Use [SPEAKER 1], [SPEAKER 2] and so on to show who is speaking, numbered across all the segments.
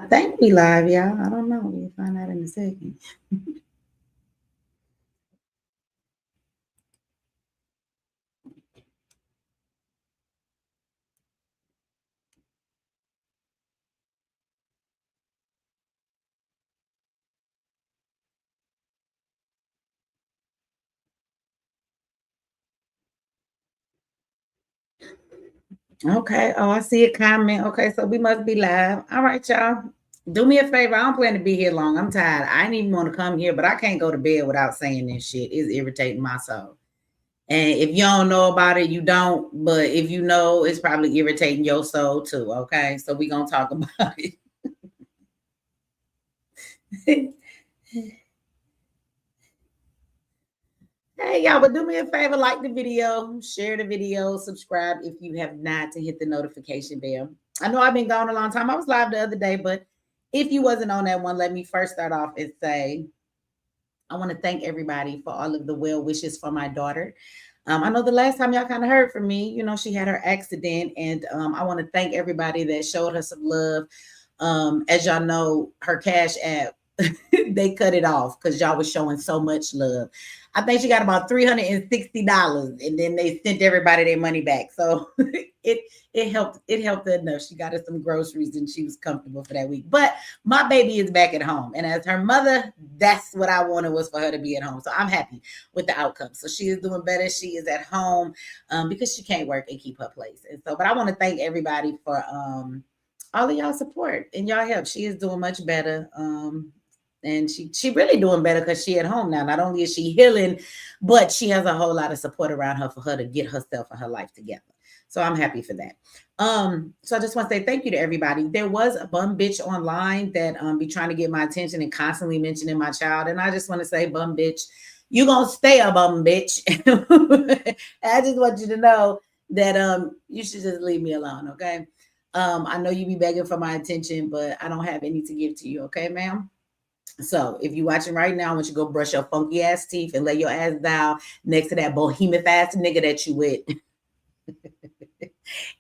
[SPEAKER 1] think we live, y'all. I don't know. We'll find out in a second. Okay. Oh, I see a comment. Okay, so we must be live. All right, y'all. Do me a favor. I don't plan to be here long. I'm tired. I didn't even want to come here, but I can't go to bed without saying this shit. It's irritating my soul. And if you don't know about it, you don't. But if you know, it's probably irritating your soul too. Okay. So we gonna talk about it. Hey, y'all, but do me a favor, like the video, share the video, subscribe if you have not, to hit the notification bell. I know I've been gone a long time. I was live the other day, but if you wasn't on that one, let me first start off and say I want to thank everybody for all of the well wishes for my daughter. I know the last time y'all kind of heard from me, she had her accident, and I want to thank everybody that showed her some love. As y'all know, her Cash App, they cut it off because y'all was showing so much love. I think she got about $360, and then they sent everybody their money back. So it it helped her enough. She got her some groceries and she was comfortable for that week. But my baby is back at home, and as her mother, that's what I wanted, was for her to be at home. So I'm happy with the outcome. So she is doing better. She is at home because she can't work and keep her place. And so, but I want to thank everybody for all of y'all support and y'all help. She is doing much better. And she really doing better because she at home now. Not only is she healing, but she has a whole lot of support around her for her to get herself and her life together. So I'm happy for that. So I just want to say thank you to everybody. There was a bum bitch online that be trying to get my attention and constantly mentioning my child. And I just want to say, bum bitch, you gonna stay a bum bitch. I just want you to know that you should just leave me alone, okay? I know you be begging for my attention, but I don't have any to give to you, okay, ma'am? So if you're watching right now, I want you to go brush your funky ass teeth and lay your ass down next to that behemoth ass nigga that you with.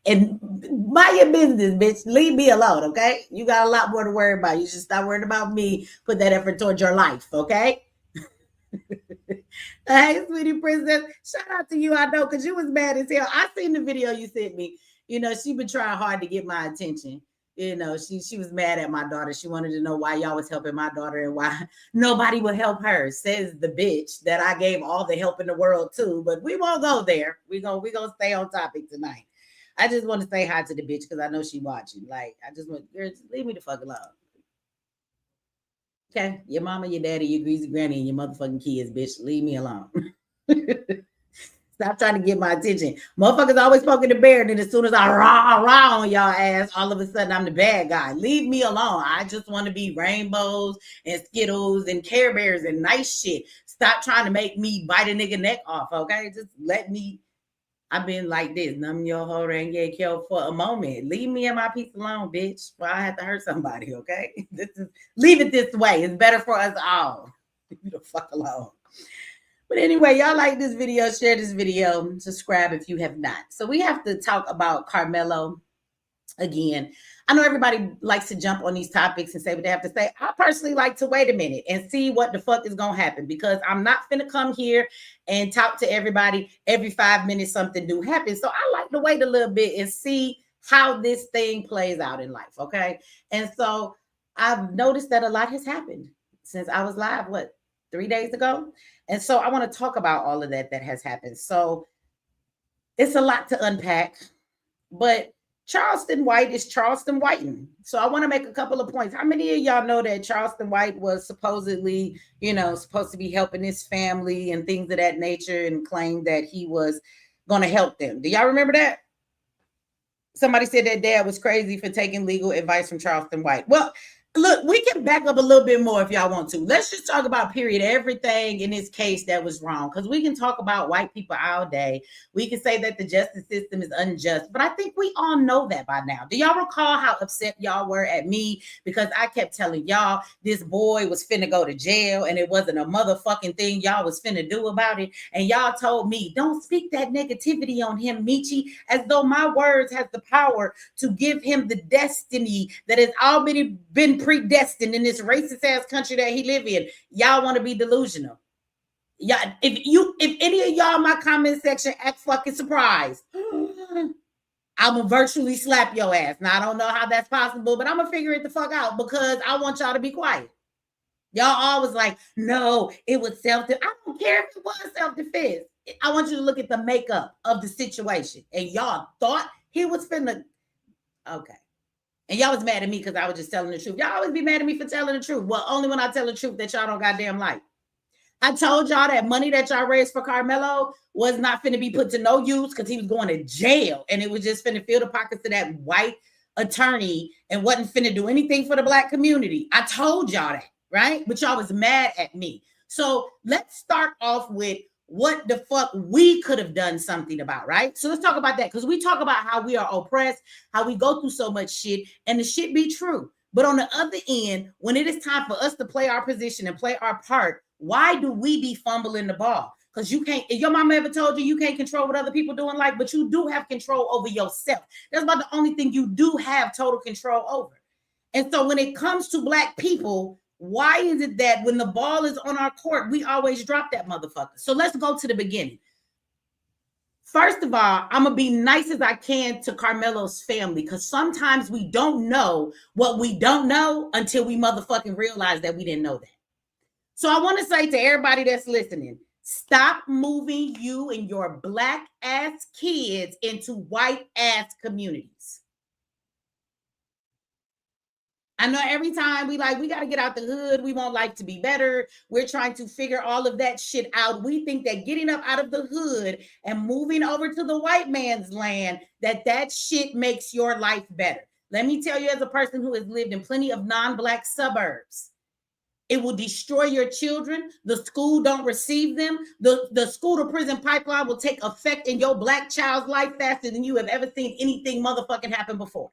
[SPEAKER 1] And mind your business, bitch. Leave me alone, okay? You got a lot more to worry about. You should stop worrying about me. Put that effort towards your life, okay? Hey, sweetie princess. Shout out to you. I know, because you was mad as hell. I seen the video you sent me. She been trying hard to get my attention. She was mad at my daughter. She wanted to know why y'all was helping my daughter and why nobody would help her. Says the bitch that I gave all the help in the world to. But we won't go there. We gonna stay on topic tonight. I just want to say hi to the bitch because I know she watching. Like, I just want, girl, just leave me the fuck alone. Okay, your mama, your daddy, your greasy granny, and your motherfucking kids, bitch. Leave me alone. Stop trying to get my attention. Motherfuckers always poking the bear, and then as soon as I rah on y'all ass, all of a sudden I'm the bad guy. Leave me alone. I just want to be rainbows and Skittles and Care Bears and nice shit. Stop trying to make me bite a nigga neck off, okay? Just let me. I've been like this, numb your whole and get killed for a moment. Leave me and my peace alone, bitch. Well, I have to hurt somebody, okay? Leave it this way. It's better for us all. Leave me the fuck alone. But anyway, y'all like this video, share this video, subscribe if you have not. So we have to talk about Karmelo again. I know everybody likes to jump on these topics and say what they have to say. I personally like to wait a minute and see what the fuck is going to happen, because I'm not finna come here and talk to everybody every 5 minutes something new happens. So I like to wait a little bit and see how this thing plays out in life, okay? And so I've noticed that a lot has happened since I was live, 3 days ago? And so I want to talk about all of that has happened. So it's a lot to unpack, but Charleston White is Charleston Whiting. So I want to make a couple of points. How many of y'all know that Charleston White was supposedly, supposed to be helping his family and things of that nature, and claimed that he was going to help them? Do y'all remember that? Somebody said that dad was crazy for taking legal advice from Charleston White. Well, Look, we can back up a little bit more if y'all want to. Let's just talk about period everything in this case that was wrong. Because we can talk about white people all day. We can say that the justice system is unjust, but I think we all know that by now. Do y'all recall how upset y'all were at me because I kept telling y'all this boy was finna go to jail and it wasn't a motherfucking thing y'all was finna do about it? And y'all told me, don't speak that negativity on him, Michi, as though my words has the power to give him the destiny that has already been predestined in this racist ass country that he live in. Y'all want to be delusional. Yeah, if any of y'all in my comment section act fucking surprised, I'm gonna virtually slap your ass. Now I don't know how that's possible, but I'm gonna figure it the fuck out because I want y'all to be quiet. Y'all always like, no, it was self-defense. I don't care if it was self-defense. I want you to look at the makeup of the situation. And y'all thought he was finna. Okay. And y'all was mad at me because I was just telling the truth. Y'all always be mad at me for telling the truth. Well, only when I tell the truth that y'all don't goddamn like. I told y'all that money that y'all raised for Karmelo was not finna be put to no use because he was going to jail. And it was just finna fill the pockets of that white attorney and wasn't finna do anything for the black community. I told y'all that, right? But y'all was mad at me. So let's start off with what the fuck we could have done something about, right? So let's talk about that because we talk about how we are oppressed, how we go through so much shit, and the shit be true. But on the other end, when it is time for us to play our position and play our part, why do we be fumbling the ball? Because you can't, if your mama ever told you can't control what other people do in life, but you do have control over yourself. That's about the only thing you do have total control over. And so when it comes to black people, why is it that when the ball is on our court, we always drop that motherfucker? So let's go to the beginning. First of all, I'm going to be nice as I can to Karmelo's family because sometimes we don't know what we don't know until we motherfucking realize that we didn't know that. So I want to say to everybody that's listening, stop moving you and your black ass kids into white ass communities. I know every time we got to get out the hood. We want life to be better. We're trying to figure all of that shit out. We think that getting up out of the hood and moving over to the white man's land, that shit makes your life better. Let me tell you, as a person who has lived in plenty of non-black suburbs, it will destroy your children. The school don't receive them. The school to prison pipeline will take effect in your black child's life faster than you have ever seen anything motherfucking happen before.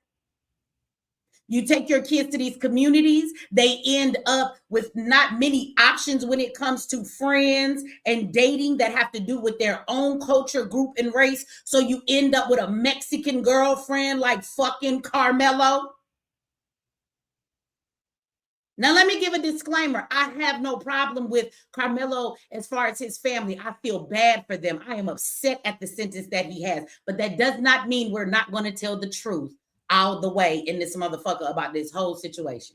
[SPEAKER 1] You take your kids to these communities, they end up with not many options when it comes to friends and dating that have to do with their own culture, group, and race. So you end up with a Mexican girlfriend like fucking Karmelo. Now, let me give a disclaimer. I have no problem with Karmelo as far as his family. I feel bad for them. I am upset at the sentence that he has, but that does not mean we're not going to tell the truth all the way in this motherfucker about this whole situation.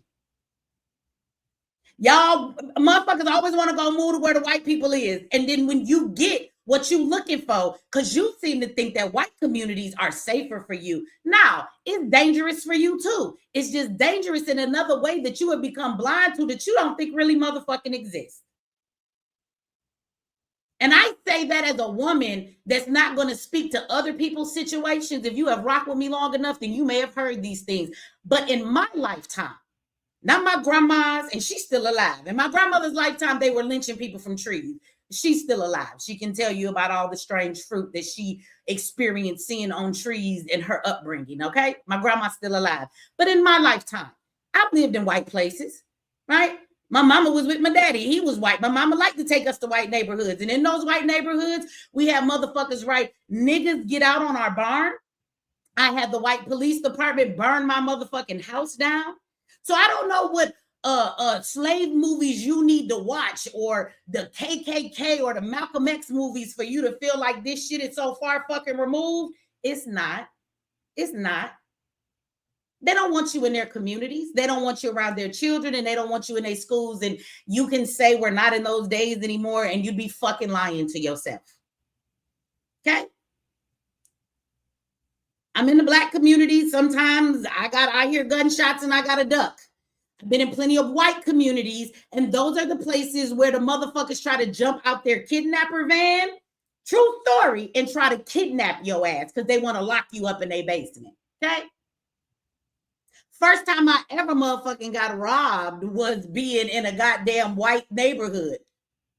[SPEAKER 1] Y'all motherfuckers always want to go move to where the white people is. And then when you get what you looking for, because you seem to think that white communities are safer for you. Now, it's dangerous for you too. It's just dangerous in another way that you have become blind to that you don't think really motherfucking exists. And I say that as a woman that's not going to speak to other people's situations. If you have rocked with me long enough, then you may have heard these things. But in my lifetime, not my grandma's, and she's still alive. In my grandmother's lifetime, they were lynching people from trees. She's still alive. She can tell you about all the strange fruit that she experienced seeing on trees in her upbringing, okay? My grandma's still alive. But in my lifetime, I've lived in white places, right? My mama was with my daddy. He was white. My mama liked to take us to white neighborhoods. And in those white neighborhoods, we have motherfuckers, right? Niggas get out on our barn. I had the white police department burn my motherfucking house down. So I don't know what slave movies you need to watch or the KKK or the Malcolm X movies for you to feel like this shit is so far fucking removed. It's not. It's not. They don't want you in their communities. They don't want you around their children, and they don't want you in their schools. And you can say we're not in those days anymore, and you'd be fucking lying to yourself. Okay? I'm in the black community. Sometimes I hear gunshots and I got to duck. I've been in plenty of white communities, and those are the places where the motherfuckers try to jump out their kidnapper van, true story, and try to kidnap your ass because they want to lock you up in their basement. Okay? First time I ever motherfucking got robbed was being in a goddamn white neighborhood.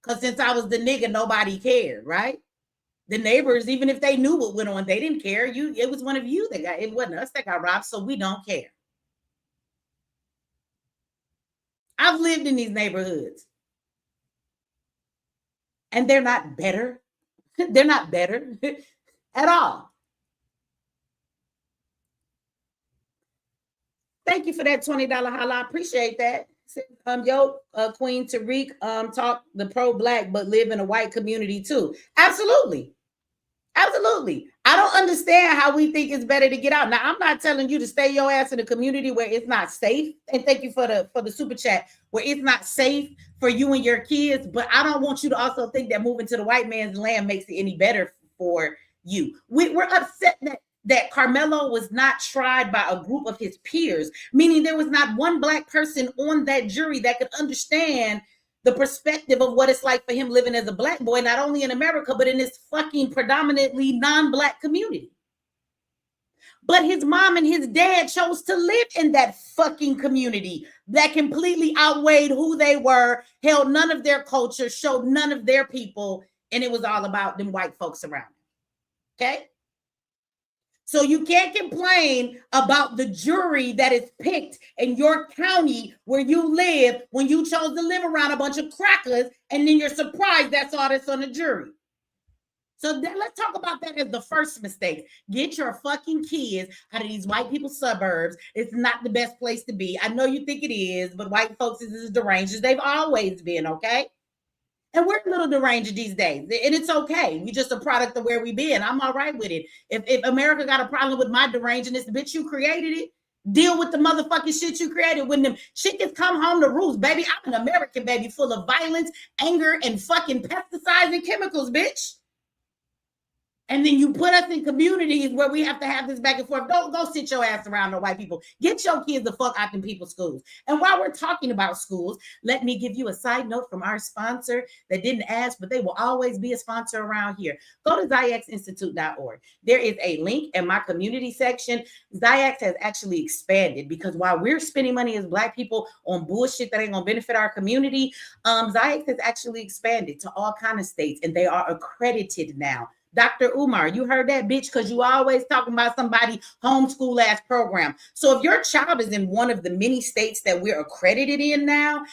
[SPEAKER 1] Because since I was the nigga, nobody cared, right? The neighbors, even if they knew what went on, they didn't care. It was one of you that got, it wasn't us that got robbed, so we don't care. I've lived in these neighborhoods. And they're not better. They're not better at all. Thank you for that $20 holla. I appreciate that. Queen Tariq, talk the pro-black, but live in a white community too. Absolutely. Absolutely. I don't understand how we think it's better to get out. Now, I'm not telling you to stay your ass in a community where it's not safe. And thank you for the super chat, where it's not safe for you and your kids. But I don't want you to also think that moving to the white man's land makes it any better for you. We're upset that Karmelo was not tried by a group of his peers, meaning there was not one black person on that jury that could understand the perspective of what it's like for him living as a black boy, not only in America, but in this fucking predominantly non-black community. But his mom and his dad chose to live in that fucking community that completely outweighed who they were, held none of their culture, showed none of their people, and it was all about them white folks around. Okay? So you can't complain about the jury that is picked in your county where you live when you chose to live around a bunch of crackers, and then you're surprised that's all that's on the jury. So let's talk about that as the first mistake. Get your fucking kids out of these white people's suburbs. It's not the best place to be. I know you think it is, but white folks is as deranged as they've always been, okay? And we're a little deranged these days, and it's okay. We just a product of where we been. I'm all right with it. If America got a problem with my derangeness, bitch, you created it. Deal with the motherfucking shit you created. When them chickens come home to roost, baby, I'm an American, baby, full of violence, anger, and fucking pesticides and chemicals, bitch. And then you put us in communities where we have to have this back and forth. Don't go sit your ass around the white people. Get your kids the fuck out in people's schools. And while we're talking about schools, let me give you a side note from our sponsor that didn't ask, but they will always be a sponsor around here. Go to ZyXInstitute.org. There is a link in my community section. Zyx has actually expanded because while we're spending money as Black people on bullshit that ain't gonna benefit our community, Zyx has actually expanded to all kind of states, and they are accredited now. Dr. Umar, you heard that, bitch, because you always talking about somebody homeschool ass program. So if your child is in one of the many states that we're accredited in now,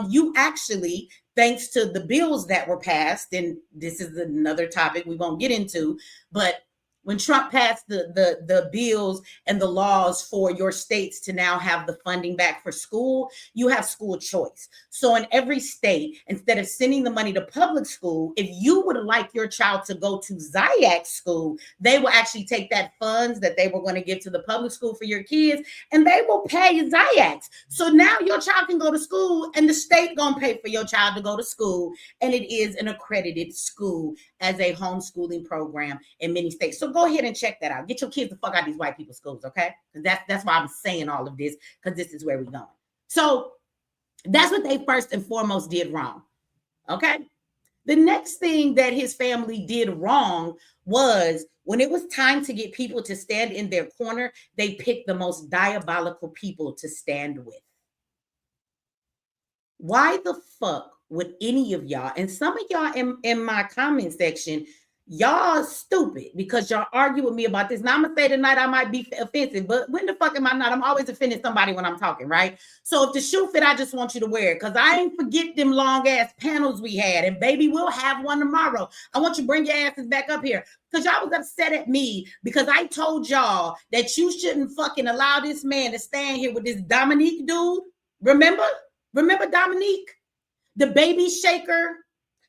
[SPEAKER 1] you actually, thanks to the bills that were passed, and this is another topic we won't get into, but when Trump passed the bills and the laws for your states to now have the funding back for school, you have school choice. So in every state, instead of sending the money to public school, if you would like your child to go to Zyx school, they will actually take that funds that they were going to give to the public school for your kids, and they will pay Zyx. So now your child can go to school, and the state going to pay for your child to go to school, and it is an accredited school as a homeschooling program in many states. So go ahead and check that out. Get your kids the fuck out of these white people's schools, okay? That's why I'm saying all of this, because this is where we're going. So that's what they first and foremost did wrong, okay? The next thing that his family did wrong was when it was time to get people to stand in their corner, they picked the most diabolical people to stand with. Why the fuck would any of y'all, and some of y'all in my comment section, y'all stupid because y'all argue with me about this. Now I'm gonna say tonight I might be offensive, but when the fuck am I not? I'm always offending somebody when I'm talking, right? So if the shoe fit, I just want you to wear it, because I ain't forget them long ass panels we had, and baby, we'll have one tomorrow. I want you to bring your asses back up here, because y'all was upset at me because I told y'all that you shouldn't fucking allow this man to stand here with this Dominique dude. Remember Dominique, the baby shaker,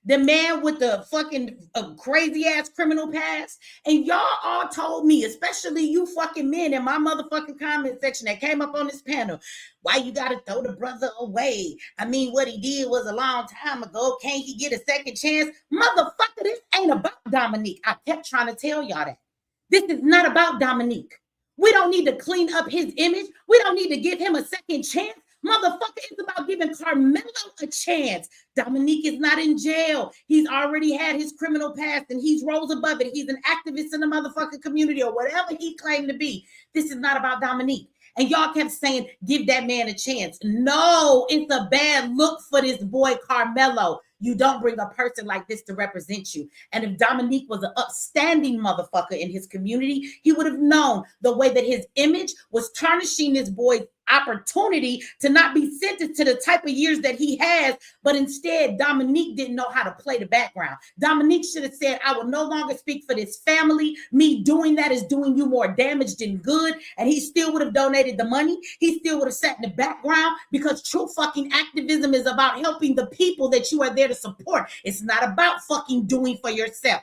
[SPEAKER 1] the man with the fucking crazy ass criminal past. And y'all all told me, especially you fucking men in my motherfucking comment section that came up on this panel, why you gotta throw the brother away? I mean, what he did was a long time ago. Can't he get a second chance? Motherfucker, this ain't about Dominique. I kept trying to tell y'all that. This is not about Dominique. We don't need to clean up his image. We don't need to give him a second chance. Motherfucker, it's about giving Karmelo a chance. Dominique is not in jail. He's already had his criminal past and he's rose above it. He's an activist in the motherfucking community or whatever he claimed to be. This is not about Dominique. And y'all kept saying, give that man a chance. No, it's a bad look for this boy, Karmelo. You don't bring a person like this to represent you. And if Dominique was an upstanding motherfucker in his community, he would have known the way that his image was tarnishing this boy's opportunity to not be sentenced to the type of years that he has. But instead, Dominique didn't know how to play the background. Dominique should have said, I will no longer speak for this family. Me doing that is doing you more damage than good. And he still would have donated the money. He still would have sat in the background, because true fucking activism is about helping the people that you are there to support. It's not about fucking doing for yourself.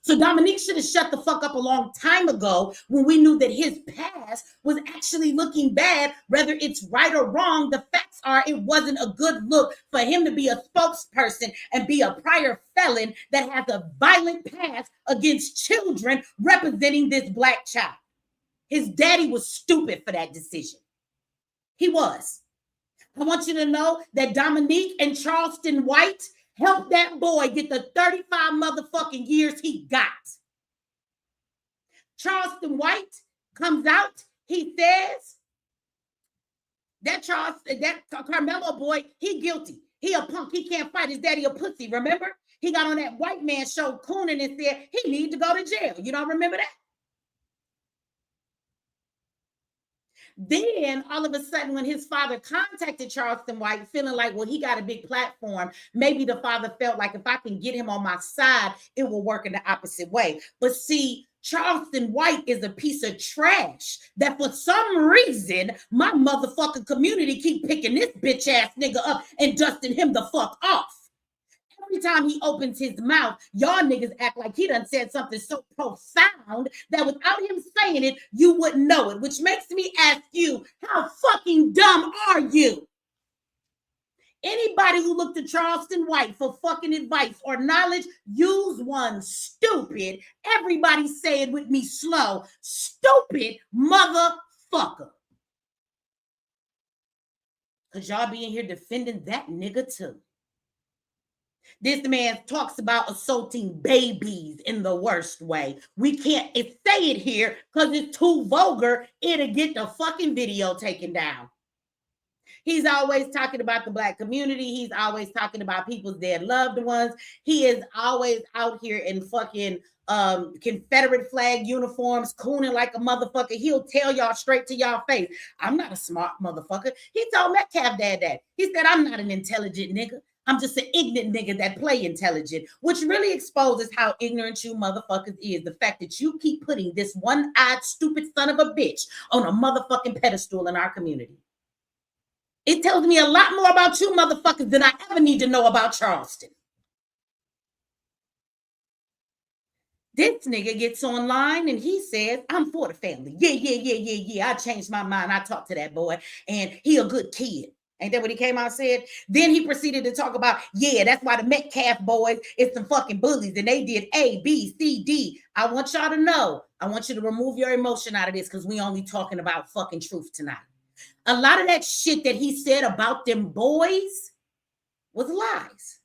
[SPEAKER 1] So Dominique should have shut the fuck up a long time ago when we knew that his past was actually looking bad. Whether it's right or wrong, the facts are it wasn't a good look for him to be a spokesperson and be a prior felon that has a violent past against children representing this black child. His daddy was stupid for that decision. He was. I want you to know that Dominique and Charleston White help that boy get the 35 motherfucking years he got. Charleston White comes out, he says that Karmelo boy, he guilty. He a punk, he can't fight, his daddy a pussy, remember? He got on that white man show cooning and said he need to go to jail. You don't remember that? Then all of a sudden, when his father contacted Charleston White, feeling like, well, he got a big platform, maybe the father felt like if I can get him on my side, it will work in the opposite way. But see, Charleston White is a piece of trash that for some reason, my motherfucking community keep picking this bitch ass nigga up and dusting him the fuck off. Every time he opens his mouth, y'all niggas act like he done said something so profound that without him saying it, you wouldn't know it, which makes me ask you, how fucking dumb are you? Anybody who looked to Charleston White for fucking advice or knowledge, use one. Stupid. Everybody say it with me slow. Stupid motherfucker. Because y'all be in here defending that nigga too. This man talks about assaulting babies in the worst way. We can't say it here because it's too vulgar. It'll get the fucking video taken down. He's always talking about the black community. He's always talking about people's dead loved ones. He is always out here in fucking Confederate flag uniforms, cooning like a motherfucker. He'll tell y'all straight to y'all face, I'm not a smart motherfucker. He told Metcalf dad that. He said, I'm not an intelligent nigga. I'm just an ignorant nigga that play intelligent, which really exposes how ignorant you motherfuckers is. The fact that you keep putting this one-eyed stupid son of a bitch on a motherfucking pedestal in our community. It tells me a lot more about you motherfuckers than I ever need to know about Charleston. This nigga gets online and he says, I'm for the family. Yeah. I changed my mind. I talked to that boy and he a good kid. Ain't that what he came out and said? Then he proceeded to talk about, yeah, that's why the Metcalf boys is some fucking bullies and they did A, B, C, D. I want y'all to know. I want you to remove your emotion out of this because we only talking about fucking truth tonight. A lot of that shit that he said about them boys was lies.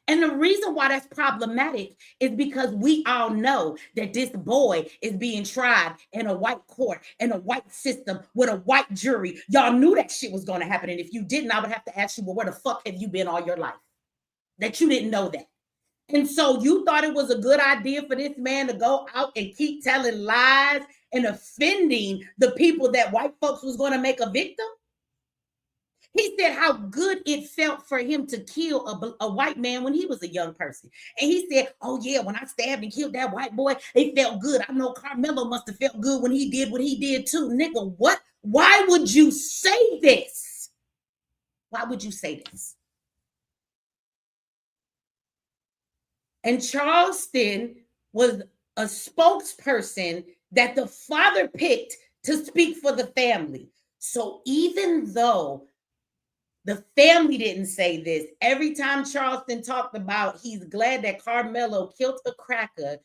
[SPEAKER 1] And the reason why that's problematic is because we all know that this boy is being tried in a white court, in a white system, with a white jury. Y'all knew that shit was going to happen. And if you didn't, I would have to ask you, well, where the fuck have you been all your life? That you didn't know that. And so you thought it was a good idea for this man to go out and keep telling lies and offending the people that white folks was going to make a victim? He said how good it felt for him to kill a white man when he was a young person. And he said, oh yeah, when I stabbed and killed that white boy, it felt good. I know Karmelo must have felt good when he did what he did too. Nigga, what? Why would you say this? Why would you say this? And Charleston was a spokesperson that the father picked to speak for the family. So even though the family didn't say this, every time Charleston talked about he's glad that Karmelo killed a cracker,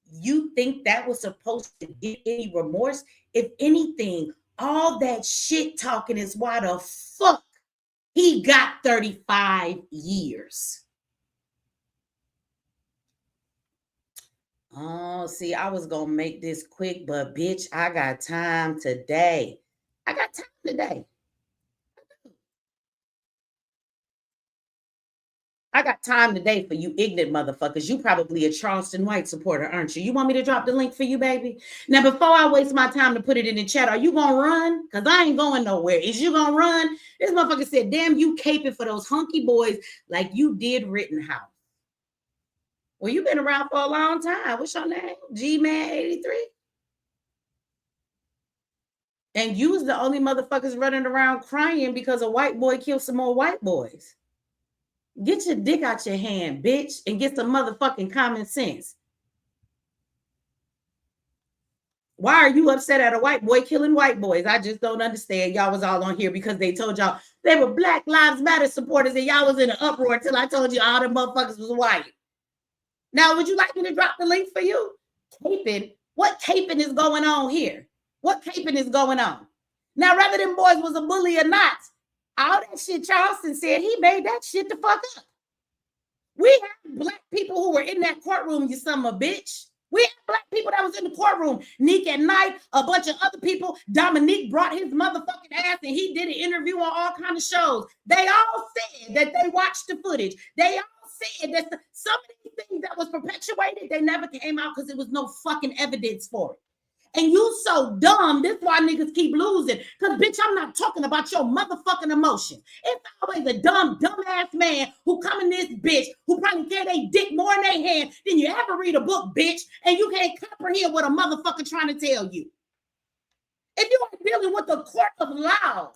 [SPEAKER 1] you think that was supposed to get any remorse? If anything, all that shit talking is why the fuck he got 35 years. Oh, see, I was gonna make this quick, but bitch, I got time today. I got time today. I got time today for you ignorant motherfuckers. You probably a Charleston White supporter, aren't you? You want me to drop the link for you, baby? Now, before I waste my time to put it in the chat, are you gonna run? Because I ain't going nowhere. Is you gonna run? This motherfucker said, damn, you caping for those hunky boys like you did Rittenhouse. Well, you've been around for a long time. What's your name? G-Man 83? And you was the only motherfuckers running around crying because a white boy killed some more white boys. Get your dick out your hand, bitch, and get some motherfucking common sense. Why are you upset at a white boy killing white boys? I just don't understand. Y'all was all on here because they told y'all they were Black Lives Matter supporters and y'all was in an uproar until I told you all the motherfuckers was white. Now, would you like me to drop the link for you? Caping? What caping is going on here? What caping is going on? Now, whether them boys was a bully or not, all that shit Charleston said, he made that shit the fuck up. We have black people who were in that courtroom, you son of a bitch. We have black people that was in the courtroom. Nick at Night, a bunch of other people. Dominique brought his motherfucking ass and he did an interview on all kinds of shows. They all said that they watched the footage. They all said that some of these things that was perpetuated, they never came out because there was no fucking evidence for it. And you so dumb, this is why niggas keep losing. Because, bitch, I'm not talking about your motherfucking emotion. It's always a dumbass man who come in this bitch who probably get their dick more in their hand than you ever read a book, bitch, and you can't comprehend what a motherfucker trying to tell you. If you are dealing with the court of law,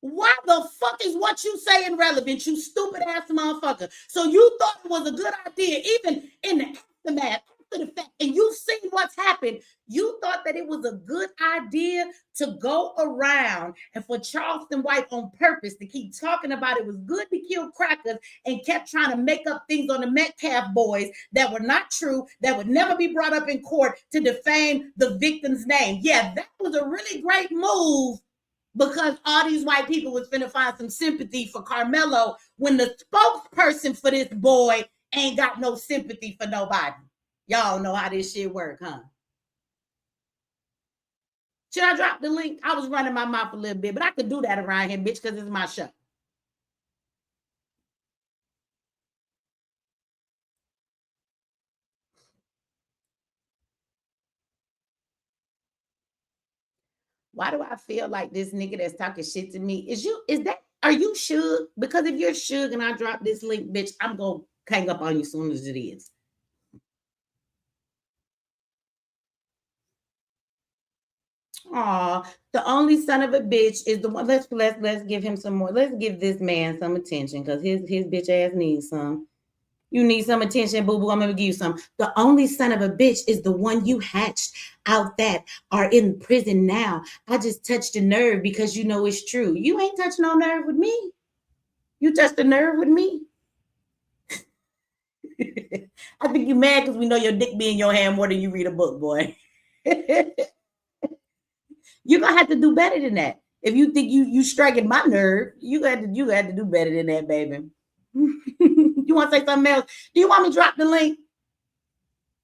[SPEAKER 1] why the fuck is what you say irrelevant, you stupid ass motherfucker? So you thought it was a good idea, even in the aftermath, after the fact, and you've seen what's happened. You thought that it was a good idea to go around and for Charleston White on purpose to keep talking about it was good to kill crackers and kept trying to make up things on the Metcalf boys that were not true, that would never be brought up in court to defame the victim's name. Yeah, that was a really great move, because all these white people was finna find some sympathy for Karmelo when the spokesperson for this boy ain't got no sympathy for nobody. Y'all know how this shit work, huh? Should I drop the link? I was running my mouth a little bit, but I could do that around here, bitch, because it's my show. Why do I feel like this nigga that's talking shit to me are you Suge? Because if you're Suge and I drop this link, bitch, I'm gonna hang up on you as soon as it is. Aw, the only son of a bitch is the one. Let's give him some more. Let's give this man some attention because his bitch ass needs some. You need some attention, boo boo. I'm gonna give you some. The only son of a bitch is the one you hatched out that are in prison now. I just touched a nerve because you know it's true. You ain't touched no nerve with me. You touched a nerve with me. I think you mad because we know your dick be in your hand more than you read a book, boy. You're gonna have to do better than that. If you think you striking my nerve, you had to do better than that, baby. You want to say something else? Do you want me to drop the link?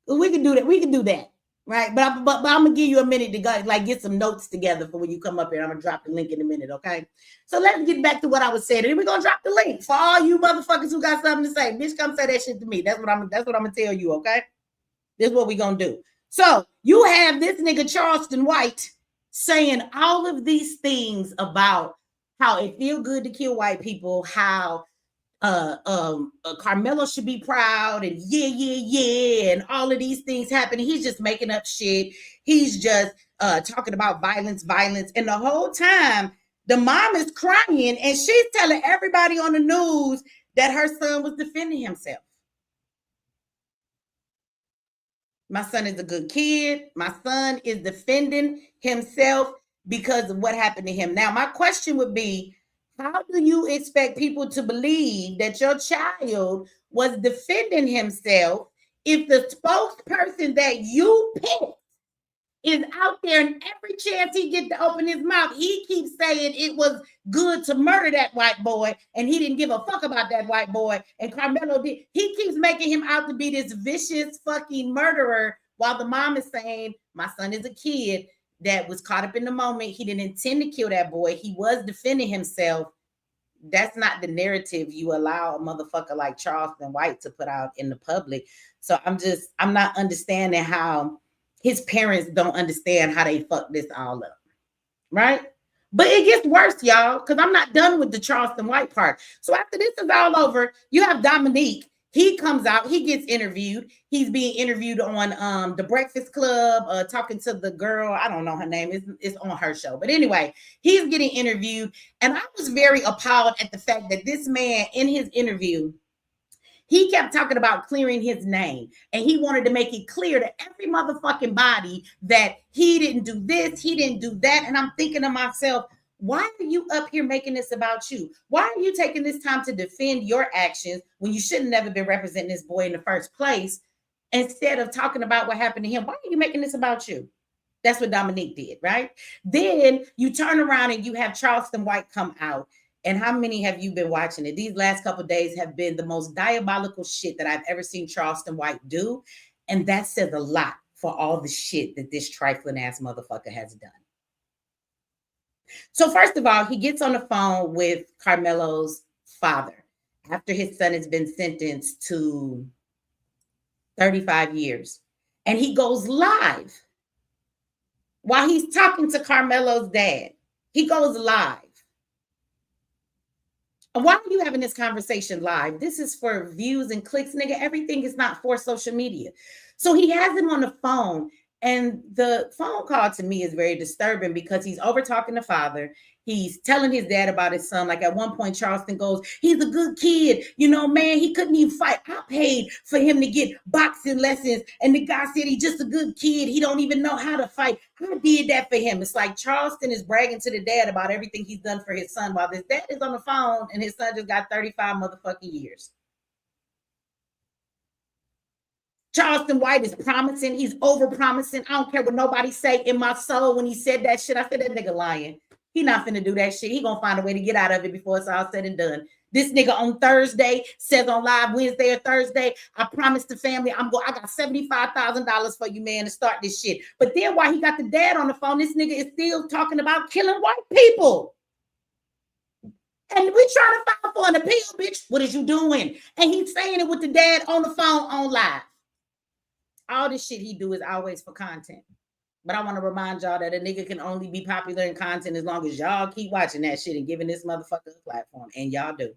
[SPEAKER 1] We can do that. We can do that, right? But I'm gonna give you a minute to go, like, get some notes together for when you come up here. I'm gonna drop the link in a minute, okay? So let's get back to what I was saying. And we're gonna drop the link for all you motherfuckers who got something to say. Bitch, come say that shit to me. That's what I'm gonna tell you, okay? This is what we're gonna do. So you have this nigga Charleston White saying all of these things about how it feel good to kill white people, how Karmelo should be proud, and yeah, and all of these things happening. He's just making up shit. He's just talking about violence, and the whole time the mom is crying and she's telling everybody on the news that her son was defending himself. My son is a good kid. My son is defending himself because of what happened to him. Now, my question would be, how do you expect people to believe that your child was defending himself if the spokesperson that you picked is out there, and every chance he get to open his mouth, he keeps saying it was good to murder that white boy, and he didn't give a fuck about that white boy, and Karmelo did. He keeps making him out to be this vicious fucking murderer, while the mom is saying, my son is a kid that was caught up in the moment. He didn't intend to kill that boy. He was defending himself. That's not the narrative you allow a motherfucker like Charleston White to put out in the public. So I'm not understanding how his parents don't understand how they fucked this all up, right? But it gets worse, y'all, because I'm not done with the Charleston White part. So after this is all over, you have Dominique. He comes out, he gets interviewed. He's being interviewed on the Breakfast Club, talking to the girl. I don't know her name. It's on her show. But anyway, he's getting interviewed. And I was very appalled at the fact that this man in his interview, he kept talking about clearing his name, and he wanted to make it clear to every motherfucking body that he didn't do this, he didn't do that. And I'm thinking to myself, why are you up here making this about you? Why are you taking this time to defend your actions when you should have never been representing this boy in the first place, instead of talking about what happened to him? Why are you making this about you? That's what Dominique did, right? Then you turn around and you have Charleston White come out. And how many have you been watching it? These last couple of days have been the most diabolical shit that I've ever seen Charleston White do. And that says a lot for all the shit that this trifling ass motherfucker has done. So first of all, he gets on the phone with Karmelo's father after his son has been sentenced to 35 years. And he goes live while he's talking to Karmelo's dad. He goes live. Why are you having this conversation live? This is for views and clicks, nigga. Everything is not for social media. So he has him on the phone, and the phone call to me is very disturbing because he's over talking to father. He's telling his dad about his son. Like at one point, Charleston goes, he's a good kid. You know, man, he couldn't even fight. I paid for him to get boxing lessons. And the guy said he's just a good kid. He don't even know how to fight. I did that for him. It's like Charleston is bragging to the dad about everything he's done for his son while his dad is on the phone and his son just got 35 motherfucking years. Charleston White is promising. He's over promising. I don't care what nobody say. In my soul, when he said that shit, I said, that nigga lying. He not finna do that shit. He gonna find a way to get out of it before it's all said and done. This nigga on Thursday says on live Wednesday or Thursday, I promised the family I got $75,000 for you, man, to start this shit. But then while he got the dad on the phone, this nigga is still talking about killing white people. And we trying to file for an appeal, bitch. What is you doing? And he's saying it with the dad on the phone on live. All this shit he do is always for content. But I want to remind y'all that a nigga can only be popular in content as long as y'all keep watching that shit and giving this motherfucker a platform. And y'all do.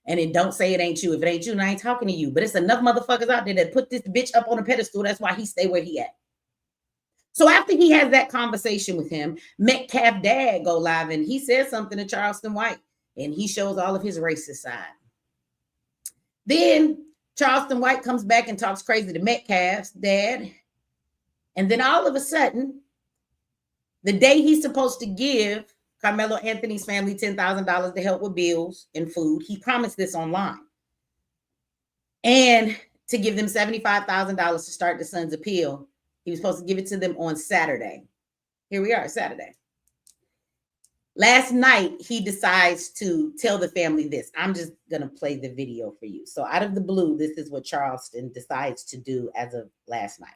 [SPEAKER 1] And then don't say it ain't you. If it ain't you, I ain't talking to you. But it's enough motherfuckers out there that put this bitch up on a pedestal. That's why he stay where he at. So after he has that conversation with him, Metcalf dad go live and he says something to Charleston White. And he shows all of his racist side. Then Charleston White comes back and talks crazy to Metcalf's dad. And then all of a sudden, the day he's supposed to give Karmelo Anthony's family $10,000 to help with bills and food, he promised this online. And to give them $75,000 to start the son's appeal, he was supposed to give it to them on Saturday. Here we are, Saturday. Last night, he decides to tell the family this. I'm just going to play the video for you. So out of the blue, this is what Charleston decides to do as of last night.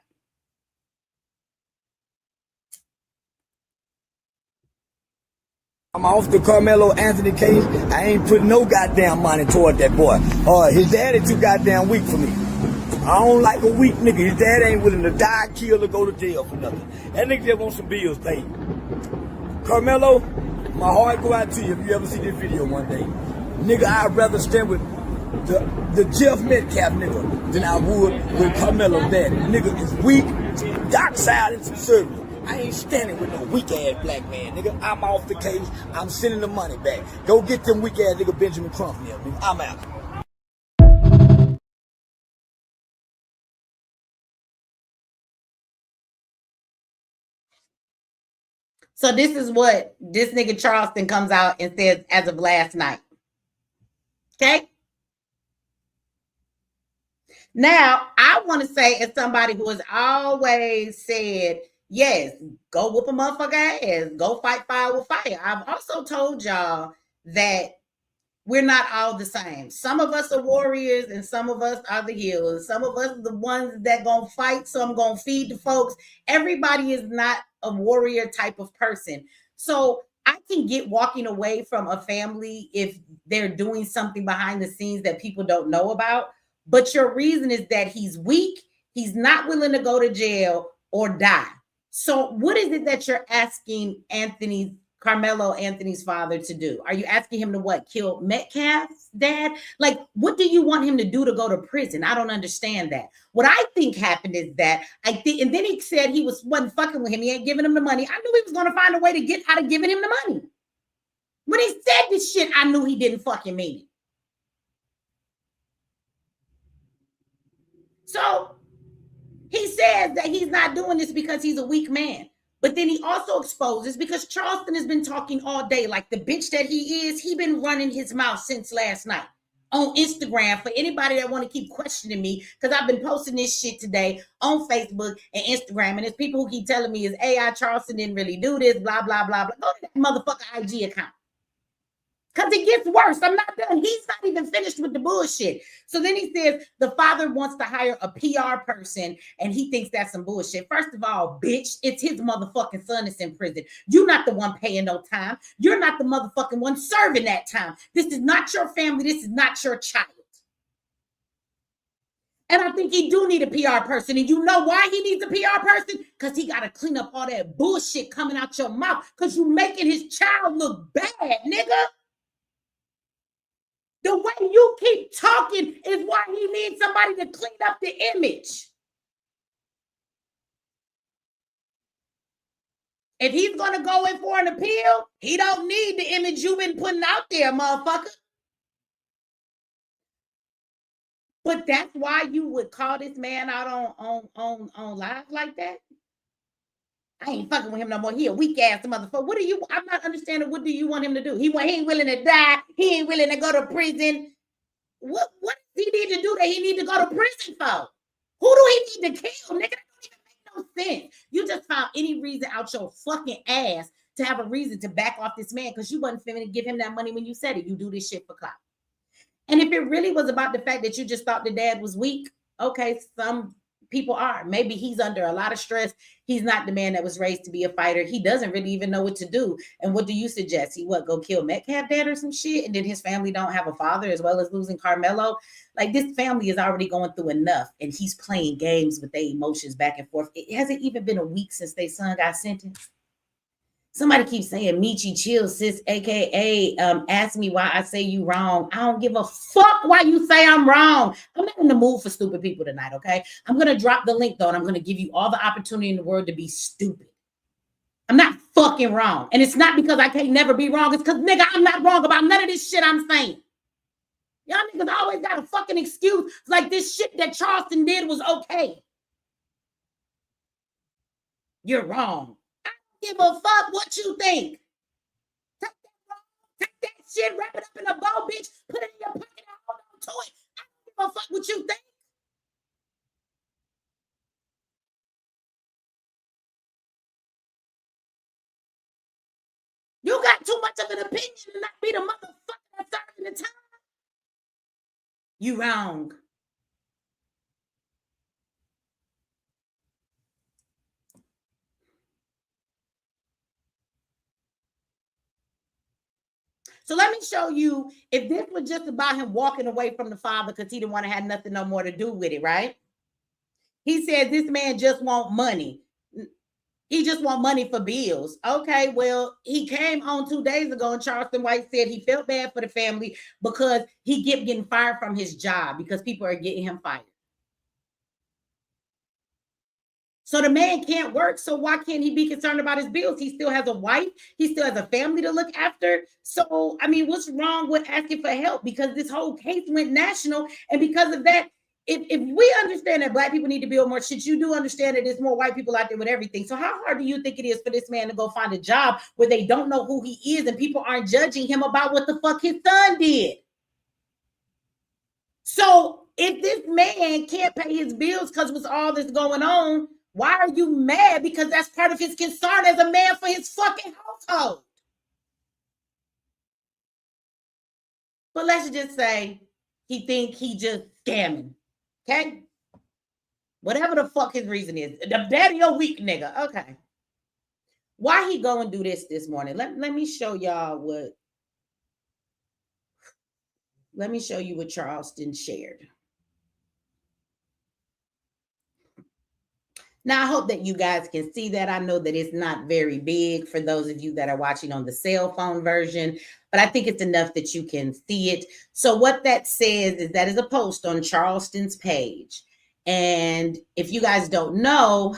[SPEAKER 2] I'm off the Karmelo Anthony case. I ain't putting no goddamn money toward that boy. His daddy too goddamn weak for me. I don't like a weak nigga. His dad ain't willing to die, kill, or go to jail for nothing. That nigga just wants some bills paid. Karmelo, my heart go out to you if you ever see this video one day. Nigga, I'd rather stand with the Jeff Metcalf nigga than I would with Karmelo's daddy. Nigga is weak, dockside, and subservient. I ain't standing with no weak-ass black man, nigga. I'm off the case. I'm sending the money back. Go get them weak-ass nigga Benjamin Crump here, nigga. I'm out.
[SPEAKER 1] So this is what this nigga Charleston comes out and says as of last night. Okay? Now, I want to say, as somebody who has always said Yes, go whoop a motherfucker ass. Go fight fire with fire. I've also told y'all that we're not all the same. Some of us are warriors and some of us are the healers. Some of us are the ones that gonna fight, some gonna feed the folks. Everybody is not a warrior type of person. So I can get walking away from a family if they're doing something behind the scenes that people don't know about. But your reason is that he's weak, he's not willing to go to jail or die. So what is it that you're asking Karmelo Anthony's father to do? Are you asking him to what? Kill Metcalf's dad? Like, what do you want him to do to go to prison? I don't understand that. What I think happened is that and then he said he wasn't fucking with him. He ain't giving him the money. I knew he was going to find a way to get out of giving him the money. When he said this shit, I knew he didn't fucking mean it. So he says that he's not doing this because he's a weak man. But then he also exposes, because Charleston has been talking all day like the bitch that he is. He been running his mouth since last night on Instagram. For anybody that want to keep questioning me, because I've been posting this shit today on Facebook and Instagram, and there's people who keep telling me is AI Charleston didn't really do this, blah, blah, blah, blah. Go to that motherfucker IG account. Because it gets worse. I'm not done. He's not even finished with the bullshit. So then he says the father wants to hire a PR person and he thinks that's some bullshit. First of all, bitch, it's his motherfucking son that's in prison. You're not the one paying no time. You're not the motherfucking one serving that time. This is not your family. This is not your child. And I think he do need a PR person. And you know why he needs a PR person? Because he got to clean up all that bullshit coming out your mouth. Because you making his child look bad, nigga. The way you keep talking is why he needs somebody to clean up the image. If he's going to go in for an appeal, he don't need the image you've been putting out there, motherfucker. But that's why you would call this man out on live like that? I ain't fucking with him no more. He a weak ass motherfucker. I'm not understanding. What do you want him to do? He ain't willing to die. He ain't willing to go to prison. What does he need to do that he need to go to prison for? Who do he need to kill, nigga? That don't even make no sense. You just found any reason out your fucking ass to have a reason to back off this man because you wasn't finna give him that money when you said it. You do this shit for clout. And if it really was about the fact that you just thought the dad was weak, okay, some people are. Maybe he's under a lot of stress. He's not the man that was raised to be a fighter. He doesn't really even know what to do. And what do you suggest? He go kill Metcalf dad or some shit? And then his family don't have a father, as well as losing Karmelo. Like, this family is already going through enough, and he's playing games with their emotions back and forth. It hasn't even been a week since their son got sentenced. Somebody keeps saying, Michi, chill, sis, aka ask me why I say you wrong. I don't give a fuck why you say I'm wrong. I'm not in the mood for stupid people tonight, okay? I'm going to drop the link, though, and I'm going to give you all the opportunity in the world to be stupid. I'm not fucking wrong. And it's not because I can't never be wrong. It's because, nigga, I'm not wrong about none of this shit I'm saying. Y'all niggas always got a fucking excuse. Like this shit that Charleston did was okay. You're wrong. Give a fuck what you think. Take that shit, wrap it up in a bow, bitch, put it in your pocket and hold on to it. I don't give a fuck what you think. You got too much of an opinion to not be the motherfucker that's serving the time. You wrong. So let me show you, if this was just about him walking away from the father because he didn't want to have nothing no more to do with it, right? He said this man just want money. He just want money for bills. Okay, well, he came on 2 days ago and Charleston White said he felt bad for the family because he kept getting fired from his job because people are getting him fired. So the man can't work. So why can't he be concerned about his bills? He still has a wife. He still has a family to look after. So, I mean, what's wrong with asking for help? Because this whole case went national. And because of that, if we understand that Black people need to build more shit, you do understand that there's more white people out there with everything. So how hard do you think it is for this man to go find a job where they don't know who he is and people aren't judging him about what the fuck his son did? So if this man can't pay his bills because with all this going on, Why are you mad? Because that's part of his concern as a man for his fucking household. But let's just say he think he just scamming. Okay? Whatever the fuck his reason is. The daddy a weak nigga. Okay. Why he go and do this morning? Let me show y'all what. Let me show you what Charleston shared. Now, I hope that you guys can see that. I know that it's not very big for those of you that are watching on the cell phone version, but I think it's enough that you can see it. So what that says is that is a post on Charleston's page. And if you guys don't know,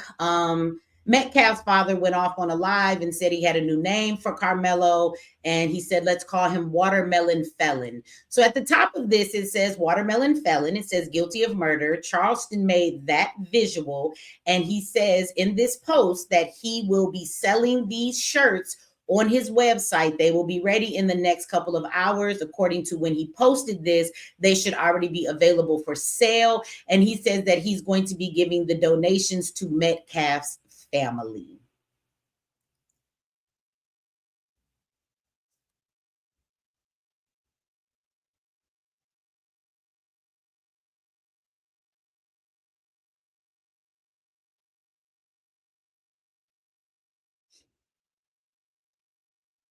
[SPEAKER 1] Metcalf's father went off on a live and said he had a new name for Karmelo. And he said, let's call him Watermelon Felon. So at the top of this, it says Watermelon Felon. It says guilty of murder. Charleston made that visual. And he says in this post that he will be selling these shirts on his website. They will be ready in the next couple of hours. According to when he posted this, they should already be available for sale. And he says that he's going to be giving the donations to Metcalf's family.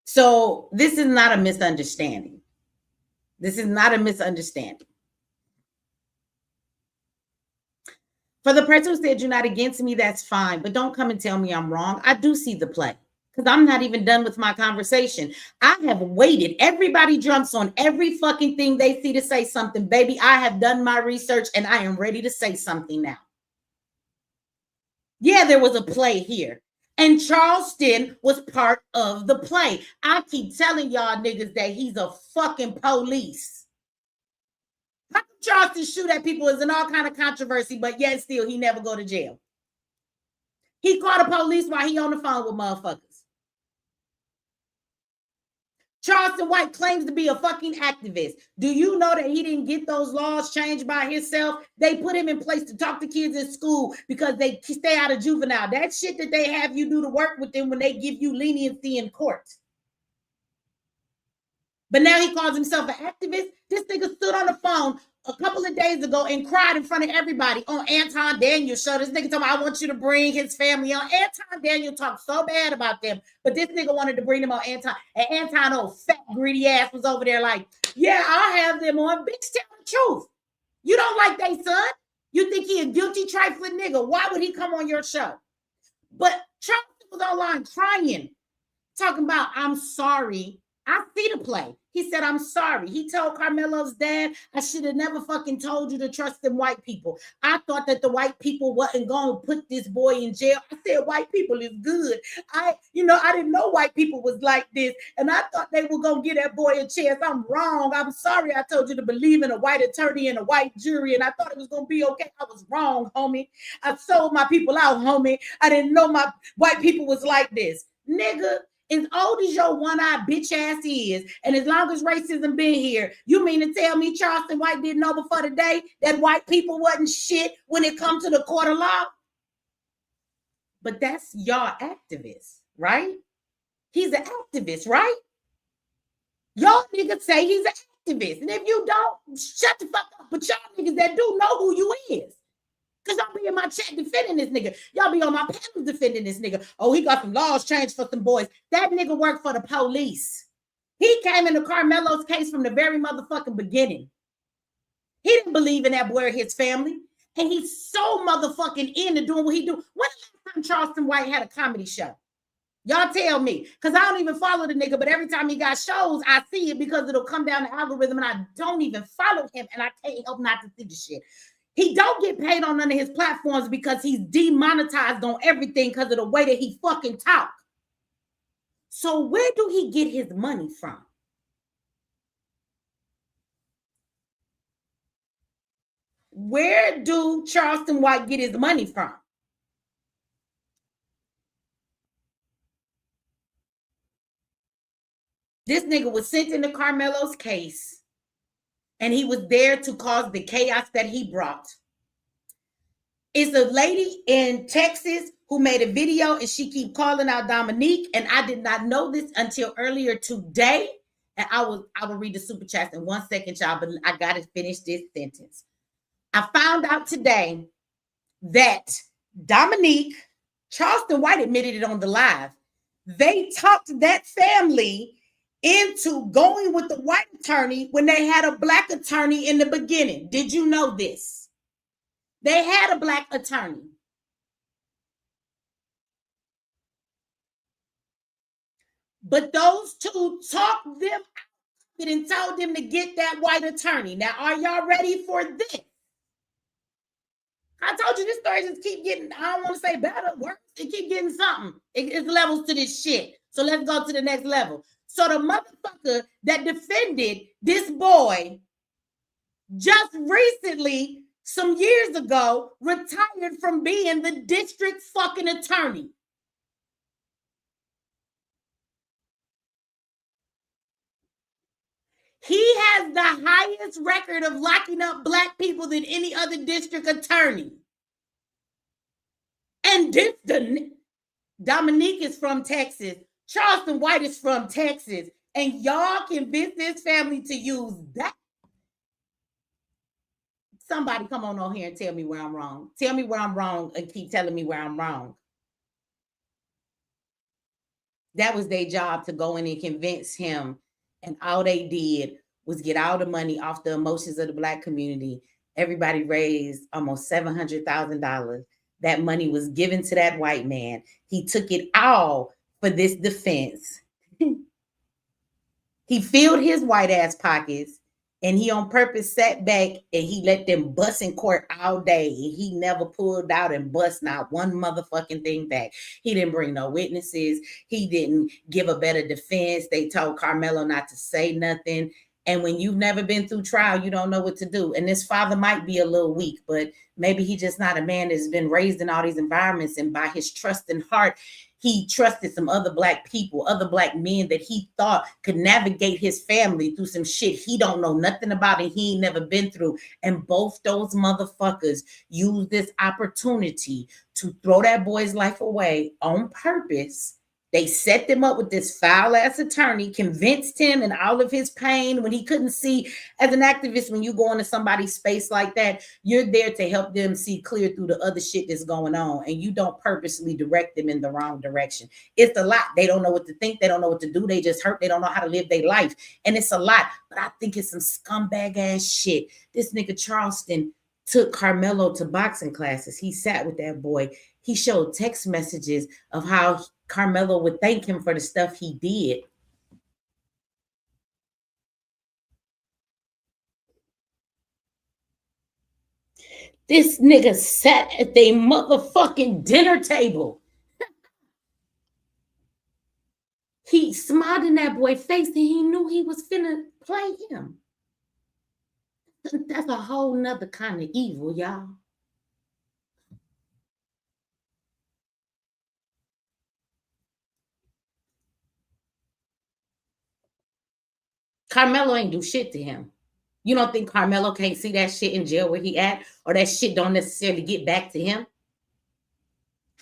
[SPEAKER 1] So this is not a misunderstanding. This is not a misunderstanding. For the person who said you're not against me, that's fine, but don't come and tell me I'm wrong. I do see the play because I'm not even done with my conversation. I have waited. Everybody jumps on every fucking thing they see to say something. Baby, I have done my research and I am ready to say something now. Yeah, there was a play here. And Charleston was part of the play. I keep telling y'all niggas that he's a fucking police. How come Charleston shoot at people is in all kind of controversy, but yet still he never go to jail? He called the police while he on the phone with motherfuckers. Charleston White claims to be a fucking activist. Do you know that he didn't get those laws changed by himself? They put him in place to talk to kids in school because they stay out of juvenile. That shit that they have you do to work with them when they give you leniency in court. But now he calls himself an activist. This nigga stood on the phone a couple of days ago and cried in front of everybody on Anton Daniel's show. This nigga told me, I want you to bring his family on. Anton Daniel talked so bad about them, but this nigga wanted to bring them on Anton. And Anton, old fat, greedy ass, was over there like, yeah, I'll have them on. Bitch, tell the truth. You don't like they son. You think he a guilty, trifling nigga. Why would he come on your show? But Charleston was online crying, talking about, I'm sorry. I see the play. He said, I'm sorry. He told Karmelo's dad, I should have never fucking told you to trust them white people. I thought that the white people wasn't going to put this boy in jail. I said, white people is good. I didn't know white people was like this. And I thought they were going to give that boy a chance. I'm wrong. I'm sorry. I told you to believe in a white attorney and a white jury. And I thought it was going to be okay. I was wrong, homie. I sold my people out, homie. I didn't know my white people was like this. Nigga. As old as your one-eyed bitch ass is, and as long as racism been here, you mean to tell me Charleston White didn't know before the day that white people wasn't shit when it comes to the court of law? But that's y'all activist, right? He's an activist, right? Y'all niggas say he's an activist. And if you don't, shut the fuck up. But y'all niggas that do know who you is. Because y'all be in my chat defending this nigga. Y'all be on my panel defending this nigga. Oh, he got some laws changed for some boys. That nigga worked for the police. He came into Karmelo's case from the very motherfucking beginning. He didn't believe in that boy or his family. And he's so motherfucking into doing what he do. When the last time Charleston White had a comedy show? Y'all tell me. Because I don't even follow the nigga, but every time he got shows, I see it because it'll come down the algorithm and I don't even follow him and I can't help not to see the shit. He don't get paid on none of his platforms because he's demonetized on everything because of the way that he fucking talk. So where do he get his money from? Where do Charleston White get his money from? This nigga was sent into Karmelo's case. And he was there to cause the chaos that he brought. It's a lady in Texas who made a video and she keep calling out Dominique. And I did not know this until earlier today. And I will read the super chats in 1 second, y'all, but I gotta finish this sentence. I found out today that Dominique, Charleston White admitted it on the live. They talked that family into going with the white attorney when they had a black attorney in the beginning. Did you know this? They had a black attorney. But those two talked them out and told them to get that white attorney. Now, are y'all ready for this? I told you this story just keep getting, I don't want to say better, worse. It keep getting something. It's levels to this shit. So let's go to the next level. So the motherfucker that defended this boy just recently, some years ago, retired from being the district fucking attorney. He has the highest record of locking up black people than any other district attorney. And Dominique is from Texas. Charleston White is from Texas. And y'all convince this family to use that. Somebody come on here and tell me where I'm wrong. Tell me where I'm wrong and keep telling me where I'm wrong. That was their job, to go in and convince him. And all they did was get all the money off the emotions of the black community. Everybody raised almost $700,000. That money was given to that white man. He took it all for this defense. He filled his white ass pockets, and he on purpose sat back and he let them bust in court all day. And he never pulled out and bust not one motherfucking thing back. He didn't bring no witnesses. He didn't give a better defense. They told Karmelo not to say nothing. And when you've never been through trial, you don't know what to do. And this father might be a little weak, but maybe he just not a man that's been raised in all these environments. And by his trust and heart, he trusted some other black people, other black men that he thought could navigate his family through some shit he don't know nothing about and he ain't never been through. And both those motherfuckers used this opportunity to throw that boy's life away on purpose. They set them up with this foul-ass attorney, convinced him in all of his pain when he couldn't see. As an activist, when you go into somebody's space like that, you're there to help them see clear through the other shit that's going on, and you don't purposely direct them in the wrong direction. It's a lot. They don't know what to think. They don't know what to do. They just hurt. They don't know how to live their life, and it's a lot. But I think it's some scumbag-ass shit. This nigga Charleston took Karmelo to boxing classes. He sat with that boy. He showed text messages of how Karmelo would thank him for the stuff he did. This nigga sat at their motherfucking dinner table. He smiled in that boy's face and he knew he was finna play him. That's a whole nother kind of evil, y'all. Karmelo ain't do shit to him. You don't think Karmelo can't see that shit in jail where he at, or that shit don't necessarily get back to him?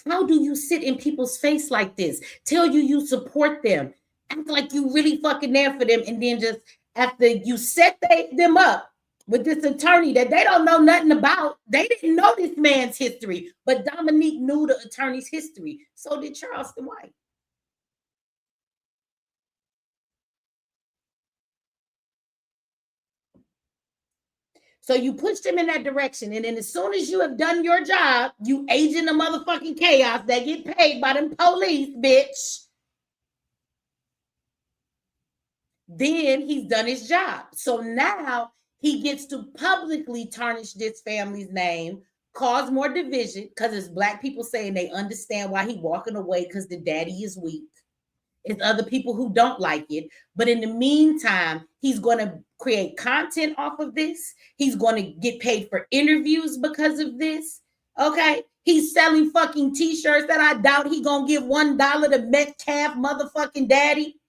[SPEAKER 1] How do you sit in people's face like this? Tell you support them, act like you really fucking there for them, and then just after you set them up with this attorney that they don't know nothing about, they didn't know this man's history, but Dominique knew the attorney's history. So did Charleston White. So you pushed him in that direction. And then as soon as you have done your job, you agent of motherfucking chaos that get paid by them police, bitch. Then he's done his job. So now he gets to publicly tarnish this family's name, cause more division, because it's black people saying they understand why he walking away because the daddy is weak. It's other people who don't like it. But in the meantime, he's going to create content off of this. He's going to get paid for interviews because of this. Okay. He's selling fucking t-shirts that I doubt he going to give $1 to Metcalf motherfucking daddy.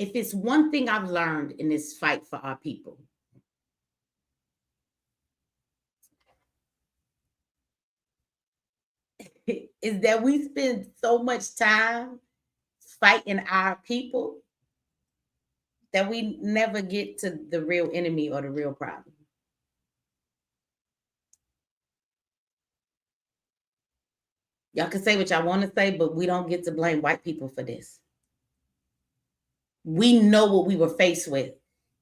[SPEAKER 1] if it's one thing I've learned in this fight for our people, is that we spend so much time fighting our people that we never get to the real enemy or the real problem. Y'all can say what y'all want to say, but we don't get to blame white people for this. We know what we were faced with.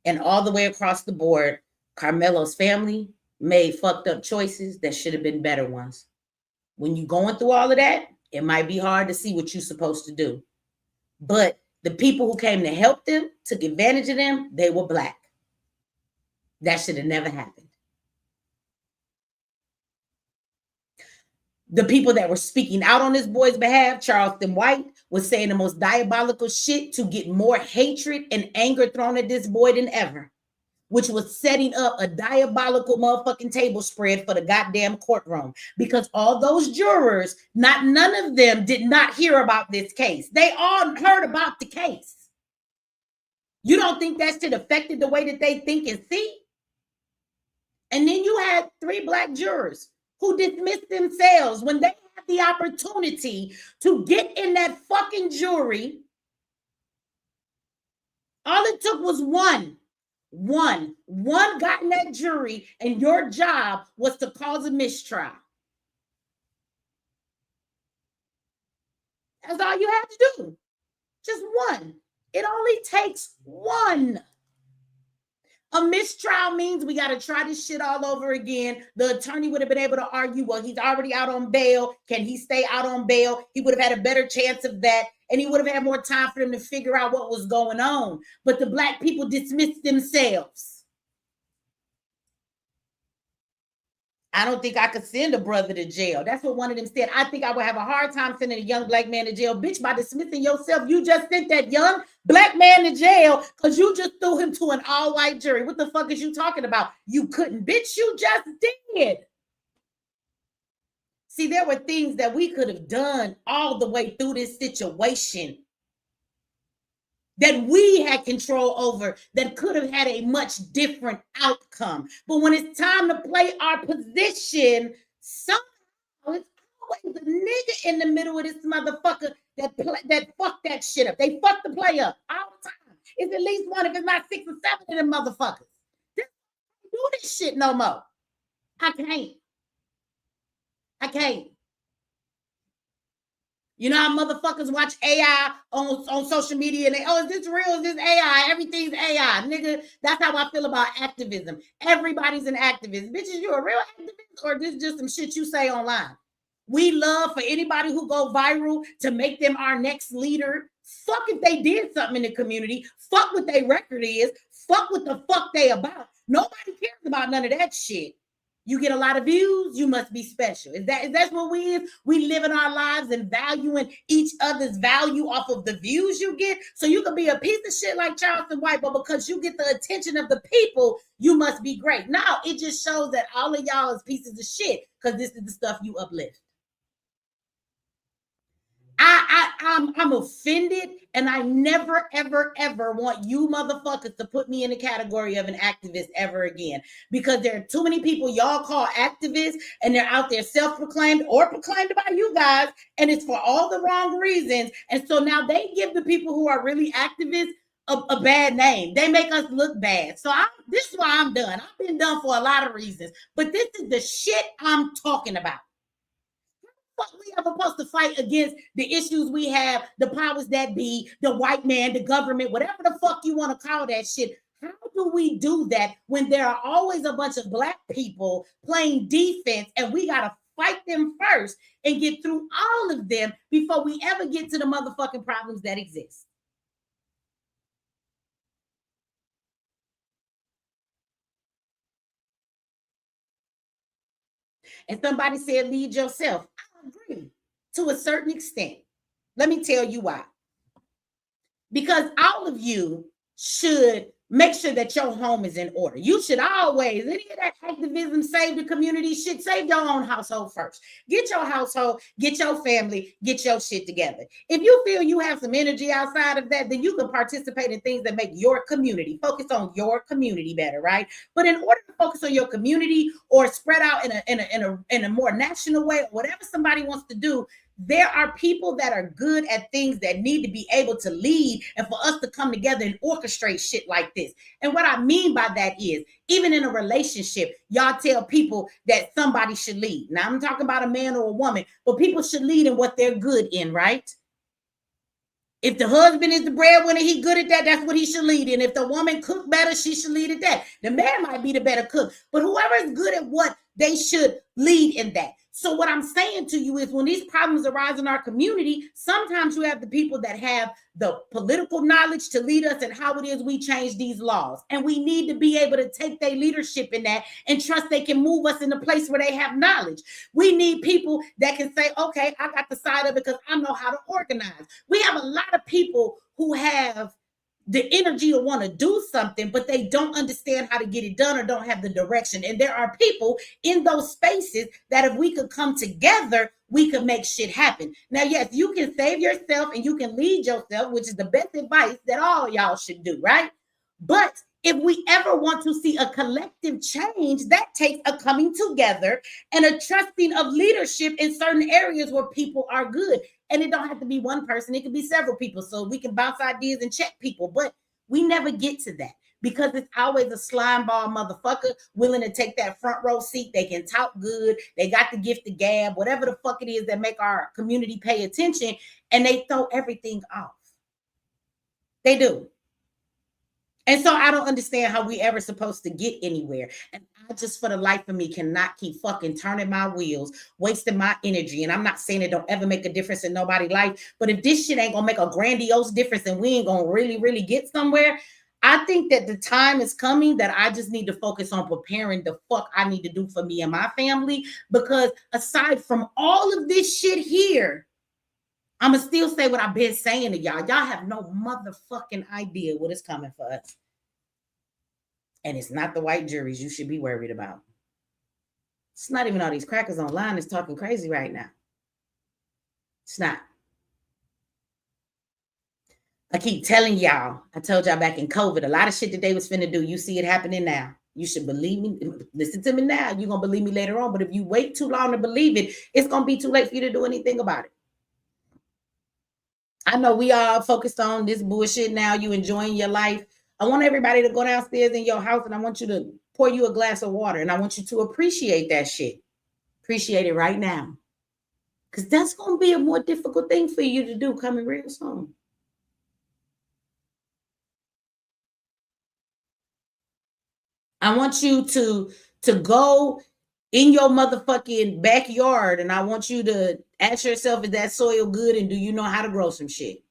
[SPEAKER 1] And all the way across the board, Karmelo's family made fucked up choices that should have been better ones. When you're going through all of that, it might be hard to see what you're supposed to do. But the people who came to help them, took advantage of them, they were Black. That should have never happened. The people that were speaking out on this boy's behalf, Charleston White, was saying the most diabolical shit to get more hatred and anger thrown at this boy than ever, which was setting up a diabolical motherfucking table spread for the goddamn courtroom, because all those jurors, none of them did not hear about this case. They all heard about the case. You don't think that shit affected the way that they think and see? And then you had 3 Black jurors who dismissed themselves when they had the opportunity to get in that fucking jury. All it took was one got in that jury, and your job was to cause a mistrial. That's all you had to do. Just one. It only takes one. A mistrial means we got to try this shit all over again. The attorney would have been able to argue, well, he's already out on bail. Can he stay out on bail? He would have had a better chance of that. And he would have had more time for them to figure out what was going on. But the Black people dismissed themselves. I don't think I could send a brother to jail. That's what one of them said. I think I would have a hard time sending a young Black man to jail. Bitch, by dismissing yourself, you just sent that young Black man to jail because you just threw him to an all-white jury. What the fuck is you talking about? You couldn't. Bitch, you just did. See, there were things that we could have done all the way through this situation that we had control over, that could have had a much different outcome. But when it's time to play our position, somehow it's always a nigga in the middle of this motherfucker that fucked that shit up. They fucked the play up all the time. It's at least one, if it's not 6 or 7 of them motherfuckers. Just don't do this shit no more. I can't. You know how motherfuckers watch AI on social media and they, oh, is this real? Is this AI? Everything's AI. Nigga, that's how I feel about activism. Everybody's an activist. Bitches, you a real activist or this is just some shit you say online? We love for anybody who go viral to make them our next leader. Fuck if they did something in the community. Fuck what their record is. Fuck what the fuck they about. Nobody cares about none of that shit. You get a lot of views, you must be special. Is that what we is? We live in our lives and valuing each other's value off of the views you get. So you could be a piece of shit like Charleston White, but because you get the attention of the people, you must be great. Now it just shows that all of y'all is pieces of shit because this is the stuff you uplift. I'm offended, and I never, ever, ever want you motherfuckers to put me in the category of an activist ever again, because there are too many people y'all call activists, and they're out there self-proclaimed or proclaimed by you guys, and it's for all the wrong reasons. And so now they give the people who are really activists a bad name. They make us look bad. So this is why I'm done. I've been done for a lot of reasons, but this is the shit I'm talking about. We are supposed to fight against the issues we have, the powers that be, the white man, the government, whatever the fuck you want to call that shit. How do we do that when there are always a bunch of Black people playing defense and we got to fight them first and get through all of them before we ever get to the motherfucking problems that exist? And somebody said, lead yourself. I agree to a certain extent. Let me tell you why. Because all of you should make sure that your home is in order. You should always, any of that activism, save the community shit, save your own household first. Get your household, get your family, get your shit together. If you feel you have some energy outside of that, then you can participate in things that make your community, focus on your community better, right? But in order to focus on your community or spread out in a more national way, whatever somebody wants to do, there are people that are good at things that need to be able to lead and for us to come together and orchestrate shit like this. And what I mean by that is, even in a relationship, y'all tell people that somebody should lead. Now, I'm talking about a man or a woman, but people should lead in what they're good in, right? If the husband is the breadwinner, he good at that, that's what he should lead in. If the woman cook better, she should lead at that. The man might be the better cook, but whoever is good at what, they should lead in that. So what I'm saying to you is when these problems arise in our community, sometimes you have the people that have the political knowledge to lead us in how it is we change these laws. And we need to be able to take their leadership in that and trust they can move us in a place where they have knowledge. We need people that can say, okay, I got the side of it because I know how to organize. We have a lot of people who have the energy to want to do something, but they don't understand how to get it done or don't have the direction. And there are people in those spaces that if we could come together, we could make shit happen. Now, yes, you can save yourself and you can lead yourself, which is the best advice that all y'all should do, right? But if we ever want to see a collective change, that takes a coming together and a trusting of leadership in certain areas where people are good. And it don't have to be one person. It could be several people. So we can bounce ideas and check people. But we never get to that because it's always a slime ball motherfucker willing to take that front row seat. They can talk good. They got the gift of gab, whatever the fuck it is that make our community pay attention. And they throw everything off. They do. And so I don't understand how we ever supposed to get anywhere. And I just, for the life of me, cannot keep fucking turning my wheels, wasting my energy. And I'm not saying it don't ever make a difference in nobody's life. But if this shit ain't going to make a grandiose difference and we ain't going to really, really get somewhere, I think that the time is coming that I just need to focus on preparing the fuck I need to do for me and my family. Because aside from all of this shit here, I'm going to still say what I've been saying to y'all. Y'all have no motherfucking idea what is coming for us. And it's not the white juries you should be worried about. It's not even all these crackers online that's talking crazy right now. It's not. I keep telling y'all, I told y'all back in COVID, a lot of shit that they was finna do, you see it happening now. You should believe me. Listen to me now. You're going to believe me later on. But if you wait too long to believe it, it's going to be too late for you to do anything about it. I know we all focused on this bullshit now. You enjoying your life. I want everybody to go downstairs in your house and I want you to pour you a glass of water and I want you to appreciate that shit. Appreciate it right now. Because that's going to be a more difficult thing for you to do coming real soon. I want you to go in your motherfucking backyard and I want you to ask yourself, is that soil good and do you know how to grow some shit?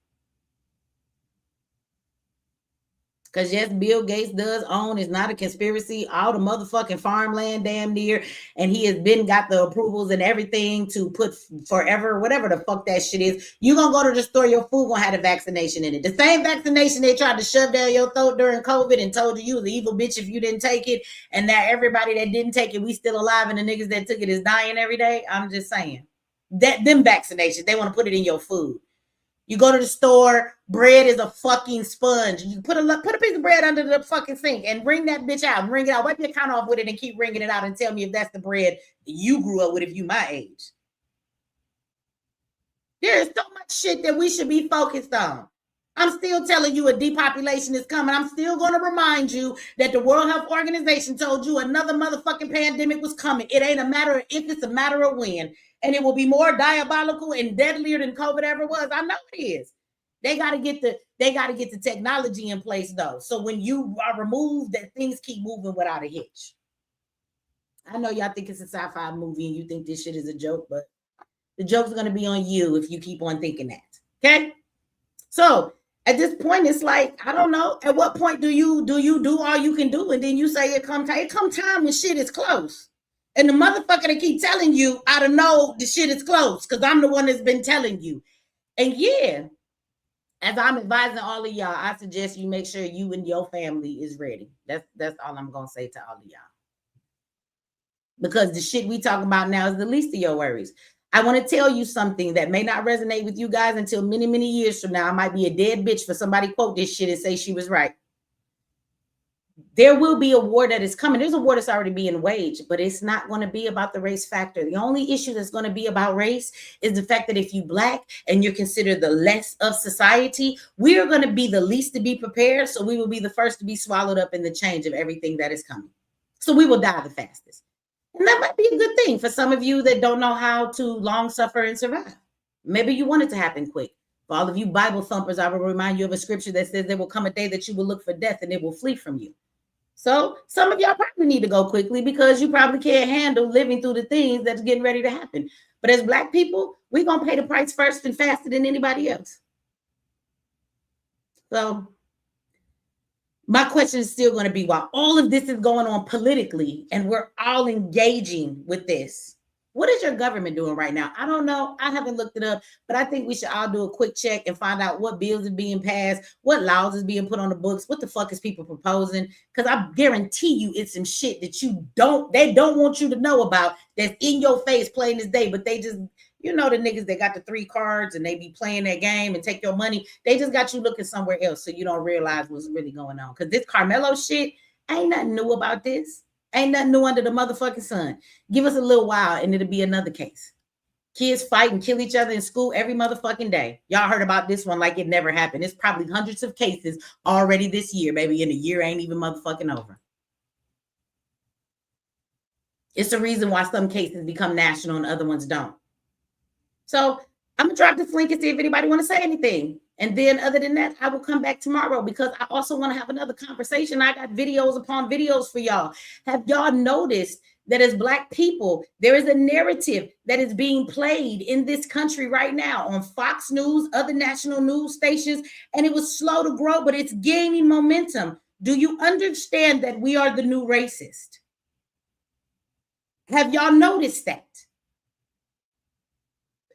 [SPEAKER 1] Because yes, Bill Gates does own, it's not a conspiracy, all the motherfucking farmland damn near, and he has been got the approvals and everything to put forever, whatever the fuck that shit is. You gonna go to the store, your food gonna have a vaccination in it. The same vaccination they tried to shove down your throat during COVID and told you was an evil bitch if you didn't take it, and now everybody that didn't take it, we still alive, and the niggas that took it is dying every day. I'm just saying. That them vaccinations, they want to put it in your food. You go to the store, bread is a fucking sponge. You put a piece of bread under the fucking sink and wring that bitch out. Wring it out. Wipe your count off with it and keep wringing it out and tell me if that's the bread you grew up with if you my age. There is so much shit that we should be focused on. I'm still telling you a depopulation is coming. I'm still going to remind you that the World Health Organization told you another motherfucking pandemic was coming. It ain't a matter of if, it's a matter of when. And it will be more diabolical and deadlier than COVID ever was. I know it is. They got to get the technology in place though. So when you are removed, that things keep moving without a hitch. I know y'all think it's a sci-fi movie and you think this shit is a joke, but the joke's going to be on you if you keep on thinking that. Okay? So at this point, it's like, I don't know. At what point do you do all you can do? And then you say it come time when shit is close. And the motherfucker that keep telling you, I don't know, the shit is close because I'm the one that's been telling you. And yeah, As I'm advising all of y'all, I suggest you make sure you and your family is ready. That's all I'm gonna say to all of y'all. Because the shit we talking about now is the least of your worries. I want to tell you something that may not resonate with you guys until many, many years from now. I might be a dead bitch for somebody quote this shit and say she was right. There will be a war that is coming. There's a war that's already being waged, but it's not going to be about the race factor. The only issue that's going to be about race is the fact that if you black and you're considered the less of society, we are going to be the least to be prepared. So we will be the first to be swallowed up in the change of everything that is coming. So we will die the fastest. And that might be a good thing for some of you that don't know how to long suffer and survive. Maybe you want it to happen quick. For all of you Bible thumpers, I will remind you of a scripture that says there will come a day that you will look for death and it will flee from you. So some of y'all probably need to go quickly because you probably can't handle living through the things that's getting ready to happen. But as black people, we're going to pay the price first and faster than anybody else. So my question is still going to be, while all of this is going on politically and we're all engaging with this, what is your government doing right now? I don't know. I haven't looked it up, but I think we should all do a quick check and find out what bills are being passed, what laws is being put on the books, what the fuck is people proposing? Because I guarantee you it's some shit that they don't want you to know about that's in your face plain as day, but they just, you know, the niggas that got the 3 cards and they be playing that game and take your money. They just got you looking somewhere else so you don't realize what's really going on. Because this Karmelo shit, ain't nothing new about this. Ain't nothing new under the motherfucking sun. Give us a little while and it'll be another case. Kids fight and kill each other in school every motherfucking day. Y'all heard about this one like it never happened. It's probably hundreds of cases already this year, baby, and the year ain't even motherfucking over. It's the reason why some cases become national and other ones don't. So I'm going to drop this link and see if anybody want to say anything. And then other than that, I will come back tomorrow because I also want to have another conversation. I got videos upon videos for y'all. Have y'all noticed that as Black people, there is a narrative that is being played in this country right now on Fox News, other national news stations, and it was slow to grow, but it's gaining momentum. Do you understand that we are the new racist? Have y'all noticed that?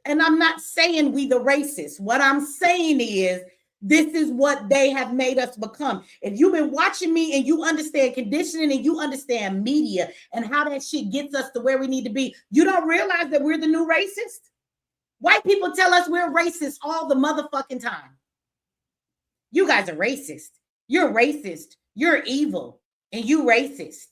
[SPEAKER 1] And I'm not saying we the racists. What I'm saying is this is what they have made us become. If you've been watching me and you understand conditioning and you understand media and how that shit gets us to where we need to be, you don't realize that we're the new racist? White people tell us we're racist all the motherfucking time. You guys are racist. You're racist. You're evil. And you racist.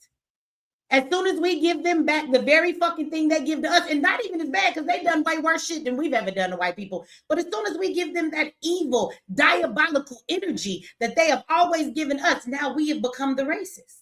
[SPEAKER 1] As soon as we give them back the very fucking thing they give to us, and not even as bad because they've done way worse shit than we've ever done to white people. But as soon as we give them that evil, diabolical energy that they have always given us, now we have become the racists.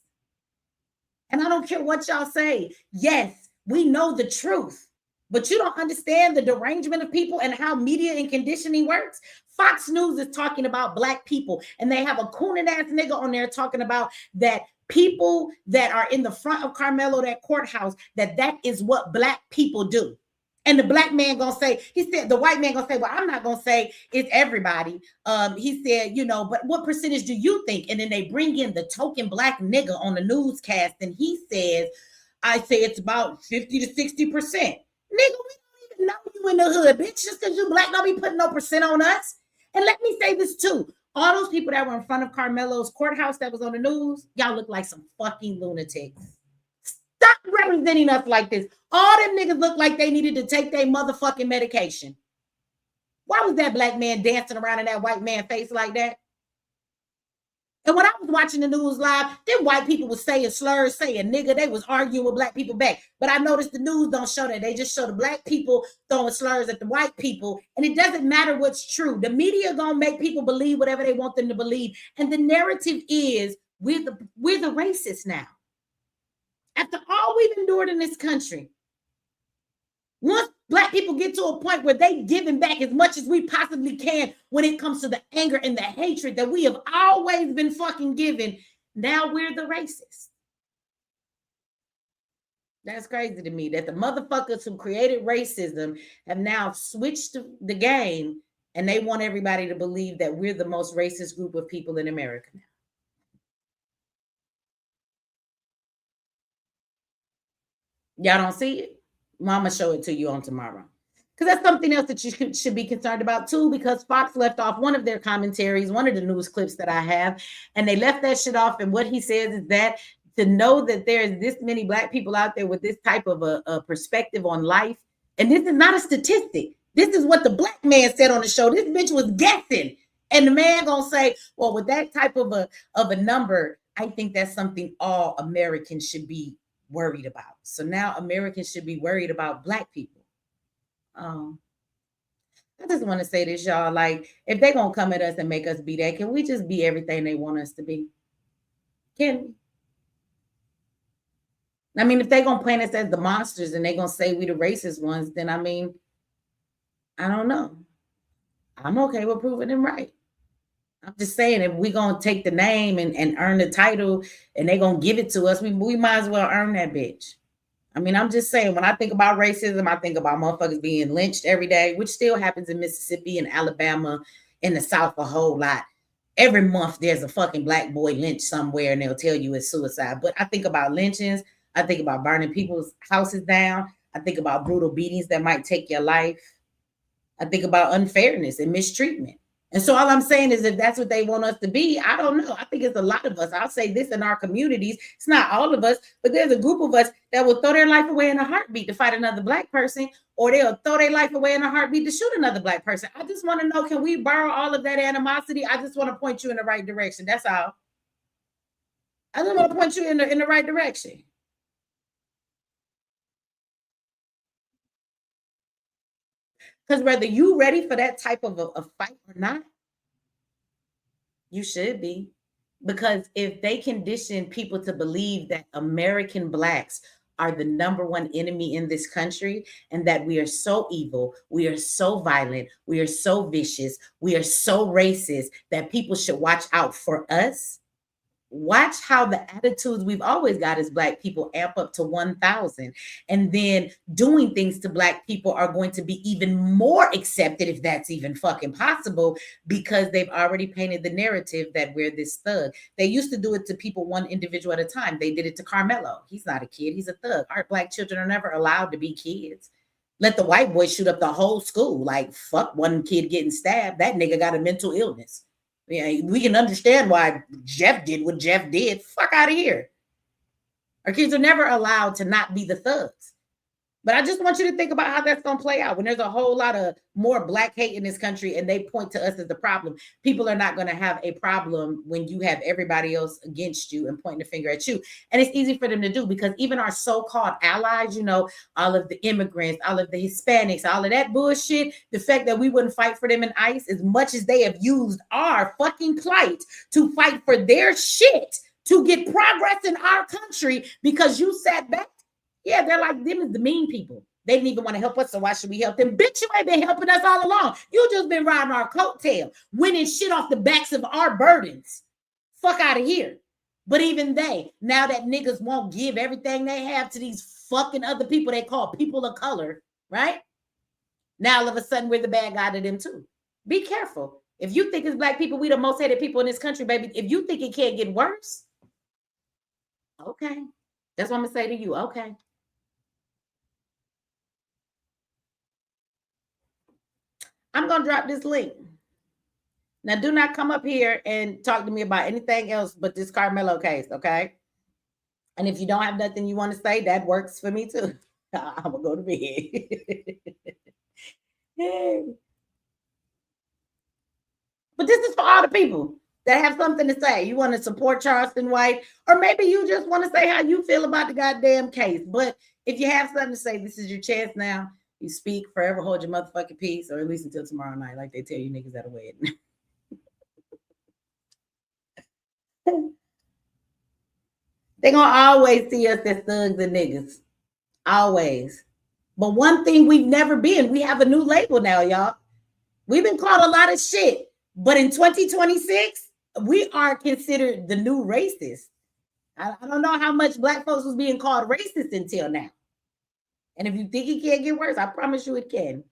[SPEAKER 1] And I don't care what y'all say. Yes, we know the truth, but you don't understand the derangement of people and how media and conditioning works. Fox News is talking about Black people, and they have a cooning ass nigga on there talking about that people that are in the front of Karmelo, that courthouse, that is what Black people do. And the Black man gonna say, he said, the white man gonna say, well, I'm not gonna say it's everybody. He said, you know, but what percentage do you think? And then they bring in the token Black nigga on the newscast, and he says, I say it's about 50 to 60%. Nigga, we don't even know you in the hood, bitch. Just because you Black, don't be putting no percent on us. And let me say this too. All those people that were in front of Karmelo's courthouse that was on the news, y'all look like some fucking lunatics. Stop representing us like this. All them niggas look like they needed to take their motherfucking medication. Why was that Black man dancing around in that white man face like that? And when I was watching the news live, them white people was saying slurs, saying nigga, they was arguing with Black people back. But I noticed the news don't show that. They just show the Black people throwing slurs at the white people. And it doesn't matter what's true. The media gonna make people believe whatever they want them to believe. And the narrative is we're the racists now. After all we've endured in this country, once Black people get to a point where they giving back as much as we possibly can when it comes to the anger and the hatred that we have always been fucking given, now we're the racists. That's crazy to me that the motherfuckers who created racism have now switched the game and they want everybody to believe that we're the most racist group of people in America now. Y'all don't see it? Mama show it to you on tomorrow. Because that's something else that you should be concerned about too, because Fox left off one of their commentaries, one of the news clips that I have, and they left that shit off. And what he says is that to know that there's this many Black people out there with this type of a perspective on life, and this is not a statistic. This is what the Black man said on the show. This bitch was guessing. And the man gonna say, well, with that type of a number, I think that's something all Americans should be worried about. So now Americans should be worried about Black people. I just want to say this, y'all. Like, if they're gonna come at us and make us be that, can we just be everything they want us to be? Can we? I mean, if they're gonna paint us as the monsters and they're gonna say we the racist ones, then I mean, I don't know. I'm okay with proving them right. I'm just saying, if we're gonna take the name and earn the title and they're gonna give it to us, we might as well earn that bitch. I mean, I'm just saying, when I think about racism, I think about motherfuckers being lynched every day, which still happens in Mississippi and Alabama, in the South a whole lot. Every month there's a fucking Black boy lynched somewhere and they'll tell you it's suicide. But I think about lynchings. I think about burning people's houses down. I think about brutal beatings that might take your life. I think about unfairness and mistreatment. And so all I'm saying is, if that's what they want us to be, I don't know. I think it's a lot of us. I'll say this in our communities. It's not all of us, but there's a group of us that will throw their life away in a heartbeat to fight another Black person, or they'll throw their life away in a heartbeat to shoot another Black person. I just want to know, can we borrow all of that animosity? I just want to point you in the right direction. That's all. I just want to point you in the right direction. Because whether you ready for that type of a fight or not, you should be. Because if they condition people to believe that American Blacks are the number one enemy in this country, and that we are so evil, we are so violent, we are so vicious, we are so racist, that people should watch out for us, watch how the attitudes we've always got as Black people amp up to 1,000. And then doing things to Black people are going to be even more accepted, if that's even fucking possible, because they've already painted the narrative that we're this thug. They used to do it to people, one individual at a time. They did it to Karmelo. He's not a kid, he's a thug. Our Black children are never allowed to be kids. Let the white boy shoot up the whole school. Like, fuck one kid getting stabbed. That nigga got a mental illness. Yeah, we can understand why Jeff did what Jeff did. Fuck out of here. Our kids are never allowed to not be the thugs. But I just want you to think about how that's going to play out. When there's a whole lot of more Black hate in this country and they point to us as the problem, people are not going to have a problem when you have everybody else against you and pointing the finger at you. And it's easy for them to do, because even our so-called allies, you know, all of the immigrants, all of the Hispanics, all of that bullshit, the fact that we wouldn't fight for them in ICE, as much as they have used our fucking plight to fight for their shit, to get progress in our country, because you sat back. Yeah, they're like, them is the mean people. They didn't even want to help us, so why should we help them? Bitch, you ain't been helping us all along. You just been riding our coattail, winning shit off the backs of our burdens. Fuck out of here. But even they, now that niggas won't give everything they have to these fucking other people they call people of color, right? Now all of a sudden we're the bad guy to them too. Be careful. If you think it's Black people, we the most hated people in this country, baby. If you think it can't get worse, okay. That's what I'm gonna say to you. Okay. I'm going to drop this link. Now, do not come up here and talk to me about anything else but this Karmelo case, okay? And if you don't have nothing you want to say, that works for me too. I'm going to go to bed. Hey. But this is for all the people that have something to say. You want to support Charleston White, or maybe you just want to say how you feel about the goddamn case. But if you have something to say, this is your chance now. You speak, forever hold your motherfucking peace, or at least until tomorrow night, like they tell you niggas at a wedding. They're going to always see us as thugs and niggas. Always. But one thing we've never been, we have a new label now, y'all. We've been called a lot of shit. But in 2026, we are considered the new racist. I don't know how much Black folks was being called racist until now. And if you think it can't get worse, I promise you it can.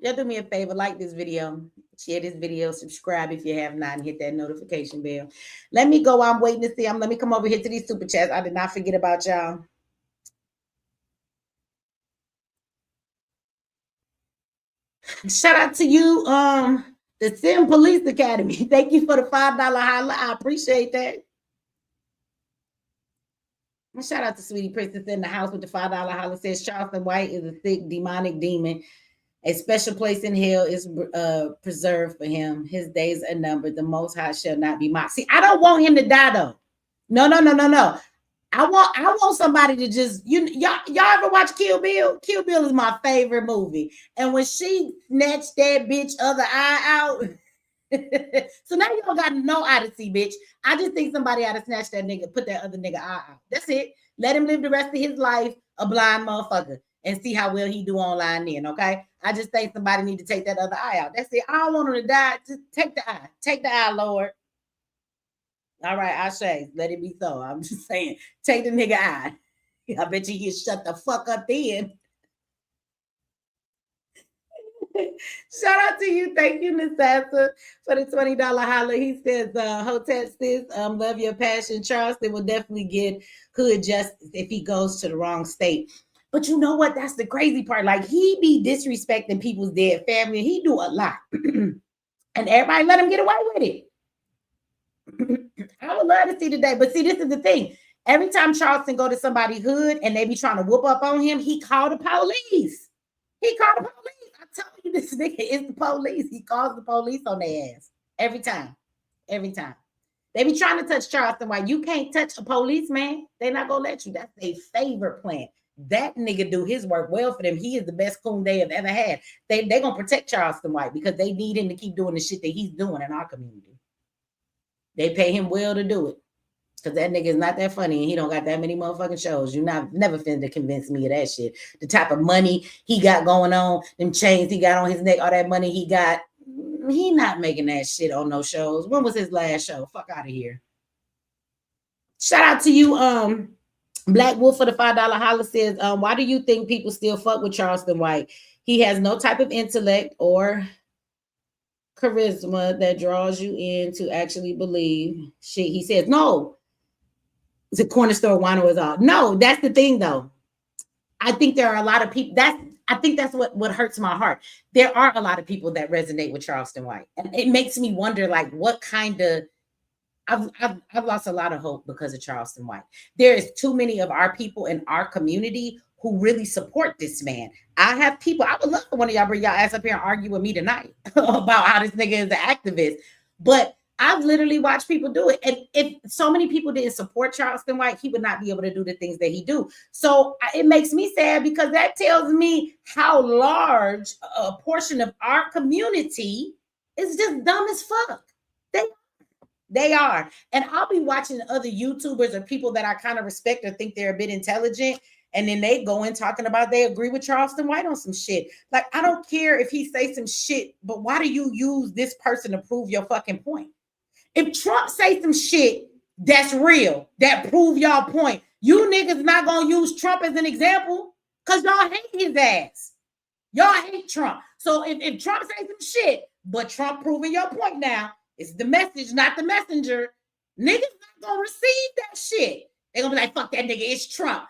[SPEAKER 1] Y'all do me a favor, like this video, share this video, subscribe if you have not, and hit that notification bell. Let me go. I'm waiting to see. Let me come over here to these super chats. I did not forget about y'all. Shout out to you, the Sim Police Academy. Thank you for the $5 holla. I appreciate that. Shout out to Sweetie Princess in the house with the $5 holla. Says Charleston White is a thick demonic demon. A special place in hell is preserved for him. His days are numbered. The Most High shall not be mocked. See, I don't want him to die though. No. I want somebody to just y'all ever watch Kill Bill? Kill Bill is my favorite movie. And when she snatched that bitch other eye out, so now you don't got no odyssey, bitch. I just think somebody ought to snatch that nigga, put that other nigga eye out. That's it. Let him live the rest of his life a blind motherfucker and see how well he do online then, okay? I just think somebody need to take that other eye out. That's it. I don't want him to die. Just take the eye. Take the eye, Lord. All right, I say, let it be so. I'm just saying, take the nigga eye. I bet you he'll shut the fuck up then. Shout out to you. Thank you, Nasasa, for the $20 holler. He says, Hotel sis, love your passion. Charleston will definitely get hood justice if he goes to the wrong state. But you know what? That's the crazy part. Like, he be disrespecting people's dead family. He do a lot. And everybody let him get away with it. I would love to see today. But see, this is the thing. Every time Charleston go to somebody's hood and they be trying to whoop up on him, he called the police. He called the police. I told you this nigga is the police. He calls the police on their ass. Every time. Every time. They be trying to touch Charleston White. You can't touch a policeman. They're not going to let you. That's their favorite plan. That nigga do his work well for them. He is the best coon they have ever had. They going to protect Charleston White because they need him to keep doing the shit that he's doing in our community. They pay him well to do it. Because that nigga is not that funny and he don't got that many motherfucking shows. You never finna convince me of that shit. The type of money he got going on, them chains he got on his neck, all that money he got, he not making that shit on no shows. When was his last show? Fuck out of here. Shout out to you, Black Wolf for the $5 holler says, why do you think people still fuck with Charleston White? He has no type of intellect or charisma that draws you in to actually believe shit he says. No. The corner store wino is all. No, that's the thing though. I think there are a lot of people I think that's what hurts my heart. There are a lot of people that resonate with Charleston White. And it makes me wonder like what kind of I've lost a lot of hope because of Charleston White. There is too many of our people in our community who really support this man. I have people, I would love for one of y'all bring y'all ass up here and argue with me tonight about how this nigga is an activist. But I've literally watched people do it. And if so many people didn't support Charleston White, he would not be able to do the things that he do. So it makes me sad because that tells me how large a portion of our community is just dumb as fuck. They are. And I'll be watching other YouTubers or people that I kind of respect or think they're a bit intelligent. And then they go in talking about they agree with Charleston White on some shit. Like, I don't care if he say some shit, but why do you use this person to prove your fucking point? If Trump say some shit that's real, that prove y'all point, you niggas not gonna use Trump as an example because y'all hate his ass. Y'all hate Trump. So if Trump say some shit, but Trump proving your point now, it's the message, not the messenger. Niggas not gonna receive that shit. They're gonna be like, fuck that nigga, it's Trump.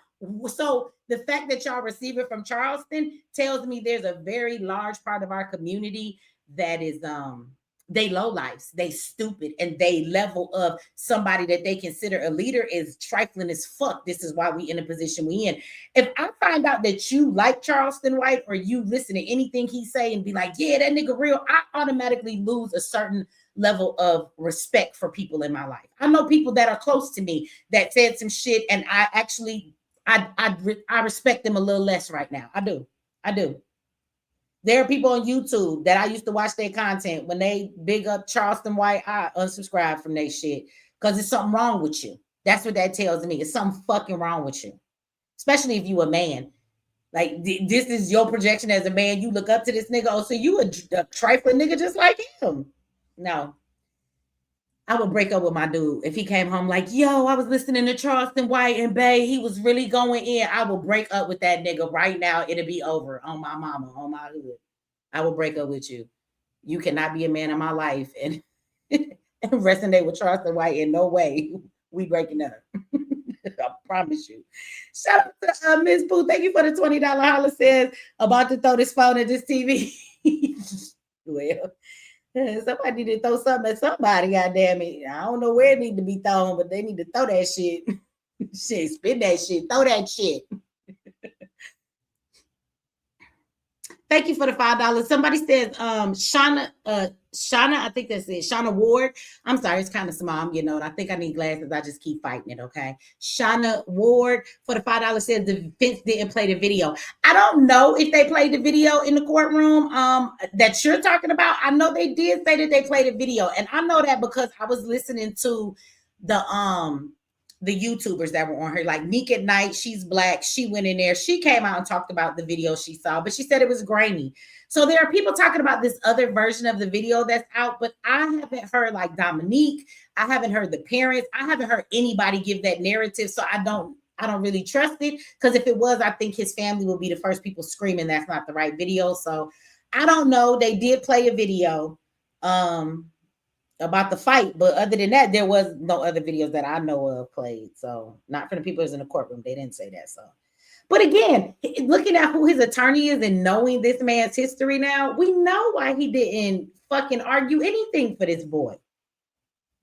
[SPEAKER 1] So the fact that y'all receive it from Charleston tells me there's a very large part of our community that is they low lives, they stupid, and they level of somebody that they consider a leader is trifling as fuck. This is why we in the position we in. If I find out that you like Charleston White or you listen to anything he say and be like, yeah, that nigga real, I automatically lose a certain level of respect for people in my life. I know people that are close to me that said some shit, and I actually I respect them a little less right now. I do. There are people on YouTube that I used to watch their content. When they big up Charleston White, I unsubscribe from their shit because there's something wrong with you. That's what that tells me. It's something fucking wrong with you, especially if you a man. Like, this is your projection as a man. You look up to this nigga. Oh, so you a trifling nigga just like him. No. I would break up with my dude. If he came home like, yo, I was listening to Charleston White and Bay, he was really going in. I will break up with that nigga right now. It'll be over on my mama, on my hood. I will break up with you. You cannot be a man in my life and resonate with Charleston White in no way. We breaking up. I promise you. Shout out to Miss Pooh. Thank you for the $20 holler. Says about to throw this phone at this TV. Well, somebody need to throw something at somebody, goddamn it. I don't know where it need to be thrown, but they need to throw that shit. Shit, spin that shit, throw that shit. Thank you for the $5. Somebody says, Shauna, I think that's it. Shauna Ward. I'm sorry, it's kind of small. I'm getting old. I think I need glasses. I just keep fighting it. Okay. Shauna Ward for the $5 says the defense didn't play the video. I don't know if they played the video in the courtroom that you're talking about. I know they did say that they played a video, and I know that because I was listening to the YouTubers that were on her, like Meek at Night. She's black. She went in there. She came out and talked about the video she saw, but she said it was grainy. So there are people talking about this other version of the video that's out, but I haven't heard like Dominique. I haven't heard the parents. I haven't heard anybody give that narrative. So I don't really trust it, because if it was, I think his family will be the first people screaming that's not the right video. So I don't know. They did play a video about the fight, but other than that, there was no other videos that I know of played. So not for the people who's in the courtroom. They didn't say that. So, but again, looking at who his attorney is and knowing this man's history now, we know why he didn't fucking argue anything for this boy.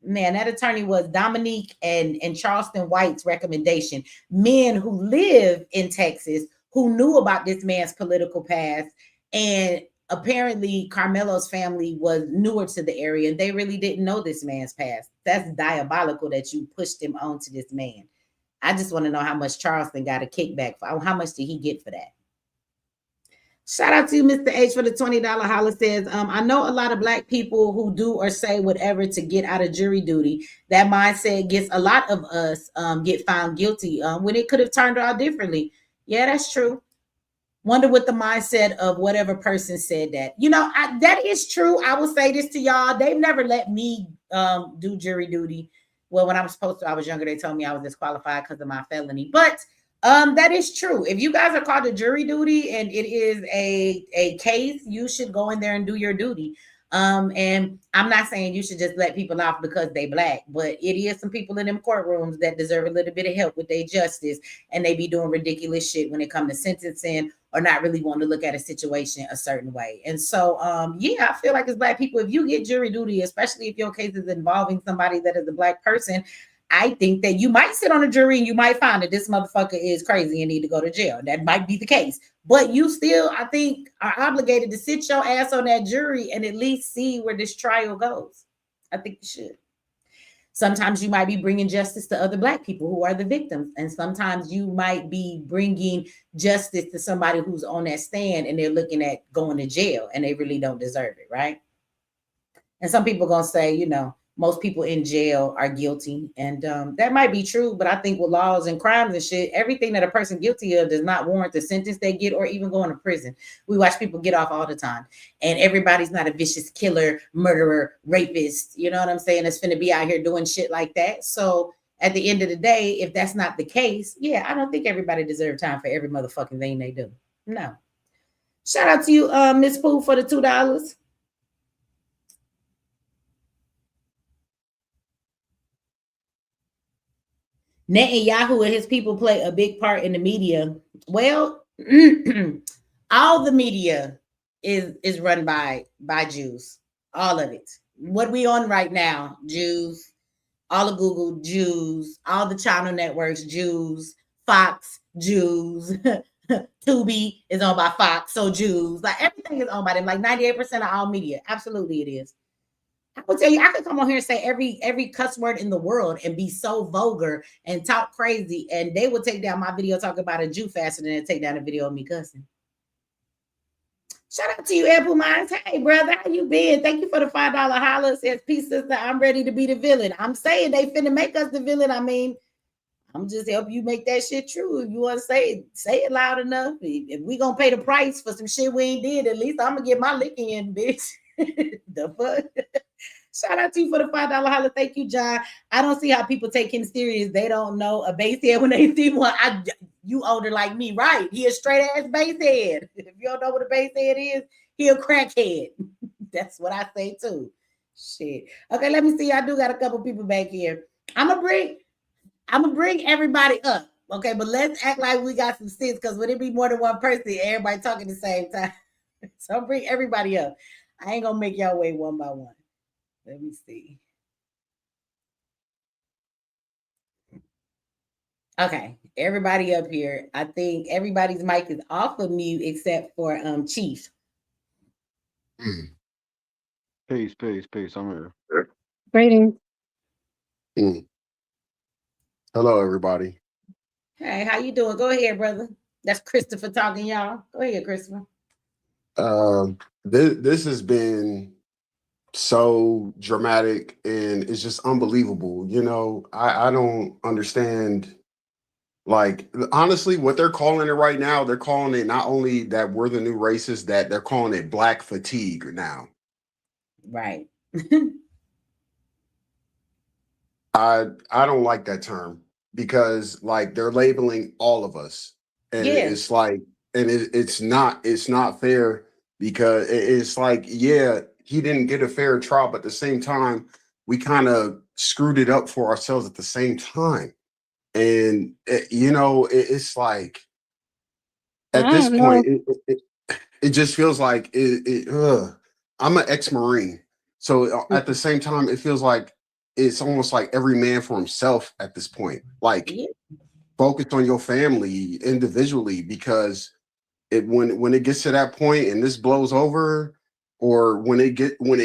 [SPEAKER 1] Man, that attorney was Dominique and Charleston White's recommendation. Men who live in Texas who knew about this man's political past, and apparently Karmelo's family was newer to the area and they really didn't know this man's past. That's diabolical that you pushed him onto this man. I just want to know how much Charleston got a kickback for. How much did he get for that? Shout out to you, Mr. H, for the $20 holler. Says, I know a lot of black people who do or say whatever to get out of jury duty. That mindset gets a lot of us get found guilty when it could have turned out differently. Yeah, that's true. Wonder what the mindset of whatever person said that. You know, that is true. I will say this to y'all. They've never let me do jury duty. Well, when I was supposed to, I was younger. They told me I was disqualified because of my felony. But that is true. If you guys are called to jury duty and it is a case, you should go in there and do your duty. And I'm not saying you should just let people off because they black, but it is some people in them courtrooms that deserve a little bit of help with their justice, and they be doing ridiculous shit when it comes to sentencing or not really want to look at a situation a certain way. And so, yeah, I feel like as black people, if you get jury duty, especially if your case is involving somebody that is a black person, I think that you might sit on a jury and you might find that this motherfucker is crazy and need to go to jail. That might be the case. But you still, I think, are obligated to sit your ass on that jury and at least see where this trial goes. I think you should. Sometimes you might be bringing justice to other black people who are the victims. And sometimes you might be bringing justice to somebody who's on that stand and they're looking at going to jail and they really don't deserve it, right? And some people are going to say, you know, most people in jail are guilty. And that might be true. But I think with laws and crimes and shit, everything that a person guilty of does not warrant the sentence they get or even going to prison. We watch people get off all the time. And everybody's not a vicious killer, murderer, rapist. You know what I'm saying? That's finna be out here doing shit like that. So at the end of the day, if that's not the case, yeah, I don't think everybody deserves time for every motherfucking thing they do. No. Shout out to you, Miss Pooh, for the $2. Netanyahu and his people play a big part in the media. Well, all the media is run by Jews. All of it. What we on right now, Jews. All of Google, Jews. All the channel networks, Jews. Fox, Jews. Tubi is owned by Fox, so Jews. Like everything is owned by them. Like 98% of all media. Absolutely, it is. I will tell you, I could come on here and say every cuss word in the world and be so vulgar and talk crazy, and they would take down my video talking about a Jew faster than they take down a video of me cussing. Shout out to you, Apple Minds. Hey, brother, how you been? Thank you for the $5 holler. Says, peace, sister. I'm ready to be the villain. I'm saying they finna make us the villain. I mean, I'm just helping you make that shit true. If you want to say it loud enough. If we gonna pay the price for some shit we ain't did, at least I'm gonna get my licking in, bitch. The fuck? Shout out to you for the $5 holler. Thank you, John. I don't see how people take him serious. They don't know a bass head when they see one. You older like me, right? He a straight ass bass head. If you don't know what a bass head is, he a crackhead. That's what I say too. Shit. Okay, let me see. I do got a couple people back here. I'm gonna bring everybody up. Okay, but let's act like we got some sense, because would it be more than one person? Everybody talking at the same time. So I'll bring everybody up. I ain't gonna make y'all wait one by one. Let me see. Okay, everybody up here. I think everybody's mic is off of mute except for Chief.
[SPEAKER 3] Peace, peace, peace. I'm here.
[SPEAKER 4] Greetings.
[SPEAKER 3] Mm. Hello, everybody.
[SPEAKER 1] Hey, how you doing? Go ahead, brother. That's Christopher talking, y'all. Go ahead, Christopher.
[SPEAKER 3] This has been so dramatic and it's just unbelievable. You know, I don't understand. Like, honestly, what they're calling it right now, they're calling it not only that we're the new racists, that they're calling it black fatigue now.
[SPEAKER 1] Right.
[SPEAKER 3] I don't like that term because like they're labeling all of us, and it's like, and it's not fair because it's like, yeah, he didn't get a fair trial, but at the same time, we kind of screwed it up for ourselves at the same time, and it's like at this point, it just feels like I'm an ex-Marine, so at the same time, it feels like it's almost like every man for himself at this point. Like, focus on your family individually, because when it gets to that point and this blows over, or when it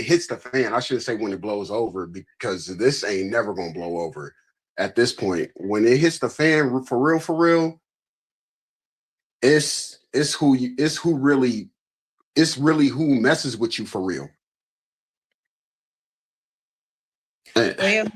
[SPEAKER 3] hits the fan, I should say when it blows over, because this ain't never gonna blow over at this point. When it hits the fan for real, it's really who messes with you for real.
[SPEAKER 1] Well,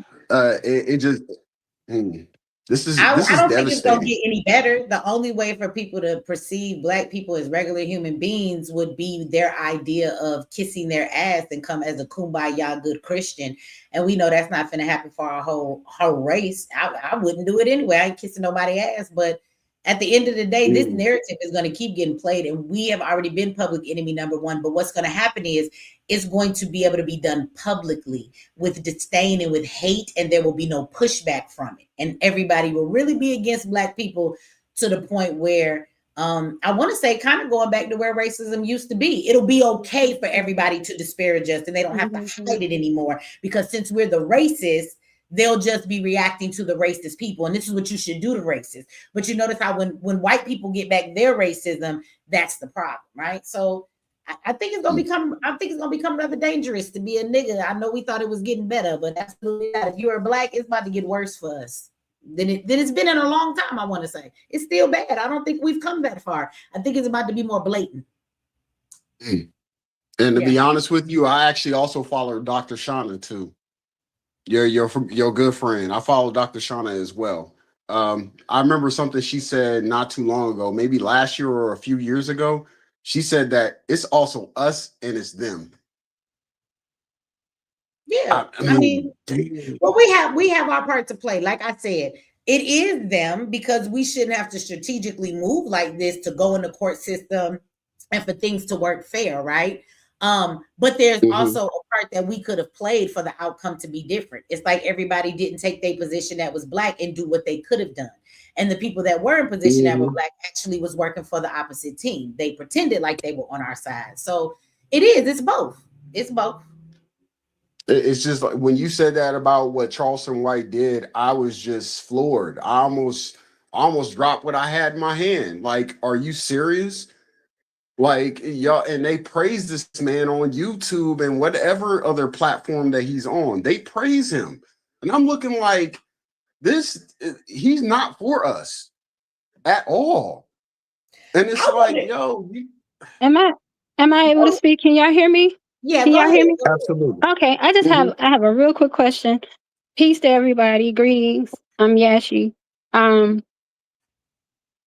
[SPEAKER 3] this is
[SPEAKER 1] I don't think it's gonna
[SPEAKER 3] devastating.
[SPEAKER 1] get any better. The only way for people to perceive Black people as regular human beings would be their idea of kissing their ass and come as a kumbaya good Christian. And we know that's not gonna happen for our whole race. I wouldn't do it anyway. I ain't kissing nobody's ass. But at the end of the day, this narrative is going to keep getting played, and we have already been public enemy number one. But what's going to happen is it's going to be able to be done publicly with disdain and with hate, and there will be no pushback from it. And everybody will really be against Black people to the point where I want to say, kind of going back to where racism used to be. It'll be okay for everybody to disparage us, and they don't have to hide it anymore, because since we're the racists, they'll just be reacting to the racist people. And this is what you should do to racists. But you notice how when white people get back their racism, that's the problem, right? So I think it's gonna become rather dangerous to be a nigga. I know we thought it was getting better, but absolutely not. If you're a Black, it's about to get worse for us than it's been in a long time. I want to say it's still bad. I don't think we've come that far. I think it's about to be more blatant.
[SPEAKER 3] And to be honest with you, I actually also follow Dr. Shauna too. Your good friend. I follow Dr. Shauna as well. I remember something she said not too long ago, maybe last year or a few years ago. She said that it's also us and it's them.
[SPEAKER 1] Yeah, I mean, well, we have our part to play. Like I said, it is them, because we shouldn't have to strategically move like this to go in the court system and for things to work fair, right? But there's also a part that we could have played for the outcome to be different. It's like everybody didn't take their position that was Black and do what they could have done. And the people that were in position that were Black actually was working for the opposite team. They pretended like they were on our side. So it's both. It's both.
[SPEAKER 3] It's just like when you said that about what Charleston White did, I was just floored. I almost dropped what I had in my hand. Like, are you serious? Like, y'all, and they praise this man on YouTube and whatever other platform that he's on. They praise him. And I'm looking like, he's not for us at all. And it's yo.
[SPEAKER 4] Am I able to speak? Can y'all hear me?
[SPEAKER 1] Yeah,
[SPEAKER 4] can y'all hear me?
[SPEAKER 3] Absolutely.
[SPEAKER 4] Okay, I have a real quick question. Peace to everybody. Greetings. I'm Yashi. I'm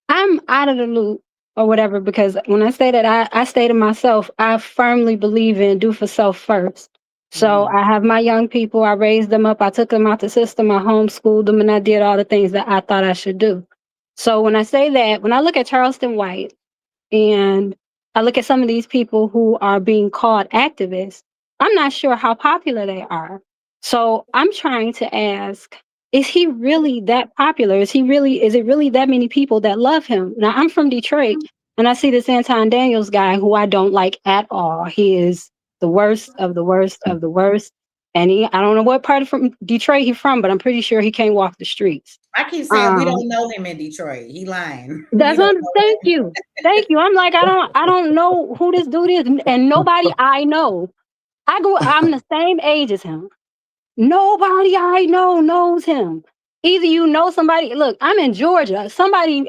[SPEAKER 4] out of the loop or whatever, because when I say that, I say to myself, I firmly believe in do for self first. So I have my young people, I raised them up, I took them out the system, I homeschooled them, and I did all the things that I thought I should do. So when I say that, when I look at Charleston White and I look at some of these people who are being called activists, I'm not sure how popular they are. So I'm trying to ask, is he really that popular? Is it really that many people that love him? Now, I'm from Detroit, and I see this Anton Daniels guy who I don't like at all. He is the worst of the worst of the worst. And I don't know what part of from Detroit he's from, but I'm pretty sure he can't walk the streets.
[SPEAKER 1] I keep saying we don't know him in Detroit. He lying.
[SPEAKER 4] That's what. Thank you. I'm like, I don't know who this dude is, and nobody I know. I'm the same age as him. Nobody I know knows him. Either you know somebody. Look, I'm in Georgia. Somebody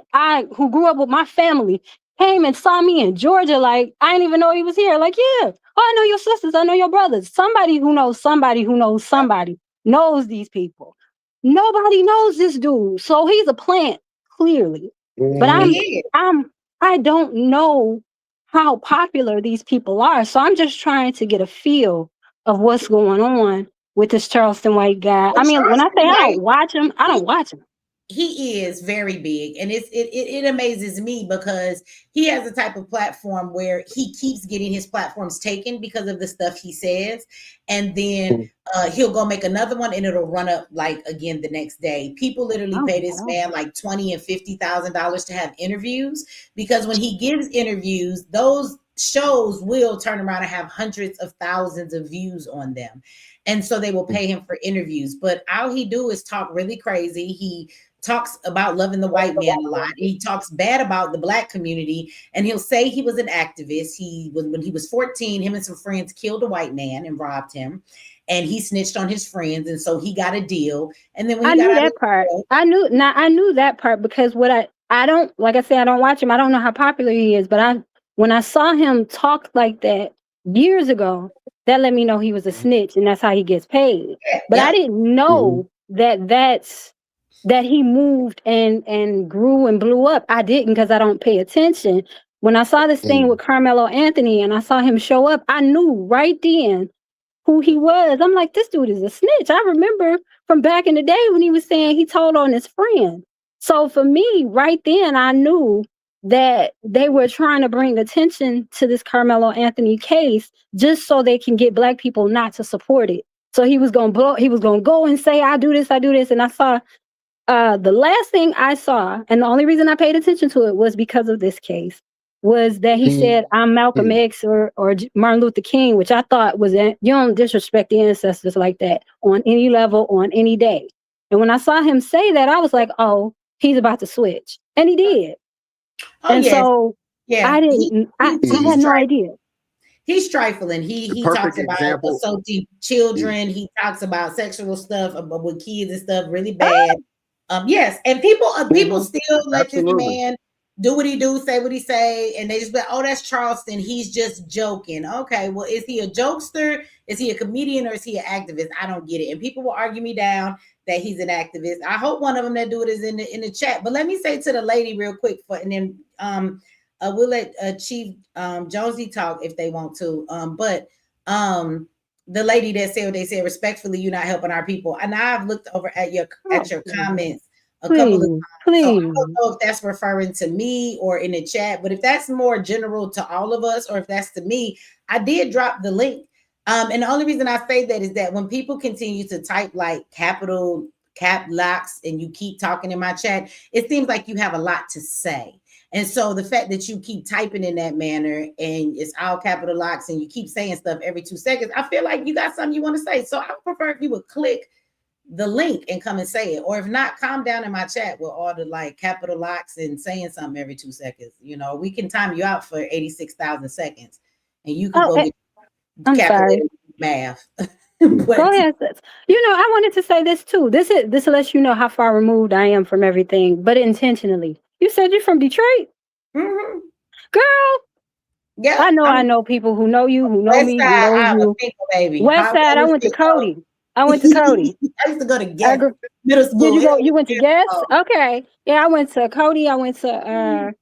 [SPEAKER 4] who grew up with my family came and saw me in Georgia. Like, I didn't even know he was here. Like, yeah. Oh, I know your sisters. I know your brothers. Somebody who knows somebody who knows somebody knows these people. Nobody knows this dude. So he's a plant, clearly. But I don't know how popular these people are. So I'm just trying to get a feel of what's going on with this Charleston White guy. I mean, when I say I don't watch him, I don't watch him.
[SPEAKER 1] He is very big, and it amazes me because he has a type of platform where he keeps getting his platforms taken because of the stuff he says, and then he'll go make another one, and it'll run up like again the next day. People literally pay this man like $20,000 and $50,000 to have interviews, because when he gives interviews, those shows will turn around and have hundreds of thousands of views on them, and so they will pay him for interviews. But all he do is talk really crazy. He talks about loving the white man a lot. He talks bad about the Black community, and he'll say he was an activist. When he was 14, him and some friends killed a white man and robbed him, and he snitched on his friends, and so he got a deal. And then when I knew that part,
[SPEAKER 4] I knew that part because I don't, like I said, I don't watch him. I don't know how popular he is, but when I saw him talk like that years ago, that let me know he was a snitch, and that's how he gets paid. But I didn't know that he moved and grew and blew up. I didn't, because I don't pay attention. When I saw this thing with Karmelo Anthony and I saw him show up, I knew right then who he was. I'm like, this dude is a snitch. I remember from back in the day when he was saying he told on his friend. So for me, right then, I knew that they were trying to bring attention to this Karmelo Anthony case just so they can get Black people not to support it. So he was going to go and say, I do this. And I saw the last thing I saw, and the only reason I paid attention to it was because of this case, was that he said, I'm Malcolm X or Martin Luther King, which I thought was, you don't disrespect the ancestors like that on any level, on any day. And when I saw him say that, I was like, oh, he's about to switch. And he did. So I had no idea.
[SPEAKER 1] He's trifling. He talks about assaulting children. He talks about sexual stuff with kids and stuff really bad. Yes, and people still let this man do what he do, say what he say, and they just be like, oh, that's Charleston. He's just joking. Okay, well, is he a jokester? Is he a comedian, or is he an activist? I don't get it. And people will argue me down that he's an activist. I hope one of them that do it is in the chat. But let me say to the lady real quick, and then we'll let Chief Jonesy talk if they want to. But the lady that said what they said, respectfully, you're not helping our people. And I've looked over at your comments a couple of times. So I don't know if that's referring to me or in the chat, but if that's more general to all of us, or if that's to me, I did drop the link. And the only reason I say that is that when people continue to type like cap locks and you keep talking in my chat, it seems like you have a lot to say. And so the fact that you keep typing in that manner and it's all capital locks and you keep saying stuff every 2 seconds, I feel like you got something you want to say. So I would prefer if you would click the link and come and say it. Or if not, calm down in my chat with all the like capital locks and saying something every 2 seconds. You know, we can time you out for 86,000 seconds and you can go get calculated math.
[SPEAKER 4] Go ahead. You know, I wanted to say this too. This lets you know how far removed I am from everything, but intentionally. You said you're from Detroit?
[SPEAKER 1] Mm-hmm.
[SPEAKER 4] Girl. Yeah. I know people who know you, who know me, who know you.
[SPEAKER 1] Baby.
[SPEAKER 4] West Side, I went to Cody. I used to
[SPEAKER 1] go to Guest middle school.
[SPEAKER 4] Did you went to Guest? Okay. Yeah, I went to Cody. I went to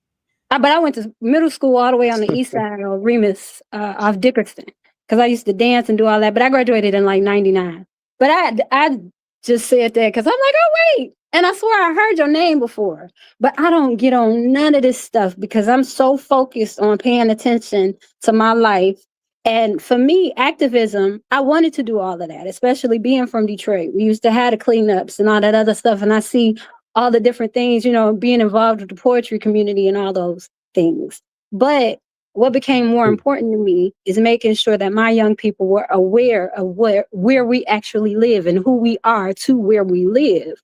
[SPEAKER 4] but I went to middle school all the way on the east side of Remus, off Dickerson. Because I used to dance and do all that, but I graduated in like 99. But I just said that because I'm like, oh wait. And I swear I heard your name before, but I don't get on none of this stuff because I'm so focused on paying attention to my life. And for me, activism, I wanted to do all of that, especially being from Detroit. We used to have the cleanups and all that other stuff. And I see all the different things, you know, being involved with the poetry community and all those things. But what became more important to me is making sure that my young people were aware of where we actually live and who we are to where we live.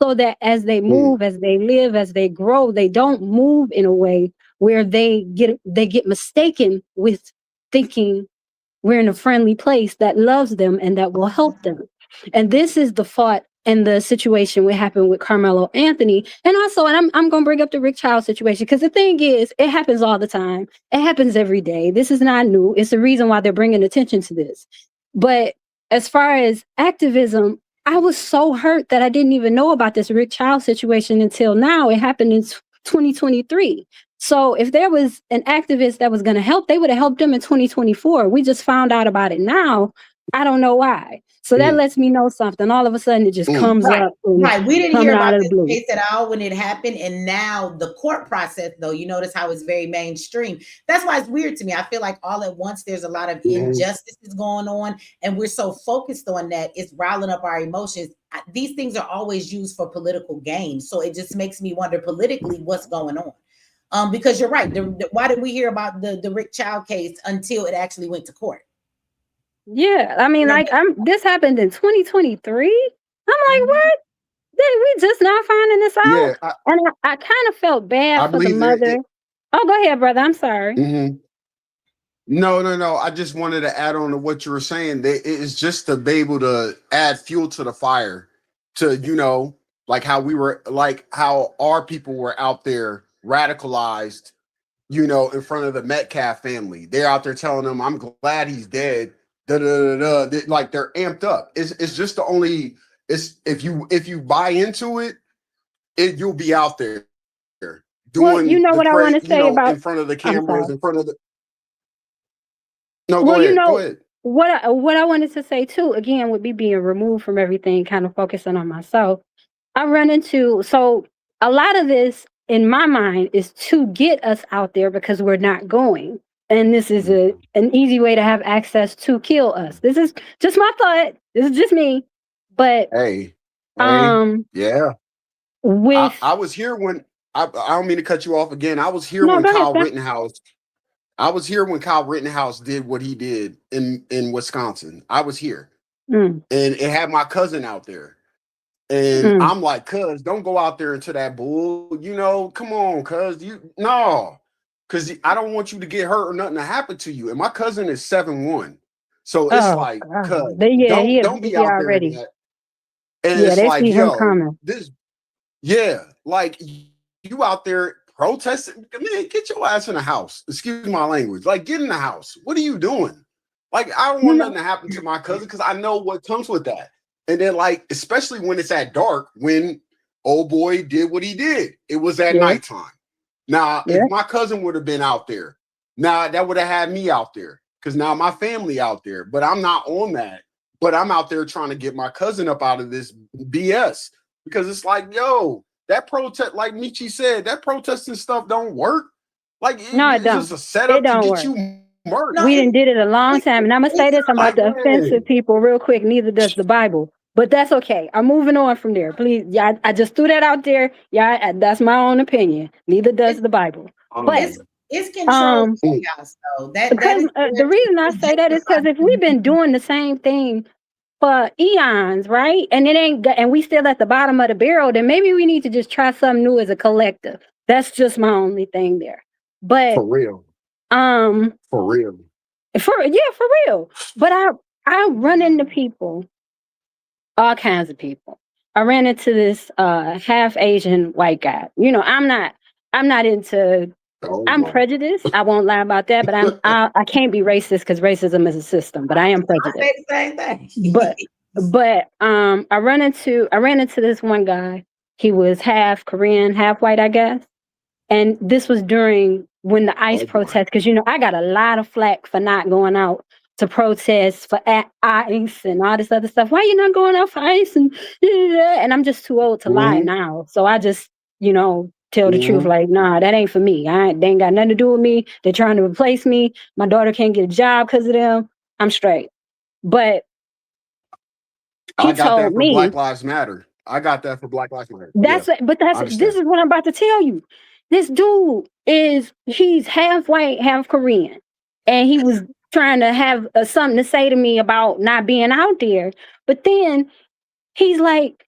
[SPEAKER 4] So that as they move, as they live, as they grow, they don't move in a way where they get mistaken with thinking we're in a friendly place that loves them and that will help them. And this is the thought and the situation what happened with Karmelo Anthony. And also, and I'm going to bring up the Rick Child situation, because the thing is, it happens all the time. It happens every day. This is not new. It's the reason why they're bringing attention to this. But as far as activism, I was so hurt that I didn't even know about this Rick Child situation until now. It happened in 2023. So if there was an activist that was going to help, they would have helped them in 2024. We just found out about it now. I don't know why. So that lets me know something. All of a sudden, it just comes up.
[SPEAKER 1] Right. We didn't hear about this case at all when it happened. And now the court process, though, you notice how it's very mainstream. That's why it's weird to me. I feel like all at once there's a lot of injustices going on. And we're so focused on that, it's riling up our emotions. These things are always used for political gain. So it just makes me wonder politically what's going on. Because you're right. Why did we hear about the Rick Child case until it actually went to court?
[SPEAKER 4] Yeah, I mean, like, this happened in 2023. I'm like, what? We just not finding this out? Yeah, and I kind of felt bad for the mother. Oh, go ahead, brother. I'm sorry.
[SPEAKER 3] No. I just wanted to add on to what you were saying. It's just to be able to add fuel to the fire, to, like how our people were out there radicalized, in front of the Metcalf family. They're out there telling them, I'm glad he's dead. Like they're amped up. It's just the only. It's if you buy into it, you'll be out there doing.
[SPEAKER 4] What I want to say about
[SPEAKER 3] in front of the cameras, in front of the. No,
[SPEAKER 4] go
[SPEAKER 3] ahead. Go ahead.
[SPEAKER 4] What I wanted to say too, again, with me being removed from everything, kind of focusing on myself, I run into a lot of this in my mind is to get us out there because we're not going. And this is an easy way to have access to kill us. This is just my thought. This is just me. But
[SPEAKER 3] hey, yeah. I was here when I don't mean to cut you off again. I was here when Kyle Rittenhouse. I was here when Kyle Rittenhouse did what he did in Wisconsin. I was here, and it had my cousin out there. And I'm like, cuz, don't go out there into that bull. Come on, cuz. Because I don't want you to get hurt or nothing to happen to you. And my cousin is 7'1". So it's like, cuz, don't be out there already. And it's like, like you out there protesting. Man, get your ass in the house. Excuse my language. Like, get in the house. What are you doing? Like, I don't want nothing to happen to my cousin because I know what comes with that. And then, like, especially when it's at dark, when old boy did what he did, it was at nighttime. Now, if my cousin would have been out there, that would have had me out there because now my family out there. But I'm not on that. But I'm out there trying to get my cousin up out of this BS because it's like, that protest, like Michi said, that protesting stuff don't work. Like,
[SPEAKER 4] it don't.
[SPEAKER 3] Just a setup to get you murdered.
[SPEAKER 4] We done did it a long time. And I'm going to say this, I'm about to offend people real quick. Neither does the Bible. But that's okay. I'm moving on from there. Please. Yeah, I just threw that out there. Yeah, that's my own opinion. Neither does the Bible. But
[SPEAKER 1] it's controlled chaos, though.
[SPEAKER 4] Because the reason I say that is because if we've been doing the same thing for eons, right? And and we still at the bottom of the barrel, then maybe we need to just try something new as a collective. That's just my only thing there. But
[SPEAKER 3] for real. For real.
[SPEAKER 4] For real. But I run into people. All kinds of people. I ran into this half Asian white guy. I'm not into. I'm prejudiced. I won't lie about that. But I can't be racist because racism is a system. But I am prejudiced.
[SPEAKER 1] I say the same thing.
[SPEAKER 4] but I ran into this one guy. He was half Korean, half white, I guess. And this was during when the ICE protest, because I got a lot of flack for not going out to protest for ICE and all this other stuff. Why you not going out for ICE? And I'm just too old to lie now. So I just, tell the truth. Like, nah, that ain't for me. They ain't got nothing to do with me. They're trying to replace me. My daughter can't get a job because of them. I'm straight. But
[SPEAKER 3] I got that for Black Lives Matter. I got that for Black Lives Matter.
[SPEAKER 4] This is what I'm about to tell you. This dude he's half white, half Korean. And he was trying to have something to say to me about not being out there. But then he's like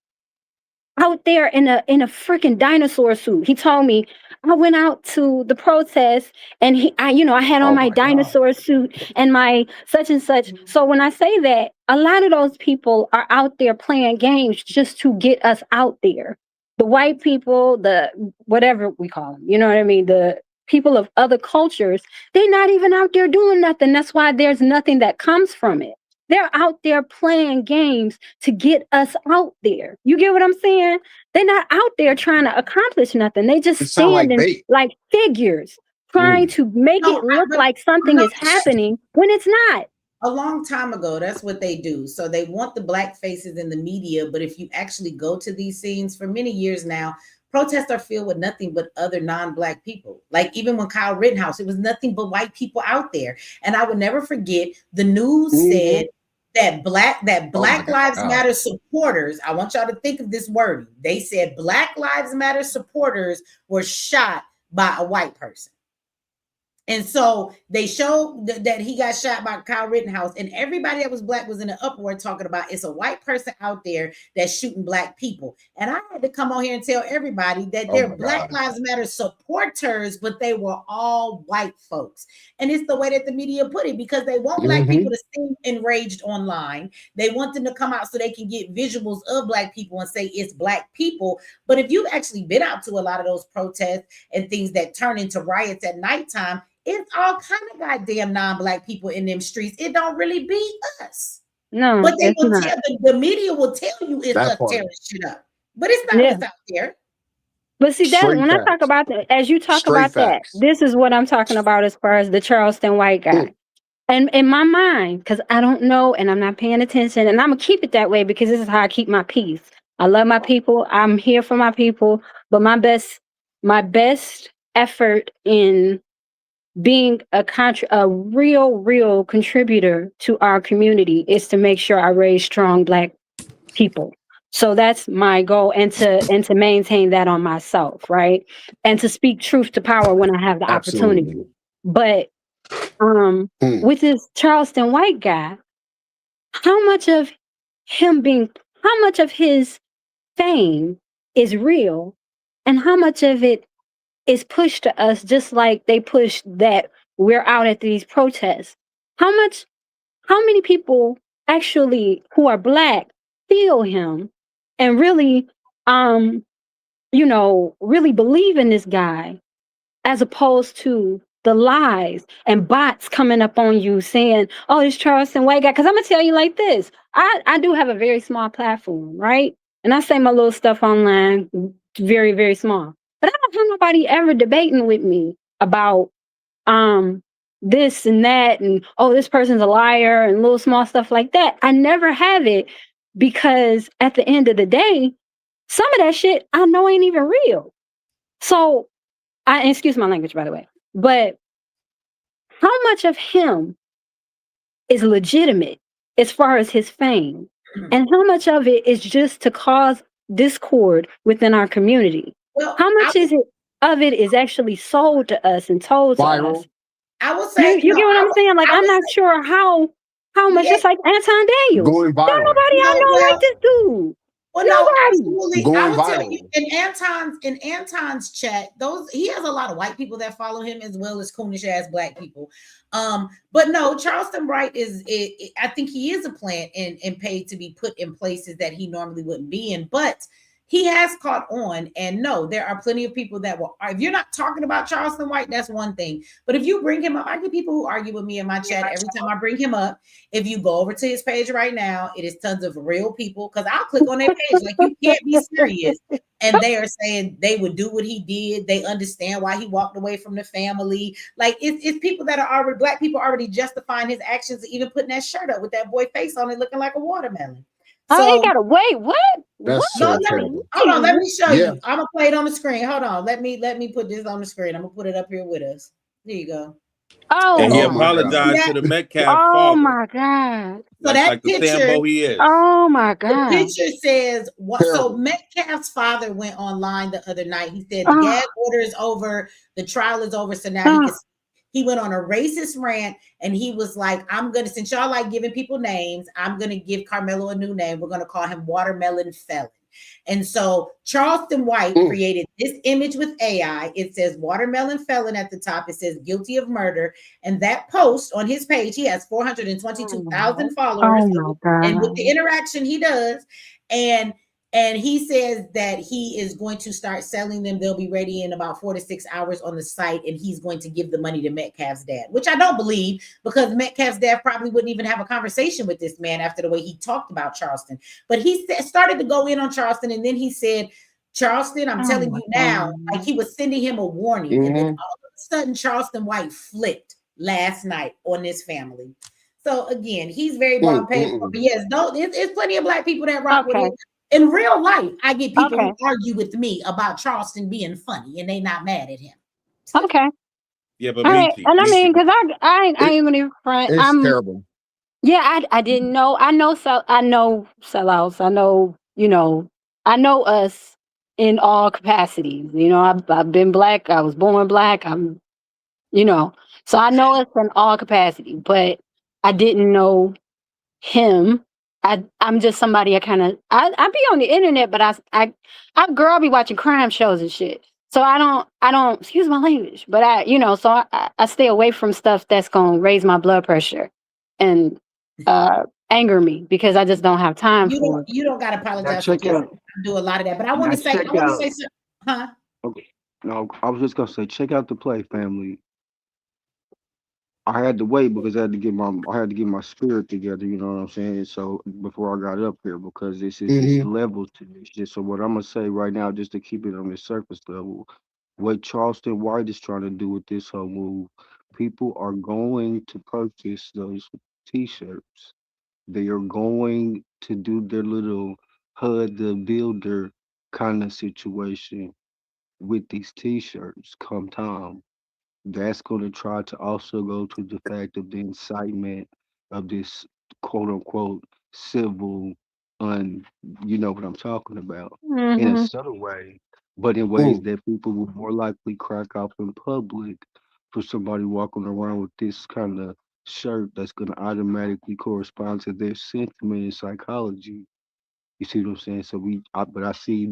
[SPEAKER 4] out there in a freaking dinosaur suit. He told me I went out to the protest and I had on my dinosaur suit and my such and such. So when I say that, a lot of those people are out there playing games just to get us out there. The white people, the whatever we call them, you know what I mean? The people of other cultures, they're not even out there doing nothing. That's why there's nothing that comes from it. They're out there playing games to get us out there. You get what I'm saying? They're not out there trying to accomplish nothing. They just standing like figures, trying to make it look like something is happening when it's not.
[SPEAKER 1] A long time ago, that's what they do. So they want the black faces in the media, but if you actually go to these scenes for many years now, protests are filled with nothing but other non-black people. Like even when Kyle Rittenhouse, it was nothing but white people out there. And I will never forget, the news said that Black Lives Matter supporters, I want y'all to think of this wording. They said Black Lives Matter supporters were shot by a white person. And so they showed that he got shot by Kyle Rittenhouse, and everybody that was black was in an uproar talking about it's a white person out there that's shooting black people. And I had to come on here and tell everybody that they're Black Lives Matter supporters, but they were all white folks. And it's the way that the media put it, because they want black people to seem enraged online. They want them to come out so they can get visuals of black people and say it's black people. But if you've actually been out to a lot of those protests and things that turn into riots at nighttime, it's all kind of goddamn non-black people in them streets. It don't really be us.
[SPEAKER 4] No,
[SPEAKER 1] but they will tell the media will tell you it's us tearing shit up. But it's not us out there.
[SPEAKER 4] But see, that when I talk about that, as you talk about that, this is what I'm talking about as far as the Charleston White guy. And in my mind, because I don't know and I'm not paying attention, and I'm gonna keep it that way because this is how I keep my peace. I love my people. I'm here for my people. But my best effort in being a real contributor to our community is to make sure I raise strong black people. So that's my goal, and to maintain that on myself, right? And to speak truth to power when I have the opportunity. But with this Charleston White guy, how much of his fame is real, and how much of it is pushed to us, just like they push that we're out at these protests? How many people actually who are black feel him and really really believe in this guy, as opposed to the lies and bots coming up on you saying, oh, this Charleston White guy? Because I'm gonna tell you like this, I do have a very small platform, right? And I say my little stuff online, very, very small. But I don't have nobody ever debating with me about this and that and, oh, this person's a liar and little small stuff like that. I never have it, because at the end of the day, some of that shit I know ain't even real. So excuse my language, by the way, but how much of him is legitimate as far as his fame, and how much of it is just to cause discord within our community? Well, how much of it is actually sold to us and told to us?
[SPEAKER 1] I would say
[SPEAKER 4] you get what I'm saying? Like, I'm not sure how much, just like Anton Daniels.
[SPEAKER 3] Going viral.
[SPEAKER 4] Don't nobody I know like this dude.
[SPEAKER 1] Well, no, absolutely. I will tell you, in Anton's chat, he has a lot of white people that follow him, as well as coonish ass black people. But no, Charleston White I think he is a plant and paid to be put in places that he normally wouldn't be in. But he has caught on, and no, there are plenty of people that will. If you're not talking about Charleston White, that's one thing. But if you bring him up, I get people who argue with me in my chat every time I bring him up. If you go over to his page right now, it is tons of real people, because I'll click on their page. Like, you can't be serious. And they are saying they would do what he did. They understand why he walked away from the family. Like, it's people that are already, black people already justifying his actions, even putting that shirt up with that boy face on it, looking like a watermelon.
[SPEAKER 4] So, he gotta wait. What?
[SPEAKER 3] That's
[SPEAKER 1] hold on, let me show you. I'm gonna play it on the screen. Hold on, let me put this on the screen. I'm gonna put it up here with us. There you go.
[SPEAKER 4] Oh
[SPEAKER 5] And he
[SPEAKER 3] Oh
[SPEAKER 4] my.
[SPEAKER 3] my God.
[SPEAKER 5] apologized to the Metcalf
[SPEAKER 4] Oh
[SPEAKER 5] father,
[SPEAKER 4] my God.
[SPEAKER 1] So that
[SPEAKER 5] like the
[SPEAKER 1] picture,
[SPEAKER 5] Sambo he is.
[SPEAKER 4] Oh my
[SPEAKER 1] the
[SPEAKER 4] God.
[SPEAKER 1] picture says what? So
[SPEAKER 3] Terrible.
[SPEAKER 1] Metcalf's father went online the other night. He said the
[SPEAKER 4] Oh,
[SPEAKER 1] gag order is over, the trial is over, so now he
[SPEAKER 4] oh,
[SPEAKER 1] can. He went on a racist rant and he was like, "I'm gonna, since y'all like giving people names, I'm gonna give Karmelo a new name. We're gonna call him Watermelon Felon." And so Charleston White
[SPEAKER 3] Mm,
[SPEAKER 1] created this image with AI. It says Watermelon Felon at the top. It says guilty of murder. And that post on his page, he has 422,000 followers.
[SPEAKER 4] oh my
[SPEAKER 1] And with the
[SPEAKER 4] God.
[SPEAKER 1] interaction he does, and he says that he is going to start selling them. They'll be ready in about 4 to 6 hours on the site, and he's going to give the money to Metcalf's dad, which I don't believe, because Metcalf's dad probably wouldn't even have a conversation with this man after the way he talked about Charleston. But he started to go in on Charleston, and then he said, "Charleston, I'm
[SPEAKER 4] Oh
[SPEAKER 1] telling
[SPEAKER 4] my
[SPEAKER 1] you now,"
[SPEAKER 4] God.
[SPEAKER 1] like he was sending him a warning. And then all of a sudden, Charleston White flipped last night on this family. So again, he's very bought and paid for. But yes, no, it's plenty of black people that rock with
[SPEAKER 4] Okay.
[SPEAKER 1] it. In real life, I get people
[SPEAKER 4] Okay.
[SPEAKER 1] who argue with me about Charleston being funny, and they not mad at him.
[SPEAKER 4] Okay.
[SPEAKER 5] Yeah, but
[SPEAKER 4] All right.
[SPEAKER 5] Meaty,
[SPEAKER 4] And I mean, because I
[SPEAKER 3] it,
[SPEAKER 4] ain't even front.
[SPEAKER 3] it's terrible.
[SPEAKER 4] Yeah, I didn't know. I know sellouts. I know, I know us in all capacities. I've been black. I was born black. So I know us in all capacity, but I didn't know him. I'm just somebody I be on the internet, but I be watching crime shows and shit. So I don't excuse my language, but I stay away from stuff that's gonna raise my blood pressure and anger me, because I just don't have time for it.
[SPEAKER 1] You don't gotta
[SPEAKER 6] Now
[SPEAKER 1] apologize for
[SPEAKER 6] check
[SPEAKER 1] kissing.
[SPEAKER 6] out.
[SPEAKER 1] I do a lot of that. But I
[SPEAKER 6] Now
[SPEAKER 1] want to say
[SPEAKER 6] check out.
[SPEAKER 1] something. Huh?
[SPEAKER 6] Okay. No, I was just gonna say, check out the play, family. I had to wait because I had to get my spirit together. You know what I'm saying? So before I got up here, because it's
[SPEAKER 3] Hmm.
[SPEAKER 6] levels to this shit. So what I'm gonna say right now, just to keep it on the surface level, what Charleston White is trying to do with this whole move, people are going to purchase those T-shirts. They are going to do their little HUD the Builder kind of situation with these T-shirts come time. That's going to try to also go to the fact of the incitement of this quote unquote civil, un, you know what I'm talking about, in a
[SPEAKER 4] Hmm.
[SPEAKER 6] subtle way, but in ways
[SPEAKER 3] Mm,
[SPEAKER 6] that people will more likely crack off in public for somebody walking around with this kind of shirt that's going to automatically correspond to their sentiment and psychology. You see what I'm saying? But I see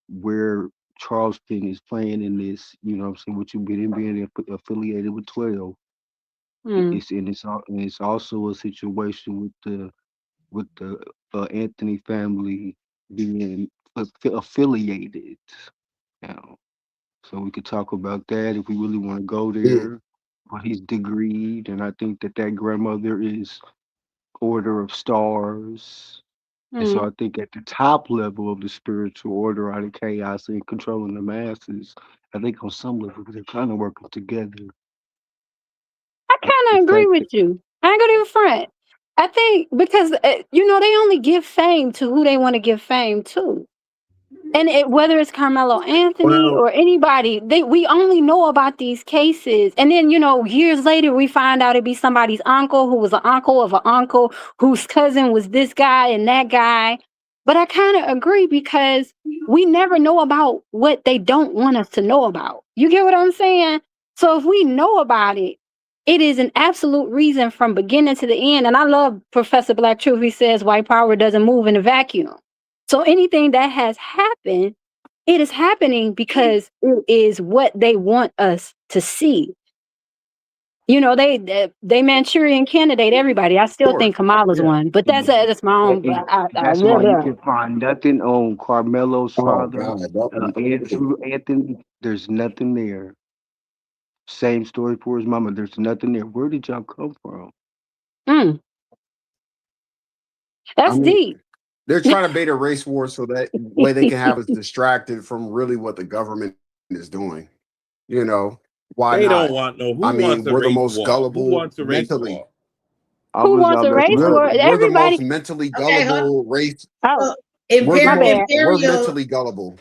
[SPEAKER 6] where Charleston is playing in this, you know what I'm saying, what you've been in being affiliated with 12.
[SPEAKER 4] Mm.
[SPEAKER 6] It's also a situation with the Anthony family being affiliated now. So we could talk about that if we really want to go
[SPEAKER 3] mm,
[SPEAKER 6] there. But he's degreed, and I think that grandmother is Order of Stars. And so
[SPEAKER 4] Mm.
[SPEAKER 6] I think at the top level of the spiritual order out of chaos and controlling the masses, I think on some level they're kind of working together.
[SPEAKER 4] I
[SPEAKER 6] The
[SPEAKER 4] kind of agree
[SPEAKER 6] fact
[SPEAKER 4] with
[SPEAKER 6] that
[SPEAKER 4] you. I ain't gonna even front. I think because they only give fame to who they want to give fame to. And whether it's Carmelo Anthony
[SPEAKER 3] well,
[SPEAKER 4] or anybody, we only know about these cases. And then, years later, we find out it be somebody's uncle who was an uncle of an uncle whose cousin was this guy and that guy. But I kind of agree, because we never know about what they don't want us to know about. You get what I'm saying? So if we know about it, it is an absolute reason from beginning to the end. And I love Professor Black Truth. He says white power doesn't move in a vacuum. So anything that has happened, it is happening because it is what they want us to see. They Manchurian candidate everybody. I still
[SPEAKER 3] sure.
[SPEAKER 4] think Kamala's
[SPEAKER 6] yeah,
[SPEAKER 4] one, but
[SPEAKER 6] and,
[SPEAKER 4] that's my
[SPEAKER 6] and,
[SPEAKER 4] own.
[SPEAKER 6] and that's
[SPEAKER 4] Blah,
[SPEAKER 6] why you
[SPEAKER 4] blah.
[SPEAKER 6] can find nothing on Carmelo's
[SPEAKER 3] Oh
[SPEAKER 6] father,
[SPEAKER 3] God, that,
[SPEAKER 6] Andrew Anthony. There's nothing there. Same story for his mama. There's nothing there. Where did y'all come from?
[SPEAKER 4] Mm,
[SPEAKER 3] I
[SPEAKER 4] that's
[SPEAKER 3] mean,
[SPEAKER 4] deep.
[SPEAKER 3] they're trying to bait a race war so that way they can have us distracted from really what the government is doing. You know, why
[SPEAKER 5] They don't
[SPEAKER 3] not?
[SPEAKER 5] want no.
[SPEAKER 3] I
[SPEAKER 5] Who wants
[SPEAKER 3] mean,
[SPEAKER 5] a
[SPEAKER 3] we're the
[SPEAKER 5] race
[SPEAKER 3] most
[SPEAKER 5] war? Who
[SPEAKER 3] gullible
[SPEAKER 5] wants a race
[SPEAKER 3] mentally.
[SPEAKER 5] war?
[SPEAKER 6] I
[SPEAKER 4] Who
[SPEAKER 6] was
[SPEAKER 4] wants a
[SPEAKER 6] let
[SPEAKER 4] race
[SPEAKER 6] you
[SPEAKER 3] We're
[SPEAKER 4] war?
[SPEAKER 6] know.
[SPEAKER 3] we're the most
[SPEAKER 4] Everybody.
[SPEAKER 3] mentally
[SPEAKER 1] Okay, hold on.
[SPEAKER 3] gullible race.
[SPEAKER 4] Oh,
[SPEAKER 1] So,
[SPEAKER 3] We're the
[SPEAKER 4] my
[SPEAKER 3] most
[SPEAKER 4] bad.
[SPEAKER 3] we're
[SPEAKER 1] Imperio,
[SPEAKER 3] mentally gullible.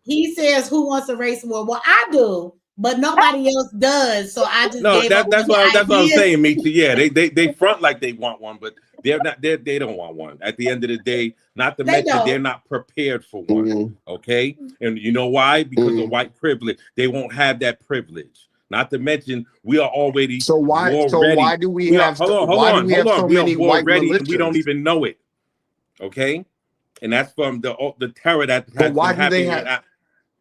[SPEAKER 1] he says, "Who wants a race war?" Well, I do. but nobody else does. So I just
[SPEAKER 5] No,
[SPEAKER 1] gave up
[SPEAKER 5] that's
[SPEAKER 1] on the
[SPEAKER 5] what I'm
[SPEAKER 1] idea.
[SPEAKER 5] saying, Michi. Yeah, they front like they want one, but they don't want one. At the end of the day, not to mention they're not prepared for one.
[SPEAKER 3] Mm-hmm.
[SPEAKER 5] Okay, and you know why? Because of
[SPEAKER 3] Mm-hmm.
[SPEAKER 5] white privilege. They won't have that privilege. Not to mention we are already
[SPEAKER 3] So
[SPEAKER 5] war ready.
[SPEAKER 3] why do we
[SPEAKER 5] We are
[SPEAKER 3] have hold on.
[SPEAKER 5] hold on. We are
[SPEAKER 3] many
[SPEAKER 5] war
[SPEAKER 3] white
[SPEAKER 5] ready, and we don't
[SPEAKER 3] militias?
[SPEAKER 5] even know it. Okay, and that's from the terror that
[SPEAKER 3] But
[SPEAKER 5] has
[SPEAKER 3] why
[SPEAKER 5] been
[SPEAKER 3] do they
[SPEAKER 5] happening
[SPEAKER 3] have?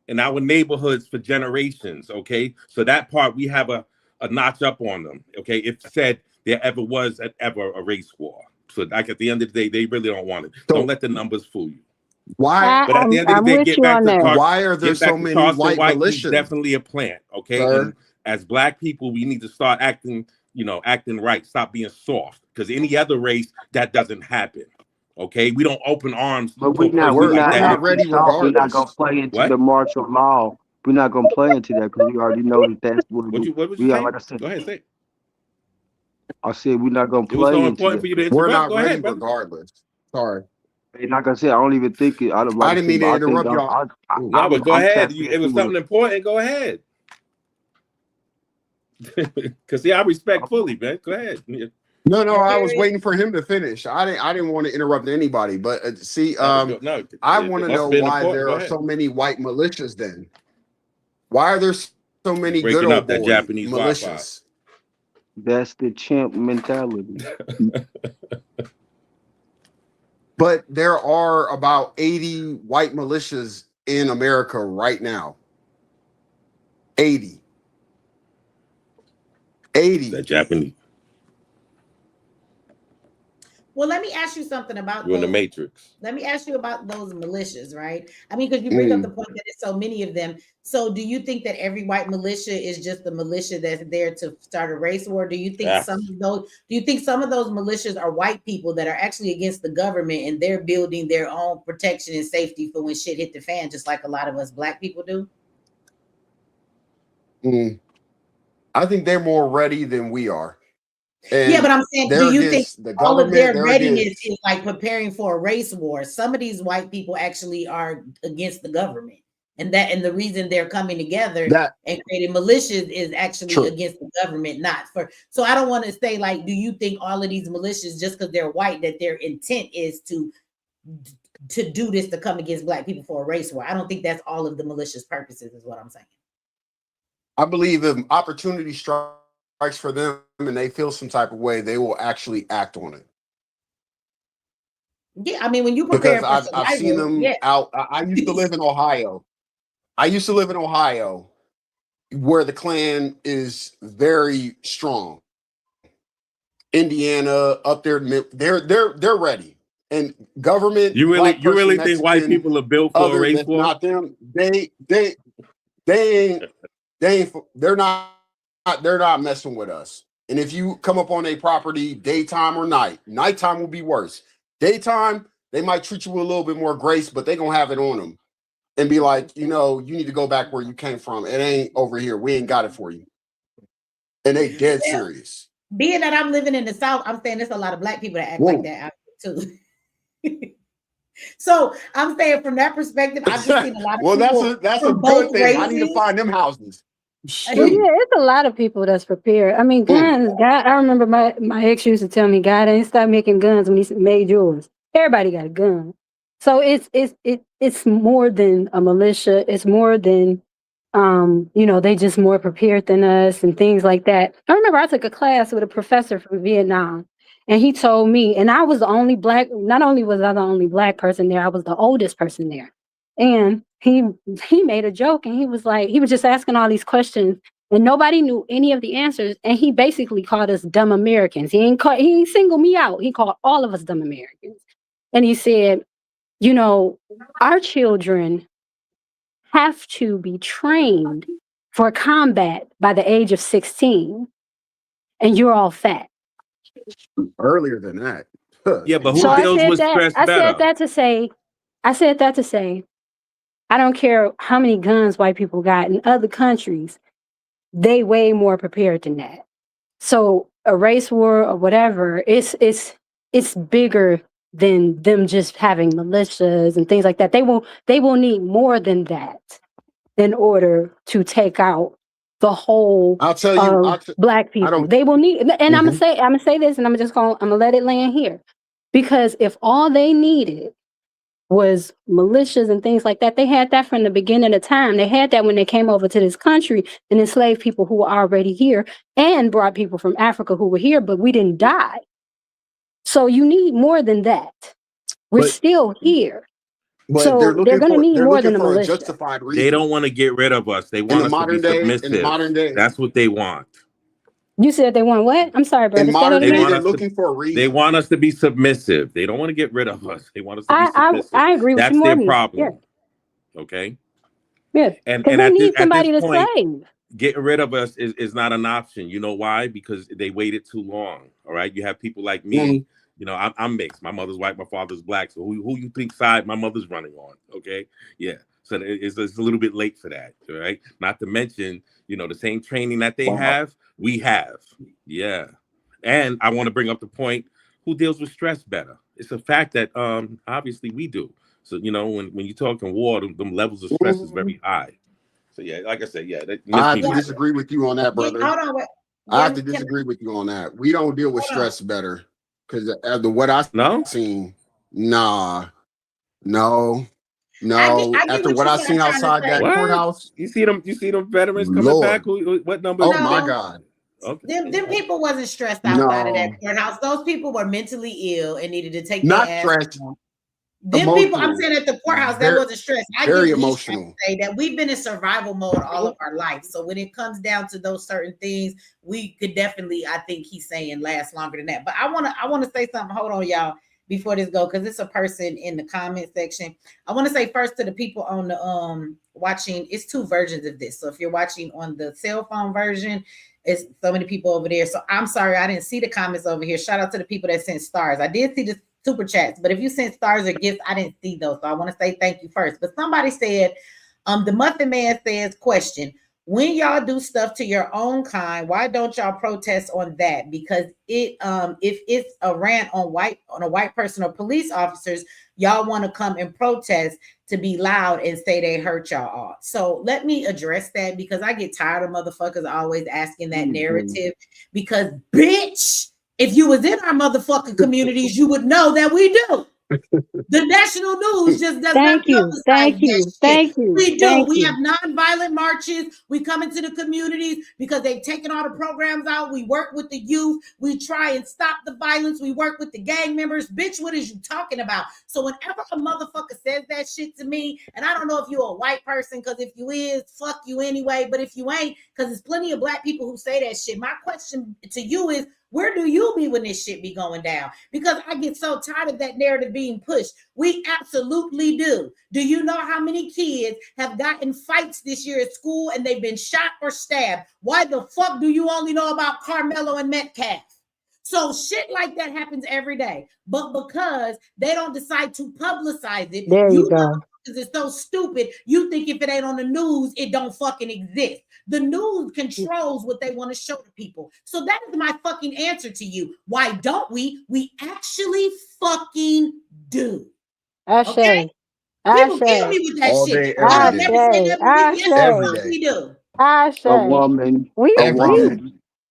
[SPEAKER 5] in our neighborhoods for generations. Okay, so that part we have a notch up on them. Okay, if said there ever was ever a race war. So like at the end of the day, they really don't want it.
[SPEAKER 3] So
[SPEAKER 5] Don't let the numbers fool you.
[SPEAKER 3] why
[SPEAKER 5] But at the end of the
[SPEAKER 4] I'm
[SPEAKER 5] day,
[SPEAKER 4] with you on that.
[SPEAKER 3] why are there so many
[SPEAKER 5] Charleston
[SPEAKER 3] white
[SPEAKER 5] White. He's
[SPEAKER 3] militias,
[SPEAKER 5] definitely a plant. Okay,
[SPEAKER 3] sir?
[SPEAKER 5] and as black people, we need to start acting right. Stop being soft. Because any other race, that doesn't happen. Okay, we don't open arms
[SPEAKER 6] But
[SPEAKER 5] to a person like
[SPEAKER 3] We're
[SPEAKER 5] that.
[SPEAKER 3] not
[SPEAKER 5] If we
[SPEAKER 3] ready
[SPEAKER 6] soft. We're not gonna
[SPEAKER 3] regardless.
[SPEAKER 6] play into the
[SPEAKER 5] what?
[SPEAKER 6] martial law. We're not gonna play into that because we already know that that's what
[SPEAKER 5] What was you
[SPEAKER 6] we are.
[SPEAKER 5] saying?
[SPEAKER 6] Like
[SPEAKER 5] Go ahead, say it.
[SPEAKER 6] I said we're not gonna
[SPEAKER 5] It was
[SPEAKER 6] play
[SPEAKER 5] so
[SPEAKER 6] into
[SPEAKER 5] important
[SPEAKER 6] that.
[SPEAKER 5] for you to
[SPEAKER 3] We're
[SPEAKER 5] interrupt.
[SPEAKER 3] not
[SPEAKER 5] Go
[SPEAKER 3] ready
[SPEAKER 5] ahead, brother.
[SPEAKER 3] regardless. Sorry.
[SPEAKER 6] And like I said, I don't even think it. I don't like
[SPEAKER 3] I
[SPEAKER 6] I
[SPEAKER 3] didn't
[SPEAKER 6] said,
[SPEAKER 3] mean
[SPEAKER 6] but
[SPEAKER 3] to
[SPEAKER 6] I think
[SPEAKER 3] interrupt y'all.
[SPEAKER 5] No, but go
[SPEAKER 6] I'm
[SPEAKER 5] ahead.
[SPEAKER 6] tapping
[SPEAKER 5] It was
[SPEAKER 6] into
[SPEAKER 5] something important. Go ahead. Because see, I respect fully, man. Go ahead.
[SPEAKER 3] No, I was
[SPEAKER 1] Period.
[SPEAKER 3] waiting for him to finish. I didn't want to interrupt anybody, but see,
[SPEAKER 5] No,
[SPEAKER 3] I
[SPEAKER 5] it
[SPEAKER 3] want to
[SPEAKER 5] must
[SPEAKER 3] know
[SPEAKER 5] have been
[SPEAKER 3] why
[SPEAKER 5] important.
[SPEAKER 3] there
[SPEAKER 5] Go
[SPEAKER 3] are
[SPEAKER 5] ahead.
[SPEAKER 3] so many white militias. Then why are there so
[SPEAKER 5] You
[SPEAKER 3] many good
[SPEAKER 5] breaking
[SPEAKER 3] old
[SPEAKER 5] up that
[SPEAKER 3] boy
[SPEAKER 5] Japanese Wi-Fi.
[SPEAKER 3] militias?
[SPEAKER 6] that's the chimp mentality.
[SPEAKER 3] But there are about 80 white militias in America right now. 80.
[SPEAKER 5] That Japanese.
[SPEAKER 1] Well, let me ask you something about
[SPEAKER 5] You're in the
[SPEAKER 1] those.
[SPEAKER 5] Matrix.
[SPEAKER 1] Let me ask you about those militias, right? I mean, because you bring up the point that there's so many of them. So, do you think that every white militia is just a militia that's there to start a race war? Do you think some of those? Do you think some of those militias are white people that are actually against the government and they're building their own protection and safety for when shit hit the fan, just like a lot of us black people do?
[SPEAKER 3] I think they're more ready than we are. And
[SPEAKER 1] yeah, but I'm saying, do you think
[SPEAKER 3] the
[SPEAKER 1] all of their
[SPEAKER 3] government?
[SPEAKER 1] readiness is like preparing for a race war? Some of these white people actually are against the government, and the reason they're coming together and creating militias is actually against the government, not for. So I don't want to say like, do you think all of these militias, just because they're white, that their intent is to do this to come against black people for a race war? I don't think that's all of the malicious purposes, is what I'm saying.
[SPEAKER 3] I believe if opportunity strikes for them and they feel some type of way, they will actually act on it.
[SPEAKER 1] Yeah, I mean, when you prepare
[SPEAKER 3] because I've seen them out. I used to live in Ohio. Where the Klan is very strong. Indiana, up there, they're ready. And government,
[SPEAKER 5] you really
[SPEAKER 3] Mexican,
[SPEAKER 5] think white people are built for a race war?
[SPEAKER 3] Not them. They're not messing with us. And if you come up on a property daytime or nighttime will be worse. Daytime, they might treat you with a little bit more grace, but they gonna have it on them and be like, you need to go back where you came from. It ain't over here. We ain't got it for you. And they dead serious.
[SPEAKER 1] Being that I'm living in the South, I'm saying there's a lot of black people that act like that out there too. So I'm saying from that perspective, I've just seen a lot of people.
[SPEAKER 3] That's a good thing.
[SPEAKER 1] Races.
[SPEAKER 3] I need to find them houses.
[SPEAKER 4] Well, yeah, it's a lot of people that's prepared. I mean, guns. God, I remember my ex used to tell me, God ain't stop making guns when he made yours. Everybody got a gun. So it's more than a militia. It's more than they just more prepared than us and things like that. I remember I took a class with a professor from Vietnam, and he told me, and I was the only black. Not only was I the only black person there, I was the oldest person there. And he made a joke, and he was just asking all these questions, and nobody knew any of the answers. And he basically called us dumb Americans. He ain't singled me out. He called all of us dumb Americans. And he said, our children have to be trained for combat by the age of 16, and you're all fat.
[SPEAKER 3] Earlier than that.
[SPEAKER 5] Yeah, but who deals with stress better?
[SPEAKER 4] I said that to say, I don't care how many guns white people got in other countries, they way more prepared than that. So a race war or whatever, it's bigger than them just having militias and things like that. They will need more than that in order to take out the whole
[SPEAKER 3] I'll tell you,
[SPEAKER 4] black people. They will need, and I'm gonna say this, and I'm gonna let it land here, because if all they needed was militias and things like that, they had that from the beginning of time. They had that when they came over to this country and enslaved people who were already here, and brought people from Africa who were here, but we didn't die. So you need more than that. We're still here.
[SPEAKER 3] But
[SPEAKER 4] so they're going to need more than a militia.
[SPEAKER 3] Justified reason.
[SPEAKER 5] They don't want to get rid of us. They want us to be submissive.
[SPEAKER 3] In the modern day,
[SPEAKER 5] that's what they want.
[SPEAKER 4] You said they want what? I'm sorry, brother.
[SPEAKER 3] In modern day, they're looking for a reason.
[SPEAKER 5] They want us to be submissive. They don't want to get rid of us. They want us to be submissive.
[SPEAKER 4] I agree with
[SPEAKER 5] that's
[SPEAKER 4] you.
[SPEAKER 5] That's their problem. Yeah. Okay.
[SPEAKER 4] Yeah.
[SPEAKER 5] And
[SPEAKER 4] they need somebody to slave.
[SPEAKER 5] Getting rid of us is not an option. You know why? Because they waited too long. All right. You have people like me. You know, I'm mixed. My mother's white, my father's black. So who you think side my mother's running on? Okay, yeah. So it's a little bit late for that, all right? Not to mention, you know, the same training that they have, we have. Yeah. And I want to bring up the point, who deals with stress better? It's a fact that obviously we do. So, you know, when you're talking war, them levels of stress is very high. So, yeah, like I said, yeah.
[SPEAKER 3] I have to disagree with you on that, brother. I have to disagree with you on that. We don't deal with stress better. Because after what I've seen, no. After what I've seen outside that courthouse,
[SPEAKER 5] you see them veterans coming back. What number?
[SPEAKER 3] Oh my God!
[SPEAKER 1] Okay. Them people wasn't stressed outside of that courthout. Those people were mentally ill and needed to take
[SPEAKER 3] not
[SPEAKER 1] their
[SPEAKER 3] stressed.
[SPEAKER 1] Them people, I'm saying at the courthouse, that wasn't stressed. I
[SPEAKER 3] very emotional.
[SPEAKER 1] Say that we've been in survival mode all of our life. So when it comes down to those certain things, we could definitely, I think he's saying, last longer than that. But I want to say something. Hold on, y'all, before this go, because it's a person in the comment section. I want to say first to the people on the watching. It's two versions of this. So if you're watching on the cell phone version, it's so many people over there. So I'm sorry I didn't see the comments over here. Shout out to the people that sent stars. I did see the super chats, but if you sent stars or gifts, I didn't see those. So I want to say thank you first. But somebody said, the Muffin Man says, question, when y'all do stuff to your own kind, why don't y'all protest on that? Because if it's a rant on a white person or police officers, y'all want to come and protest to be loud and say they hurt y'all all. So let me address that, because I get tired of motherfuckers always asking that narrative, because bitch, if you was in our motherfucking communities, you would know that we do. The national news just does not publicize that shit. We do. We have nonviolent marches. We come into the communities because they've taken all the programs out. We work with the youth. We try and stop the violence. We work with the gang members. Bitch, what is you talking about? So whenever a motherfucker says that shit to me, and I don't know if you're a white person, because if you is, fuck you anyway. But if you ain't, because there's plenty of black people who say that shit. My question to you is, where do you be when this shit be going down? Because I get so tired of that narrative being pushed. We absolutely do. Do you know how many kids have gotten fights this year at school and they've been shot or stabbed? Why the fuck do you only know about Karmelo and Metcalf? So shit like that happens every day. But because they don't decide to publicize it,
[SPEAKER 4] there you go.
[SPEAKER 1] It's so stupid. You think if it ain't on the news, it don't fucking exist. The news controls what they want to show to people. So that is my fucking answer to you. Why don't we? We actually fucking do.
[SPEAKER 4] Okay?
[SPEAKER 1] People kill me with that
[SPEAKER 3] all
[SPEAKER 1] shit.
[SPEAKER 3] We do.
[SPEAKER 6] A woman.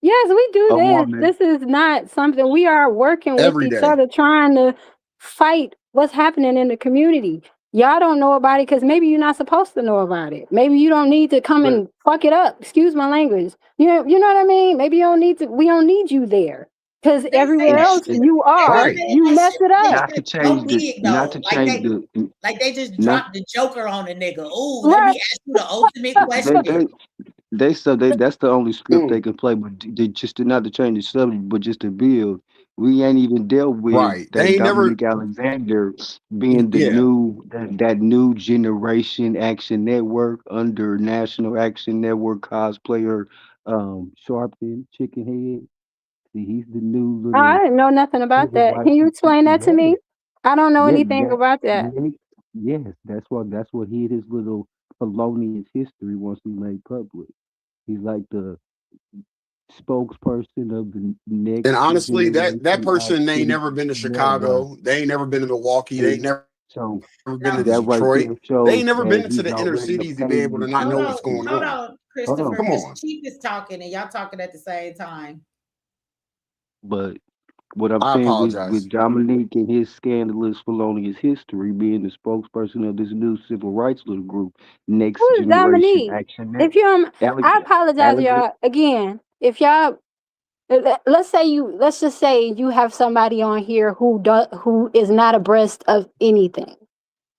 [SPEAKER 4] Yes, we do this. This is not something we are working with each other, trying to fight what's happening in the community. Y'all don't know about it because maybe you're not supposed to know about it. Maybe you don't need to come and fuck it up. Excuse my language. You know what I mean? Maybe you don't need to. We don't need you there because everywhere else you are, you mess it up.
[SPEAKER 6] Not to change the.
[SPEAKER 1] Like they just dropped the Joker on a nigga. Ooh, let me ask you the ultimate question.
[SPEAKER 6] That's the only script they can play, but they just not to change the subject, but just to build. We ain't even dealt with that Dominic Alexander being the new that new generation Action Network under National Action Network cosplayer Sharpton Chickenhead. See, he's the new little,
[SPEAKER 4] I didn't know nothing about that. Can you explain that to me? I don't know anything about that.
[SPEAKER 6] Yes, that's what he his little felonious history once he made public. He's like the spokesperson of the next.
[SPEAKER 3] And honestly, that person ain't never been to Chicago. They ain't never been to Milwaukee. They ain't never
[SPEAKER 6] So
[SPEAKER 3] Never been to
[SPEAKER 6] that right
[SPEAKER 3] Detroit.
[SPEAKER 6] there
[SPEAKER 3] They ain't
[SPEAKER 6] shows
[SPEAKER 3] never been
[SPEAKER 6] that
[SPEAKER 3] into
[SPEAKER 6] he's
[SPEAKER 3] the inner
[SPEAKER 6] already
[SPEAKER 3] cities to be able to
[SPEAKER 6] obtained
[SPEAKER 3] not know
[SPEAKER 1] Hold
[SPEAKER 3] what's
[SPEAKER 1] on,
[SPEAKER 3] going
[SPEAKER 1] hold
[SPEAKER 3] on.
[SPEAKER 1] on,
[SPEAKER 6] Hold on.
[SPEAKER 1] Christopher,
[SPEAKER 3] Come
[SPEAKER 1] because
[SPEAKER 3] on.
[SPEAKER 1] Chief is talking and y'all talking at the same time.
[SPEAKER 6] But what I'm
[SPEAKER 3] I
[SPEAKER 6] saying
[SPEAKER 3] apologize.
[SPEAKER 6] with Dominique and his scandalous felonious history, being the spokesperson of this new civil rights little group, Next
[SPEAKER 4] Who is
[SPEAKER 6] Generation
[SPEAKER 4] Dominique?
[SPEAKER 6] Action
[SPEAKER 4] If
[SPEAKER 6] Network.
[SPEAKER 4] you, I apologize,
[SPEAKER 6] Alleg-
[SPEAKER 4] y'all. Again, if y'all, let's just say you have somebody on here who is not abreast of anything.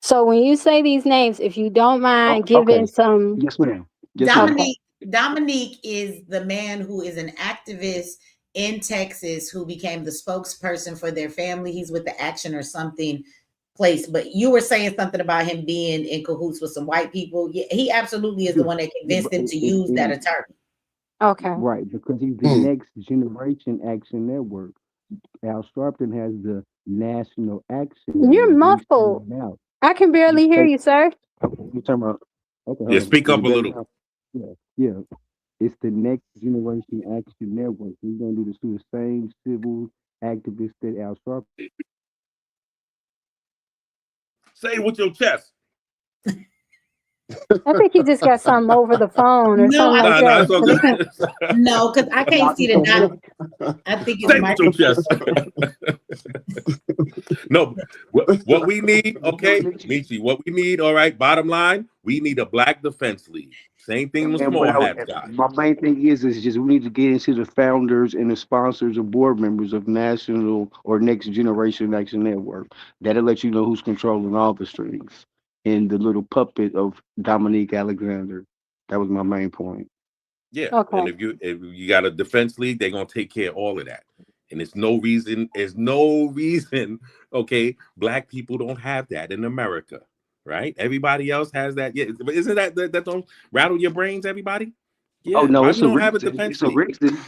[SPEAKER 4] So when you say these names, if you don't mind giving
[SPEAKER 6] okay.
[SPEAKER 4] some,
[SPEAKER 6] Yes, ma'am. Yes, ma'am.
[SPEAKER 1] Dominique, Dominique is the man who is an activist in Texas who became the spokesperson for their family. He's with the Action or something place. But you were saying something about him being in cahoots with some white people. Yeah, he absolutely is the one that convinced them to use that attorney.
[SPEAKER 4] okay.
[SPEAKER 6] Right, because he's the Next Generation Action Network. Al Sharpton has the National Action
[SPEAKER 4] You're
[SPEAKER 6] Network, and he's
[SPEAKER 4] muffled.
[SPEAKER 6] phasing out.
[SPEAKER 4] I can barely hear you, sir.
[SPEAKER 6] You talking about? Okay,
[SPEAKER 5] Yeah,
[SPEAKER 6] hold on.
[SPEAKER 5] speak
[SPEAKER 6] Is
[SPEAKER 5] up
[SPEAKER 6] it
[SPEAKER 5] a
[SPEAKER 6] better
[SPEAKER 5] little.
[SPEAKER 6] now? Yeah. It's the Next Generation Action Network. We're gonna do the same civil activists that Al Sharpton.
[SPEAKER 5] Say it with your chest.
[SPEAKER 4] I think he just got something over the phone or
[SPEAKER 1] No,
[SPEAKER 4] something
[SPEAKER 1] I
[SPEAKER 4] like
[SPEAKER 5] Nah,
[SPEAKER 4] that.
[SPEAKER 5] it's all
[SPEAKER 4] So they
[SPEAKER 5] good.
[SPEAKER 4] can't.
[SPEAKER 1] no, because I can't see the dot. I think it's
[SPEAKER 5] Say it with your chest. No, what we need, okay, Michi, what we need, all right, bottom line, we need a black defense league. Same thing the
[SPEAKER 6] And
[SPEAKER 5] small hats got.
[SPEAKER 6] my main thing is just we need to get into the founders and the sponsors or board members of National or Next Generation Action Network. That'll let you know who's controlling all the strings and the little puppet of Dominique Alexander. That was my main point.
[SPEAKER 5] Yeah,
[SPEAKER 4] Okay.
[SPEAKER 5] and if you got a defense league, they're gonna take care of all of that. And there's no reason, okay, black people don't have that in America, right? Everybody else has that. Yeah, but isn't that don't rattle your brains, everybody?
[SPEAKER 6] Oh
[SPEAKER 5] Yeah,
[SPEAKER 6] no,
[SPEAKER 5] why
[SPEAKER 6] it's
[SPEAKER 5] we
[SPEAKER 6] a
[SPEAKER 5] don't have a
[SPEAKER 6] reason.
[SPEAKER 5] defense
[SPEAKER 6] It's a
[SPEAKER 5] league?
[SPEAKER 6] reason.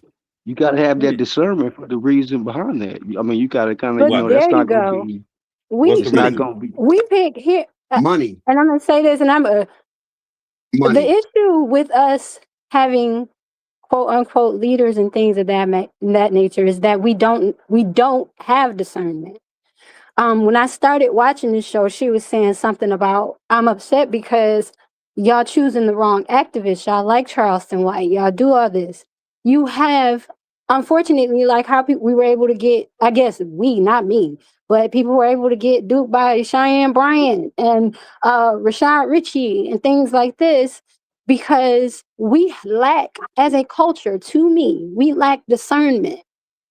[SPEAKER 6] You got to have
[SPEAKER 5] Yeah.
[SPEAKER 6] that discernment for the reason behind that. I mean, you got to kind of,
[SPEAKER 4] But
[SPEAKER 5] What?
[SPEAKER 6] that's
[SPEAKER 4] there you
[SPEAKER 6] not going to
[SPEAKER 4] go.
[SPEAKER 6] be.
[SPEAKER 5] What's the
[SPEAKER 6] It's not
[SPEAKER 5] reason?
[SPEAKER 6] going to be.
[SPEAKER 4] We pick here,
[SPEAKER 3] Money.
[SPEAKER 4] and I'm gonna say this, and the
[SPEAKER 3] Money.
[SPEAKER 4] issue with us having quote unquote leaders and things of that nature is that we don't have discernment. When I started watching this show, she was saying something about I'm upset because y'all choosing the wrong activists. Y'all like Charleston White. Y'all do all this. You have, unfortunately, like how we were able to get, I guess we, not me, but people were able to get duped by Cheyenne Bryant and Rashad Ritchie and things like this because we lack, as a culture, to me, we lack discernment.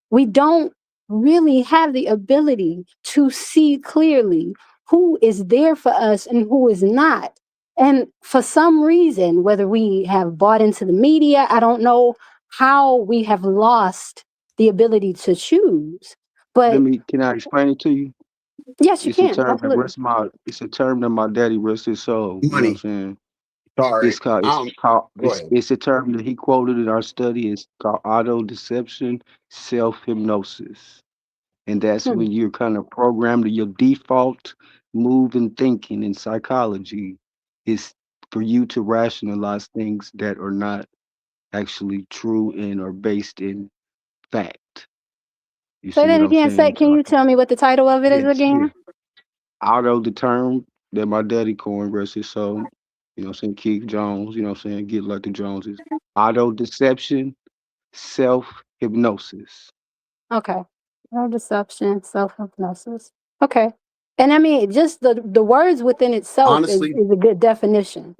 [SPEAKER 4] We don't really have the ability to see clearly who is there for us and who is not. And for some reason, whether we have bought into the media, I don't know how we have lost the ability to choose. But
[SPEAKER 6] Can I explain it to you?
[SPEAKER 4] yes, you
[SPEAKER 6] It's a
[SPEAKER 4] can.
[SPEAKER 6] term that
[SPEAKER 4] Absolutely.
[SPEAKER 6] it's a term that my daddy rests his soul. You know what I'm
[SPEAKER 3] Money.
[SPEAKER 6] saying?
[SPEAKER 3] Sorry. Go ahead.
[SPEAKER 6] It's a term that he quoted in our study. It's called auto deception, self hypnosis. And that's
[SPEAKER 4] Hmm.
[SPEAKER 6] when you're kind of programmed to your default move and thinking in psychology is for you to rationalize things that are not actually true and are based in fact. You
[SPEAKER 4] Say
[SPEAKER 6] see
[SPEAKER 4] that
[SPEAKER 6] what I'm
[SPEAKER 4] again.
[SPEAKER 6] saying?
[SPEAKER 4] Can you tell me what the title of it is
[SPEAKER 6] Yes,
[SPEAKER 4] again?
[SPEAKER 6] yes. Auto the term that my daddy coined, rest his soul. You know what I'm saying? Keith Jones, you know what I'm saying? Get like the Joneses. Auto deception, self hypnosis.
[SPEAKER 4] Okay. No deception, self hypnosis. Okay. And I mean, just the words within itself
[SPEAKER 3] Honestly,
[SPEAKER 4] is a good definition.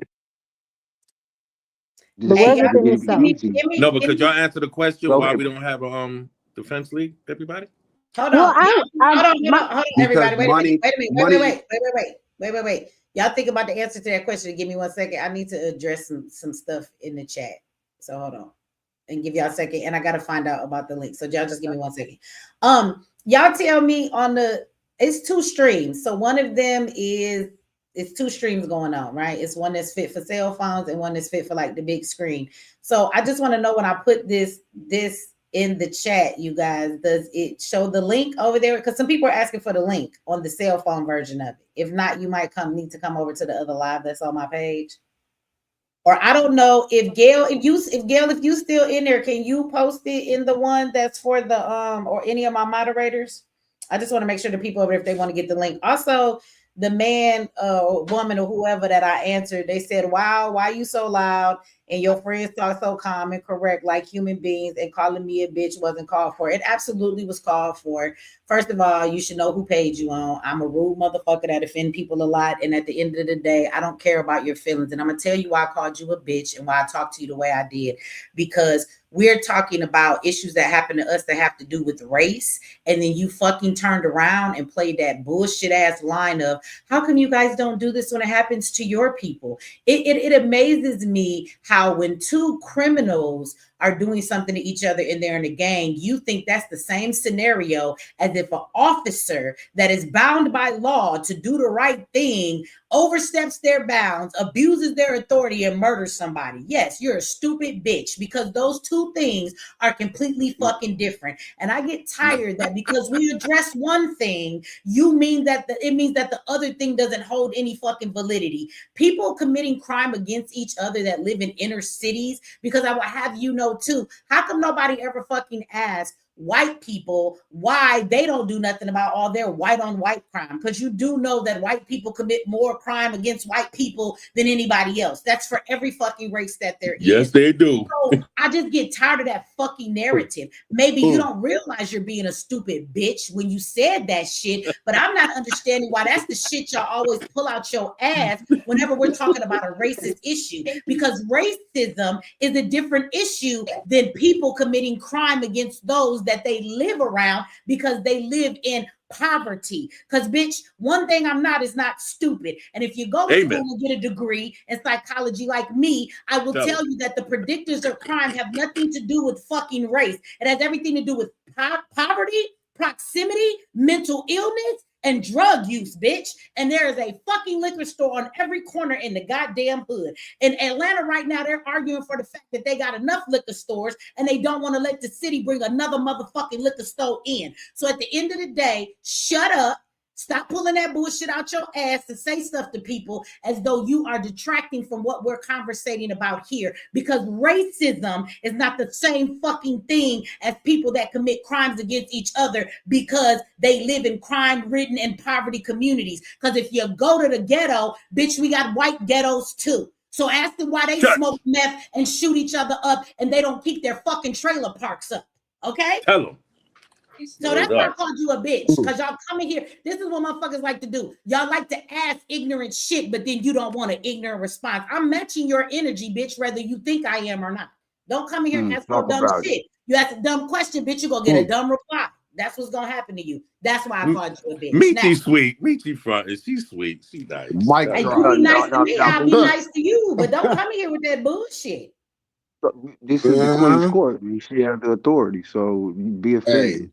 [SPEAKER 4] The
[SPEAKER 6] This
[SPEAKER 1] Hey,
[SPEAKER 4] words
[SPEAKER 1] y'all,
[SPEAKER 6] is
[SPEAKER 4] within
[SPEAKER 6] it'd be
[SPEAKER 4] itself.
[SPEAKER 6] easy.
[SPEAKER 5] No, but could y'all answer the question
[SPEAKER 6] Go
[SPEAKER 5] why
[SPEAKER 6] ahead.
[SPEAKER 5] we don't have a defense league, everybody?
[SPEAKER 1] hold
[SPEAKER 4] Well,
[SPEAKER 1] on. Y'all, hold on,
[SPEAKER 3] because
[SPEAKER 1] everybody.
[SPEAKER 3] money, money,
[SPEAKER 1] Wait. Y'all think about the answer to that question. Give me 1 second. I need to address some stuff in the chat. So hold on. And give y'all a second. And I gotta find out about the link. So y'all just give me 1 second. Y'all tell me it's 2 streams. So one of them it's 2 streams going on, right? It's one that's fit for cell phones and one that's fit for like the big screen. So I just want to know when I put this in the chat, you guys, does it show the link over there? Because some people are asking for the link on the cell phone version of it. If not, you might need to come over to the other live that's on my page. Or I don't know if Gail, if you still in there, can you post it in the one that's for the or any of my moderators? I just want to make sure the people over there, if they want to get the link. Also, the man, woman, or whoever that I answered, they said, "Wow, why you so loud? And your friends talk so calm and correct like human beings, and calling me a bitch wasn't called for." It absolutely was called for. First of all, you should know who paid you on. I'm a rude motherfucker that offend people a lot. And at the end of the day, I don't care about your feelings. And I'm going to tell you why I called you a bitch and why I talked to you the way I did. Because we're talking about issues that happen to us that have to do with race. And then you fucking turned around and played that bullshit ass line of, how come you guys don't do this when it happens to your people? It amazes me how when two criminals are doing something to each other and they're in a gang, you think that's the same scenario as if an officer that is bound by law to do the right thing oversteps their bounds, abuses their authority, and murders somebody. Yes, you're a stupid bitch, because those two things are completely fucking different. And I get tired that because we address one thing, you mean that it means that the other thing doesn't hold any fucking validity. People committing crime against each other that live in inner cities, because I will have you know too, how come nobody ever fucking asked white people why they don't do nothing about all their white on white crime? Because you do know that white people commit more crime against white people than anybody else. That's for every fucking race that there is.
[SPEAKER 5] Yes, they do.
[SPEAKER 1] So I just get tired of that fucking narrative. Maybe you don't realize you're being a stupid bitch when you said that shit, but I'm not understanding why that's the shit y'all always pull out your ass whenever we're talking about a racist issue. Because racism is a different issue than people committing crime against those that they live around because they live in poverty. Because bitch, one thing I'm not is not stupid. And if you go to school and get a degree in psychology like me, I will tell you that the predictors of crime have nothing to do with fucking race. It has everything to do with poverty, proximity, mental illness, and drug use, bitch. And there is a fucking liquor store on every corner in the goddamn hood. In Atlanta right now, they're arguing for the fact that they got enough liquor stores and they don't want to let the city bring another motherfucking liquor store in. So at the end of the day, shut up. Stop pulling that bullshit out your ass to say stuff to people as though you are detracting from what we're conversating about here. Because racism is not the same fucking thing as people that commit crimes against each other because they live in crime-ridden and poverty communities. Because if you go to the ghetto, bitch, we got white ghettos too. So ask them why they smoke meth and shoot each other up and they don't keep their fucking trailer parks up. Okay?
[SPEAKER 5] Tell them.
[SPEAKER 1] So that's why I called you a bitch, because y'all coming here. This is what motherfuckers like to do. Y'all like to ask ignorant shit, but then you don't want an ignorant response. I'm matching your energy, bitch, whether you think I am or not. Don't come here and ask no dumb shit. You ask a dumb question, bitch, you're going to get a dumb reply. That's what's going to happen to you. That's why I called you a bitch.
[SPEAKER 5] Meechy sweet. Meechy front. She's sweet. She's nice.
[SPEAKER 3] Mike,
[SPEAKER 1] hey, you be nice to me. I'll be nice to you, but don't come here with that bullshit.
[SPEAKER 6] This is the Queen's Court. She has the authority, so be offended.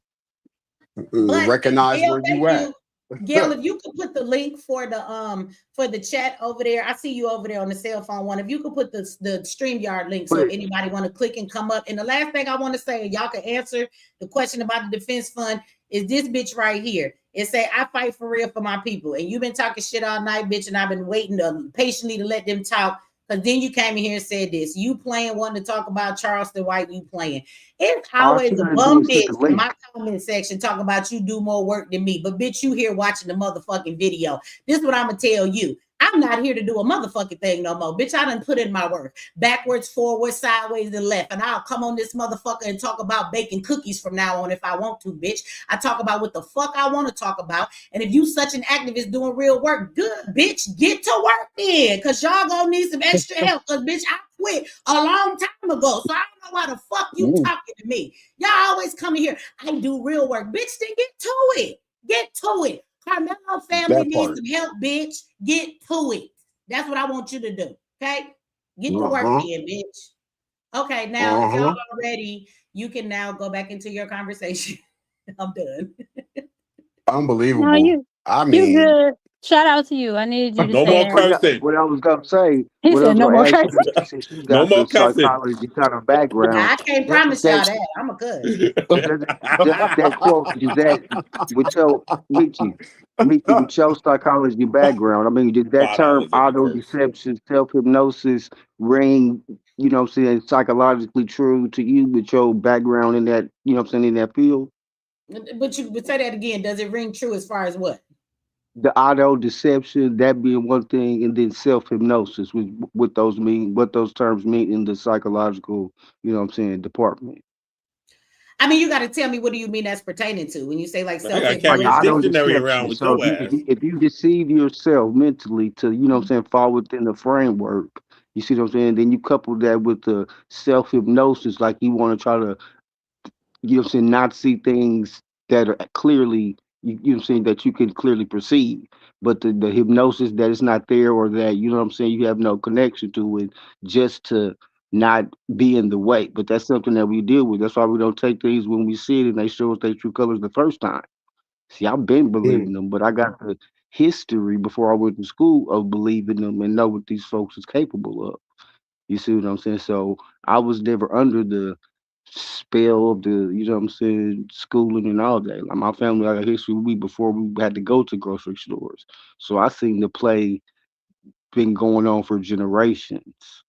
[SPEAKER 1] But
[SPEAKER 3] recognize
[SPEAKER 1] Gail,
[SPEAKER 3] where you at.
[SPEAKER 1] Gail, if you could put the link for the chat over there. I see you over there on the cell phone one. If you could put the StreamYard link so if anybody want to click and come up. And the last thing I want to say, y'all can answer the question about the defense fund, is this bitch right here. It say, I fight for real for my people. And you've been talking shit all night, bitch, and I've been waiting patiently to let them talk. Because then you came in here and said this. You playing, wanting to talk about Charleston White, you playing. It's always a bum bitch in my comment section talking about you do more work than me. But bitch, you here watching the motherfucking video. This is what I'm going to tell you. I'm not here to do a motherfucking thing no more. Bitch, I done put in my work. Backwards, forward, sideways, and left. And I'll come on this motherfucker and talk about baking cookies from now on if I want to, bitch. I talk about what the fuck I want to talk about. And if you such an activist doing real work, good, bitch, get to work then. Because y'all gonna need some extra help. Because, bitch, I quit a long time ago. So I don't know why the fuck you talking to me. Y'all always come in here. I do real work. Bitch, then get to it. Get to it. Karmelo family needs some help, bitch. Get to it. That's what I want you to do. Okay? Get to work then, bitch. Okay, now if y'all are ready, you can now go back into your conversation. I'm done.
[SPEAKER 3] Unbelievable.
[SPEAKER 4] No,
[SPEAKER 3] I mean,
[SPEAKER 4] you good. Shout out to you. I needed you to
[SPEAKER 5] no
[SPEAKER 4] say
[SPEAKER 5] more cursing.
[SPEAKER 6] What I was gonna say.
[SPEAKER 4] He said no more cursing.
[SPEAKER 6] She got the psychology kind of background.
[SPEAKER 1] I can't promise y'all that. I'm a cuss.
[SPEAKER 6] That quote is that with your Mickey, with your psychology background. I mean, did that term auto deception, self hypnosis ring? You know, what I'm saying, psychologically true to you with your background in that. You know, what I'm saying, in that field.
[SPEAKER 1] But you would say that again. Does it ring true as far as what?
[SPEAKER 6] the auto deception, that being one thing, and then self hypnosis, with what those mean, what those terms mean in the psychological, you know what I'm saying, department.
[SPEAKER 1] I mean, you got to tell me, what do you mean that's pertaining to when you say like
[SPEAKER 5] I gotta
[SPEAKER 6] Like
[SPEAKER 5] carry a
[SPEAKER 1] self-hypnosis?
[SPEAKER 6] auto
[SPEAKER 5] dictionary around
[SPEAKER 6] deception.
[SPEAKER 5] with
[SPEAKER 6] So
[SPEAKER 5] your ass.
[SPEAKER 6] if you deceive yourself mentally to, you know what I'm saying, fall within the framework, you see what I'm saying? Then you couple that with the self hypnosis, like you want to try to, you know what I'm saying, not see things that are clearly, you know what I'm saying, that you can clearly perceive. But the hypnosis that is not there, or that, you know what I'm saying, you have no connection to it, just to not be in the way. But that's something that we deal with. That's why we don't take things when we see it and they show us their true colors the first time. See, I've been
[SPEAKER 3] Mm.
[SPEAKER 6] believing them, but I got the history before I went to school of believing them and know what these folks is capable of. You see what I'm saying? So I was never under the spell of the, you know what I'm saying, schooling and all that. Like my family got a history we before we had to go to grocery stores. So I seen the play been going on for generations.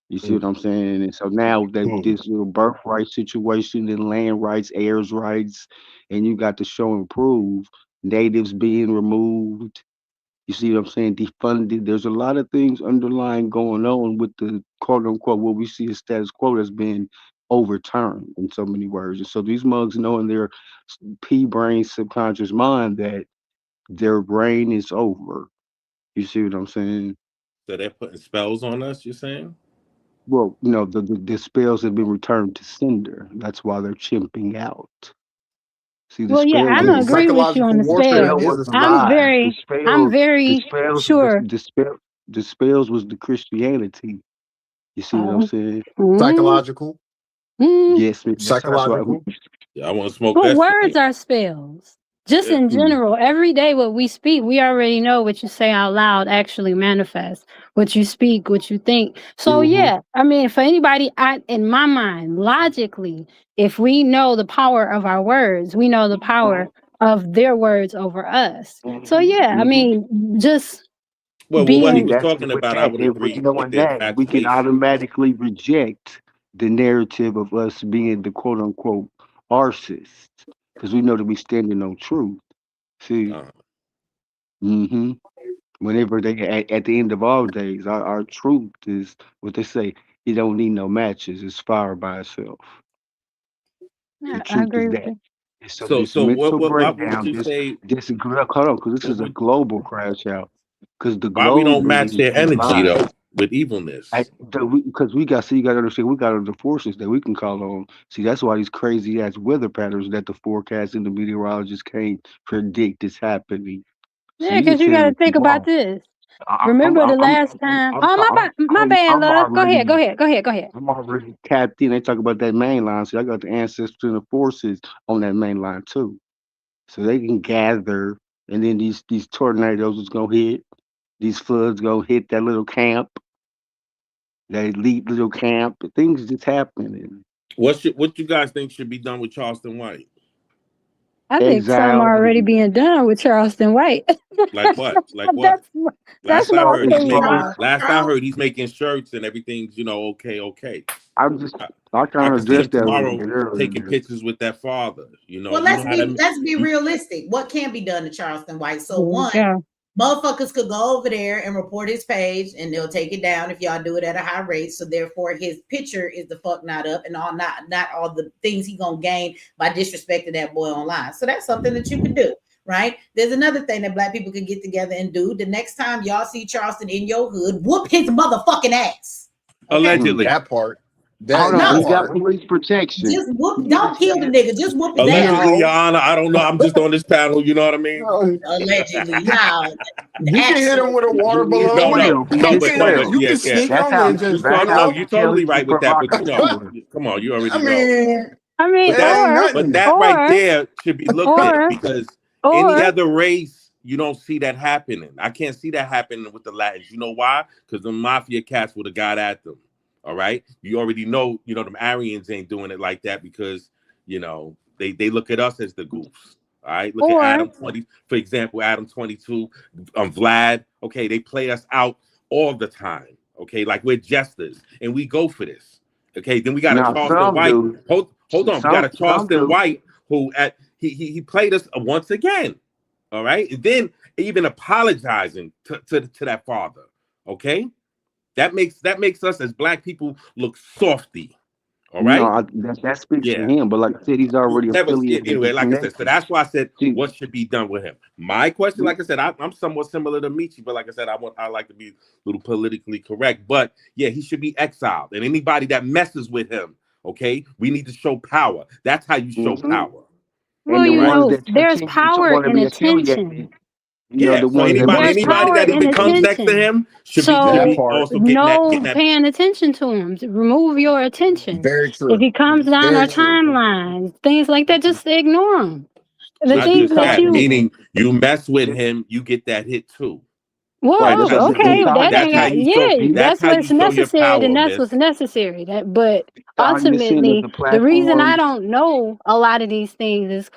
[SPEAKER 6] You see
[SPEAKER 3] Mm.
[SPEAKER 6] what I'm saying? And so now that
[SPEAKER 3] Mm.
[SPEAKER 6] this little birthright situation and land rights, heirs rights, and you got to show and prove natives being removed. You see what I'm saying? Defunded. There's a lot of things underlying going on with the quote unquote what we see as status quo has been overturned in so many words. And so these mugs know in their pea brain subconscious mind that their reign is over. You see what I'm saying?
[SPEAKER 5] So they're putting spells on us, you're saying?
[SPEAKER 6] Well, you know, the spells have been returned to sender. That's why they're chimping out. See, the
[SPEAKER 4] Well, yeah,
[SPEAKER 6] spell
[SPEAKER 4] I'm
[SPEAKER 3] I
[SPEAKER 4] gonna
[SPEAKER 3] mean,
[SPEAKER 6] wasn't
[SPEAKER 4] agree with you on
[SPEAKER 3] psychological
[SPEAKER 4] the
[SPEAKER 6] the
[SPEAKER 3] warfare
[SPEAKER 6] spell
[SPEAKER 4] spells.
[SPEAKER 3] is
[SPEAKER 6] was
[SPEAKER 3] a
[SPEAKER 6] a
[SPEAKER 4] I'm
[SPEAKER 3] spell.
[SPEAKER 6] lie. The
[SPEAKER 4] very, I'm
[SPEAKER 6] spells, the
[SPEAKER 4] very
[SPEAKER 6] spells,
[SPEAKER 4] sure.
[SPEAKER 6] the spells was the Christianity. You see what I'm
[SPEAKER 4] Um,
[SPEAKER 6] saying?
[SPEAKER 4] mm,
[SPEAKER 3] Psychological,
[SPEAKER 4] mm.
[SPEAKER 6] Yes, that's why.
[SPEAKER 3] psychological.
[SPEAKER 5] Yeah, I want to smoke
[SPEAKER 4] But
[SPEAKER 5] that
[SPEAKER 4] words
[SPEAKER 5] shit.
[SPEAKER 4] are spells. Just
[SPEAKER 5] Yeah.
[SPEAKER 4] in
[SPEAKER 6] Mm,
[SPEAKER 4] general, every day what we speak, we already know what you say out loud actually manifests. What you speak, what you think. So
[SPEAKER 3] Hmm.
[SPEAKER 4] yeah, I mean, for anybody, in my mind, logically, if we know the power of our words, we know the power of their words over us. So yeah, I
[SPEAKER 6] mhm.
[SPEAKER 4] mean, just
[SPEAKER 5] Well, what he
[SPEAKER 6] And
[SPEAKER 4] being
[SPEAKER 5] was
[SPEAKER 6] that's
[SPEAKER 5] talking
[SPEAKER 6] with
[SPEAKER 5] about, I
[SPEAKER 6] that.
[SPEAKER 5] would
[SPEAKER 6] And with
[SPEAKER 5] agree with
[SPEAKER 6] knowing
[SPEAKER 5] the
[SPEAKER 6] that, we can
[SPEAKER 5] infatuation.
[SPEAKER 6] automatically reject the narrative of us being the quote unquote arcists, because we know that we standing on truth. See,
[SPEAKER 5] Uh,
[SPEAKER 6] hmm whenever they at the end of all days, our truth is what they say. You don't need no matches. It's fire by itself. The
[SPEAKER 4] yeah, I
[SPEAKER 6] truth is
[SPEAKER 4] agree with
[SPEAKER 6] that.
[SPEAKER 4] you.
[SPEAKER 6] And so
[SPEAKER 5] so,
[SPEAKER 6] this
[SPEAKER 5] so
[SPEAKER 6] mental
[SPEAKER 5] what would
[SPEAKER 6] breakdown,
[SPEAKER 5] you say?
[SPEAKER 6] this hold on, because this
[SPEAKER 5] What
[SPEAKER 6] is a
[SPEAKER 5] would,
[SPEAKER 6] global crash out. Because the
[SPEAKER 5] why we
[SPEAKER 6] globe
[SPEAKER 5] don't
[SPEAKER 6] really
[SPEAKER 5] match
[SPEAKER 6] is
[SPEAKER 5] their energy
[SPEAKER 6] divided.
[SPEAKER 5] though with evilness?
[SPEAKER 6] Because we got, see, you got to understand, we got other forces that we can call on. See, that's why these crazy ass weather patterns that the forecast and the meteorologists can't predict is happening. See,
[SPEAKER 4] Yeah,
[SPEAKER 6] you can
[SPEAKER 4] because you
[SPEAKER 6] tell
[SPEAKER 4] got
[SPEAKER 6] me
[SPEAKER 4] to
[SPEAKER 6] if you
[SPEAKER 4] think about
[SPEAKER 6] want.
[SPEAKER 4] this.
[SPEAKER 6] I, I'm,
[SPEAKER 4] Remember
[SPEAKER 6] I'm,
[SPEAKER 4] the
[SPEAKER 6] I'm,
[SPEAKER 4] last
[SPEAKER 6] I'm,
[SPEAKER 4] time?
[SPEAKER 6] I'm,
[SPEAKER 4] Oh,
[SPEAKER 6] I'm,
[SPEAKER 4] my bad,
[SPEAKER 6] I'm
[SPEAKER 4] love. Go ahead, go
[SPEAKER 6] already,
[SPEAKER 4] ahead, go ahead, go ahead.
[SPEAKER 6] I'm already tapped in. They talk about that main line. See, I got the ancestors and the forces on that main line too, so they can gather, and then these tornadoes is gonna hit. These floods gonna hit that little camp, that elite little camp. Things just happening.
[SPEAKER 5] What you guys think should be done with Charleston White?
[SPEAKER 4] I think some
[SPEAKER 6] Exiled
[SPEAKER 4] are already
[SPEAKER 6] and
[SPEAKER 4] being done with Charleston White.
[SPEAKER 5] Like what? Like what?
[SPEAKER 4] that's
[SPEAKER 6] as
[SPEAKER 4] that's
[SPEAKER 5] Last I
[SPEAKER 4] my
[SPEAKER 6] far
[SPEAKER 5] heard,
[SPEAKER 6] as
[SPEAKER 5] he's
[SPEAKER 4] opinion,
[SPEAKER 6] far
[SPEAKER 5] making.
[SPEAKER 6] as
[SPEAKER 4] though.
[SPEAKER 5] Last I heard, he's making shirts and everything's okay, okay.
[SPEAKER 6] I'm just
[SPEAKER 5] I,
[SPEAKER 6] I
[SPEAKER 5] I
[SPEAKER 6] kind of
[SPEAKER 5] could see him
[SPEAKER 6] addressed that a little
[SPEAKER 5] tomorrow
[SPEAKER 6] bit
[SPEAKER 5] taking
[SPEAKER 6] earlier.
[SPEAKER 5] pictures with that father.
[SPEAKER 1] Well,
[SPEAKER 5] You know how to.
[SPEAKER 1] let's be
[SPEAKER 5] You,
[SPEAKER 1] realistic. What can be done to Charleston White? So
[SPEAKER 4] There you
[SPEAKER 1] one,
[SPEAKER 4] go.
[SPEAKER 1] motherfuckers could go over there and report his page, and they'll take it down if y'all do it at a high rate. So therefore, his picture is the fuck not up, and not all the things he gonna gain by disrespecting that boy online. So that's something that you could do. Right? There's another thing that black people can get together and do. The next time y'all see Charleston in your hood, whoop his motherfucking ass. Okay?
[SPEAKER 6] Mm.
[SPEAKER 5] allegedly,
[SPEAKER 3] That part.
[SPEAKER 6] Hold
[SPEAKER 3] That
[SPEAKER 6] on,
[SPEAKER 3] that
[SPEAKER 6] he
[SPEAKER 1] No,
[SPEAKER 6] got
[SPEAKER 3] part.
[SPEAKER 6] police protection.
[SPEAKER 1] just whoop.
[SPEAKER 6] You
[SPEAKER 1] Don't kill the
[SPEAKER 6] understand?
[SPEAKER 1] nigga. Just whoop his ass.
[SPEAKER 5] allegedly, Your
[SPEAKER 3] No,
[SPEAKER 5] Honor. I don't know. I'm just on this panel. You know what I mean?
[SPEAKER 3] no.
[SPEAKER 1] Allegedly, now,
[SPEAKER 3] You can hit
[SPEAKER 1] actually.
[SPEAKER 3] him with a water
[SPEAKER 6] He is
[SPEAKER 5] No,
[SPEAKER 3] balloon.
[SPEAKER 5] no,
[SPEAKER 6] 12. He
[SPEAKER 5] no,
[SPEAKER 3] You
[SPEAKER 6] is
[SPEAKER 5] but
[SPEAKER 3] can
[SPEAKER 5] no, but
[SPEAKER 6] 12.
[SPEAKER 3] you can
[SPEAKER 5] yes, yeah.
[SPEAKER 3] sneak him and just
[SPEAKER 5] No,
[SPEAKER 6] That's
[SPEAKER 5] no,
[SPEAKER 3] you
[SPEAKER 6] how
[SPEAKER 5] no.
[SPEAKER 3] know.
[SPEAKER 5] You're
[SPEAKER 6] we tell
[SPEAKER 5] totally
[SPEAKER 6] he's a
[SPEAKER 5] right with that, but
[SPEAKER 6] provocateur.
[SPEAKER 5] come on, you already
[SPEAKER 3] I
[SPEAKER 5] know.
[SPEAKER 3] mean,
[SPEAKER 4] I mean,
[SPEAKER 5] But
[SPEAKER 3] that ain't
[SPEAKER 5] but
[SPEAKER 3] nothing.
[SPEAKER 5] that right there should be looked at
[SPEAKER 4] or,
[SPEAKER 5] because any
[SPEAKER 4] or,
[SPEAKER 5] other race, you don't see that happening. I can't see that happening with the Latins. You know why? Because the mafia cats would have got at them. All right. You already know, them Aryans ain't doing it like that because, they look at us as the goofs. All right. Look at
[SPEAKER 4] or,
[SPEAKER 5] Adam 20, for example, Adam 22, Vlad. Okay, they play us out all the time. Okay, like we're jesters and we go for this. Okay, then we got a
[SPEAKER 6] Now
[SPEAKER 5] Charleston
[SPEAKER 6] some
[SPEAKER 5] White.
[SPEAKER 6] do.
[SPEAKER 5] Hold on. We got a
[SPEAKER 6] Some
[SPEAKER 5] Charleston
[SPEAKER 6] do.
[SPEAKER 5] White who he played us once again. All right. And then even apologizing to that father. Okay, that makes us as black people look softy. All right.
[SPEAKER 6] No, that speaks to
[SPEAKER 5] Yeah.
[SPEAKER 6] him. But like I said, he's already
[SPEAKER 5] Never
[SPEAKER 6] affiliated with the
[SPEAKER 5] anyway. Like I said, so
[SPEAKER 6] connection.
[SPEAKER 5] that's why I said
[SPEAKER 6] See,
[SPEAKER 5] what should be done with him. My question, like I said, I'm somewhat similar to Michi, but like I said, I like to be a little politically correct. But yeah, he should be exiled, and anybody that messes with him, okay, we need to show power. That's how you show
[SPEAKER 6] mhm.
[SPEAKER 5] power.
[SPEAKER 6] And
[SPEAKER 4] Well,
[SPEAKER 6] the
[SPEAKER 4] you
[SPEAKER 5] Right.
[SPEAKER 6] ones
[SPEAKER 4] know,
[SPEAKER 6] that
[SPEAKER 4] there's
[SPEAKER 6] continue to
[SPEAKER 4] power
[SPEAKER 6] want to
[SPEAKER 4] in
[SPEAKER 6] be affiliated,
[SPEAKER 4] attention.
[SPEAKER 5] Yeah.
[SPEAKER 6] the
[SPEAKER 5] So
[SPEAKER 6] ones that
[SPEAKER 5] anybody
[SPEAKER 4] There's
[SPEAKER 6] want
[SPEAKER 5] anybody
[SPEAKER 4] power
[SPEAKER 5] that
[SPEAKER 6] power.
[SPEAKER 4] in
[SPEAKER 5] even comes next to
[SPEAKER 4] attention.
[SPEAKER 5] him should
[SPEAKER 3] That
[SPEAKER 4] So
[SPEAKER 5] be
[SPEAKER 3] part.
[SPEAKER 5] also getting
[SPEAKER 4] no
[SPEAKER 5] that.
[SPEAKER 4] paying attention to him. Remove your attention.
[SPEAKER 3] Very
[SPEAKER 4] If
[SPEAKER 3] true.
[SPEAKER 4] he comes down our
[SPEAKER 3] Very true.
[SPEAKER 4] timeline, things like that, just ignore him. The
[SPEAKER 6] Just
[SPEAKER 5] Not
[SPEAKER 6] be
[SPEAKER 4] things
[SPEAKER 5] just
[SPEAKER 4] that
[SPEAKER 5] that,
[SPEAKER 4] you,
[SPEAKER 6] cognizant.
[SPEAKER 5] meaning you mess with
[SPEAKER 6] Just
[SPEAKER 5] him, you get that hit too.
[SPEAKER 6] right.
[SPEAKER 5] That's
[SPEAKER 4] well,
[SPEAKER 5] how
[SPEAKER 6] So
[SPEAKER 5] you
[SPEAKER 6] just be
[SPEAKER 5] show.
[SPEAKER 4] okay, that
[SPEAKER 5] That's
[SPEAKER 4] ain't
[SPEAKER 5] how
[SPEAKER 6] cognizant.
[SPEAKER 4] got,
[SPEAKER 5] you show.
[SPEAKER 4] yeah,
[SPEAKER 6] See,
[SPEAKER 5] That's
[SPEAKER 4] that's
[SPEAKER 5] how you
[SPEAKER 4] what's
[SPEAKER 5] show your
[SPEAKER 4] necessary, then
[SPEAKER 5] power,
[SPEAKER 4] that's
[SPEAKER 5] Miss.
[SPEAKER 4] what's necessary. But
[SPEAKER 6] cognizant of
[SPEAKER 4] ultimately,
[SPEAKER 6] the
[SPEAKER 4] the reason I
[SPEAKER 6] platforms.
[SPEAKER 4] don't know a lot of these things is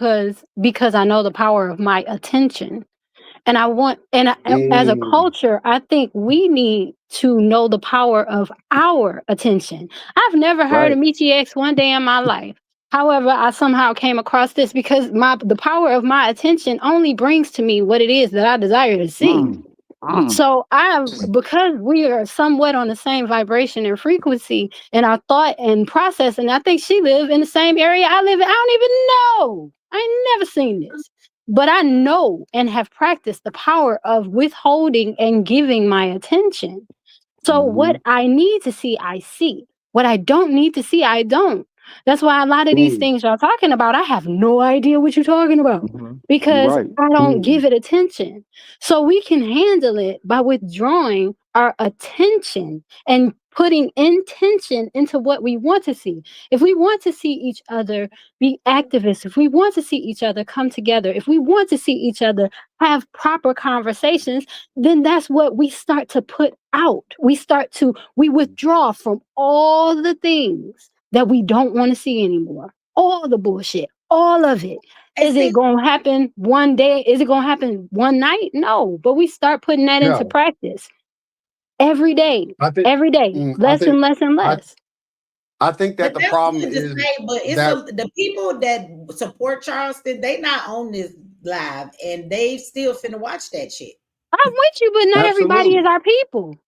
[SPEAKER 4] because I know the power of my attention. And as a
[SPEAKER 3] Mm,
[SPEAKER 4] culture, I think we need to know the power of our attention. I've never heard of
[SPEAKER 6] Right.
[SPEAKER 4] Michi X one day in my life. However, I somehow came across this because the power of my attention only brings to me what it is that I desire to see.
[SPEAKER 6] Mm, mm,
[SPEAKER 4] So because we are somewhat on the same vibration and frequency in our thought and process, and I think she lives in the same area I live in. I don't even know. I ain't never seen this. But I know and have practiced the power of withholding and giving my attention. So
[SPEAKER 6] mm-hmm,
[SPEAKER 4] what I need to see, I see. What I don't need to see, I don't. That's why a lot of these
[SPEAKER 3] mm,
[SPEAKER 4] things y'all talking about, I have no idea what you're talking about
[SPEAKER 6] mm-hmm. You're
[SPEAKER 4] because
[SPEAKER 6] right.
[SPEAKER 4] I don't
[SPEAKER 3] mm.
[SPEAKER 4] give it attention. So we can handle it by withdrawing our attention and putting intention into what we want to see. If we want to see each other be activists, if we want to see each other come together, if we want to see each other have proper conversations, then that's what we start to put out. We withdraw from all the things that we don't want to see anymore. All the bullshit, all of it.
[SPEAKER 1] And
[SPEAKER 4] Is it
[SPEAKER 1] see,
[SPEAKER 4] going to happen one day? Is it going to happen one night? No, but we start putting that into
[SPEAKER 3] No,
[SPEAKER 4] practice
[SPEAKER 3] I think.
[SPEAKER 4] every day,
[SPEAKER 3] I
[SPEAKER 4] less and
[SPEAKER 3] think.
[SPEAKER 4] less and
[SPEAKER 3] I
[SPEAKER 4] less.
[SPEAKER 3] I think
[SPEAKER 1] but
[SPEAKER 3] that the
[SPEAKER 1] that's
[SPEAKER 3] problem
[SPEAKER 1] good to
[SPEAKER 3] is
[SPEAKER 1] say, but it's
[SPEAKER 3] that
[SPEAKER 1] the people that support Charleston, they not on this live and they still finna watch that shit.
[SPEAKER 4] I'm with you, but not everybody is
[SPEAKER 3] absolutely.
[SPEAKER 4] our people.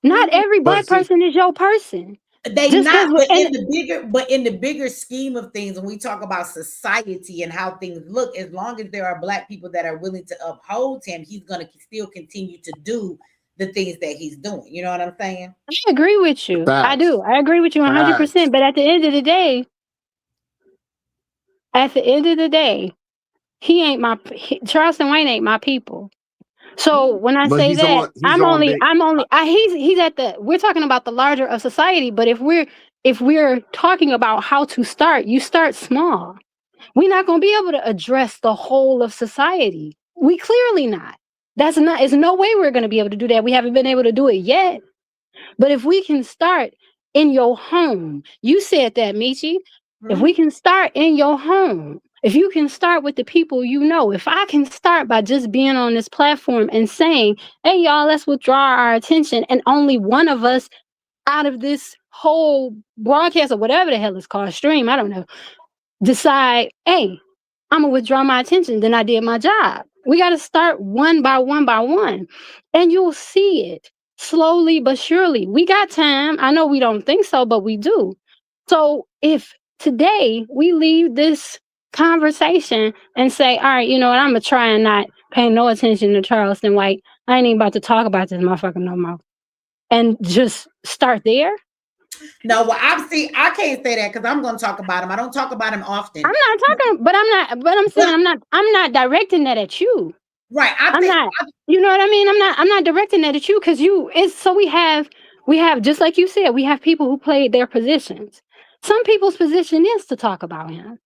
[SPEAKER 4] Not every
[SPEAKER 3] But
[SPEAKER 4] black
[SPEAKER 3] see,
[SPEAKER 4] person is your person.
[SPEAKER 1] They
[SPEAKER 4] Just because
[SPEAKER 1] not,
[SPEAKER 4] we're in
[SPEAKER 1] but in the bigger scheme of things, when we talk about society and how things look, as long as there are black people that are willing to uphold him, he's gonna still continue to do the things that he's doing. You know what I'm saying?
[SPEAKER 4] I agree with you. I
[SPEAKER 3] facts,
[SPEAKER 4] do. I agree with you 100%.
[SPEAKER 3] facts.
[SPEAKER 4] But at the end of the day, Charleston White ain't my people. So when I
[SPEAKER 3] But
[SPEAKER 4] say that,
[SPEAKER 3] he's on big.
[SPEAKER 4] he's at we're talking about the larger of society. But if we're talking about how to start, you start small. We're not going to be able to address the whole of society. We clearly not. It's no way we're going to be able to do that. We haven't been able to do it yet. But if we can start in your home, you said that, Michi. If we can start in your home, if you can start with the people you know, if I can start by just being on this platform and saying, hey, y'all, let's withdraw our attention, and only one of us out of this whole broadcast or whatever the hell it's called, stream, I don't know, decide, hey, I'm gonna withdraw my attention, then I did my job. We got to start one by one by one, and you'll see it slowly but surely. We got time. I know we don't think so, but we do. So if today we leave this conversation and say, all right, you know what, I'm gonna try and not pay no attention to Charleston White. I ain't even about to talk about this motherfucker no more. And just start there.
[SPEAKER 1] No, well, I can't say that because I'm going to talk about him. I don't talk about him often.
[SPEAKER 4] I'm not talking, but I'm saying I'm not directing that at you.
[SPEAKER 1] Right.
[SPEAKER 4] You know what I mean? I'm not directing that at you because we have, just like you said, we have people who played their positions. Some people's position is to talk about him.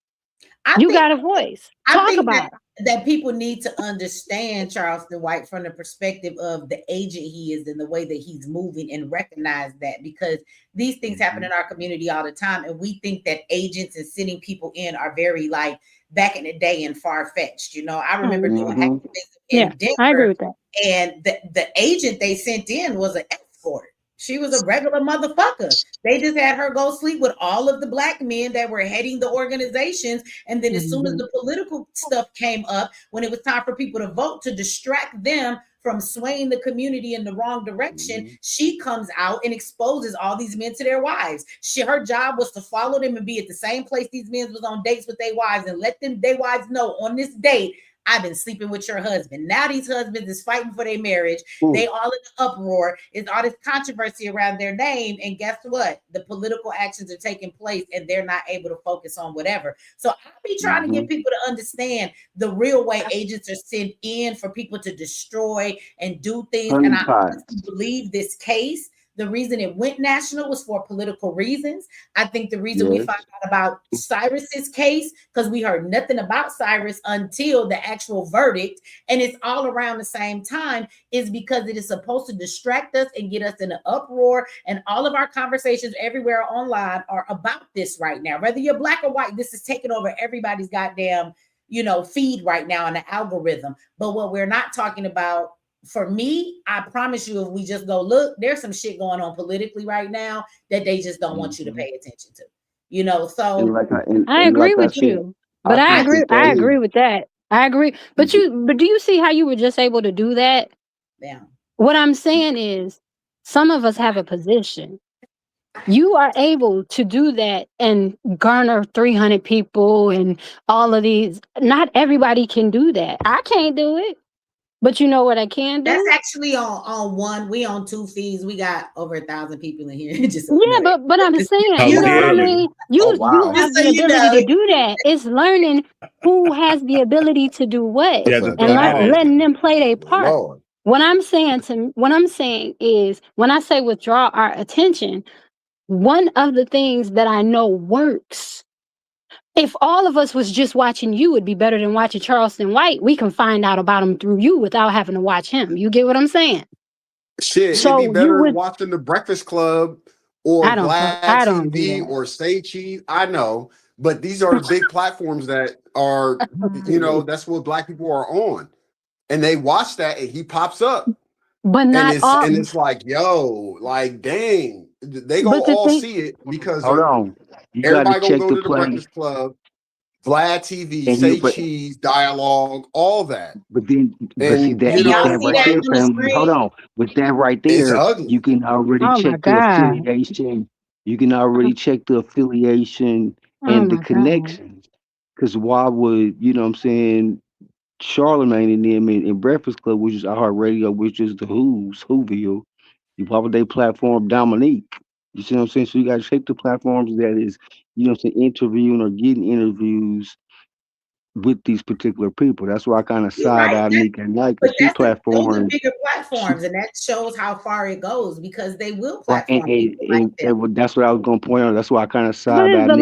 [SPEAKER 4] You got a voice. Talk about it.
[SPEAKER 1] That people need to understand Charleston White from the perspective of the agent he is and the way that he's moving, and recognize that, because these things happen in our community all the time. And we think that agents and sitting people in are very, like, back in the day and far-fetched. You know, I remember doing activism in Denver,
[SPEAKER 4] I agree with that.
[SPEAKER 1] and the agent they sent in was an escort. She was a regular motherfucker. They just had her go sleep with all of the black men that were heading the organizations. And then as soon as the political stuff came up, when it was time for people to vote to distract them from swaying the community in the wrong direction, she comes out and exposes all these men to their wives. Her job was to follow them and be at the same place these men was on dates with their wives and let them their wives know on this date, I've been sleeping with your husband. Now these husbands is fighting for their marriage. They all in the uproar. It's all this controversy around their name. And guess what? The political actions are taking place and they're not able to focus on whatever. So I be trying to get people to understand the real way agents are sent in for people to destroy and do things. And I honestly believe this case, the reason it went national was for political reasons. I think the reason we found out about Cyrus's case, because we heard nothing about Cyrus until the actual verdict, and it's all around the same time, is because it is supposed to distract us and get us in an uproar. And all of our conversations everywhere online are about this right now. Whether you're black or white, this is taking over everybody's goddamn, feed right now in the algorithm. But what we're not talking about, for me, I promise you, if we just go look, there's some shit going on politically right now that they just don't want you to pay attention to. So
[SPEAKER 4] I agree with you, but I agree with that. I agree. But do you see how you were just able to do that?
[SPEAKER 1] Yeah.
[SPEAKER 4] What I'm saying is some of us have a position. You are able to do that and garner 300 people and all of these. Not everybody can do that. I can't do it. But you know what I can do?
[SPEAKER 1] That's actually on one. We on 2 feeds. We got over 1,000 people in here.
[SPEAKER 4] But I'm saying, you know what I mean? You have the ability to do that. It's learning who has the ability to do what, and letting them play their part. Lord. What I'm saying is, when I say withdraw our attention, one of the things that I know works. If all of us was just watching you, it'd be better than watching Charleston White. We can find out about him through you without having to watch him. You get what I'm saying?
[SPEAKER 3] Shit, so it'd be better than watching the Breakfast Club or Vlad TV or Say Cheese. I know, but these are the big platforms that are, that's what black people are on. And they watch that and he pops up.
[SPEAKER 4] But not all.
[SPEAKER 3] And it's like, yo, like, dang, they gonna all see it because
[SPEAKER 6] hold on.
[SPEAKER 3] Everybody gonna go to the Breakfast Club, Vlad TV, Say Cheese, Dialogue, all that.
[SPEAKER 6] But see that right there, family. Hold on. With that right there, you can already check the affiliation. You can already check the affiliation and the connections. Because why would, Charlemagne and them in Breakfast Club, which is iHeartRadio, which is the Whoville, why would they platform Dominique? You see what I'm saying? So you got to shape the platforms that is, interviewing or getting interviews with these particular people. That's why I kind of side-eye Nick and Night, because she platforms.
[SPEAKER 1] Those are bigger platforms, and that shows how far it goes, because they will platform people
[SPEAKER 6] and that's what I was going to point out. That's why I kind of side-eye Nick and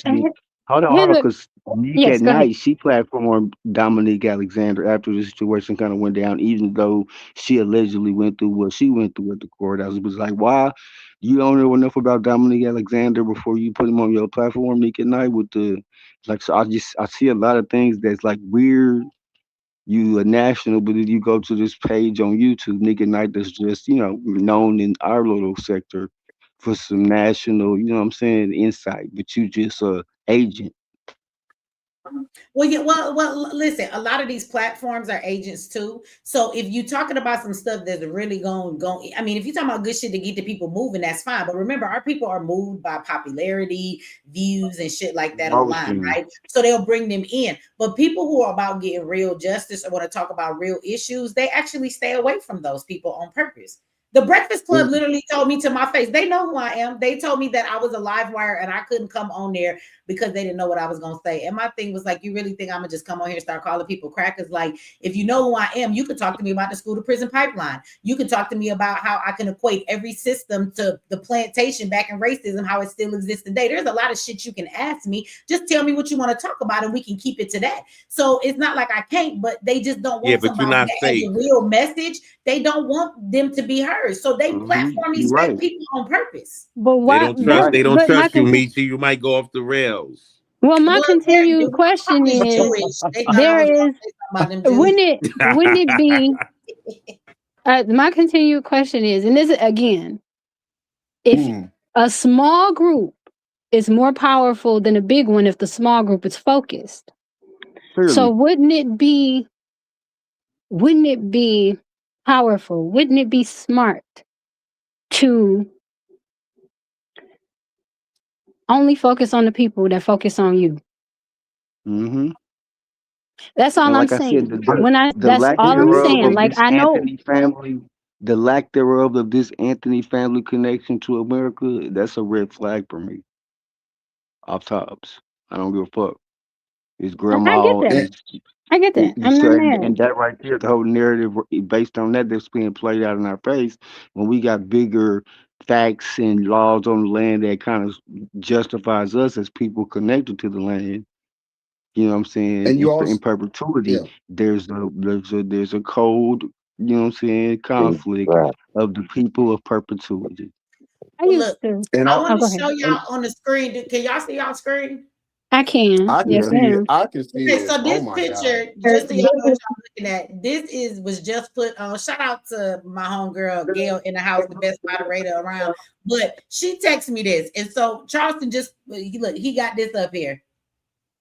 [SPEAKER 6] Night. Hold on, because Nick at Night, she platformed Dominique Alexander after the situation kind of went down, even though she allegedly went through what she went through at the court. I was like, why you don't know enough about Dominique Alexander before you put him on your platform, Nick at Night, with the so I see a lot of things that's like weird. You are national, but if you go to this page on YouTube, Nick at Night, that's just known in our little sector for some national, insight, but you just agent.
[SPEAKER 1] Well, yeah, well, listen, a lot of these platforms are agents too. So if you're talking about some stuff that's really going, I mean, if you're talking about good shit to get the people moving, that's fine. But remember, our people are moved by popularity, views, and shit like that online, right? So they'll bring them in. But people who are about getting real justice or want to talk about real issues, they actually stay away from those people on purpose. The Breakfast Club literally told me to my face, they know who I am. They told me that I was a live wire and I couldn't come on there because they didn't know what I was going to say. And my thing was like, you really think I'm going to just come on here and start calling people crackers? Like, if you know who I am, you could talk to me about the school to prison pipeline. You can talk to me about how I can equate every system to the plantation back in racism, how it still exists today. There's a lot of shit you can ask me. Just tell me what you want to talk about and we can keep it to that. So it's not like I can't, but they just don't want somebody that has a real message. They don't want them to be heard. So they platform these fake people on purpose.
[SPEAKER 4] But why
[SPEAKER 5] they don't trust you, Michi? You might go off the rails.
[SPEAKER 4] Well, my continued question is, wouldn't it be, my continued question is, and this again, If a small group is more powerful than a big one if the small group is focused.
[SPEAKER 6] Clearly.
[SPEAKER 4] So wouldn't it be powerful? Wouldn't it be smart to only focus on the people that focus on you?
[SPEAKER 6] Mm-hmm.
[SPEAKER 4] That's all
[SPEAKER 6] And
[SPEAKER 4] I'm
[SPEAKER 6] like I
[SPEAKER 4] saying.
[SPEAKER 6] said, the
[SPEAKER 4] That's
[SPEAKER 6] lack
[SPEAKER 4] all I'm
[SPEAKER 6] thereof
[SPEAKER 4] saying.
[SPEAKER 6] of
[SPEAKER 4] Like
[SPEAKER 6] this
[SPEAKER 4] I know
[SPEAKER 6] Anthony family, the lack thereof of this Anthony family connection to America, that's a red flag for me. Off tops. I don't give a fuck. His
[SPEAKER 4] I get
[SPEAKER 6] grandma
[SPEAKER 4] that.
[SPEAKER 6] is
[SPEAKER 4] I get that. I'm not
[SPEAKER 6] so,
[SPEAKER 4] mad.
[SPEAKER 6] and that right there, the whole narrative based on that that's being played out in our face when we got bigger facts and laws on the land that kind of justifies us as people connected to the land. You know what I'm saying?
[SPEAKER 3] And you
[SPEAKER 6] In
[SPEAKER 3] also, yeah.
[SPEAKER 6] perpetuity, there's a cold, you know what I'm saying, conflict
[SPEAKER 7] Right.
[SPEAKER 6] of the people of perpetuity.
[SPEAKER 4] I
[SPEAKER 1] Well,
[SPEAKER 4] used
[SPEAKER 1] look,
[SPEAKER 4] to.
[SPEAKER 3] And
[SPEAKER 1] I
[SPEAKER 3] I,
[SPEAKER 1] want
[SPEAKER 4] Oh,
[SPEAKER 1] to
[SPEAKER 4] go
[SPEAKER 1] show
[SPEAKER 4] ahead.
[SPEAKER 1] y'all on the screen. Can y'all see y'all screen?
[SPEAKER 4] I can.
[SPEAKER 3] I can
[SPEAKER 4] Yes,
[SPEAKER 3] see it.
[SPEAKER 4] ma'am.
[SPEAKER 3] I can see
[SPEAKER 1] Okay,
[SPEAKER 3] it.
[SPEAKER 1] so
[SPEAKER 3] Oh
[SPEAKER 1] this
[SPEAKER 3] my God.
[SPEAKER 1] picture, just so y'all know what y'all looking at, was just put on. Shout out to my homegirl Gail in the house, the best moderator around. But she texted me this, and so Charleston look, he got this up here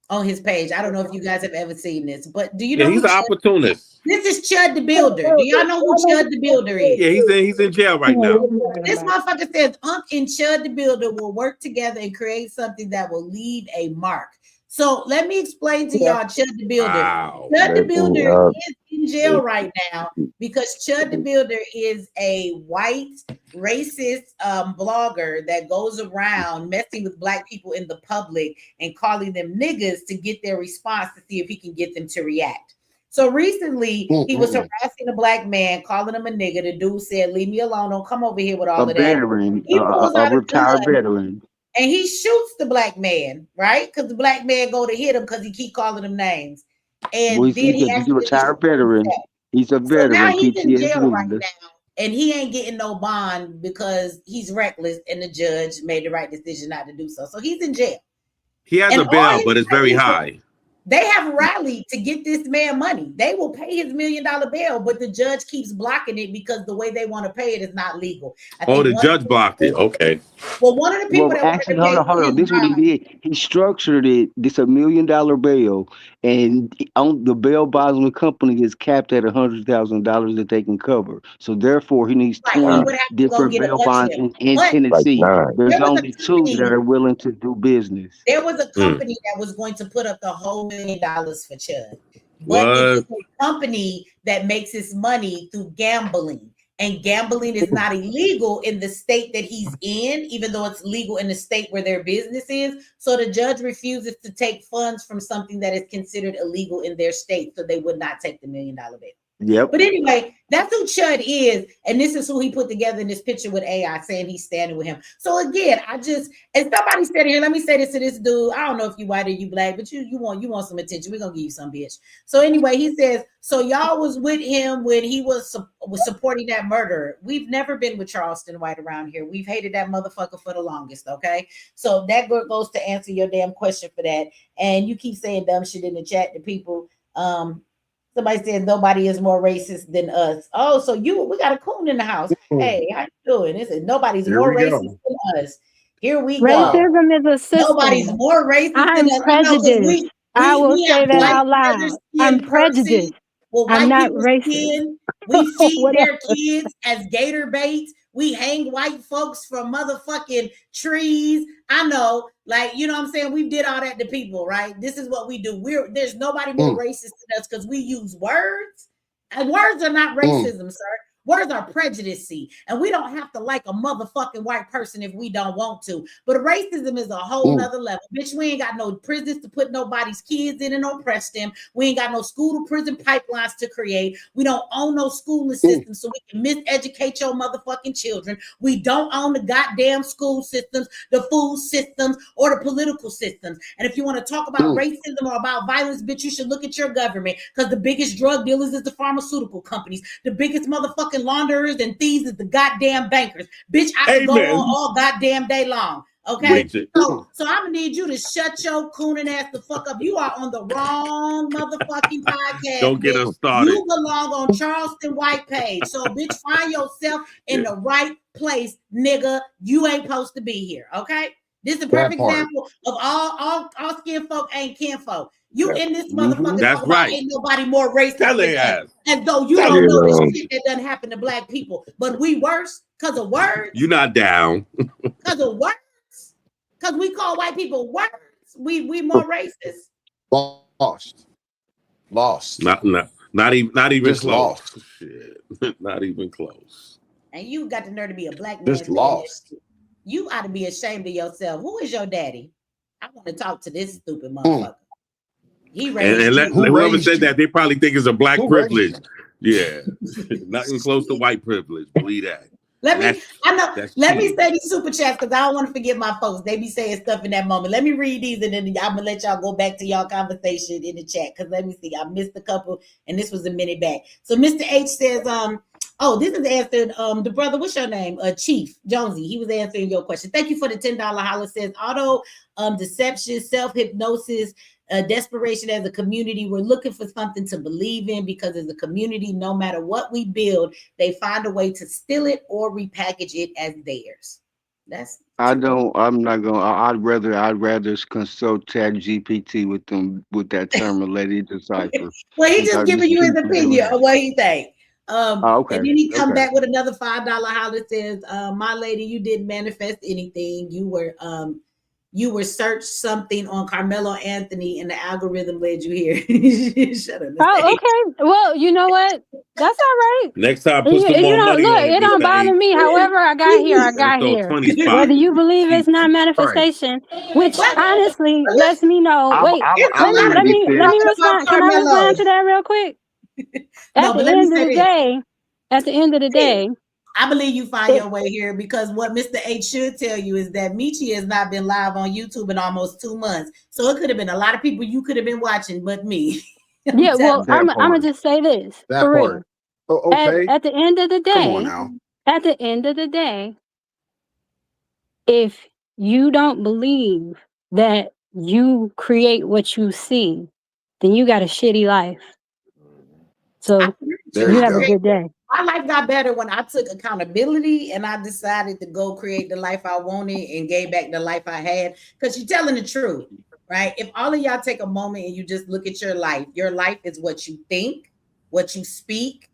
[SPEAKER 1] on his page. I don't know if you guys have ever seen this, but do you
[SPEAKER 5] Yeah,
[SPEAKER 1] know
[SPEAKER 5] he's
[SPEAKER 1] who
[SPEAKER 5] an opportunist.
[SPEAKER 1] this is? Chud the Builder. Do y'all know who Chud the Builder is?
[SPEAKER 5] Yeah, he's in jail right now.
[SPEAKER 1] This motherfucker says Unc and Chud the Builder will work together and create something that will leave a mark. So let me explain to y'all Chud the Builder.
[SPEAKER 5] Wow.
[SPEAKER 1] Chud the
[SPEAKER 7] Maybe,
[SPEAKER 1] Builder is in jail right now because Chud the Builder is a white racist blogger that goes around messing with black people in the public and calling them niggas to get their response to see if he can get them to react. So recently, he was harassing a black man, calling him a nigga. The dude said, "Leave me alone. Don't come over here with all
[SPEAKER 6] A
[SPEAKER 1] of that."
[SPEAKER 6] veteran,
[SPEAKER 1] He pulls
[SPEAKER 6] a
[SPEAKER 1] out a
[SPEAKER 6] retired
[SPEAKER 1] gun
[SPEAKER 6] veteran.
[SPEAKER 1] and he shoots the black man, right? Because the black man go to hit him because he keep calling him names.
[SPEAKER 6] Well,
[SPEAKER 1] And then he
[SPEAKER 6] he's a
[SPEAKER 1] accidentally
[SPEAKER 6] retired
[SPEAKER 1] shoots
[SPEAKER 6] veteran.
[SPEAKER 1] himself.
[SPEAKER 6] He's a
[SPEAKER 1] So now
[SPEAKER 6] veteran,
[SPEAKER 1] he's in jail right
[SPEAKER 6] PTSD.
[SPEAKER 1] now. And he ain't getting no bond because he's reckless and the judge made the right decision not to do so. So he's in jail.
[SPEAKER 5] He has
[SPEAKER 1] And
[SPEAKER 5] a
[SPEAKER 1] all
[SPEAKER 5] bail,
[SPEAKER 1] his
[SPEAKER 5] but it's very
[SPEAKER 1] friends-
[SPEAKER 5] high.
[SPEAKER 1] They have rallied to get this man money. They will pay his $1 million bail, but the judge keeps blocking it because the way they want to pay it is not legal.
[SPEAKER 5] Oh, the judge blocked it. Okay.
[SPEAKER 1] Well, one of the people
[SPEAKER 6] Well,
[SPEAKER 1] that
[SPEAKER 6] actually,
[SPEAKER 1] wanted to
[SPEAKER 6] hold
[SPEAKER 1] pay
[SPEAKER 6] on. This is what he did. He structured it. This $1 million bail, and on the bail bondsman company is capped at $100,000 that they can cover. So therefore, he needs
[SPEAKER 1] right, he
[SPEAKER 6] 20
[SPEAKER 1] would have to go
[SPEAKER 6] different
[SPEAKER 1] get a
[SPEAKER 6] bail
[SPEAKER 1] bunch of
[SPEAKER 6] bonds
[SPEAKER 1] them.
[SPEAKER 6] in
[SPEAKER 1] But
[SPEAKER 7] Like
[SPEAKER 6] Tennessee.
[SPEAKER 7] 9.
[SPEAKER 6] There's
[SPEAKER 1] there was a
[SPEAKER 6] only 2 that
[SPEAKER 1] company.
[SPEAKER 6] are willing to do business.
[SPEAKER 1] There was a company that was going to put up the whole $1 million for Chud, but
[SPEAKER 5] What?
[SPEAKER 1] it is a company that makes its money through gambling. And gambling is not illegal in the state that he's in, even though it's legal in the state where their business is. So the judge refuses to take funds from something that is considered illegal in their state. So they would not take the $1 million bail.
[SPEAKER 6] Yep.
[SPEAKER 1] But anyway, that's who Chud is. And this is who he put together in this picture with AI saying he's standing with him. So again, and somebody said here, let me say this to this dude. I don't know if you white or you black, but you want some attention. We're gonna give you some, bitch. So anyway, he says, so y'all was with him when he was supporting that murder. We've never been with Charleston White around here. We've hated that motherfucker for the longest, okay? So that goes to answer your damn question for that. And you keep saying dumb shit in the chat to people. Somebody says nobody is more racist than us. Oh, so we got a coon in the house. Hey, how you doing? It says nobody's
[SPEAKER 3] Here
[SPEAKER 1] more
[SPEAKER 3] we
[SPEAKER 1] racist
[SPEAKER 3] go.
[SPEAKER 1] than us. Here we go.
[SPEAKER 4] Racism is a system.
[SPEAKER 1] Nobody's more racist
[SPEAKER 4] I'm
[SPEAKER 1] than us.
[SPEAKER 4] prejudiced. I will say that out loud. I'm prejudiced.
[SPEAKER 1] Well,
[SPEAKER 4] I'm
[SPEAKER 1] white
[SPEAKER 4] not
[SPEAKER 1] people's
[SPEAKER 4] racist.
[SPEAKER 1] skin, we feed their
[SPEAKER 4] Whatever.
[SPEAKER 1] kids as gator bait. We hang white folks from motherfucking trees. I know, like, you know what I'm saying? We did all that to people, right? This is what we do. There's nobody more racist than us because we use words. And words are not racism, sir. Words are prejudice, and we don't have to like a motherfucking white person if we don't want to. But racism is a whole nother level. Bitch, we ain't got no prisons to put nobody's kids in and oppress them. We ain't got no school to prison pipelines to create. We don't own no schooling system so we can miseducate your motherfucking children. We don't own the goddamn school systems, the food systems, or the political systems. And if you want to talk about racism or about violence, bitch, you should look at your government because the biggest drug dealers is the pharmaceutical companies. The biggest motherfucking launderers and thieves is the goddamn bankers. Bitch, I can go on all goddamn day long. Okay, so I'm gonna need you to shut your cooning ass the fuck up. You are on the wrong motherfucking podcast.
[SPEAKER 5] Don't get us started.
[SPEAKER 1] You belong on Charleston White page. So, bitch, find yourself in the right place, nigga. You ain't supposed to be here. Okay, this is a perfect example of all skin folk ain't kinfolk. You in this motherfucker.
[SPEAKER 5] That's right.
[SPEAKER 1] Ain't nobody more racist
[SPEAKER 5] Tell
[SPEAKER 1] than
[SPEAKER 5] that.
[SPEAKER 1] as though you don't know the shit that doesn't happen to black people, but we worse because of words.
[SPEAKER 5] You're not down.
[SPEAKER 1] Because of words. Because we call white people words. We more racist.
[SPEAKER 3] Lost.
[SPEAKER 5] Not even
[SPEAKER 3] just
[SPEAKER 5] close.
[SPEAKER 3] Lost.
[SPEAKER 5] Shit. Not even close.
[SPEAKER 1] And you got the nerve to be a black man.
[SPEAKER 3] Just lost.
[SPEAKER 1] You ought to be ashamed of yourself. Who is your daddy? I want to talk to this stupid motherfucker. He raised
[SPEAKER 5] and whoever said that, they probably think it's a black privilege. Yeah. Nothing close to white privilege. Believe that.
[SPEAKER 1] Let me say these super chats because I don't want to forget my folks. They be saying stuff in that moment. Let me read these and then I'm gonna let y'all go back to y'all conversation in the chat. Because let me see, I missed a couple, and this was a minute back. So Mr. H says, this is answered. The brother, what's your name? Chief Jonesy. He was answering your question. Thank you for the $10 holler. Says auto deception, self-hypnosis, desperation as a community. We're looking for something to believe in because as a community, no matter what we build, they find a way to steal it or repackage it as theirs. I'd
[SPEAKER 6] rather consult Chat GPT with that term and let it decipher.
[SPEAKER 1] Well, he's just giving you his opinion of what he thinks.
[SPEAKER 6] Okay.
[SPEAKER 1] And then he come back with another $5 holler. Says, my lady, you didn't manifest anything. You were searched something on Karmelo Anthony and the algorithm led you here. Shut up.
[SPEAKER 4] Okay. Well, you know what? That's all right.
[SPEAKER 5] Next time, put some more money on it.
[SPEAKER 4] It don't bother me. However, I got here. Whether you believe it's not manifestation, which honestly lets me know. Wait, let me respond. Can I respond to that real quick? At the end of the day,
[SPEAKER 1] I believe you find your way here because what Mr. H should tell you is that Michi has not been live on YouTube in almost 2 months. So it could have been a lot of people you could have been watching, but me.
[SPEAKER 4] Yeah, well, I'm gonna just say this.
[SPEAKER 3] That
[SPEAKER 4] for
[SPEAKER 3] part.
[SPEAKER 4] Real.
[SPEAKER 3] Oh, okay.
[SPEAKER 4] At the end of the day,
[SPEAKER 3] come on now.
[SPEAKER 4] If you don't believe that you create what you see, then you got a shitty life. So you have a good day.
[SPEAKER 1] My life got better when I took accountability and I decided to go create the life I wanted and gave back the life I had. Because you're telling the truth, right? If all of y'all take a moment and you just look at your life is what you think, what you speak,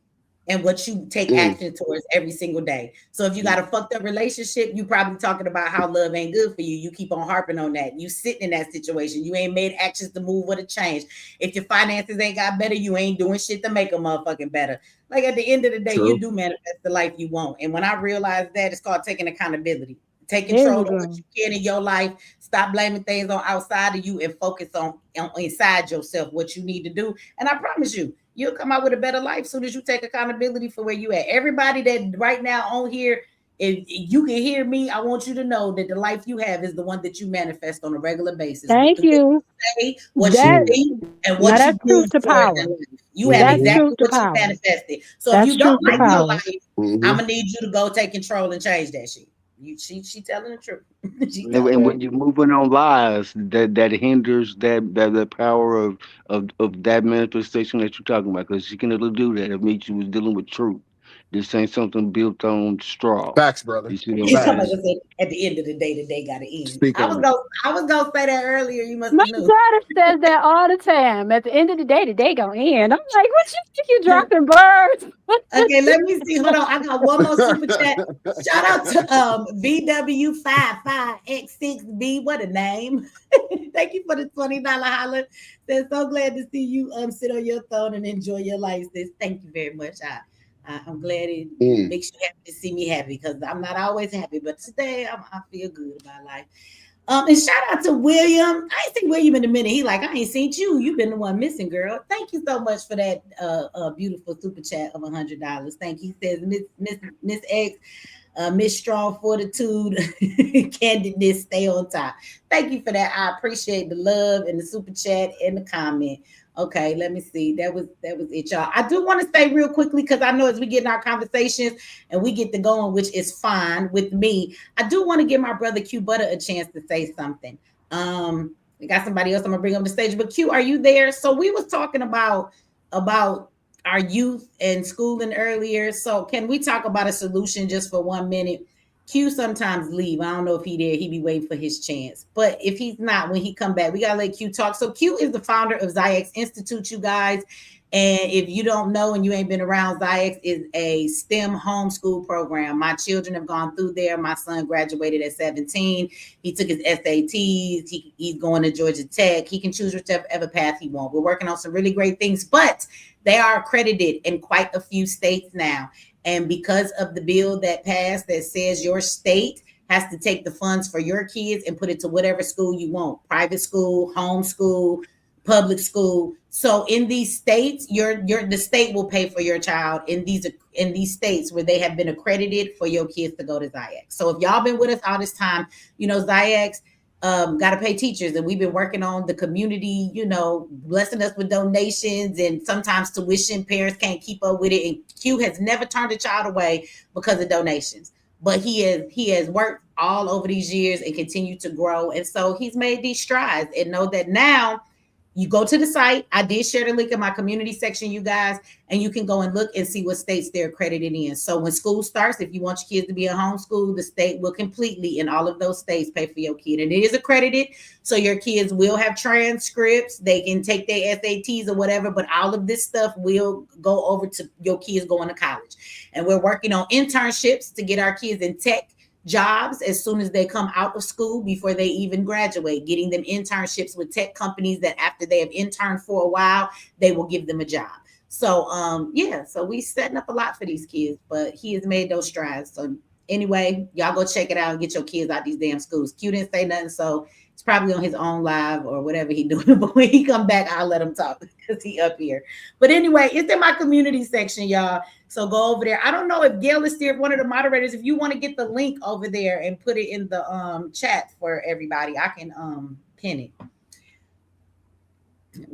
[SPEAKER 1] and what you take action towards every single day. So if you got a fucked up relationship, you probably talking about how love ain't good for you. You keep on harping on that. You sitting in that situation. You ain't made actions to move or to change. If your finances ain't got better, you ain't doing shit to make them motherfucking better. Like at the end of the day, you do manifest the life you want. And when I realized that, it's called taking accountability. Take control of what you can in your life. Stop blaming things on outside of you and focus on inside yourself, what you need to do. And I promise you, you'll come out with a better life as soon as you take accountability for where you at. Everybody that right now on here, if you can hear me, I want you to know that the life you have is the one that you manifest on a regular basis.
[SPEAKER 4] Thank you.
[SPEAKER 1] What you think and what you do
[SPEAKER 4] to power.
[SPEAKER 1] You have exactly what you manifested. So if you don't like your life, I'm gonna need you to go take control and change that shit. She telling the truth.
[SPEAKER 6] And when you're moving on lies, that hinders that power of that manifestation that you're talking about. Because she can do that if Michi was dealing with truth. This ain't something built on straw.
[SPEAKER 3] Facts, brother.
[SPEAKER 1] You see what I'm saying? At the end of the day got to end. I was gonna say that earlier. You must
[SPEAKER 4] My
[SPEAKER 1] have knew.
[SPEAKER 4] daughter says that all the time. At the end of the day gonna end. I'm like, what you think you dropping birds?
[SPEAKER 1] Okay, let me see. Hold on. I got one more super chat. Shout out to VW55X6B. What a name. Thank you for the $20 holler. They're so glad to see you sit on your throne and enjoy your life. Says thank you very much. I'm glad it makes you happy to see me happy because I'm not always happy, but today I feel good about life. And shout out to William. I ain't seen William in a minute. He like, I ain't seen you. You've been the one missing, girl. Thank you so much for that beautiful super chat of $100. Thank you. He says, Miss X, Miss Strong Fortitude, candidness, stay on top. Thank you for that. I appreciate the love and the super chat and the comment. Okay, let me see. That was it, y'all. I do want to say real quickly, because I know as we get in our conversations and we get to going, which is fine with me, I do want to give my brother Q Butter a chance to say something. We got somebody else I'm gonna bring up the stage, but Q, are you there? So we was talking about our youth and schooling earlier. So can we talk about a solution just for 1 minute? Q sometimes leave. I don't know if he there. He be waiting for his chance. But if he's not, when he come back, we gotta let Q talk. So Q is the founder of Zyx Institute, you guys. And if you don't know and you ain't been around, Zyx is a STEM homeschool program. My children have gone through there. My son graduated at 17. He took his SATs. He's going to Georgia Tech. He can choose whichever path he wants. We're working on some really great things, but they are accredited in quite a few states now. And because of the bill that passed that says your state has to take the funds for your kids and put it to whatever school you want, private school, homeschool, public school. So in these states, the state will pay for your child in these states where they have been accredited for your kids to go to Zyx. So if y'all been with us all this time, you know, Zyx got to pay teachers, and we've been working on the community, you know, blessing us with donations and sometimes tuition. Parents can't keep up with it, and Q has never turned a child away because of donations. But he has worked all over these years and continued to grow, and so he's made these strides. And know that now you go to the site. I did share the link in my community section, you guys, and you can go and look and see what states they're accredited in. So when school starts, if you want your kids to be in homeschool, the state will completely, in all of those states, pay for your kid. And it is accredited. So your kids will have transcripts. They can take their SATs or whatever, but all of this stuff will go over to your kids going to college. And we're working on internships to get our kids in tech jobs as soon as they come out of school, before they even graduate, getting them internships with tech companies that after they have interned for a while, they will give them a job. So so we setting up a lot for these kids, but he has made those strides. So anyway, y'all go check it out and get your kids out these damn schools. Q didn't say nothing, so it's probably on his own live or whatever he doing. But when he come back, I'll let him talk because he up here. But anyway, it's in my community section, y'all. So go over there. I don't know if Gail is still one of the moderators. If you want to get the link over there and put it in the chat for everybody, I can pin it.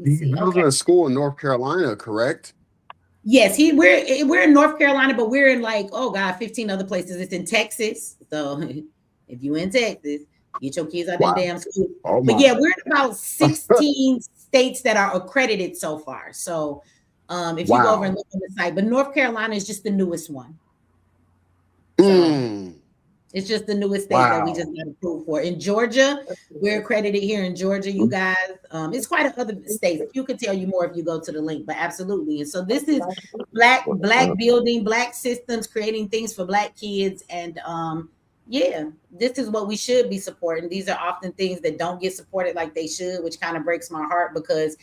[SPEAKER 3] You go to a school in North Carolina, correct?
[SPEAKER 1] Yes, we're in North Carolina, but we're in 15 other places. It's in Texas. So if you in Texas, get your kids out of damn school. Oh, but yeah, we're in about 16 states that are accredited so far. So if you go over and look on the site, but North Carolina is just the newest one. So it's just the newest state that we just got approved for. In Georgia, we're accredited here in Georgia, you guys. It's quite other states. You can tell you more if you go to the link, but absolutely. And so this is black building, black systems, creating things for black kids. And this is what we should be supporting. These are often things that don't get supported like they should, which kind of breaks my heart, because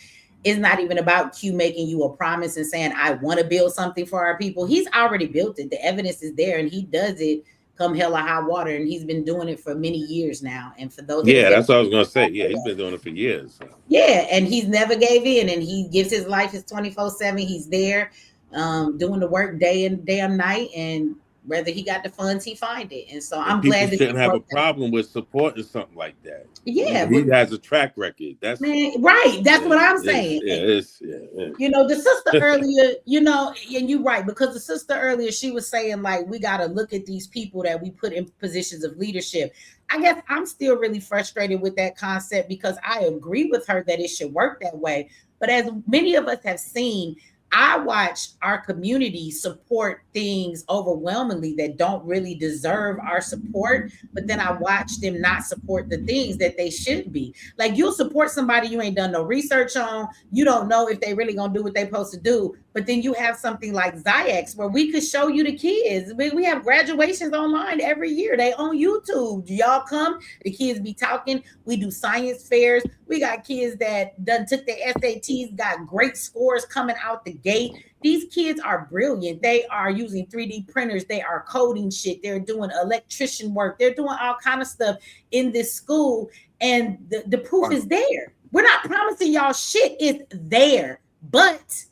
[SPEAKER 1] it's not even about Q making you a promise and saying, I want to build something for our people. He's already built it. The evidence is there, and he does it come hell or high water, and he's been doing it for many years now. And for those
[SPEAKER 5] that's what I was going to say. Yeah, he's been doing it for years.
[SPEAKER 1] Yeah, and he's never gave in, and he gives his life his 24/7. He's there doing the work day and night, and whether he got the funds, he find it. And so I'm glad that
[SPEAKER 5] shouldn't have a problem with supporting something like that.
[SPEAKER 1] Yeah,
[SPEAKER 5] he has a track record. That's
[SPEAKER 1] right. That's what I'm saying. You know, the sister earlier, you know, and you're right, because the sister earlier, she was saying we got to look at these people that we put in positions of leadership. I guess I'm still really frustrated with that concept, because I agree with her that it should work that way. But as many of us have seen, I watch our community support things overwhelmingly that don't really deserve our support, but then I watch them not support the things that they should be. Like, you'll support somebody you ain't done no research on. You don't know if they really gonna do what they supposed to do. But then you have something like Zyx, where we could show you the kids. We have graduations online every year. They on YouTube. Do y'all come? The kids be talking. We do science fairs. We got kids that done took their SATs, got great scores coming out the gate. These kids are brilliant. They are using 3D printers. They are coding shit. They're doing electrician work. They're doing all kind of stuff in this school. And the proof is there. We're not promising y'all shit. It's there. But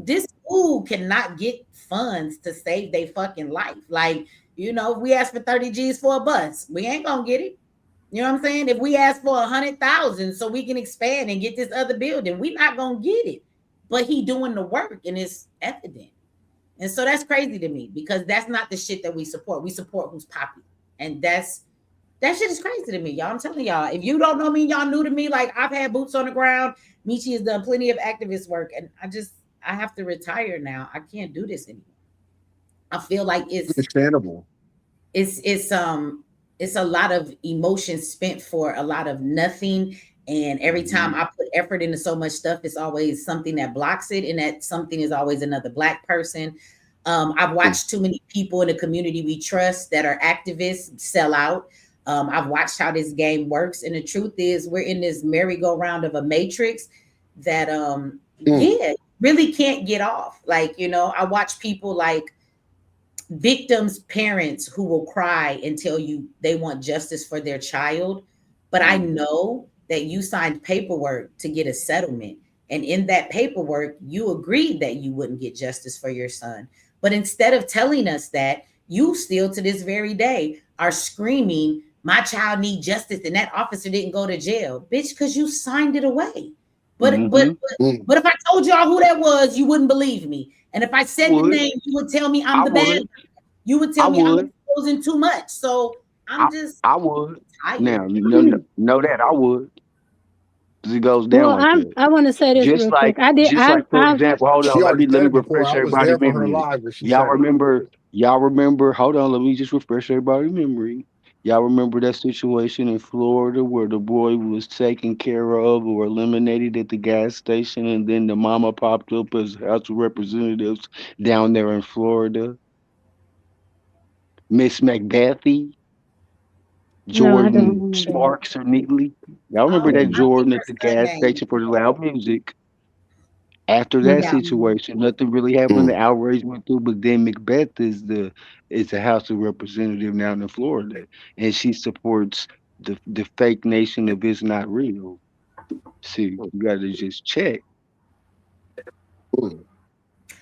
[SPEAKER 1] this school cannot get funds to save their fucking life. Like, you know, if we ask for 30 G's for a bus, we ain't gonna get it. You know what I'm saying? If we ask for 100,000 so we can expand and get this other building, we're not gonna get it. but he doing the work and it's evident. And so that's crazy to me because that's not the shit that we support. We support who's popular. And that shit is crazy to me, y'all. I'm telling y'all, if you don't know me, y'all new to me, like I've had boots on the ground. Michi has done plenty of activist work, and I have to retire now. I can't do this anymore. I feel like it's
[SPEAKER 3] understandable.
[SPEAKER 1] It's a lot of emotion spent for a lot of nothing. And every time I put effort into so much stuff, it's always something that blocks it, and that something is always another Black person. I've watched too many people in the community we trust that are activists sell out. I've watched how this game works, and the truth is, we're in this merry-go-round of a matrix that, really can't get off. Like, I watch people like victims' parents who will cry and tell you they want justice for their child, but I know that you signed paperwork to get a settlement. And in that paperwork, you agreed that you wouldn't get justice for your son. But instead of telling us that, you still to this very day are screaming, my child needs justice, and that officer didn't go to jail. Bitch, because you signed it away. But if I told y'all who that was, you wouldn't believe me. And if I said the name, you would tell me I'm the bad. You would tell me I'm exposing too much. So I
[SPEAKER 6] would.
[SPEAKER 1] tired.
[SPEAKER 6] Now, know that I would. It goes down like that.
[SPEAKER 4] I want to say this
[SPEAKER 6] Just
[SPEAKER 4] real
[SPEAKER 6] like,
[SPEAKER 4] quick.
[SPEAKER 6] for example, hold on, let me refresh everybody's memory. Y'all remember, hold on, let me just refresh everybody's memory. Y'all remember that situation in Florida where the boy was taken care of or eliminated at the gas station, and then the mama popped up as House of Representatives down there in Florida? Miss Macbethy? Jordan Sparks or Neatly. Y'all remember that Jordan at the gas station for the loud music? After that situation, nothing really happened. The outrage went through, but then Macbeth is the House of Representative now in Florida, and she supports the fake nation of it's not real. See, you got to just check.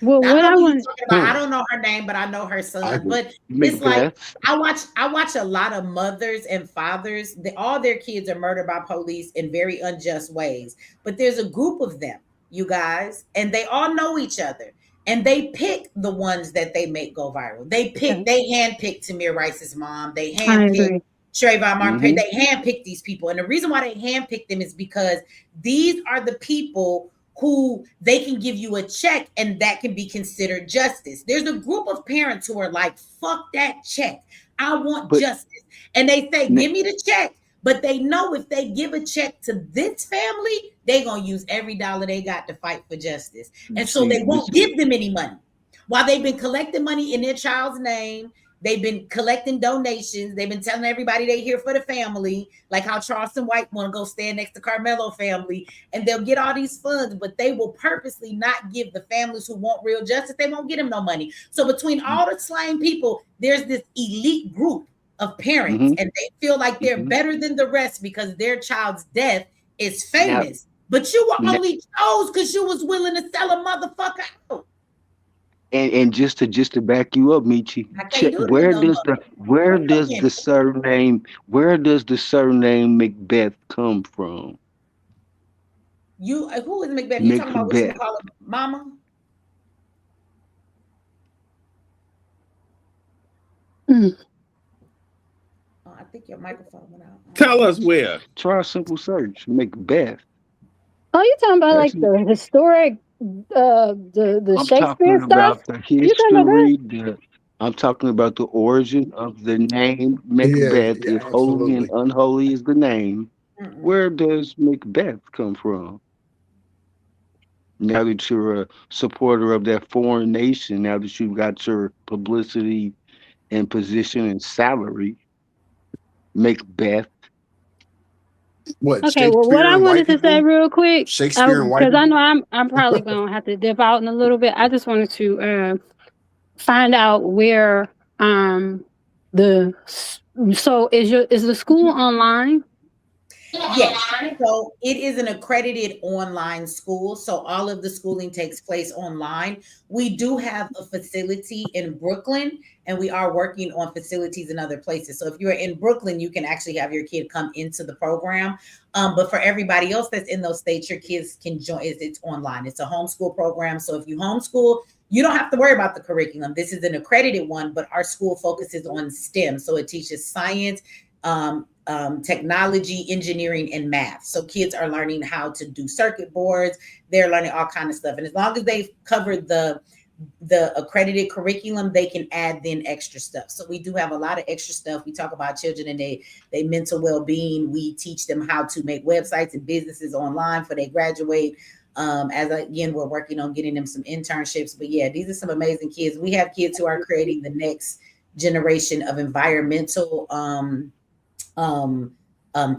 [SPEAKER 1] Well, what I want talking about, I don't know her name, but I know her son. But it's like I watch a lot of mothers and fathers. All their kids are murdered by police in very unjust ways. But there's a group of them, you guys, and they all know each other. And they pick the ones that they make go viral. They handpick Tamir Rice's mom. They handpick Trayvon Martin. They handpick these people. And the reason why they handpick them is because these are the people who they can give you a check and that can be considered justice. There's a group of parents who are like, fuck that check. I want justice. And they say, give me the check. But they know if they give a check to this family, they're going to use every dollar they got to fight for justice. And so they won't give them any money. While they've been collecting money in their child's name, they've been collecting donations. They've been telling everybody they're here for the family, like how Charleston White want to go stand next to Karmelo family, and they'll get all these funds, but they will purposely not give the families who want real justice. They won't get them no money. So between all the slain people, there's this elite group of parents, and they feel like they're better than the rest because their child's death is famous. But you were only chose because you was willing to sell a motherfucker out.
[SPEAKER 6] And just to back you up, Michi, where does the surname Macbeth come from?
[SPEAKER 1] Who is Macbeth? You talking about what you call her, Mama? Oh, I think your microphone went out.
[SPEAKER 5] Tell us where.
[SPEAKER 6] Try a simple search, Macbeth.
[SPEAKER 4] Oh, you talking about like the historic, the Shakespeare stuff?
[SPEAKER 6] About the history. I'm talking about the origin of the name Macbeth. If holy and unholy is the name, where does Macbeth come from? Now that you're a supporter of that foreign nation, now that you've got your publicity and position and salary, Macbeth.
[SPEAKER 3] What?
[SPEAKER 4] Okay, well, what I wanted to say real quick,
[SPEAKER 3] Shakespeare and white
[SPEAKER 4] because I know I'm probably gonna have to dip out in a little bit. I just wanted to find out where so is the school online?
[SPEAKER 1] Yes. So it is an accredited online school. So all of the schooling takes place online. We do have a facility in Brooklyn, and we are working on facilities in other places. So if you're in Brooklyn, you can actually have your kid come into the program. But for everybody else that's in those states, your kids can join. It's online. It's a homeschool program. So if you homeschool, you don't have to worry about the curriculum. This is an accredited one, but our school focuses on STEM. So it teaches science, technology, engineering, and math. So kids are learning how to do circuit boards. They're learning all kind of stuff. And as long as they've covered the accredited curriculum, they can add then extra stuff. So we do have a lot of extra stuff. We talk about children and they mental well-being. We teach them how to make websites and businesses online for they graduate. As again, we're working on getting them some internships. But yeah, these are some amazing kids. We have kids who are creating the next generation of environmental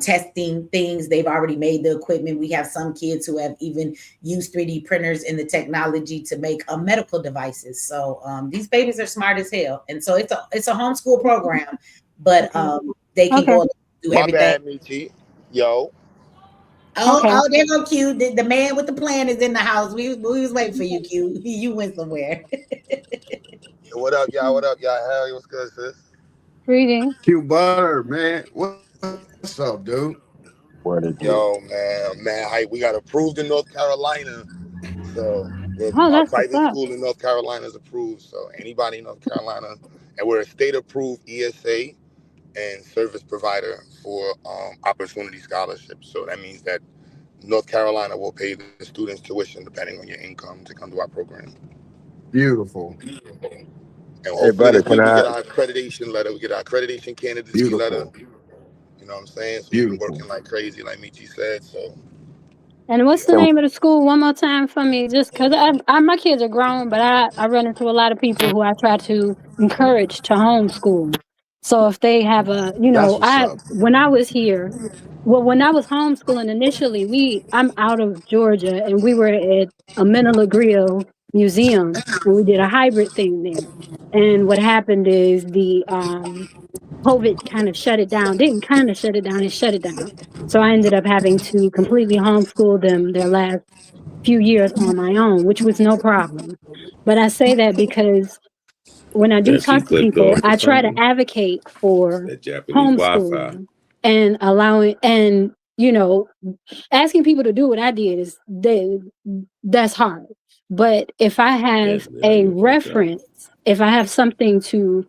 [SPEAKER 1] testing things. They've already made the equipment. We have some kids who have even used 3D printers and the technology to make medical devices. So these babies are smart as hell. And so it's a homeschool program, but they can go and do
[SPEAKER 7] My
[SPEAKER 1] everything.
[SPEAKER 7] bad, Michi. Yo.
[SPEAKER 1] Oh, there go Q. The man with the plan is in the house. We was waiting for you, Q. You went somewhere.
[SPEAKER 7] What up, y'all? What up, y'all? Hell, what's good, sis?
[SPEAKER 4] Greetings.
[SPEAKER 3] Q Butter, man. What's up, dude?
[SPEAKER 8] What it do?
[SPEAKER 7] Yo, man, we got approved in North Carolina. So
[SPEAKER 4] Oh,
[SPEAKER 7] our
[SPEAKER 4] that's what's
[SPEAKER 7] private
[SPEAKER 4] up.
[SPEAKER 7] school in North Carolina is approved. So anybody in North Carolina, and we're a state-approved ESA and service provider for opportunity scholarships. So that means that North Carolina will pay the students tuition depending on your income to come to our program.
[SPEAKER 3] Beautiful.
[SPEAKER 7] And
[SPEAKER 8] Hey,
[SPEAKER 7] hopefully
[SPEAKER 8] brother,
[SPEAKER 7] this
[SPEAKER 8] can
[SPEAKER 7] week we
[SPEAKER 8] I?
[SPEAKER 7] get our accreditation letter. We get our accreditation candidacy letter.
[SPEAKER 3] Beautiful.
[SPEAKER 7] You know what I'm saying? So we've been
[SPEAKER 3] Beautiful.
[SPEAKER 7] working like crazy, like Michi said. So
[SPEAKER 4] And what's the
[SPEAKER 8] Can,
[SPEAKER 4] name of the school one more time for me? Just because my kids are grown, but I run into a lot of people who I try to encourage to homeschool. So if they have
[SPEAKER 3] That's what's up.
[SPEAKER 4] when I was here, well, when I was homeschooling initially, I'm out of Georgia and we were at a Mental Grill museum and we did a hybrid thing there. And what happened is the COVID kind of shut it down. Didn't kind of shut it down, it shut it down. So I ended up having to completely homeschool them their last few years on my own, which was no problem. But I say that because when I do
[SPEAKER 5] Then she
[SPEAKER 4] talk to
[SPEAKER 5] clicked
[SPEAKER 4] people,
[SPEAKER 5] off or
[SPEAKER 4] I try to
[SPEAKER 5] something.
[SPEAKER 4] advocate for
[SPEAKER 5] That Japanese Wi-Fi.
[SPEAKER 4] homeschooling and allowing and asking people to do what I did that's hard. But if I have
[SPEAKER 5] Anthony,
[SPEAKER 4] a
[SPEAKER 5] you fucked up.
[SPEAKER 4] reference, if I have something to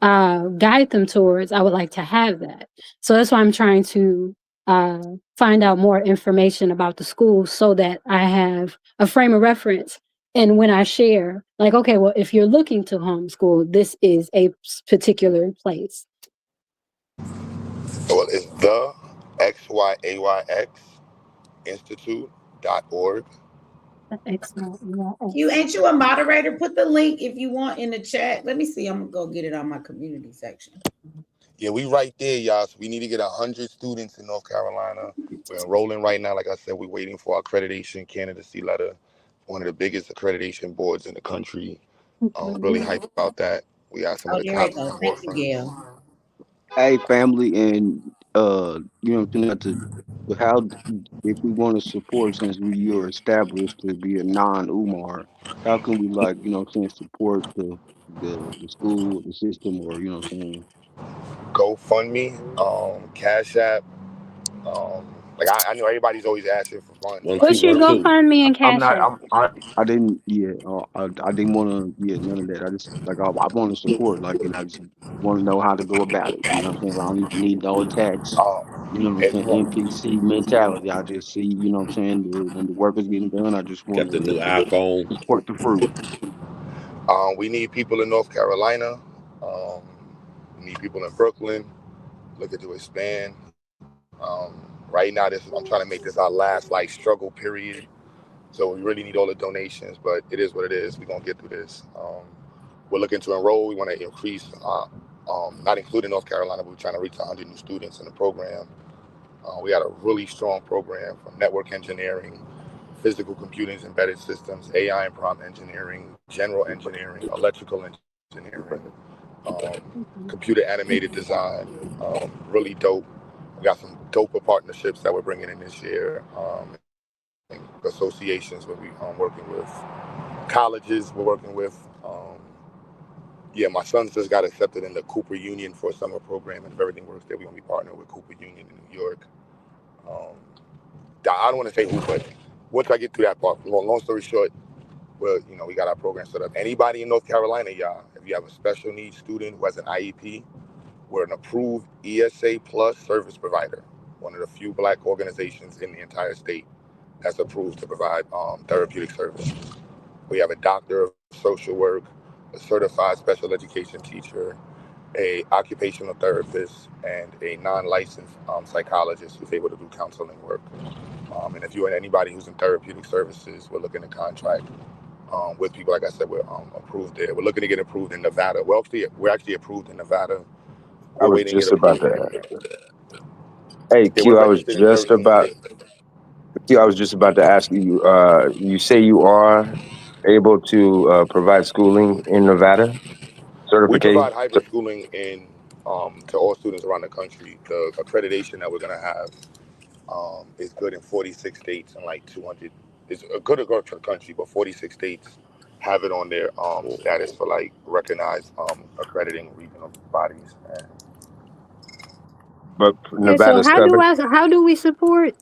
[SPEAKER 4] guide them towards, I would like to have that. So that's why I'm trying to find out more information about the school so that I have a frame of reference. And when I share, like, okay, well, if you're looking to homeschool, this is a particular place.
[SPEAKER 7] well, it's the XYAYX Institute.org.
[SPEAKER 4] Excellent.
[SPEAKER 1] Q, ain't you a moderator? Put the link if you want in the chat. Let me see. I'm gonna go get it on my community section.
[SPEAKER 7] Yeah, we right there, y'all. So we need to get 100 students in North Carolina. We're enrolling right now. Like I said, we're waiting for our accreditation candidacy letter. One of the biggest accreditation boards in the country. Really hyped about that. We got some of
[SPEAKER 1] Oh,
[SPEAKER 7] the
[SPEAKER 1] there it
[SPEAKER 7] college
[SPEAKER 1] goes. Thank you,
[SPEAKER 7] forefronts.
[SPEAKER 1] Gail.
[SPEAKER 6] Hey, family, and you know, not to, but how if we want to support since you're established to be a non-Umar, how can we like support the school, the system, or
[SPEAKER 7] GoFundMe, Cash App. I know everybody's always asking for funds.
[SPEAKER 5] One,
[SPEAKER 7] Like,
[SPEAKER 5] two,
[SPEAKER 4] What's your
[SPEAKER 5] one, two.
[SPEAKER 4] GoFundMe and
[SPEAKER 6] I'm
[SPEAKER 4] Cash
[SPEAKER 6] not.
[SPEAKER 4] App?
[SPEAKER 6] I didn't. Yeah. I didn't want to. Yeah. None of that. I just like. I want to support. Like, and I just want to know how to go about it. You know what I'm saying? I don't even need no attacks. You know what I'm
[SPEAKER 7] it's
[SPEAKER 6] saying? NPC mentality. I just see. You know what I'm saying? When the work is getting done, I just want
[SPEAKER 5] Got the
[SPEAKER 6] to
[SPEAKER 5] new iPhone.
[SPEAKER 6] support the fruit.
[SPEAKER 7] we need people in North Carolina. We need people in Brooklyn. Looking to expand. Right now, I'm trying to make this our last struggle period. So we really need all the donations, but it is what it is. We're gonna get through this. We're looking to enroll. We want to increase, not including North Carolina, but we're trying to reach 100 new students in the program. We got a really strong program from network engineering, physical computing, embedded systems, AI and prompt engineering, general engineering, electrical engineering, computer animated design. Really dope. We got some doper partnerships that we're bringing in this year. Associations where we working with, colleges we're working with. Yeah, my son just got accepted in the Cooper Union for a summer program, and if everything works there, we're gonna be partnering with Cooper Union in New York. I don't want to say who, but once I get through that part, long story short, well, we got our program set up. Anybody in North Carolina, y'all, if you have a special needs student who has an IEP, we're an approved ESA Plus service provider, one of the few Black organizations in the entire state that's approved to provide therapeutic services. We have a doctor of social work, a certified special education teacher, a occupational therapist, and a non-licensed psychologist who's able to do counseling work. And if you're anybody who's in therapeutic services, we're looking to contract with people. Like I said, we're approved there. We're looking to get approved in Nevada. We're actually approved in Nevada.
[SPEAKER 8] I was just about to. Hey,
[SPEAKER 7] Yeah,
[SPEAKER 8] Q,
[SPEAKER 7] we're
[SPEAKER 8] I was
[SPEAKER 7] registered in
[SPEAKER 8] just
[SPEAKER 7] 13
[SPEAKER 8] about.
[SPEAKER 7] states.
[SPEAKER 8] Q, I was just about to ask you. You say you are able to provide schooling in Nevada,
[SPEAKER 7] We
[SPEAKER 8] certification.
[SPEAKER 7] provide hybrid schooling to all students around the country. The accreditation that we're going to have is good in 46 states and like 200. It's good across the country, but 46 states have it on their status for like recognized accrediting regional bodies.
[SPEAKER 8] But
[SPEAKER 4] Okay, so
[SPEAKER 8] Nevada's covered.
[SPEAKER 4] how do we support?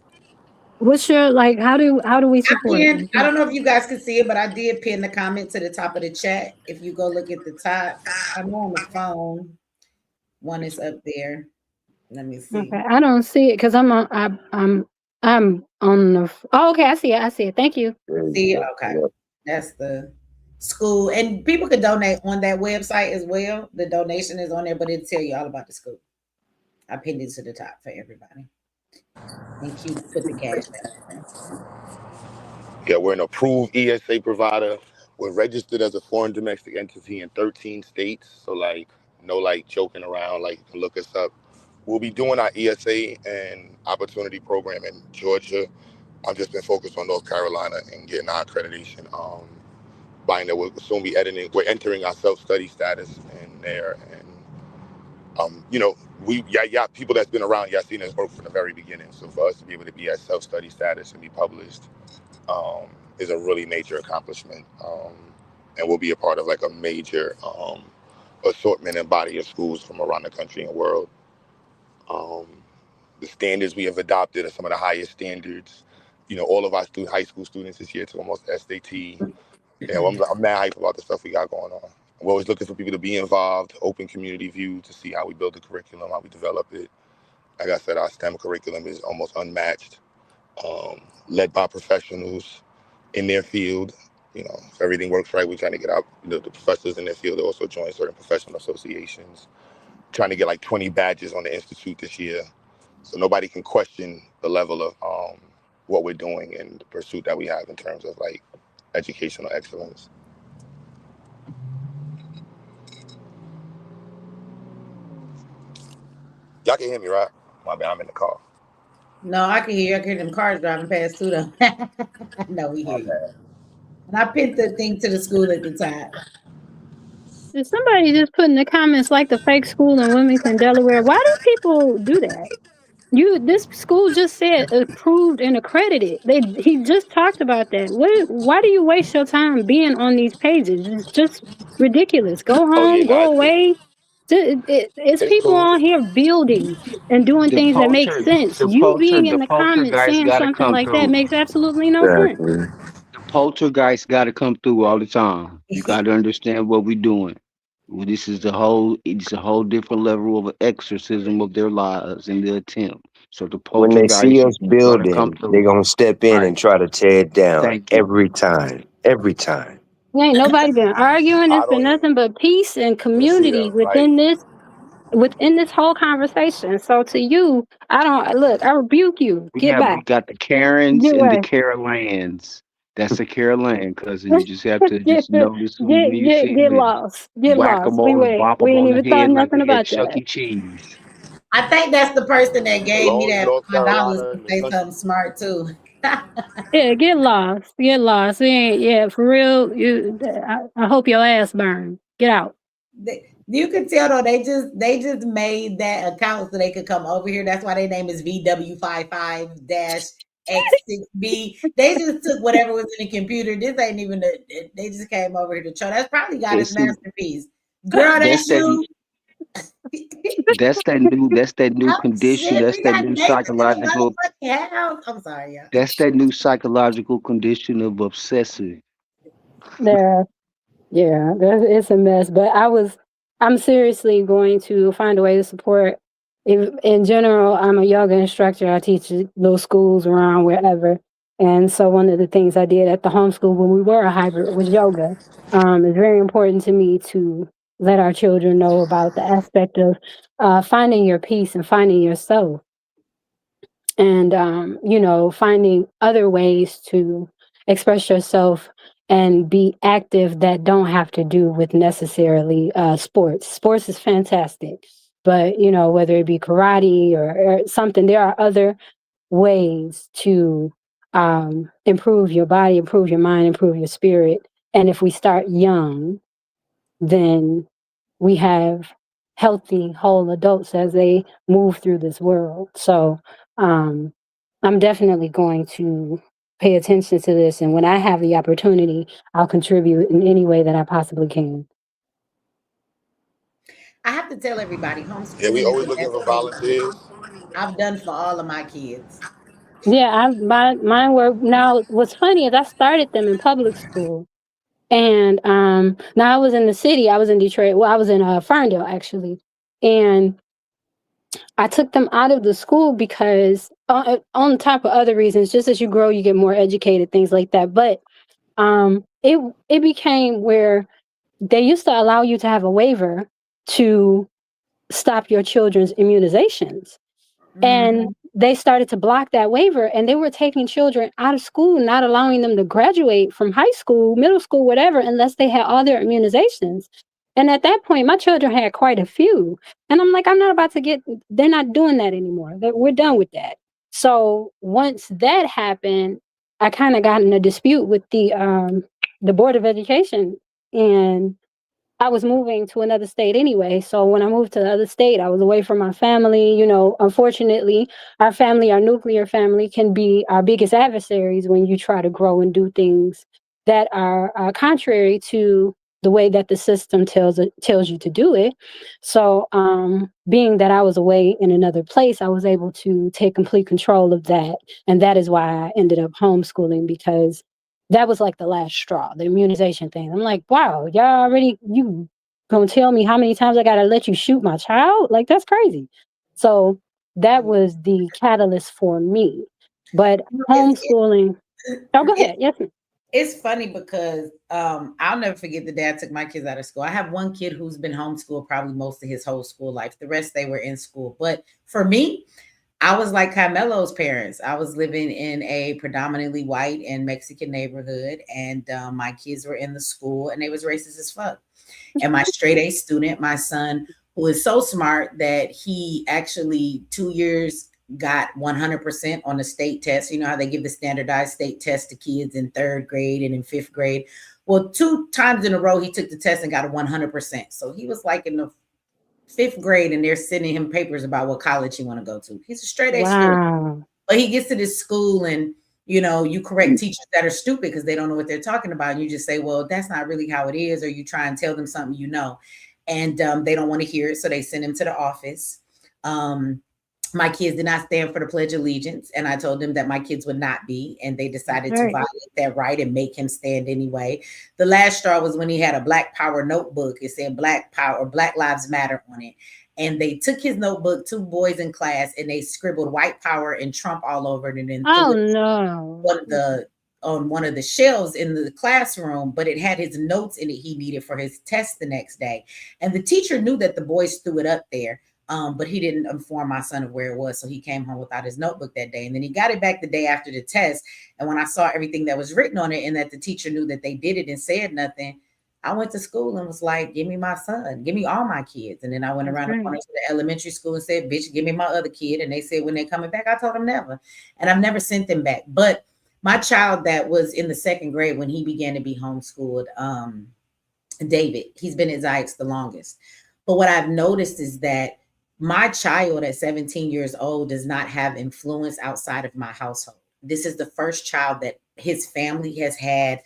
[SPEAKER 4] What's your how do we support?
[SPEAKER 1] I don't know if you guys can see it, but I did pin the comment to the top of the chat. If you go look at the top, I'm on the phone. One is up there. Let me see.
[SPEAKER 4] Okay, I don't see it because I'm on the. Oh, okay, I see it. Thank you.
[SPEAKER 1] See, okay, that's the school, and people can donate on that website as well. The donation is on there, but it'll tell you all about the school. I pinned it to the top for everybody. Thank you. Put the cash down.
[SPEAKER 7] Yeah, we're an approved ESA provider. We're registered as a foreign domestic entity in 13 states. So no joking around, you can look us up. We'll be doing our ESA and opportunity program in Georgia. I've just been focused on North Carolina and getting our accreditation. Buying that we'll soon be we're entering our self-study status in there. And people that's been around, y'all seen us work from the very beginning. So for us to be able to be at self-study status and be published is a really major accomplishment. And we'll be a part of a major assortment and body of schools from around the country and world. The standards we have adopted are some of the highest standards. All of our high school students this year took almost SAT. I'm mad hype about the stuff we got going on. We're always looking for people to be involved, open community view to see how we build the curriculum, how we develop it. Like I said, our STEM curriculum is almost unmatched, led by professionals in their field. If everything works right, we're trying to get out the professors in their field to also join certain professional associations. Trying to get 20 badges on the Institute this year, so nobody can question the level of what we're doing and the pursuit that we have in terms of educational excellence. Y'all can hear me, right? My bad, I'm in the car.
[SPEAKER 1] No, I can hear you. I can hear them cars driving past too, though. No, we hear you. And I pinned the thing to the school at the top.
[SPEAKER 4] Did somebody just put in the comments the fake school in Wilmington, Delaware? Why do people do that? This school just said approved and accredited. He just talked about that. Why do you waste your time being on these pages? It's just ridiculous. Go home, go away. It's people
[SPEAKER 7] cool.
[SPEAKER 4] on here building and doing things that make sense. You being in the comments saying something like that makes absolutely no sense.
[SPEAKER 6] The poltergeist got to come through all the time. You got to understand what we're doing. It's a whole different level of exorcism of their lives and the attempt. So the
[SPEAKER 8] When they see us building, they're gonna step in and try to tear it down every time. Every time.
[SPEAKER 4] Ain't nobody been arguing. It's been nothing but peace and community within this whole conversation. So to you, I rebuke you. Get back.
[SPEAKER 6] We got the Karens and the Carolines. That's the Caroline cousin. You just have to just notice who you see.
[SPEAKER 4] Get lost. Get lost. We ain't even thought nothing about
[SPEAKER 6] Chuck E. Cheese.
[SPEAKER 1] I think that's the person that gave me that $1 to say something smart too.
[SPEAKER 4] Yeah, get lost. Get lost. We ain't, for real. I hope your ass burned. Get out.
[SPEAKER 1] You could tell though, they just made that account so they could come over here. That's why their name is VW55-X6B. They just took whatever was in the computer. This ain't even they just came over here to show. That's probably got his
[SPEAKER 6] That's
[SPEAKER 1] masterpiece. Girl,
[SPEAKER 6] that's
[SPEAKER 1] that's
[SPEAKER 6] that
[SPEAKER 1] you.
[SPEAKER 6] that's that new
[SPEAKER 1] Oh
[SPEAKER 6] condition.
[SPEAKER 1] shit,
[SPEAKER 6] That's
[SPEAKER 1] we
[SPEAKER 6] that
[SPEAKER 1] got
[SPEAKER 6] new
[SPEAKER 1] naked in the
[SPEAKER 6] psychological.
[SPEAKER 1] motherfucking house. I'm sorry, y'all.
[SPEAKER 6] That's that new psychological condition of obsessive.
[SPEAKER 4] There. Yeah, it's a mess. But I'm seriously going to find a way to support. If, in general, I'm a yoga instructor. I teach little schools around wherever. And so one of the things I did at the homeschool when we were a hybrid was yoga. It's very important to me to let our children know about the aspect of finding your peace and finding yourself and finding other ways to express yourself and be active that don't have to do with necessarily sports is fantastic, but whether it be karate or something, there are other ways to improve your body, improve your mind, improve your spirit. And if we start young, then we have healthy whole adults as they move through this world. So um, I'm definitely going to pay attention to this, and when I have the opportunity, I'll contribute in any way that I possibly can.
[SPEAKER 1] I have to tell everybody,
[SPEAKER 7] Yeah, we
[SPEAKER 1] homeschooling is
[SPEAKER 7] always
[SPEAKER 1] the
[SPEAKER 7] looking
[SPEAKER 1] best
[SPEAKER 7] for
[SPEAKER 1] thing
[SPEAKER 7] volunteers.
[SPEAKER 1] I've done for all of my kids.
[SPEAKER 4] Yeah, mine were. Now what's funny is I started them in public school. And now I was in the city. I was in Detroit. Well, I was in Ferndale actually, and I took them out of the school because, on top of other reasons, just as you grow, you get more educated, things like that. But it became where they used to allow you to have a waiver to stop your children's immunizations.
[SPEAKER 1] Mhm.
[SPEAKER 4] And they started to block that waiver, and they were taking children out of school, not allowing them to graduate from high school, middle school, whatever, unless they had all their immunizations. And at that point, my children had quite a few. And I'm like, I'm not about to they're not doing that anymore. We're done with that. So once that happened, I kind of got in a dispute with the Board of Education. And I was moving to another state anyway. So when I moved to the other state, I was away from my family. Unfortunately, our family, our nuclear family, can be our biggest adversaries when you try to grow and do things that are contrary to the way that the system tells you to do it. So, being that I was away in another place, I was able to take complete control of that, and that is why I ended up homeschooling, because that was like the last straw, the immunization thing. I'm like, wow, you gonna tell me how many times I gotta let you shoot my child? Like, that's crazy. So that was the catalyst for me. But
[SPEAKER 1] It's,
[SPEAKER 4] homeschooling, oh, go
[SPEAKER 1] it's
[SPEAKER 4] ahead. Yes.
[SPEAKER 1] it's funny because I'll never forget the day I took my kids out of school. I have one kid who's been homeschooled probably most of his whole school life. The rest they were in school. But for me, I was like Carmelo's parents. I was living in a predominantly white and Mexican neighborhood, and my kids were in the school, and they was racist as fuck. And my straight A student, my son, who is so smart that he actually 2 years got 100% on the state test. You know how they give the standardized state test to kids in third grade and in fifth grade. Well, 2 times in a row, he took the test and got a 100%. So he was like in the fifth grade, and they're sending him papers about what college he want to go to. He's a straight A student,
[SPEAKER 4] Wow.
[SPEAKER 1] but he gets to this school, and you correct teachers that are stupid because they don't know what they're talking about. And you just say, well, that's not really how it is, or you try and tell them something and they don't want to hear it, so they send him to the office. My kids did not stand for the Pledge of Allegiance, and I told them that my kids would not be, and they decided to
[SPEAKER 4] Right.
[SPEAKER 1] violate that right and make him stand anyway. The last straw was when he had a Black Power notebook. It said Black Power, Black Lives Matter on it. And they took his notebook, 2 boys in class, and they scribbled white power and Trump all over it, and then threw
[SPEAKER 4] Oh
[SPEAKER 1] it
[SPEAKER 4] no.
[SPEAKER 1] on one of the shelves in the classroom, but it had his notes in it he needed for his test the next day. And the teacher knew that the boys threw it up there, but he didn't inform my son of where it was. So he came home without his notebook that day. And then he got it back the day after the test. And when I saw everything that was written on it and that the teacher knew that they did it and said nothing, I went to school and was like, give me my son, give me all my kids. And then I went
[SPEAKER 4] That's
[SPEAKER 1] around the
[SPEAKER 4] right.
[SPEAKER 1] corner to the elementary school and said, bitch, give me my other kid. And they said, when they're coming back, I told them never. And I've never sent them back. But my child that was in the second grade when he began to be homeschooled, David, he's been at Zayx the longest. But what I've noticed is that my child at 17 years old does not have influence outside of my household. This is the first child that his family has had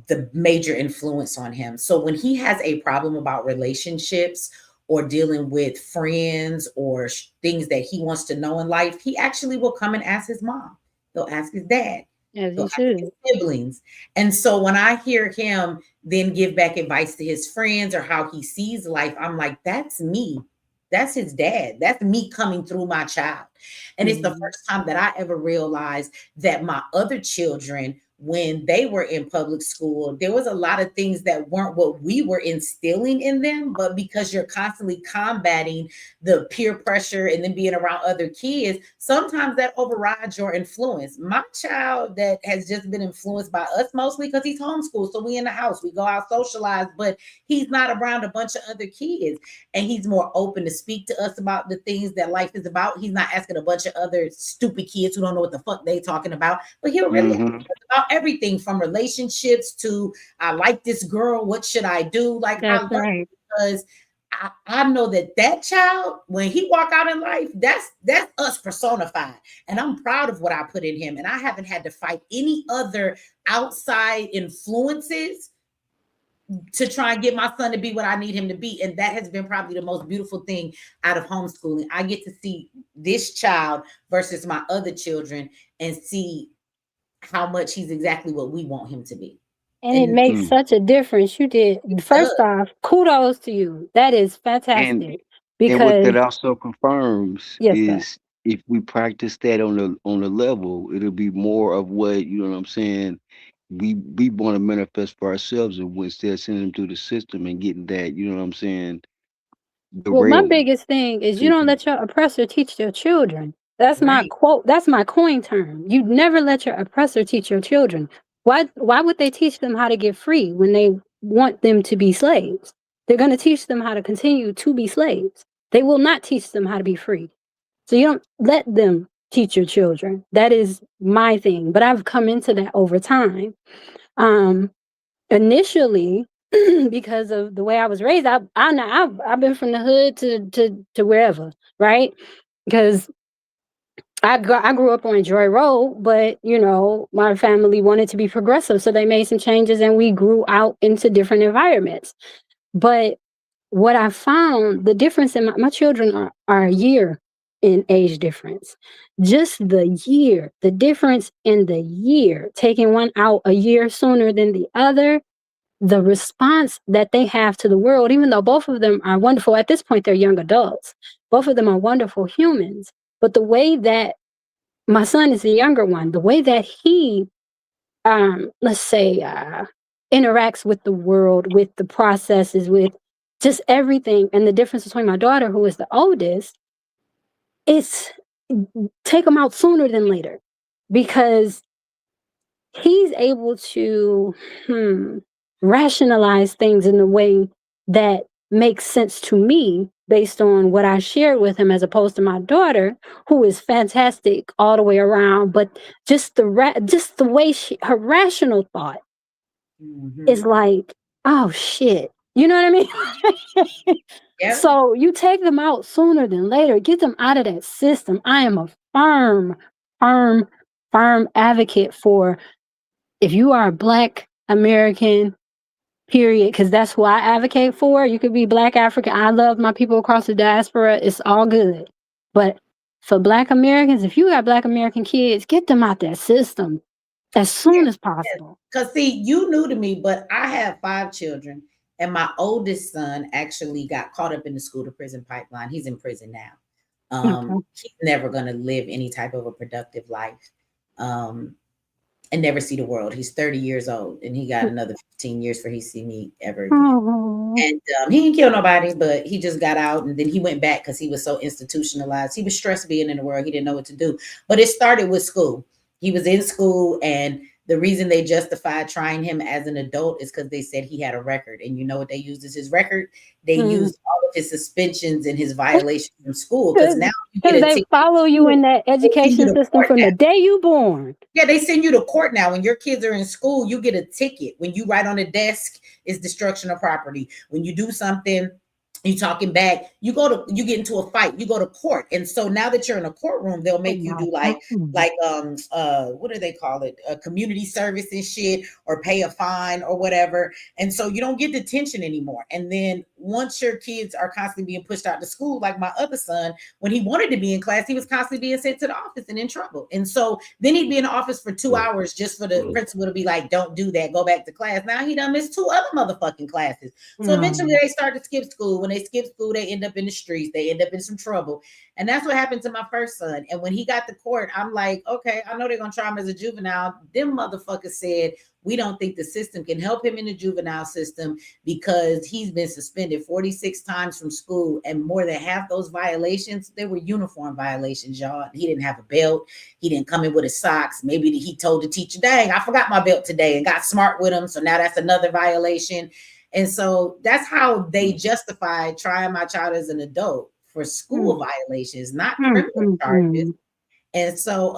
[SPEAKER 1] the major influence on him. So when he has a problem about relationships or dealing with friends or things that he wants to know in life, he actually will come and ask his mom. He'll ask his dad.
[SPEAKER 4] As
[SPEAKER 1] He'll
[SPEAKER 4] you
[SPEAKER 1] ask
[SPEAKER 4] should.
[SPEAKER 1] his siblings. And so when I hear him then give back advice to his friends or how he sees life, I'm like, that's me. That's his dad. That's me coming through my child. And it's the first time that I ever realized that my other children, when they were in public school, there was a lot of things that weren't what we were instilling in them, but because you're constantly combating the peer pressure and then being around other kids, sometimes that overrides your influence. My child that has just been influenced by us mostly because he's homeschooled. So we in the house, we go out socialize, but he's not around a bunch of other kids. And he's more open to speak to us about the things that life is about. He's not asking a bunch of other stupid kids who don't know what the fuck they talking about, but he'll really ask about everything from relationships to I like this girl, what should I do? Like
[SPEAKER 4] That's
[SPEAKER 1] I love
[SPEAKER 4] right.
[SPEAKER 1] it because I know that child, when he walk out in life, that's us personified. And I'm proud of what I put in him. And I haven't had to fight any other outside influences to try and get my son to be what I need him to be. And that has been probably the most beautiful thing out of homeschooling. I get to see this child versus my other children and see how much he's exactly what we want him to be.
[SPEAKER 4] And it makes such a difference. You did. First off, kudos to you. That is fantastic.
[SPEAKER 6] And what
[SPEAKER 4] Because
[SPEAKER 6] that also confirms
[SPEAKER 4] yes, sir.
[SPEAKER 6] is if we practice that on the level, it'll be more of what, you know what I'm saying, we want to manifest for ourselves, and instead of sending them through the system and getting that, you know what I'm saying, the
[SPEAKER 4] Well, my
[SPEAKER 6] rail
[SPEAKER 4] biggest thing is you
[SPEAKER 6] to
[SPEAKER 4] don't let
[SPEAKER 6] people.
[SPEAKER 4] your oppressor teach your children. That's my
[SPEAKER 1] Right.
[SPEAKER 4] quote. That's my coin term. You never let your oppressor teach your children. Why would they teach them how to get free when they want them to be slaves? They're going to teach them how to continue to be slaves. They will not teach them how to be free. So you don't let them teach your children. That is my thing. But I've come into that over time. Initially, because of the way I was raised, I've been from the hood to wherever, right? Because I grew up on Joy Road, but you know, my family wanted to be progressive, so they made some changes, and we grew out into different environments. But what I found, the difference in my children are a year in age difference. Just the difference in the year, taking one out a year sooner than the other, the response that they have to the world, even though both of them are wonderful, at this point, they're young adults. Both of them are wonderful humans. But the way that my son is the younger one, the way that he, let's say, interacts with the world, with the processes, with just everything, and the difference between my daughter, who is the oldest, it's take them out sooner than later, because he's able to rationalize things in a way that makes sense to me based on what I shared with him, as opposed to my daughter, who is fantastic all the way around, but just the way her rational thought is like, oh shit, you know what I mean?
[SPEAKER 1] Yep.
[SPEAKER 4] So you take them out sooner than later, get them out of that system. I am a firm advocate for, if you are a Black American, period, because that's who I advocate for. You could be Black African. I love my people across the diaspora. It's all good. But for Black Americans, if you got Black American kids, get them out that system as soon as possible.
[SPEAKER 1] Because see, you new to me, but I have 5 children, and my oldest son actually got caught up in the school to prison pipeline. He's in prison now. He's never going to live any type of a productive life. And never see the world. He's 30 years old, and he got another 15 years for he see me ever again. And he didn't kill nobody, but he just got out, and then he went back because he was so institutionalized. He was stressed being in the world. He didn't know what to do. But it started with school. He was in school, and the reason they justified trying him as an adult is because they said he had a record. And you know what they used as his record? They used all of his suspensions and his violations from school. Because now
[SPEAKER 4] they follow you in that education system from the day you born.
[SPEAKER 1] Yeah, they send you to court now. When your kids are in school, you get a ticket. When you write on the desk, it's destruction of property. When you do something you talking back, you get into a fight, you go to court. And so now that you're in a courtroom, they'll make you do like what do they call it, community service and shit, or pay a fine or whatever. And so you don't get detention anymore. And then once your kids are constantly being pushed out to school, like my other son, when he wanted to be in class, he was constantly being sent to the office and in trouble. And so then he'd be in the office for 2 hours just for the principal to be like, don't do that, go back to class. Now he done missed 2 other motherfucking classes. So eventually they start to skip school. When they skip school, they end up in the streets. They end up in some trouble. And that's what happened to my first son. And when he got to court, I'm like, okay, I know they're going to try him as a juvenile. Them motherfuckers said, we don't think the system can help him in the juvenile system because he's been suspended 46 times from school. And more than half those violations, they were uniform violations, y'all. He didn't have a belt. He didn't come in with his socks. Maybe he told the teacher, dang, I forgot my belt today, and got smart with him. So now that's another violation. And so that's how they justify trying my child as an adult for school violations, not criminal charges. And so,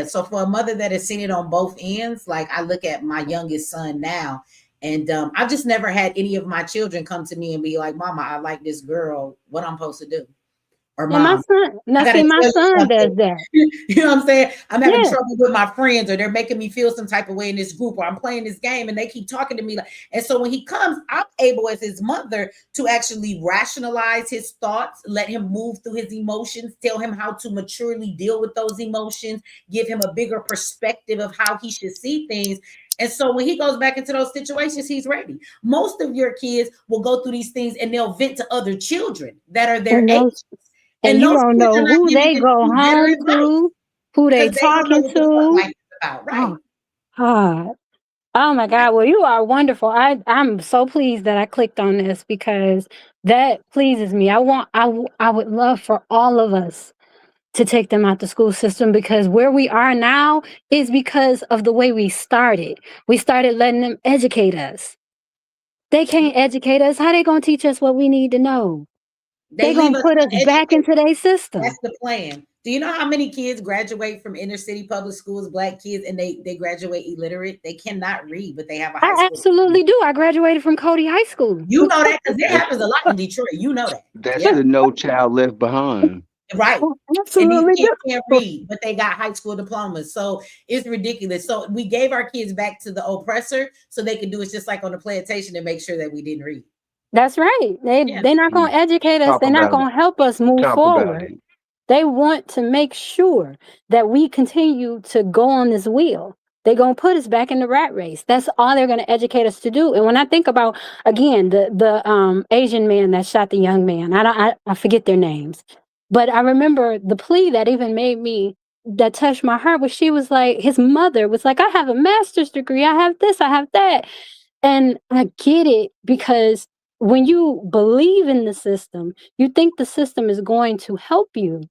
[SPEAKER 1] so for a mother that has seen it on both ends, like I look at my youngest son now, and I've just never had any of my children come to me and be like, Mama, I like this girl, what I'm supposed to do? Or Mom,
[SPEAKER 4] my son does that.
[SPEAKER 1] You know what I'm saying? I'm having trouble with my friends, or they're making me feel some type of way in this group, or I'm playing this game and they keep talking to me. And so when he comes, I'm able as his mother to actually rationalize his thoughts, let him move through his emotions, tell him how to maturely deal with those emotions, give him a bigger perspective of how he should see things. And so when he goes back into those situations, he's ready. Most of your kids will go through these things and they'll vent to other children that are their age.
[SPEAKER 4] And you don't know who they go home to, who they talking to.
[SPEAKER 1] Right.
[SPEAKER 4] Oh my God. Well, you are wonderful. I'm so pleased that I clicked on this because that pleases me. I would love for all of us to take them out the school system, because where we are now is because of the way we started. We started letting them educate us. They can't educate us. How they going to teach us what we need to know? They're going to put us back into their system.
[SPEAKER 1] That's the plan. Do you know how many kids graduate from inner city public schools, Black kids, and they graduate illiterate? They cannot read, but they have a high school.
[SPEAKER 4] I absolutely do. I graduated from Cody High School.
[SPEAKER 1] You know that because it happens a lot in Detroit. You know that.
[SPEAKER 6] That's the No Child Left Behind.
[SPEAKER 1] Right.
[SPEAKER 4] Absolutely.
[SPEAKER 1] And these kids can't read, but they got high school diplomas. So it's ridiculous. So we gave our kids back to the oppressor so they could do it just like on the plantation and make sure that we didn't read.
[SPEAKER 4] That's right. They're not going to educate us. They're not going to help us move forward. They want to make sure that we continue to go on this wheel. They're going to put us back in the rat race. That's all they're going to educate us to do. And when I think about, again, the Asian man that shot the young man, I forget their names, but I remember the plea that even that touched my heart was, she was like, his mother was like, I have a master's degree. I have this, I have that. And I get it, because when you believe in the system, you think the system is going to help you.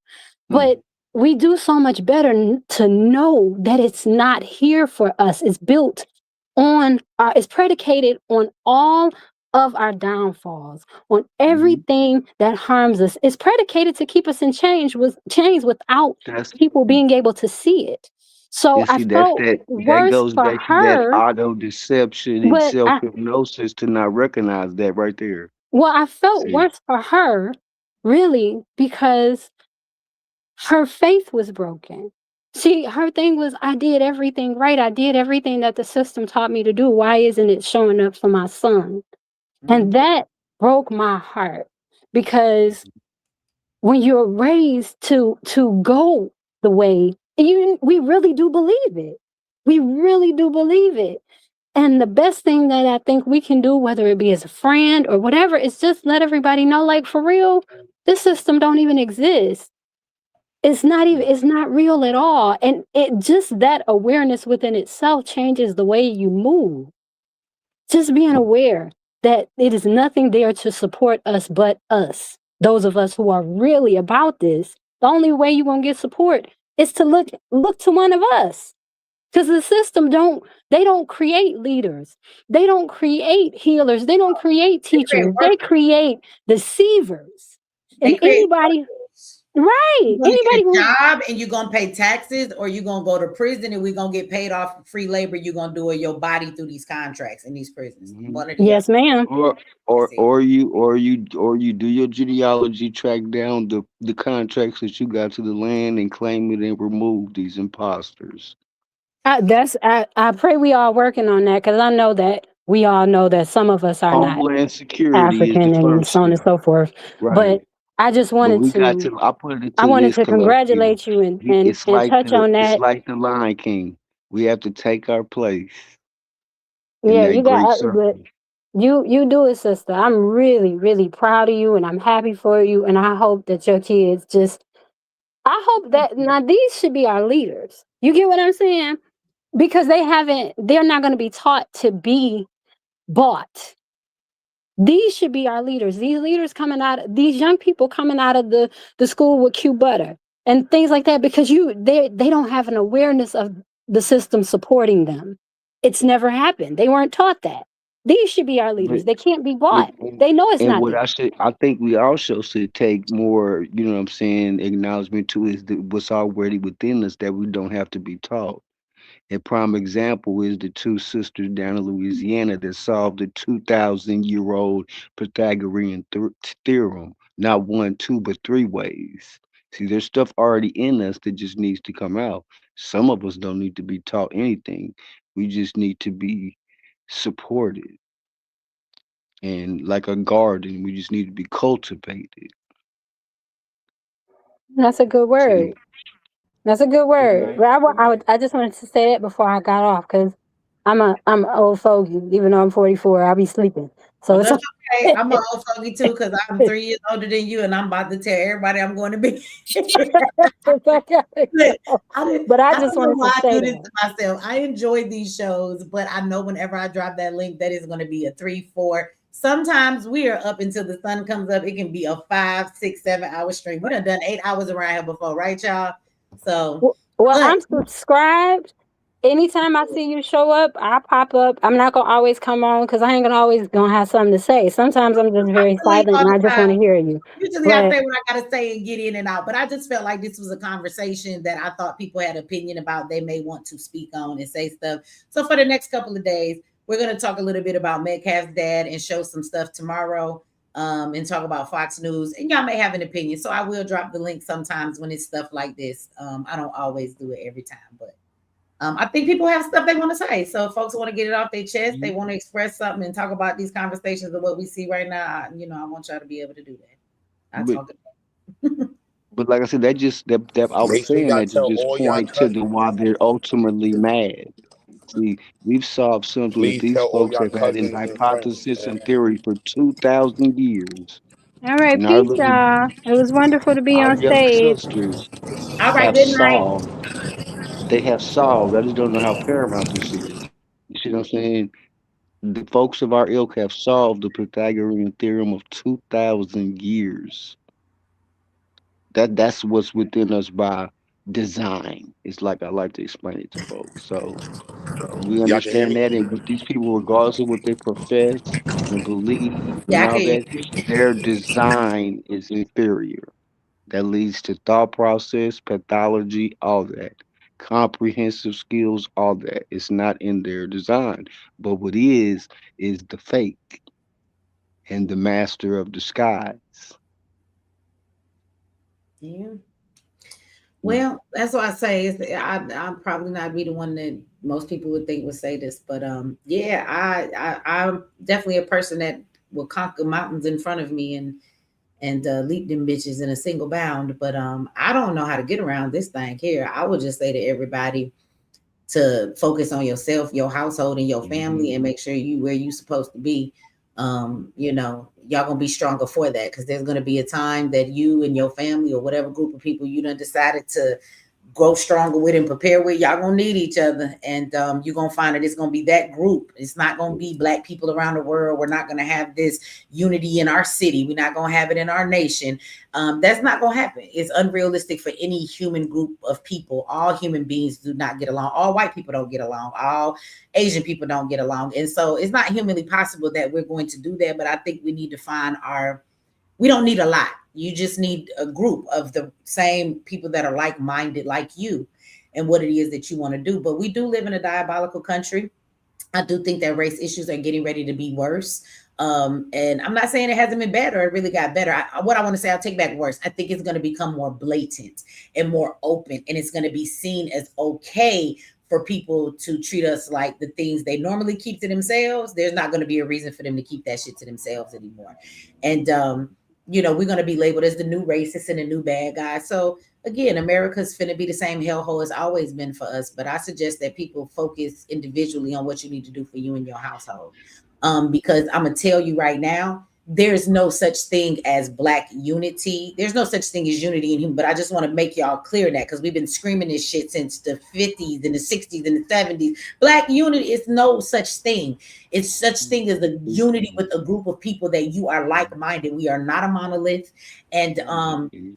[SPEAKER 4] But we do so much better to know that it's not here for us. It's built on, it's predicated on all of our downfalls, on everything that harms us. It's predicated to keep us in chains without people being able to see it. So I felt worse
[SPEAKER 6] goes
[SPEAKER 4] for
[SPEAKER 6] back
[SPEAKER 4] her.
[SPEAKER 6] To that auto deception and self hypnosis to not recognize that right there.
[SPEAKER 4] Well, I felt worse for her, really, because her faith was broken. See, her thing was, I did everything right. I did everything that the system taught me to do. Why isn't it showing up for my son? And that broke my heart, because when you're raised to go the way, we really do believe it. We really do believe it. And the best thing that I think we can do, whether it be as a friend or whatever, is just let everybody know, like, for real, this system don't even exist. It's not real at all. And that awareness within itself changes the way you move. Just being aware that it is nothing there to support us but us. Those of us who are really about this, the only way you're going to get support is to look to one of us. Because the system don't create leaders. They don't create healers. They don't create teachers. They create deceivers. And anybody Right.
[SPEAKER 1] You're gonna
[SPEAKER 4] Anybody
[SPEAKER 1] get a
[SPEAKER 4] who
[SPEAKER 1] job and you're gonna pay taxes, or you're gonna go to prison and we're gonna get paid off free labor. You're gonna do it your body through these contracts in these prisons.
[SPEAKER 6] Mhm.
[SPEAKER 1] One or the other.
[SPEAKER 4] yes, ma'am.
[SPEAKER 6] Or you do your genealogy, track down the contracts that you got to the land and claim it and remove these imposters.
[SPEAKER 4] I pray we all working on that because I know that we all know that some of us are not
[SPEAKER 6] Homeland Security is the
[SPEAKER 4] African and
[SPEAKER 6] first
[SPEAKER 4] so on and
[SPEAKER 6] step,
[SPEAKER 4] so forth.
[SPEAKER 6] right?
[SPEAKER 4] But I just
[SPEAKER 6] But
[SPEAKER 4] wanted
[SPEAKER 6] we got
[SPEAKER 4] to
[SPEAKER 6] to. I put it
[SPEAKER 4] I
[SPEAKER 6] to
[SPEAKER 4] wanted
[SPEAKER 6] this
[SPEAKER 4] to
[SPEAKER 6] colloquial.
[SPEAKER 4] congratulate you and
[SPEAKER 6] It's
[SPEAKER 4] and
[SPEAKER 6] like
[SPEAKER 4] touch on
[SPEAKER 6] it's
[SPEAKER 4] that.
[SPEAKER 6] like the Lion King. We have to take our place in
[SPEAKER 4] Yeah,
[SPEAKER 6] that
[SPEAKER 4] you
[SPEAKER 6] great
[SPEAKER 4] got but
[SPEAKER 6] circle.
[SPEAKER 4] you do it, sister. I'm really, really proud of you and I'm happy for you. And I hope that your kids just I hope that now these should be our leaders. You get what I'm saying? Because they're not going to be taught to be bought. These should be our leaders. These leaders coming out, these young people coming out of the school with Q butter and things like that, because they don't have an awareness of the system supporting them. It's never happened. They weren't taught that. These should be our
[SPEAKER 6] But
[SPEAKER 4] leaders. They can't be
[SPEAKER 6] but
[SPEAKER 4] bought. They know it's
[SPEAKER 6] and
[SPEAKER 4] not
[SPEAKER 6] what
[SPEAKER 4] there.
[SPEAKER 6] I think we also should take more. You know what I'm saying? Acknowledgement to is what's already within us that we don't have to be taught. A prime example is the two sisters down in Louisiana that solved the 2,000-year-old Pythagorean theorem, not one, two, but three ways. See, there's stuff already in us that just needs to come out. Some of us don't need to be taught anything. We just need to be supported. And like a garden, we just need to be cultivated.
[SPEAKER 4] That's a good word.
[SPEAKER 6] See,
[SPEAKER 4] That's a good word.
[SPEAKER 6] okay.
[SPEAKER 4] But I just wanted to say that before I got off because I'm an old fogey. Even though I'm 44, I'll be sleeping. So
[SPEAKER 1] Oh,
[SPEAKER 4] it's
[SPEAKER 1] that's okay. I'm an old fogey too, because I'm 3 years older than you, and I'm about to tell everybody I'm going to be. Look,
[SPEAKER 4] but I
[SPEAKER 1] I
[SPEAKER 4] just
[SPEAKER 1] don't know
[SPEAKER 4] wanted to
[SPEAKER 1] why I
[SPEAKER 4] say
[SPEAKER 1] do this
[SPEAKER 4] that.
[SPEAKER 1] to myself. I enjoy these shows, but I know whenever I drop that link, that is going to be a 3, 4. Sometimes we are up until the sun comes up. It can be a 5, 6, 7 hour stream. We done 8 hours around here before, right, y'all? So,
[SPEAKER 4] Well,
[SPEAKER 1] but
[SPEAKER 4] I'm subscribed. Anytime I see you show up, I pop up. I'm not gonna always come on because I ain't gonna always gonna have something to say. Sometimes I'm just very
[SPEAKER 1] late
[SPEAKER 4] silent
[SPEAKER 1] all
[SPEAKER 4] and
[SPEAKER 1] the
[SPEAKER 4] I just want
[SPEAKER 1] time.
[SPEAKER 4] to hear you.
[SPEAKER 1] Usually I
[SPEAKER 4] But
[SPEAKER 1] say what I gotta say and get in and out, but I just felt like this was a conversation that I thought people had opinion about. They may want to speak on and say stuff. So for the next couple of days, we're gonna talk a little bit about Metcalf's dad and show some stuff tomorrow. And talk about Fox News, and y'all may have an opinion. So I will drop the link sometimes when it's stuff like this. I don't always do it every time, but I think people have stuff they want to say. So if folks want to get it off their chest, they want to express something and talk about these conversations of what we see right now. I want y'all to be able to do that. I
[SPEAKER 6] But
[SPEAKER 1] talk about
[SPEAKER 6] but like I said, that I was
[SPEAKER 7] Make sure
[SPEAKER 6] saying
[SPEAKER 7] y'all
[SPEAKER 6] that to
[SPEAKER 7] tell
[SPEAKER 6] just
[SPEAKER 7] all y'all
[SPEAKER 6] point to the
[SPEAKER 7] cousins.
[SPEAKER 6] why they're ultimately mad. See, we've solved something that
[SPEAKER 7] Please
[SPEAKER 6] these
[SPEAKER 7] tell all
[SPEAKER 6] folks
[SPEAKER 7] y'all
[SPEAKER 6] have had in
[SPEAKER 7] cousins and friends.
[SPEAKER 6] hypothesis and theory for 2,000 years.
[SPEAKER 4] all right,
[SPEAKER 6] And our
[SPEAKER 4] peace,
[SPEAKER 6] little
[SPEAKER 4] y'all. It was wonderful to be
[SPEAKER 6] our
[SPEAKER 4] on
[SPEAKER 6] young
[SPEAKER 4] stage.
[SPEAKER 6] sisters
[SPEAKER 1] all right,
[SPEAKER 6] have
[SPEAKER 1] good night.
[SPEAKER 6] solved. They have solved. I just don't know how paramount this is. You see what I'm saying? The folks of our ilk have solved the Pythagorean theorem of 2,000 years. That's what's within us by design. It's like I like to explain it to folks. So we
[SPEAKER 7] Y'all can hear
[SPEAKER 6] understand
[SPEAKER 7] me?
[SPEAKER 6] that, and with these people, regardless of what they profess and believe and
[SPEAKER 1] Yeah, I
[SPEAKER 6] all
[SPEAKER 1] can hear
[SPEAKER 6] that, their design is inferior. That leads to thought process, pathology, all that. Comprehensive skills, all that. It's not in their design. But what is the fake and the master of disguise.
[SPEAKER 1] you. Yeah.
[SPEAKER 6] Mm.
[SPEAKER 1] Well, that's what I say. I'm probably not be the one that most people would think would say this, but yeah, I'm definitely a person that will conquer mountains in front of me and leap them bitches in a single bound. But I don't know how to get around this thing here. I would just say to everybody to focus on yourself, your household, and your family, and make sure you where you supposed to be. Y'all gonna be stronger for that because there's gonna be a time that you and your family or whatever group of people you done decided to grow stronger with and prepare with, y'all gonna need each other, and you're gonna find that it's gonna be that group. It's not gonna be black people around the world. We're not gonna have this unity in our city. We're not gonna have it in our nation. That's not gonna happen. It's unrealistic for any human group of people. All human beings do not get along. All white people don't get along. All Asian people don't get along, and so it's not humanly possible that we're going to do that. But I think we need to find our we don't need a lot. You just need a group of the same people that are like-minded like you and what it is that you want to do. But we do live in a diabolical country. I do think that race issues are getting ready to be worse. And I'm not saying it hasn't been better. It really got better. What I want to say, I'll take back worse. I think it's going to become more blatant and more open, and it's going to be seen as okay for people to treat us like the things they normally keep to themselves. There's not going to be a reason for them to keep that shit to themselves anymore. And, you know, we're going to be labeled as the new racist and the new bad guy. So again, America's finna be the same hellhole it's always been for us. But I suggest that people focus individually on what you need to do for you and your household. Because I'm going to tell you right now, there's no such thing as Black unity. There's no such thing as unity in him. But I just want to make y'all clear that, because we've been screaming this shit since the 50s and the 60s and the 70s. Black unity is no such thing. It's such thing as the unity with a group of people that you are like-minded. We are not a monolith. And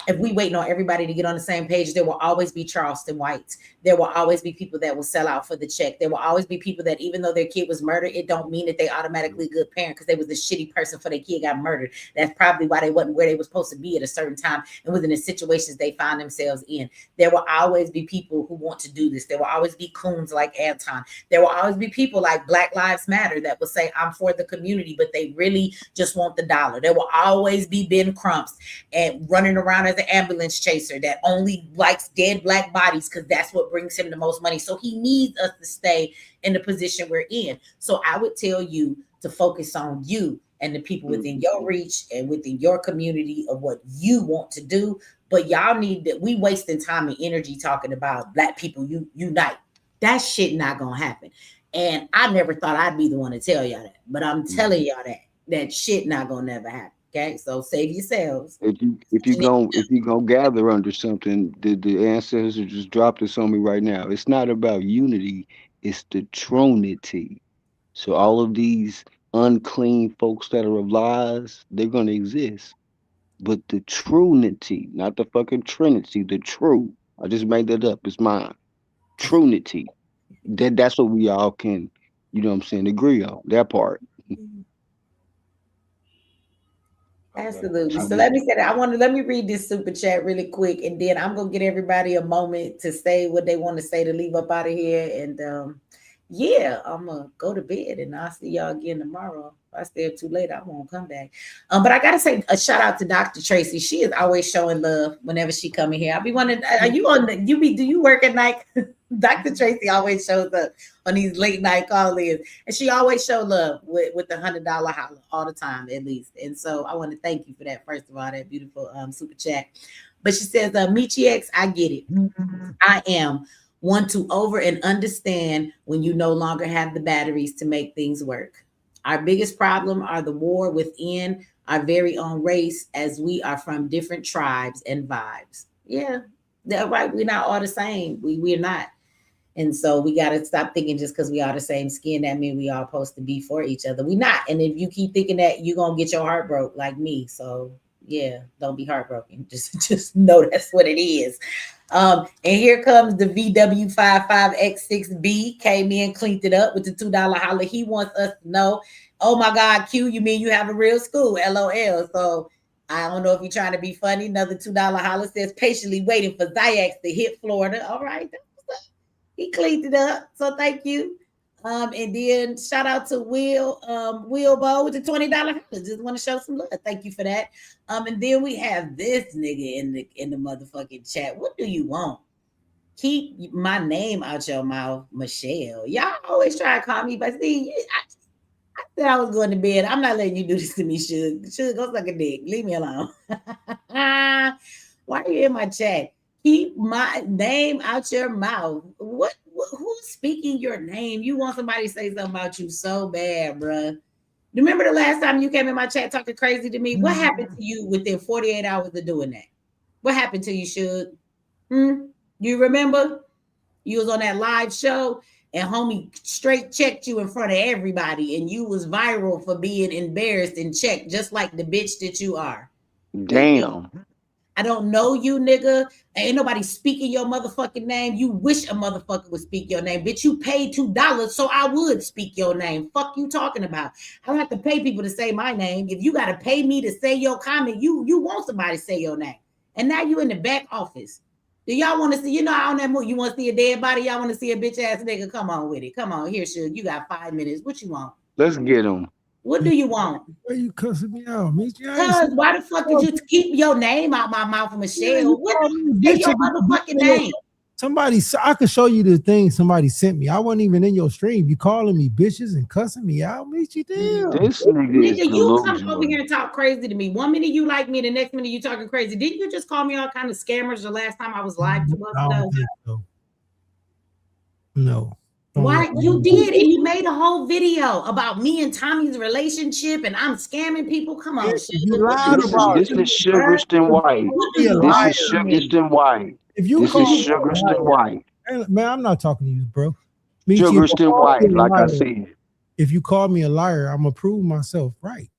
[SPEAKER 1] if we waiting on everybody to get on the same page, there will always be Charleston Whites. There will always be people that will sell out for the check. There will always be people that, even though their kid was murdered, it don't mean that they automatically a good parent because they was a shitty person for their kid got murdered. That's probably why they wasn't where they were supposed to be at a certain time and within the situations they found themselves in. There will always be people who want to do this. There will always be coons like Anton. There will always be people like Black Lives Matter that will say, I'm for the community, but they really just want the dollar. There will always be Ben Crumps and running around as an ambulance chaser that only likes dead Black bodies because that's what brings him the most money. So he needs us to stay in the position we're in. So I would tell you to focus on you and the people within your reach and within your community of what you want to do. But y'all need that. We wasting time and energy talking about Black people unite. That shit not gonna happen. And I never thought I'd be the one to tell y'all that, but I'm telling y'all that shit not gonna never happen. Okay, so save yourselves.
[SPEAKER 6] If you gonna gather under something, the ancestors just dropped this on me right now. It's not about unity; it's the trinity. So all of these unclean folks that are of lies, they're gonna exist. But the trinity, not the fucking trinity, the true. I just made that up. It's mine. Trinity. That's what we all can, you know what I'm saying, agree on. That part.
[SPEAKER 1] Absolutely. So let me say that. Let me read this super chat really quick, and then I'm gonna get everybody a moment to say what they want to say to leave up out of here. And yeah, I'm gonna go to bed, and I'll see y'all again tomorrow. If I stay up too late, I won't come back. But I gotta say a shout out to Dr. Tracy. She is always showing love whenever she come in here. I'll be wondering, are you on the do you work at night? Dr. Tracy always shows up on these late night call-ins, and she always show love with the $100 holler all the time, at least. And so I want to thank you for that. First of all, that beautiful super chat. But she says, Michi X, I get it. I am one to over and understand when you no longer have the batteries to make things work. Our biggest problem are the war within our very own race, as we are from different tribes and vibes. Yeah, that's right. We're not all the same. We're not. And so we got to stop thinking just because we are the same skin, that means we all supposed to be for each other. We're not. And if you keep thinking that, you're going to get your heart broke like me. So yeah, don't be heartbroken. Just know that's what it is. And here comes the VW55X6B, came in, cleaned it up with the $2 holler. He wants us to know, oh my God, Q, you mean you have a real school? LOL. So I don't know if you're trying to be funny. Another $2 holler says, patiently waiting for Zayax to hit Florida. All right. He cleaned it up. So thank you. And then shout out to Wilbo with the $20. Just want to show some love. Thank you for that. And then we have this nigga in the motherfucking chat. What do you want? Keep my name out your mouth, Michelle. Y'all always try to call me, but see, I said I was going to bed. I'm not letting you do this to me, Suge. Suge, go suck a dick. Leave me alone. Why are you in my chat? Keep my name out your mouth. Who's speaking your name? You want somebody to say something about you so bad, bruh. Remember the last time you came in my chat talking crazy to me? What happened to you within 48 hours of doing that? What happened to you, Suge? You remember? You was on that live show and homie straight checked you in front of everybody, and you was viral for being embarrassed and checked just like the bitch that you are.
[SPEAKER 6] Damn.
[SPEAKER 1] I don't know you, nigga. Ain't nobody speaking your motherfucking name. You wish a motherfucker would speak your name. Bitch, you paid $2, so I would speak your name. Fuck you talking about. I don't have to pay people to say my name. If you got to pay me to say your comment, you want somebody to say your name. And now you in the back office. Do y'all want to see, you know, on that movie, you want to see a dead body? Y'all want to see a bitch ass nigga? Come on with it. Come on, here, Suge. You got 5 minutes. What you want?
[SPEAKER 6] Let's get him.
[SPEAKER 1] What do you want?
[SPEAKER 9] Why you cussing me out,
[SPEAKER 1] Cause why the fuck did you keep your name out my mouth, Michelle? What say your motherfucking name?
[SPEAKER 9] Somebody, I could show you the thing somebody sent me. I wasn't even in your stream. You calling me bitches and cussing me out, Meechy? Damn.
[SPEAKER 6] This nigga
[SPEAKER 1] you come over here and talk crazy to me. 1 minute you like me, the next minute you talking crazy. Didn't you just call me all kind of scammers the last time I was live to us?
[SPEAKER 9] I don't think so. No.
[SPEAKER 1] Why you did, and you made a whole video about me and Tommy's relationship, and I'm scamming people. Come on,
[SPEAKER 6] This is Charleston White. This is Charleston White.
[SPEAKER 9] If you
[SPEAKER 6] this is Charleston White.
[SPEAKER 9] Man, I'm not talking to you, bro.
[SPEAKER 6] Charleston White, like I said.
[SPEAKER 9] If you call me a liar, I'm gonna prove myself right.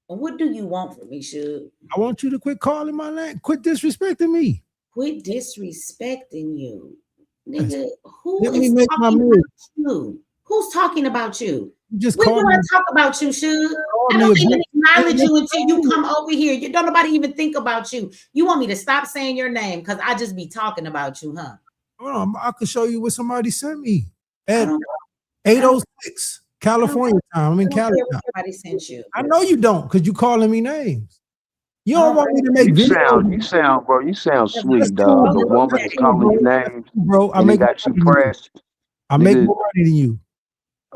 [SPEAKER 1] What do you want from me, Suge?
[SPEAKER 9] I want you to quit calling my name. Quit disrespecting me.
[SPEAKER 1] Quit disrespecting you. Nigga, who
[SPEAKER 9] Let me
[SPEAKER 1] is
[SPEAKER 9] make
[SPEAKER 1] talking
[SPEAKER 9] my
[SPEAKER 1] about you? Who's talking about you?
[SPEAKER 9] Just
[SPEAKER 1] when
[SPEAKER 9] call
[SPEAKER 1] do I
[SPEAKER 9] me.
[SPEAKER 1] talk about you, Suge? I don't even acknowledge you until you come over here. You don't nobody even think about you. You want me to stop saying your name because I just be talking about you, huh?
[SPEAKER 9] Hold on, I could show you what somebody sent me at 8:06 California time. I'm in Cali.
[SPEAKER 1] Somebody sent you.
[SPEAKER 9] I know you don't, because you calling me names. You don't want me to make videos.
[SPEAKER 6] You sound sweet, dog. The woman is calling you names,
[SPEAKER 9] bro. I
[SPEAKER 6] make got you pressed.
[SPEAKER 9] I make more money than you.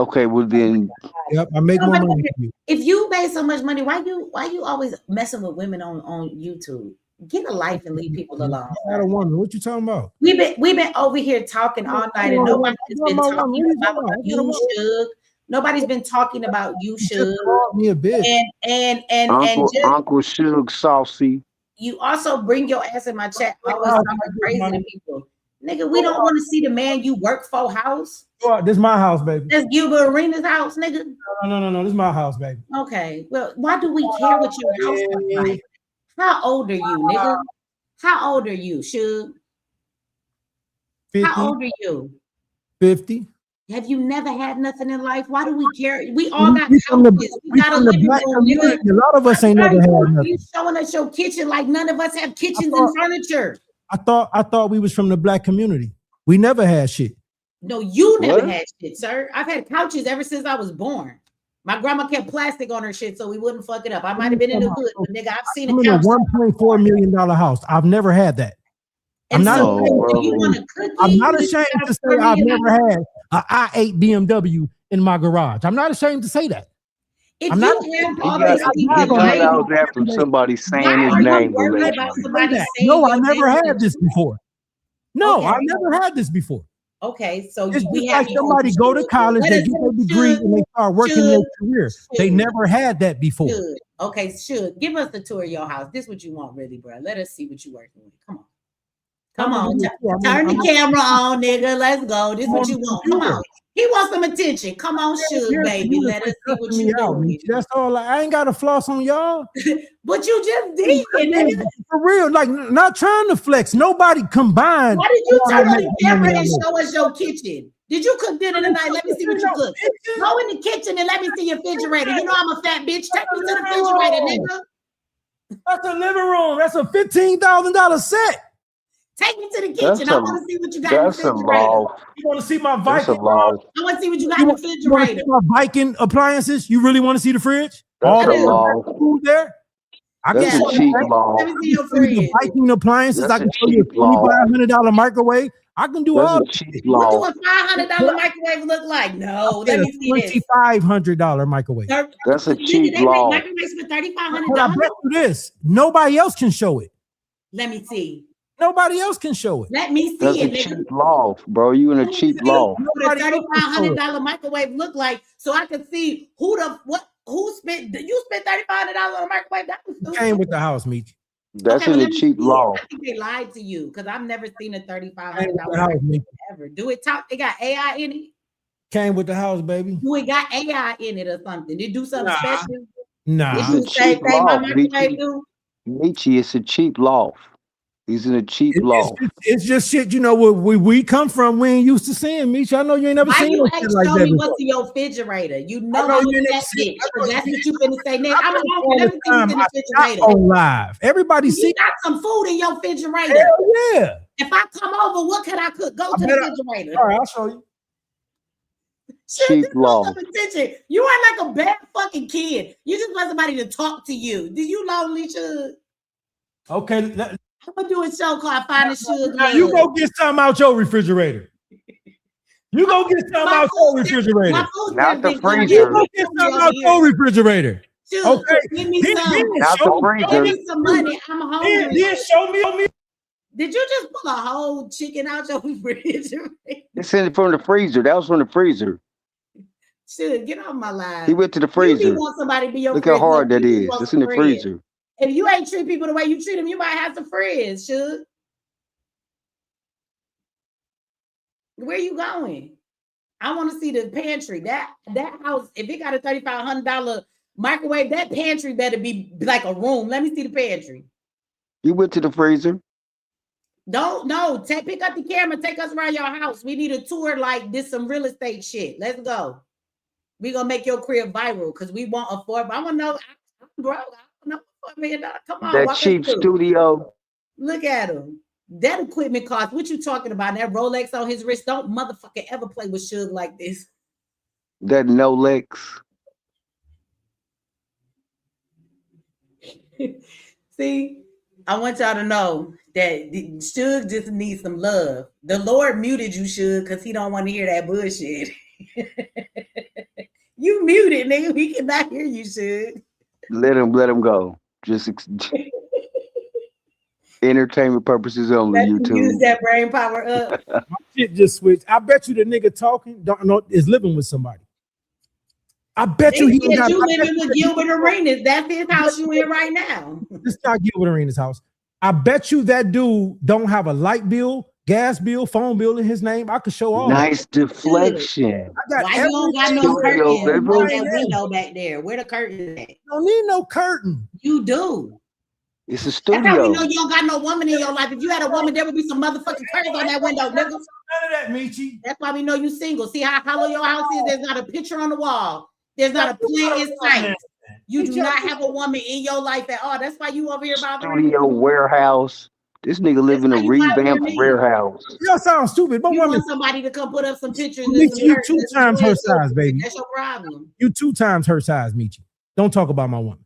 [SPEAKER 6] Okay, well then.
[SPEAKER 9] Yep, I make more money than you.
[SPEAKER 1] If you made so much money, why you always messing with women on YouTube? Get a life and leave people alone.
[SPEAKER 9] I'm not a woman. What you talking about?
[SPEAKER 1] We've been over here talking all night, and nobody's been talking about you, Suge. Nobody's been talking about you, Suge.
[SPEAKER 9] Me a bitch.
[SPEAKER 1] And
[SPEAKER 6] Uncle Suge saucy.
[SPEAKER 1] You also bring your ass in my chat. Always talking crazy to people. Nigga, we don't want to see the man you work for house.
[SPEAKER 9] This is my house, baby.
[SPEAKER 1] That's Gilbert Arenas' house, nigga.
[SPEAKER 9] No. This is my house, baby.
[SPEAKER 1] Okay. Well, why do we care what your house looks like? How old are you, nigga? How old are you, Suge?
[SPEAKER 9] 50.
[SPEAKER 1] How old are you?
[SPEAKER 9] 50.
[SPEAKER 1] Have you never had nothing in life? Why do we care? We all got houses. We got a living room.
[SPEAKER 9] A lot of us ain't never had nothing.
[SPEAKER 1] You showing us your kitchen like none of us have kitchens and furniture.
[SPEAKER 9] I thought we was from the black community. We never had shit.
[SPEAKER 1] No, you never had shit, sir. I've had couches ever since I was born. My grandma kept plastic on her shit so we wouldn't fuck it up. I might have been in the hood, but nigga, I've seen a couch.
[SPEAKER 9] $1.4 million house. I've never had that. I'm not ashamed to say I've never had an i8 BMW in my garage. I'm not ashamed to say that.
[SPEAKER 1] If
[SPEAKER 9] I'm
[SPEAKER 1] you
[SPEAKER 9] not,
[SPEAKER 1] have all this
[SPEAKER 6] after somebody saying his name.
[SPEAKER 9] No, I never had this before. No, I never had this before.
[SPEAKER 1] Okay, so
[SPEAKER 9] it's just like somebody go to college, they get a degree, and they start working their career. They never had that before.
[SPEAKER 1] Okay, give us the tour of your house. This is what you want, really, bro. Let us see what you're working with. Come on. Come on, turn the camera on, nigga. Let's go. This is what you want. Come on. He wants some attention. Come on, Suge, baby. Let us see what you doing.
[SPEAKER 9] That's all. I ain't got a floss on y'all.
[SPEAKER 1] But you just did, nigga.
[SPEAKER 9] For real, like not trying to flex. Nobody combined.
[SPEAKER 1] Why did you turn on the camera and show us your kitchen? Did you cook dinner tonight? Let me see what you cook. Go in the kitchen and let me see your refrigerator. You know I'm a fat bitch. Take me to the refrigerator, nigga.
[SPEAKER 9] That's a living room. That's a $15,000 set.
[SPEAKER 1] Take me to the kitchen. I want to see what you got in the refrigerator.
[SPEAKER 9] You want to see my Viking?
[SPEAKER 1] I want to see what you got in the refrigerator.
[SPEAKER 9] My Viking appliances. You really want to see the fridge?
[SPEAKER 6] That's a law.
[SPEAKER 9] Food there.
[SPEAKER 6] That's a cheap law.
[SPEAKER 1] Let me see your fridge.
[SPEAKER 9] Viking appliances. I can show you a $2,500 microwave. I can do all.
[SPEAKER 1] What do a $500 microwave look like? No, let me see this.
[SPEAKER 9] $2,500 microwave.
[SPEAKER 6] That's a cheap law.
[SPEAKER 1] Microwaves for $3,500.
[SPEAKER 9] But I bet you this. Nobody else can show it.
[SPEAKER 1] Let me see.
[SPEAKER 9] Nobody else can show it.
[SPEAKER 1] Let me see
[SPEAKER 6] That's
[SPEAKER 1] it.
[SPEAKER 6] That's a cheap law, bro. You in a cheap law.
[SPEAKER 1] What a $3,500 microwave look like, so I can see who spent. You spent $3,500 on a microwave. That was stupid.
[SPEAKER 9] Came with the house, Meech.
[SPEAKER 6] That's in a cheap law.
[SPEAKER 1] I think they lied to you because I've never seen a $3,500 ever. Do it talk? It got AI in it.
[SPEAKER 9] Came with the house, baby.
[SPEAKER 1] Do it got AI in it or something? Did it do something special?
[SPEAKER 9] Nah.
[SPEAKER 1] Did you say my microwave do?
[SPEAKER 6] Nietzsche, it's a cheap loft. He's in a cheap law.
[SPEAKER 9] It's just shit, you know, where we come from, we ain't used to seeing, Misha. I know you ain't never seen no shit like that.
[SPEAKER 1] Show me what's in your refrigerator. You know I'm a fat bitch. That's what you finna say next. I'm hungry. Let me see what's in the refrigerator.
[SPEAKER 9] On live. Everybody see.
[SPEAKER 1] You got some food in your refrigerator.
[SPEAKER 9] Hell yeah.
[SPEAKER 1] If I come over, what can I cook? Go to the refrigerator.
[SPEAKER 9] All right, I'll show you.
[SPEAKER 6] Cheap law.
[SPEAKER 1] You are like a bad fucking kid. You just want somebody to talk to you. Do you lonely, Suge?
[SPEAKER 9] Okay.
[SPEAKER 1] I'm gonna do a show called Find the Suge.
[SPEAKER 9] Now you go get something out your refrigerator. You go get something out your refrigerator.
[SPEAKER 6] Not the freezer.
[SPEAKER 9] You go get something out your refrigerator.
[SPEAKER 1] Dude,
[SPEAKER 9] okay.
[SPEAKER 1] Give me some.
[SPEAKER 6] Not the freezer.
[SPEAKER 1] Give me some money. I'm hungry.
[SPEAKER 9] Then show me.
[SPEAKER 1] Did you just pull a whole chicken out your refrigerator?
[SPEAKER 6] It's in from the freezer. That was from the freezer.
[SPEAKER 1] Should get on my line.
[SPEAKER 6] He went to the freezer.
[SPEAKER 1] You want somebody to be your
[SPEAKER 6] Look
[SPEAKER 1] friend.
[SPEAKER 6] how hard that is. It's in the freezer.
[SPEAKER 1] If you ain't treat people the way you treat them, you might have some friends, Should. Where you going? I want to see the pantry. That house, if it got a $3,500 microwave, that pantry better be like a room. Let me see the pantry.
[SPEAKER 6] You went to the freezer.
[SPEAKER 1] Pick up the camera, take us around your house. We need a tour like this, some real estate shit. Let's go. We gonna make your career viral because we want affordable. I want to know, bro. I don't know $4 million. Come on,
[SPEAKER 6] that cheap studio.
[SPEAKER 1] Look at him. That equipment cost. What you talking about? That Rolex on his wrist. Don't motherfucker ever play with Suge like this.
[SPEAKER 6] That Nolex.
[SPEAKER 1] See, I want y'all to know that Suge just needs some love. The Lord muted you, Suge, because he don't want to hear that bullshit. You muted, nigga. We cannot hear you, Suge.
[SPEAKER 6] Let him go. Just entertainment purposes only. YouTube.
[SPEAKER 1] Use that brain power up.
[SPEAKER 9] My shit just switched. I bet you the nigga talking don't know is living with somebody. I bet you he got.
[SPEAKER 1] You living with Gilbert Arenas. That's his house you in right now.
[SPEAKER 9] This not Gilbert Arenas' house. I bet you that dude don't have a light bill, gas bill, phone bill in his name. I could show all.
[SPEAKER 6] Nice deflection.
[SPEAKER 1] Why you don't got no curtain on that window back there? Where the curtain at?
[SPEAKER 9] Don't need no curtain.
[SPEAKER 1] You do.
[SPEAKER 6] It's a studio.
[SPEAKER 1] That's how we know you don't got no woman in your life. If you had a woman, there would be some motherfucking curtains on that window, nigga.
[SPEAKER 9] None of that, Michi.
[SPEAKER 1] That's why we know you single. See how hollow your house is? There's not a picture on the wall. There's not a plant in sight. You do not have a woman in your life at all. That's why you over here about
[SPEAKER 6] studio warehouse. This nigga live in a revamped warehouse.
[SPEAKER 9] Y'all sound stupid. But
[SPEAKER 1] you
[SPEAKER 9] woman,
[SPEAKER 1] want somebody to come put up some pictures.
[SPEAKER 9] Michi, you 2 times her size, baby.
[SPEAKER 1] That's your problem.
[SPEAKER 9] You 2 times her size, Michi. Don't talk about my woman.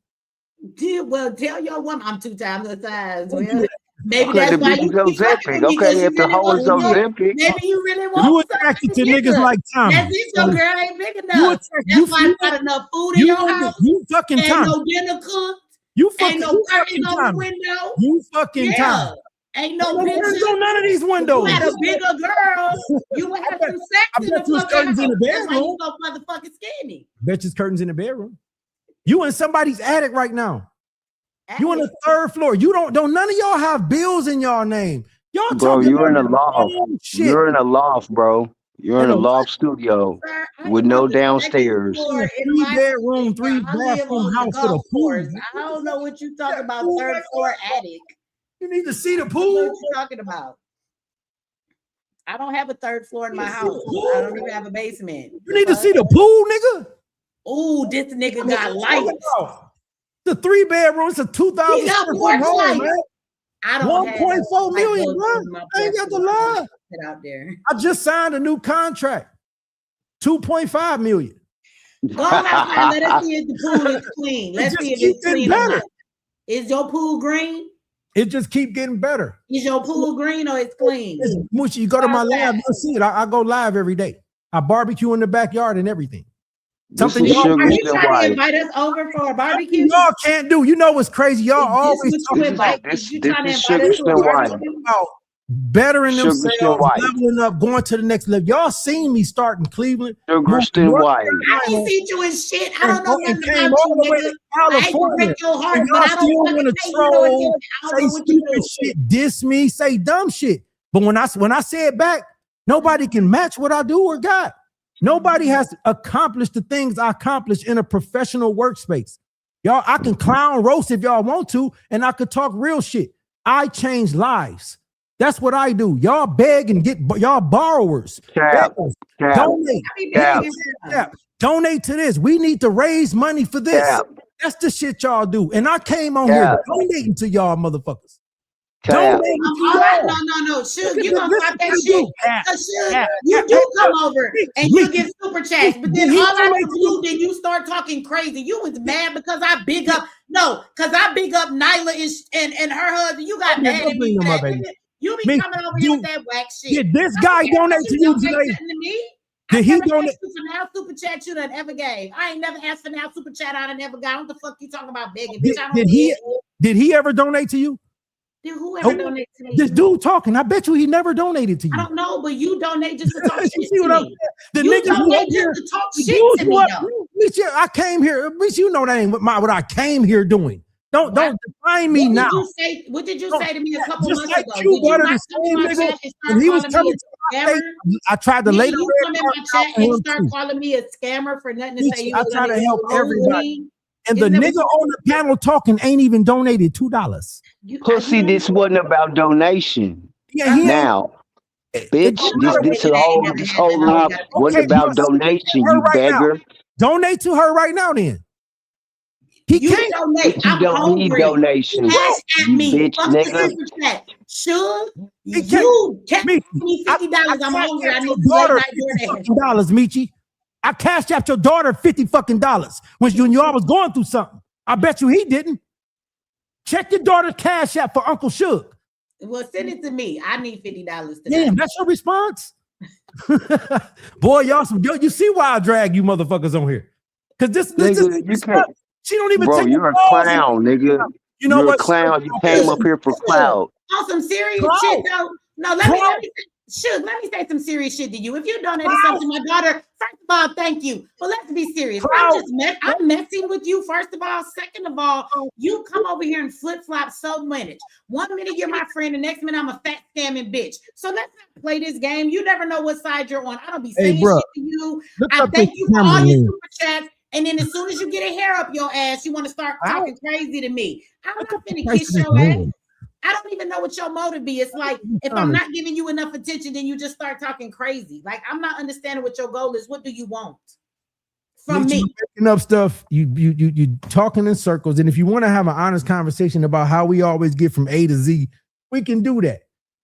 [SPEAKER 1] Well, tell your woman I'm 2 times her size. Well, maybe that's why you
[SPEAKER 6] Ozempic. Okay, if the hoe is Ozempic.
[SPEAKER 1] Maybe you really want
[SPEAKER 9] you attracted to niggas like Tommy.
[SPEAKER 1] That's it, your girl ain't big enough. That's why you got enough food in your house.
[SPEAKER 9] You fucking
[SPEAKER 1] ain't
[SPEAKER 9] Tommy.
[SPEAKER 1] no dinner cooked.
[SPEAKER 9] You fucking
[SPEAKER 1] ain't no curtains on the window.
[SPEAKER 9] You fucking Tommy.
[SPEAKER 1] Ain't no pictures
[SPEAKER 9] on none of these windows.
[SPEAKER 1] You had a bigger girl. You would have some sex in the
[SPEAKER 9] curtains in the bedroom.
[SPEAKER 1] That's why you so motherfucking skinny.
[SPEAKER 9] Bet you curtains in the bedroom. You in somebody's attic right now. You on the 3rd floor. You don't none of y'all have bills in y'all name. Y'all
[SPEAKER 6] bro, you're in a loft. You're in a loft, bro. You're in a loft studio with no downstairs.
[SPEAKER 9] 3-bedroom, 3-bathroom house with a pool.
[SPEAKER 1] I don't know what you talking about. 3rd floor attic.
[SPEAKER 9] You need to see the pool.
[SPEAKER 1] What you talking about? I don't have a 3rd floor in my house. I don't even have a basement.
[SPEAKER 9] You need to see the pool, nigga.
[SPEAKER 1] Ooh, this nigga got lights.
[SPEAKER 9] The 3-bedroom. It's a 2,000 square foot home, man.
[SPEAKER 1] I don't
[SPEAKER 9] 1.4 million, bro. I ain't got the lie.
[SPEAKER 1] Out there.
[SPEAKER 9] I just signed a new contract. 2.5 million.
[SPEAKER 1] Go outside. Let us see if the pool is clean. Let's see if it's clean or not. Is your pool green?
[SPEAKER 9] It just keep getting better.
[SPEAKER 1] Is your pool green or it's clean?
[SPEAKER 9] Mushy, you go to my live, you'll see it. I go live every day. I barbecue in the backyard and everything.
[SPEAKER 1] Something y'all are you trying to invite us over for a barbecue?
[SPEAKER 9] Y'all can't do. You know what's crazy? Y'all always bettering themselves, leveling up, going to the next level. Y'all seen me start in Cleveland.
[SPEAKER 6] Charleston White.
[SPEAKER 1] I ain't seen you in shit. I don't know nothing about
[SPEAKER 9] all the way
[SPEAKER 1] you,
[SPEAKER 9] to California.
[SPEAKER 1] I your heart,
[SPEAKER 9] and
[SPEAKER 1] but
[SPEAKER 9] y'all
[SPEAKER 1] I
[SPEAKER 9] still
[SPEAKER 1] don't
[SPEAKER 9] want to troll, say stupid shit, diss me, say dumb shit. But when I say it back, nobody can match what I do or got. Nobody has accomplished the things I accomplished in a professional workspace. Y'all, I can clown roast if y'all want to, and I could talk real shit. I change lives. That's what I do. Y'all beg and get y'all borrowers.
[SPEAKER 6] Cap,
[SPEAKER 9] Donate to this. We need to raise money for this.
[SPEAKER 6] Cap.
[SPEAKER 9] That's the shit y'all do. And I came on here donating to y'all motherfuckers.
[SPEAKER 6] Cap.
[SPEAKER 1] No. Suge, you gonna stop that shit. Suge, you do come over and you give super chats, but then all I do, then you start talking crazy. You was mad because I big up Nyla and her husband. You got mad at me for that. You be coming over here with that whack shit.
[SPEAKER 9] Did this guy donate to you today? Did he donate
[SPEAKER 1] for now super chat you done ever gave? I ain't never asked for now super chat I done ever got. What the fuck you talking about begging?
[SPEAKER 9] Did he ever donate to you?
[SPEAKER 1] Did whoever donate to me?
[SPEAKER 9] This dude talking. I bet you he never donated to you.
[SPEAKER 1] I don't know, but you donate just to talk shit
[SPEAKER 9] see what
[SPEAKER 1] to
[SPEAKER 9] I'm
[SPEAKER 1] me.
[SPEAKER 9] The
[SPEAKER 1] You
[SPEAKER 9] niggas
[SPEAKER 1] donate just to talk shit to me, though.
[SPEAKER 9] I came here. Bitch, you know that ain't what I came here doing. Don't define me now.
[SPEAKER 1] What did you say to me a couple months
[SPEAKER 9] like
[SPEAKER 1] ago?
[SPEAKER 9] You
[SPEAKER 1] Did you
[SPEAKER 9] wanted
[SPEAKER 1] not
[SPEAKER 9] to
[SPEAKER 1] come to my
[SPEAKER 9] say,
[SPEAKER 1] chat and
[SPEAKER 9] when he was
[SPEAKER 1] start
[SPEAKER 9] coming
[SPEAKER 1] calling me a scammer?
[SPEAKER 9] I tried to lay
[SPEAKER 1] You
[SPEAKER 9] the
[SPEAKER 1] come in my chat and start calling me a scammer for nothing to say. You
[SPEAKER 9] I try to help everybody. And
[SPEAKER 1] Isn't
[SPEAKER 9] the
[SPEAKER 1] that
[SPEAKER 9] nigga
[SPEAKER 1] what
[SPEAKER 9] on the panel talking ain't even donated $2.
[SPEAKER 6] Pussy, this wasn't about donation.
[SPEAKER 9] Yeah,
[SPEAKER 6] now, bitch, this whole life wasn't about donation, you beggar.
[SPEAKER 9] Donate to her right now, then. He can't
[SPEAKER 1] donate.
[SPEAKER 6] You don't need donation.
[SPEAKER 1] Cash at me,
[SPEAKER 6] bitch, nigga.
[SPEAKER 1] Should you cash me $50? I'm hungry. I need
[SPEAKER 9] $50 Michi. I cashed out your daughter $50 when you all was going through something. I bet you he didn't. Check your daughter's cash app for Uncle Suge.
[SPEAKER 1] Well, send it to me. I need $50 today.
[SPEAKER 9] Damn, that's your response? Boy, you see why I drag you motherfuckers on here. Because this
[SPEAKER 6] you can't.
[SPEAKER 9] She don't even
[SPEAKER 6] Bro, you're a clown, nigga.
[SPEAKER 9] You know
[SPEAKER 6] you're
[SPEAKER 9] what?
[SPEAKER 6] A clown. You came up here for clout.
[SPEAKER 1] On some serious shit, though. No, let me say some serious shit to you. If you donated something to my daughter, first of all, thank you. But let's be serious. I'm messing with you, first of all. Second of all, you come over here and flip-flop so much. 1 minute you're my friend, the next minute I'm a fat scamming bitch. So let's not play this game. You never know what side you're on. I don't be saying shit to you. I thank you for all your super chats. And then as soon as you get a hair up your ass, you want to start talking crazy to me. I'm not finna kiss your ass. I don't even know what your motive be. It's like, if I'm not giving you enough attention, then you just start talking crazy. Like, I'm not understanding what your goal is. What do you want from me?
[SPEAKER 9] Making up stuff, you talking in circles. And if you want to have an honest conversation about how we always get from A to Z, we can do that.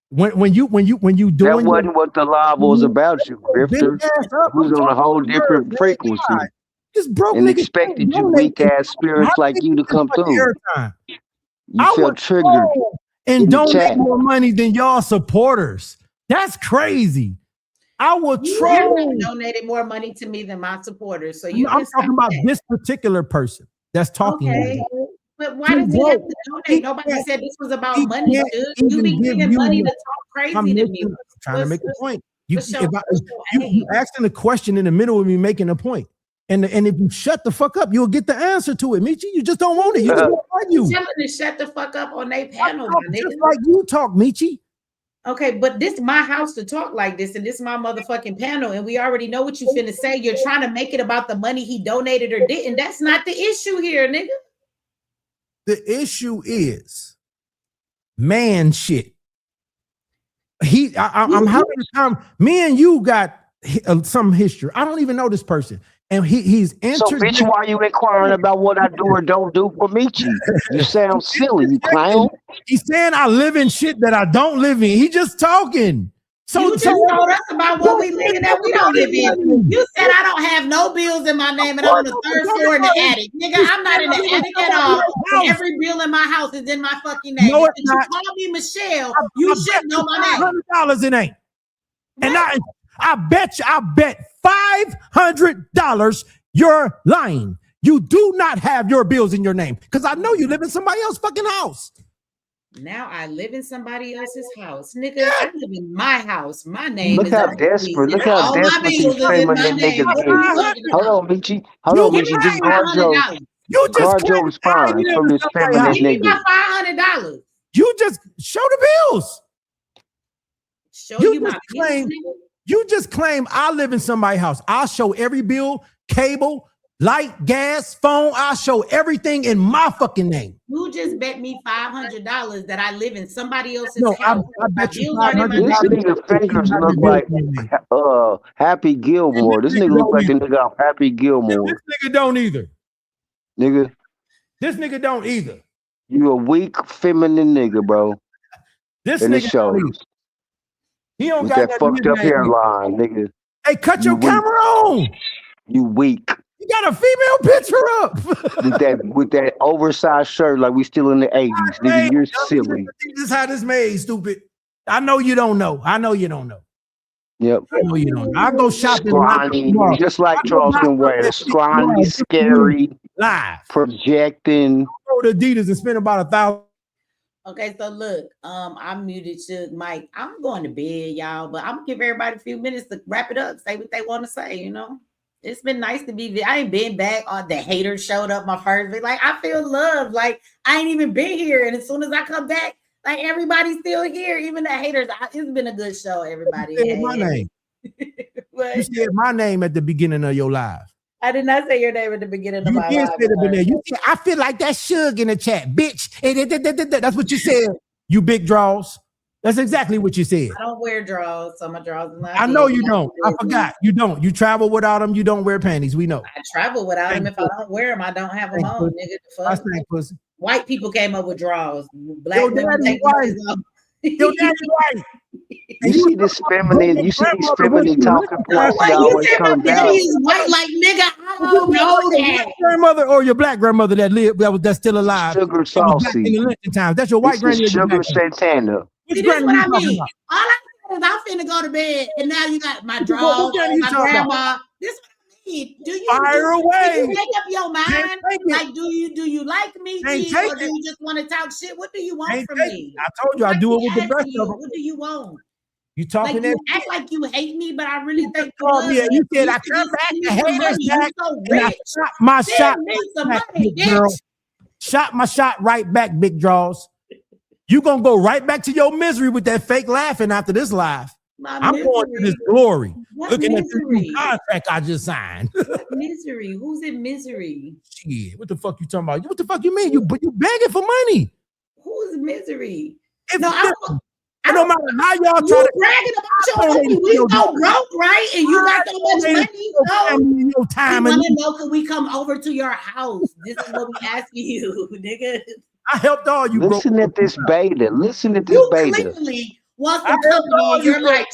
[SPEAKER 9] When you doing
[SPEAKER 6] that wasn't what the live was about, you grifter. It was on a whole different frequency.
[SPEAKER 9] Just broke
[SPEAKER 6] and expected you weak ass spirits like you to come through. You feel triggered
[SPEAKER 9] and donate more money than y'all supporters. That's crazy. I would troll.
[SPEAKER 1] Donated more money to me than my supporters. So
[SPEAKER 9] I'm talking about this particular person that's talking.
[SPEAKER 1] Okay. But why does he have to donate? Nobody said this was about money, dude. You be giving money to talk crazy to me.
[SPEAKER 9] I'm trying to make a point. You asking a question in the middle of me making a point. And if you shut the fuck up, you'll get the answer to it, Michi. You just don't want it. You just don't argue.
[SPEAKER 1] Tell them to shut the fuck up on their panel,
[SPEAKER 9] just like you talk, Michi.
[SPEAKER 1] Okay, but this is my house to talk like this, and this is my motherfucking panel, and we already know what you finna say. You're trying to make it about the money he donated or didn't. That's not the issue here, nigga.
[SPEAKER 9] The issue is man shit. I'm having a time. Me and you got some history. I don't even know this person. And he's
[SPEAKER 6] so bitch, why you inquiring about what I do or don't do for Michi? You sound silly, you clown.
[SPEAKER 9] He's saying I live in shit that I don't live in. He just talking. So
[SPEAKER 1] you just told us about what we live in that we don't live in. You said I don't have no bills in my name and I'm on the third floor in the attic. Nigga, I'm not in the attic at all. And every bill in my house is in my fucking name.
[SPEAKER 9] No,
[SPEAKER 1] if you call me Michelle, you should know my name.
[SPEAKER 9] $100 it ain't. And I bet $500 you're lying. You do not have your bills in your name because I know you live in somebody else's fucking house.
[SPEAKER 1] Now I live in somebody else's house. Nigga, I live in my house. My name
[SPEAKER 6] look
[SPEAKER 1] is
[SPEAKER 6] how desperate. Look how desperate he's claiming that nigga. Hold on, Michi. Hold on, Michi. Just guard your response from this feminine nigga.
[SPEAKER 1] $500.
[SPEAKER 9] You just show the bills.
[SPEAKER 1] Show you my bills,
[SPEAKER 9] You just claim I live in somebody's house. I'll show every bill, cable, light, gas, phone. I'll show everything in my fucking name.
[SPEAKER 1] You just bet me $500 that I live in somebody else's
[SPEAKER 9] No,
[SPEAKER 1] house.
[SPEAKER 9] I bet you
[SPEAKER 1] Bills aren't in my
[SPEAKER 6] This
[SPEAKER 1] name.
[SPEAKER 6] nigga fingers look like Happy Gilmore. This nigga look like the nigga off Happy Gilmore.
[SPEAKER 9] This nigga don't either.
[SPEAKER 6] Nigga,
[SPEAKER 9] This nigga don't either.
[SPEAKER 6] you a weak feminine nigga, bro.
[SPEAKER 9] This
[SPEAKER 6] And it
[SPEAKER 9] nigga don't
[SPEAKER 6] shows.
[SPEAKER 9] either. He don't
[SPEAKER 6] With
[SPEAKER 9] got
[SPEAKER 6] that
[SPEAKER 9] nothing
[SPEAKER 6] fucked
[SPEAKER 9] in
[SPEAKER 6] up
[SPEAKER 9] his name.
[SPEAKER 6] hairline, nigga.
[SPEAKER 9] Hey, cut
[SPEAKER 6] You
[SPEAKER 9] your
[SPEAKER 6] weak.
[SPEAKER 9] camera on.
[SPEAKER 6] You weak.
[SPEAKER 9] You got a female picture up.
[SPEAKER 6] with that oversized shirt like we still in the 80s.
[SPEAKER 9] Hey,
[SPEAKER 6] Nigga, you're silly.
[SPEAKER 9] this is how this made, stupid. I know you don't know. I know you don't know.
[SPEAKER 6] Yep.
[SPEAKER 9] I know you don't know. I go shopping
[SPEAKER 6] Scrawny,
[SPEAKER 9] live.
[SPEAKER 6] just like Charleston White. Scrawny, scary,
[SPEAKER 9] live.
[SPEAKER 6] projecting.
[SPEAKER 9] Go to Adidas and spend about $1,000.
[SPEAKER 1] Okay, so look, I muted Suge Mike. I'm going to bed, y'all, but I'm gonna give everybody a few minutes to wrap it up, say what they want to say, you know. It's been nice to be. I ain't been back. On the haters showed up my first week. Like, I feel love. Like, I ain't even been here. And as soon as I come back, like, everybody's still here. Even the haters. It's been a good show, everybody.
[SPEAKER 9] You said my name. You said my name at the beginning of your live.
[SPEAKER 1] I did not say your name at the beginning of my live.
[SPEAKER 9] You said, I feel like that Suge in the chat, bitch. That's what you said. You big draws. That's exactly what you said.
[SPEAKER 1] I don't wear draws, so my draws are not.
[SPEAKER 9] I know you don't. I forgot. You don't. You travel without them. You don't wear panties. We know.
[SPEAKER 1] I travel without them. If I don't wear them, I don't have them on, nigga. The fuck? White people came up with draws. Black women take white.
[SPEAKER 9] Yo, daddy white.
[SPEAKER 6] You see this feminine, talking points.
[SPEAKER 1] You said my daddy is white, like, nigga, I don't know that.
[SPEAKER 9] Grandmother or your black grandmother that's still alive.
[SPEAKER 6] Sugar Saucy.
[SPEAKER 9] In the lynching times. That's your white granny.
[SPEAKER 6] Sugar Santana.
[SPEAKER 1] See, this is what I mean. All I said is I'm finna go to bed, and now you got my drawers, my grandma. This is what I mean. Do you make up your mind? Like, do you like me, or do you just want to talk shit? What do you want from me?
[SPEAKER 9] I told you I do it with the best of them.
[SPEAKER 1] What do you want?
[SPEAKER 9] You talking
[SPEAKER 1] like,
[SPEAKER 9] that?
[SPEAKER 1] You act like you hate me, but I really think
[SPEAKER 9] you love me. You said I come back to haters back, and I shot my shot. Girl. Shot my shot right back, big draws. You gonna go right back to your misery with that fake laughing after this live. I'm going to this glory. Looking at this new contract I just signed.
[SPEAKER 1] Misery? Who's in misery?
[SPEAKER 9] Shit, what the fuck you talking about? What the fuck you mean? You begging for money?
[SPEAKER 1] Who's misery?
[SPEAKER 9] I don't matter how y'all try to
[SPEAKER 1] bragging about your money. We so broke, right? And you got so much money.
[SPEAKER 9] No time.
[SPEAKER 1] We want to know, can we come over to your house? This is what we asking you, nigga.
[SPEAKER 9] I helped all you.
[SPEAKER 6] Listen at this beta. Listen at this beta.
[SPEAKER 1] You clearly want the company and you're like,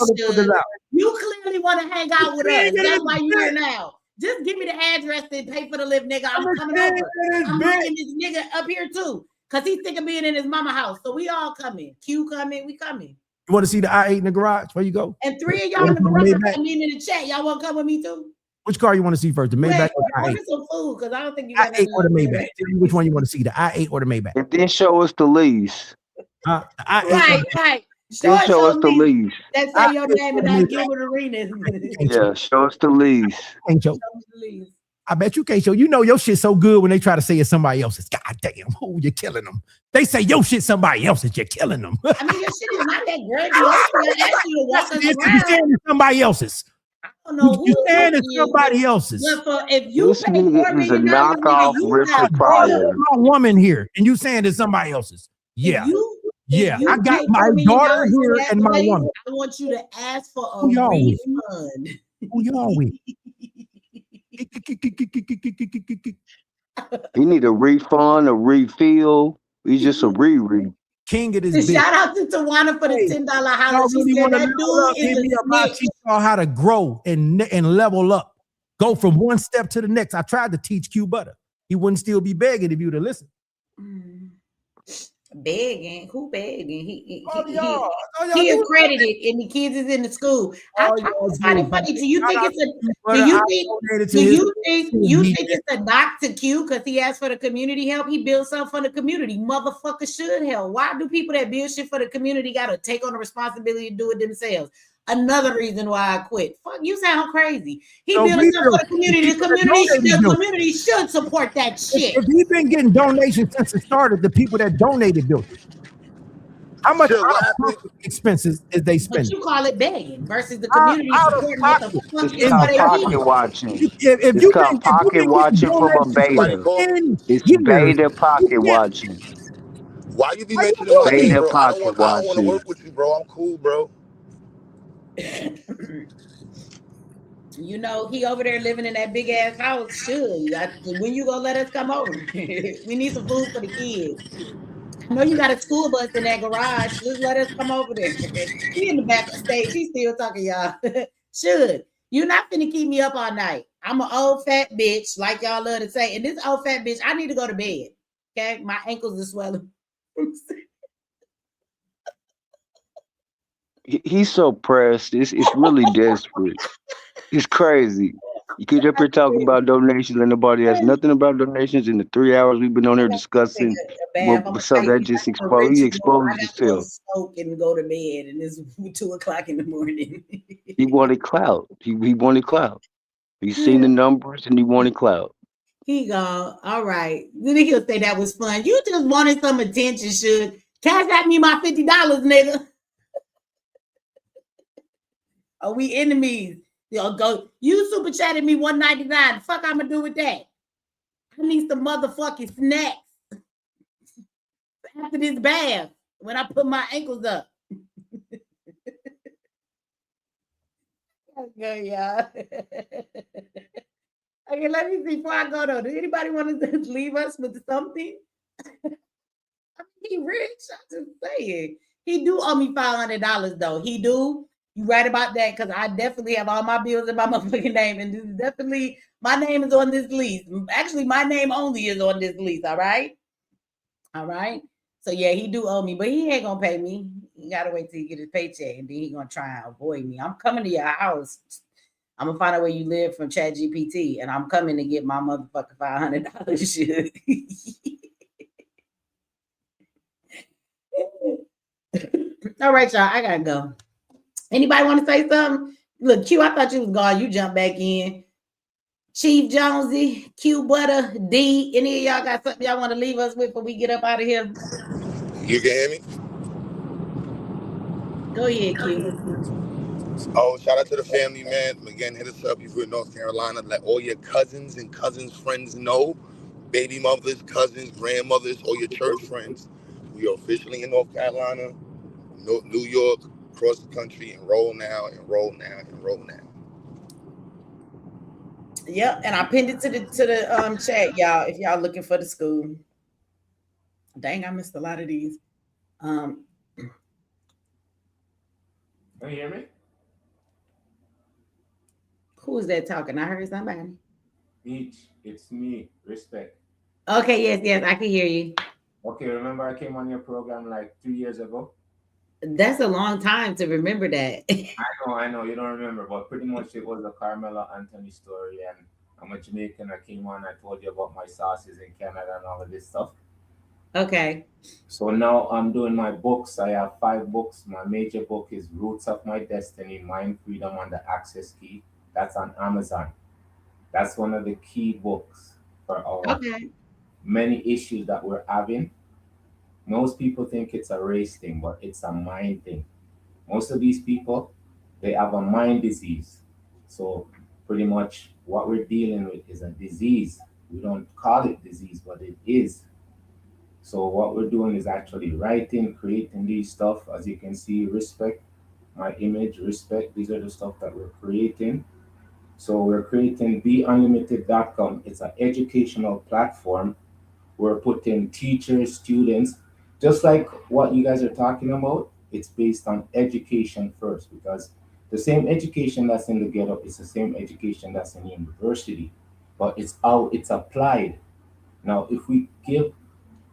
[SPEAKER 1] you clearly want to hang out with us. That's why you're here now. Just give me the address and pay for the lift, nigga. I'm coming over. I'm bringing this nigga up here too. Cause he's sick of being in his mama house. So we all coming. Q coming, we coming.
[SPEAKER 9] You want to see the I-8 in the garage? Where you go?
[SPEAKER 1] And 3 of y'all in the garage coming in the chat. Y'all want to come with me too?
[SPEAKER 9] Which car you want to see first? The Maybach or the I-8?
[SPEAKER 1] Order some food, because I don't think you got
[SPEAKER 9] I-8 or the Maybach. Tell me which one you want to see, the I-8 or the Maybach.
[SPEAKER 6] And then show us the lease.
[SPEAKER 1] Right.
[SPEAKER 6] Then show us the lease.
[SPEAKER 1] That's say your name and not Gilbert Arenas.
[SPEAKER 6] Yeah, show us the lease.
[SPEAKER 9] Ain't show. I bet you can't show. You know your shit so good when they try to say it's somebody else's. God damn, who you're killing them. They say your shit somebody else's. You're killing them.
[SPEAKER 1] I mean, your shit is not that great. I asked you to walk us around.
[SPEAKER 9] You're saying it's somebody else's.
[SPEAKER 1] I don't know who
[SPEAKER 9] you're saying it's somebody else's.
[SPEAKER 1] If you
[SPEAKER 6] this nigga is a knockoff Richard Pryor.
[SPEAKER 9] My woman here, and you saying it's somebody else's. Yeah. I got my daughter here and my woman.
[SPEAKER 1] I want you to ask for a refund.
[SPEAKER 9] Who y'all with?
[SPEAKER 6] You need a refund, a refill. He's just a reread.
[SPEAKER 9] King of this bitch.
[SPEAKER 1] Shout out to Tawana for the $10 house. She said that dude is a
[SPEAKER 9] teach y'all how to grow and level up. Go from one step to the next. I tried to teach Q Butter. He wouldn't still be begging if you to listen.
[SPEAKER 1] Begging? Who begging? He accredited and the kids is in the school. I find it funny. Do you think it's a knock to Q because he asked for the community help? He built something for the community. Motherfucker should help. Why do people that build shit for the community gotta take on the responsibility to do it themselves? Another reason why I quit. Fuck, you sound crazy. He built something for the community. The community should support that shit.
[SPEAKER 9] If he's been getting donations since it started, the people that donated built it. How much
[SPEAKER 7] Shit, what happened?
[SPEAKER 9] expenses is they
[SPEAKER 1] But
[SPEAKER 9] spending?
[SPEAKER 1] you call it begging versus the community
[SPEAKER 9] Out of
[SPEAKER 1] supporting what the
[SPEAKER 9] pocket.
[SPEAKER 1] fuck
[SPEAKER 6] It's
[SPEAKER 1] is
[SPEAKER 6] called
[SPEAKER 1] for their
[SPEAKER 6] pocket
[SPEAKER 1] kids.
[SPEAKER 6] watching.
[SPEAKER 9] If
[SPEAKER 6] It's
[SPEAKER 9] you
[SPEAKER 6] called
[SPEAKER 9] think if you've
[SPEAKER 6] pocket
[SPEAKER 9] been getting
[SPEAKER 6] watching from a
[SPEAKER 9] donuts for
[SPEAKER 7] Somebody
[SPEAKER 6] beta.
[SPEAKER 7] call me.
[SPEAKER 9] 10
[SPEAKER 6] It's
[SPEAKER 9] years,
[SPEAKER 6] beta
[SPEAKER 9] you
[SPEAKER 6] pocket
[SPEAKER 9] can't.
[SPEAKER 6] watching.
[SPEAKER 7] Why you be
[SPEAKER 9] Are you
[SPEAKER 7] mentioning my name,
[SPEAKER 6] Beta
[SPEAKER 7] bro?
[SPEAKER 6] pocket
[SPEAKER 7] I don't want to
[SPEAKER 6] watching.
[SPEAKER 7] work with you, bro. I'm cool, bro.
[SPEAKER 1] You know, he over there living in that big ass house. Sure. When you gonna let us come over? We need some food for the kids. I know you got a school bus in that garage. Just let us come over there. He in the back of the stage. He's still talking, y'all. Should. You're not finna keep me up all night. I'm an old fat bitch, like y'all love to say. And this old fat bitch, I need to go to bed. Okay? My ankles are swelling.
[SPEAKER 6] He's so pressed. It's really desperate. It's crazy. You could up here talking about donations and nobody has nothing about donations in the 3 hours we've been on there
[SPEAKER 1] Take
[SPEAKER 6] discussing.
[SPEAKER 1] a bath. I'm gonna
[SPEAKER 6] So
[SPEAKER 1] tell you,
[SPEAKER 6] that
[SPEAKER 1] I
[SPEAKER 6] just
[SPEAKER 1] got a
[SPEAKER 6] exposed. He
[SPEAKER 1] ritual. I
[SPEAKER 6] exposed
[SPEAKER 1] got to go
[SPEAKER 6] himself.
[SPEAKER 1] smoke and go to bed, and it's 2 o'clock in the morning.
[SPEAKER 6] He wanted clout. He wanted clout. He's seen the numbers and he wanted clout.
[SPEAKER 1] He gone. All right. Then he'll say that was fun. You just wanted some attention, should. Cash at me my $50, nigga. Are we enemies? Go. You super chatted me $1.99. Fuck I'm gonna do with that? I need some motherfucking snacks after this bath when I put my ankles up. Okay, y'all. Okay, let me see before I go though. Does anybody want to leave us with something? He rich. I'm just saying. He do owe me $500 though. He do. You right about that because I definitely have all my bills in my motherfucking name, and this is definitely my name is on this lease. Actually, my name only is on this lease. All right. All right. So yeah, he do owe me, but he ain't gonna pay me. He gotta wait till he get his paycheck, and then he gonna try and avoid me. I'm coming to your house. I'm gonna find out where you live from ChatGPT, and I'm coming to get my motherfucking $500 shit. All right, y'all. I gotta go. Anybody want to say something? Look, Q, I thought you was gone. You jump back in. Chief Jonesy, Q Butter, D. Any of y'all got something y'all want to leave us with before we get up out of here?
[SPEAKER 7] You can hear me?
[SPEAKER 1] Go ahead, Q.
[SPEAKER 7] Oh, shout out to the family, man. Again, hit us up if you're in North Carolina. Let all your cousins and cousins' friends know. Baby mothers, cousins, grandmothers, all your church friends. We are officially in North Carolina, New York, across the country. Enroll now, enroll now, enroll now.
[SPEAKER 1] Yep, and I pinned it to the chat, y'all. If y'all looking for the school. Dang, I missed a lot of these.
[SPEAKER 10] Can you hear me?
[SPEAKER 1] Who is that talking? I heard somebody.
[SPEAKER 10] Beach, it's me. Respect.
[SPEAKER 1] Okay, yes, I can hear you.
[SPEAKER 10] Okay, remember I came on your program like 2 years ago?
[SPEAKER 1] That's a long time to remember that.
[SPEAKER 10] I know, you don't remember, but pretty much it was a Karmelo Anthony story, and I'm a Jamaican. I came on, I told you about my sauces in Canada and all of this stuff.
[SPEAKER 1] Okay.
[SPEAKER 10] So now I'm doing my books. I have 5 books. My major book is Roots of My Destiny, Mind Freedom and the Access Key. That's on Amazon. That's one of the key books for our many issues that we're having. Most people think it's a race thing, but it's a mind thing. Most of these people, they have a mind disease. So pretty much what we're dealing with is a disease. We don't call it disease, but it is. So what we're doing is actually writing, creating these stuff. As you can see, respect, my image, respect. These are the stuff that we're creating. So we're creating beunlimited.com. It's an educational platform. We're putting teachers, students, just like what you guys are talking about. It's based on education first, because the same education that's in the ghetto is the same education that's in university, but it's how it's applied. Now, if we give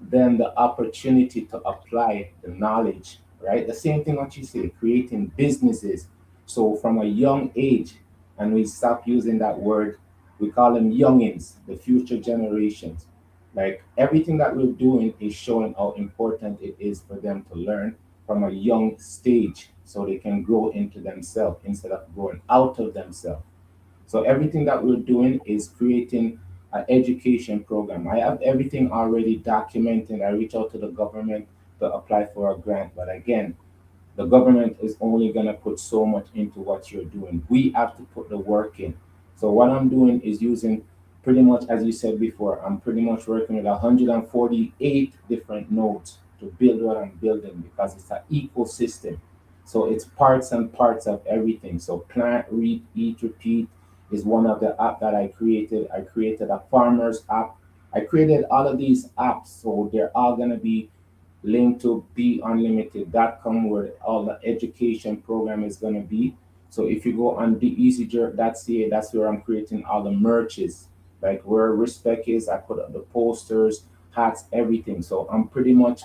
[SPEAKER 10] them the opportunity to apply the knowledge, right? The same thing what you say, creating businesses. So from a young age, and we stop using that word, we call them youngins, the future generations. Like everything that we're doing is showing how important it is for them to learn from a young stage so they can grow into themselves instead of growing out of themselves. So everything that we're doing is creating an education program. I have everything already documented. I reach out to the government. to apply for a grant. But again, the government is only going to put so much into what you're doing. We have to put the work in. So what I'm doing is using pretty much, as you said before, I'm pretty much working with 148 different nodes to build what I'm building because it's an ecosystem. So it's parts and parts of everything. So plant, read, eat, repeat is one of the app that I created. I created a farmers app. I created all of these apps, so they're all going to be link to beunlimited.com where all the education program is going to be. So if you go on theeasyjerk.ca, that's where I'm creating all the merches, like where respect is. I put up the posters, hats, everything. So I'm pretty much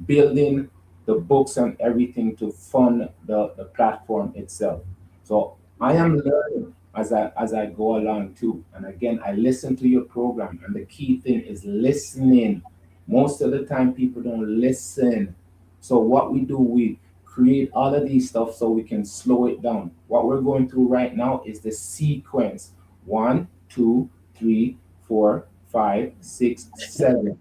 [SPEAKER 10] building the books and everything to fund the platform itself. So I am learning as I go along too. And again, I listen to your program, and the key thing is listening. Most of the time, people don't listen. So what we do, we create all of these stuff so we can slow it down. What we're going through right now is the sequence: 1, 2, 3, 4, 5, 6, 7.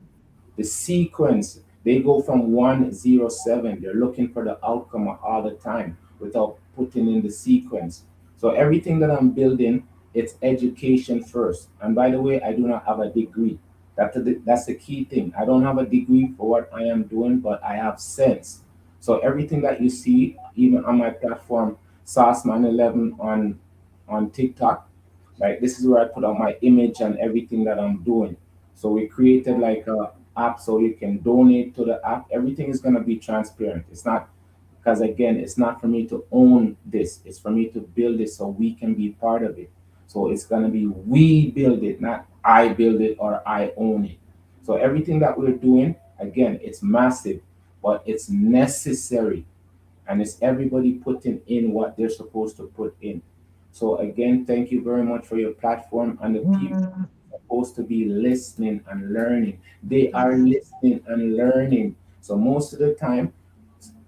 [SPEAKER 10] The sequence, they go from 107. They're looking for the outcome all the time without putting in the sequence. So everything that I'm building, it's education first. And by the way, I do not have a degree. That's the key thing. I don't have a degree for what I am doing, but I have sense. So everything that you see, even on my platform, Sauceman11 on TikTok, like this is where I put out my image and everything that I'm doing. So we created like a app so you can donate to the app. Everything is going to be transparent. It's not, because again, it's not for me to own this. It's for me to build it so we can be part of it. So it's going to be we build it, not I build it or I own it. So everything that we're doing, again, it's massive, but it's necessary. And it's everybody putting in what they're supposed to put in. So again, thank you very much for your platform, and the people supposed to be listening and learning. They are listening and learning. So most of the time,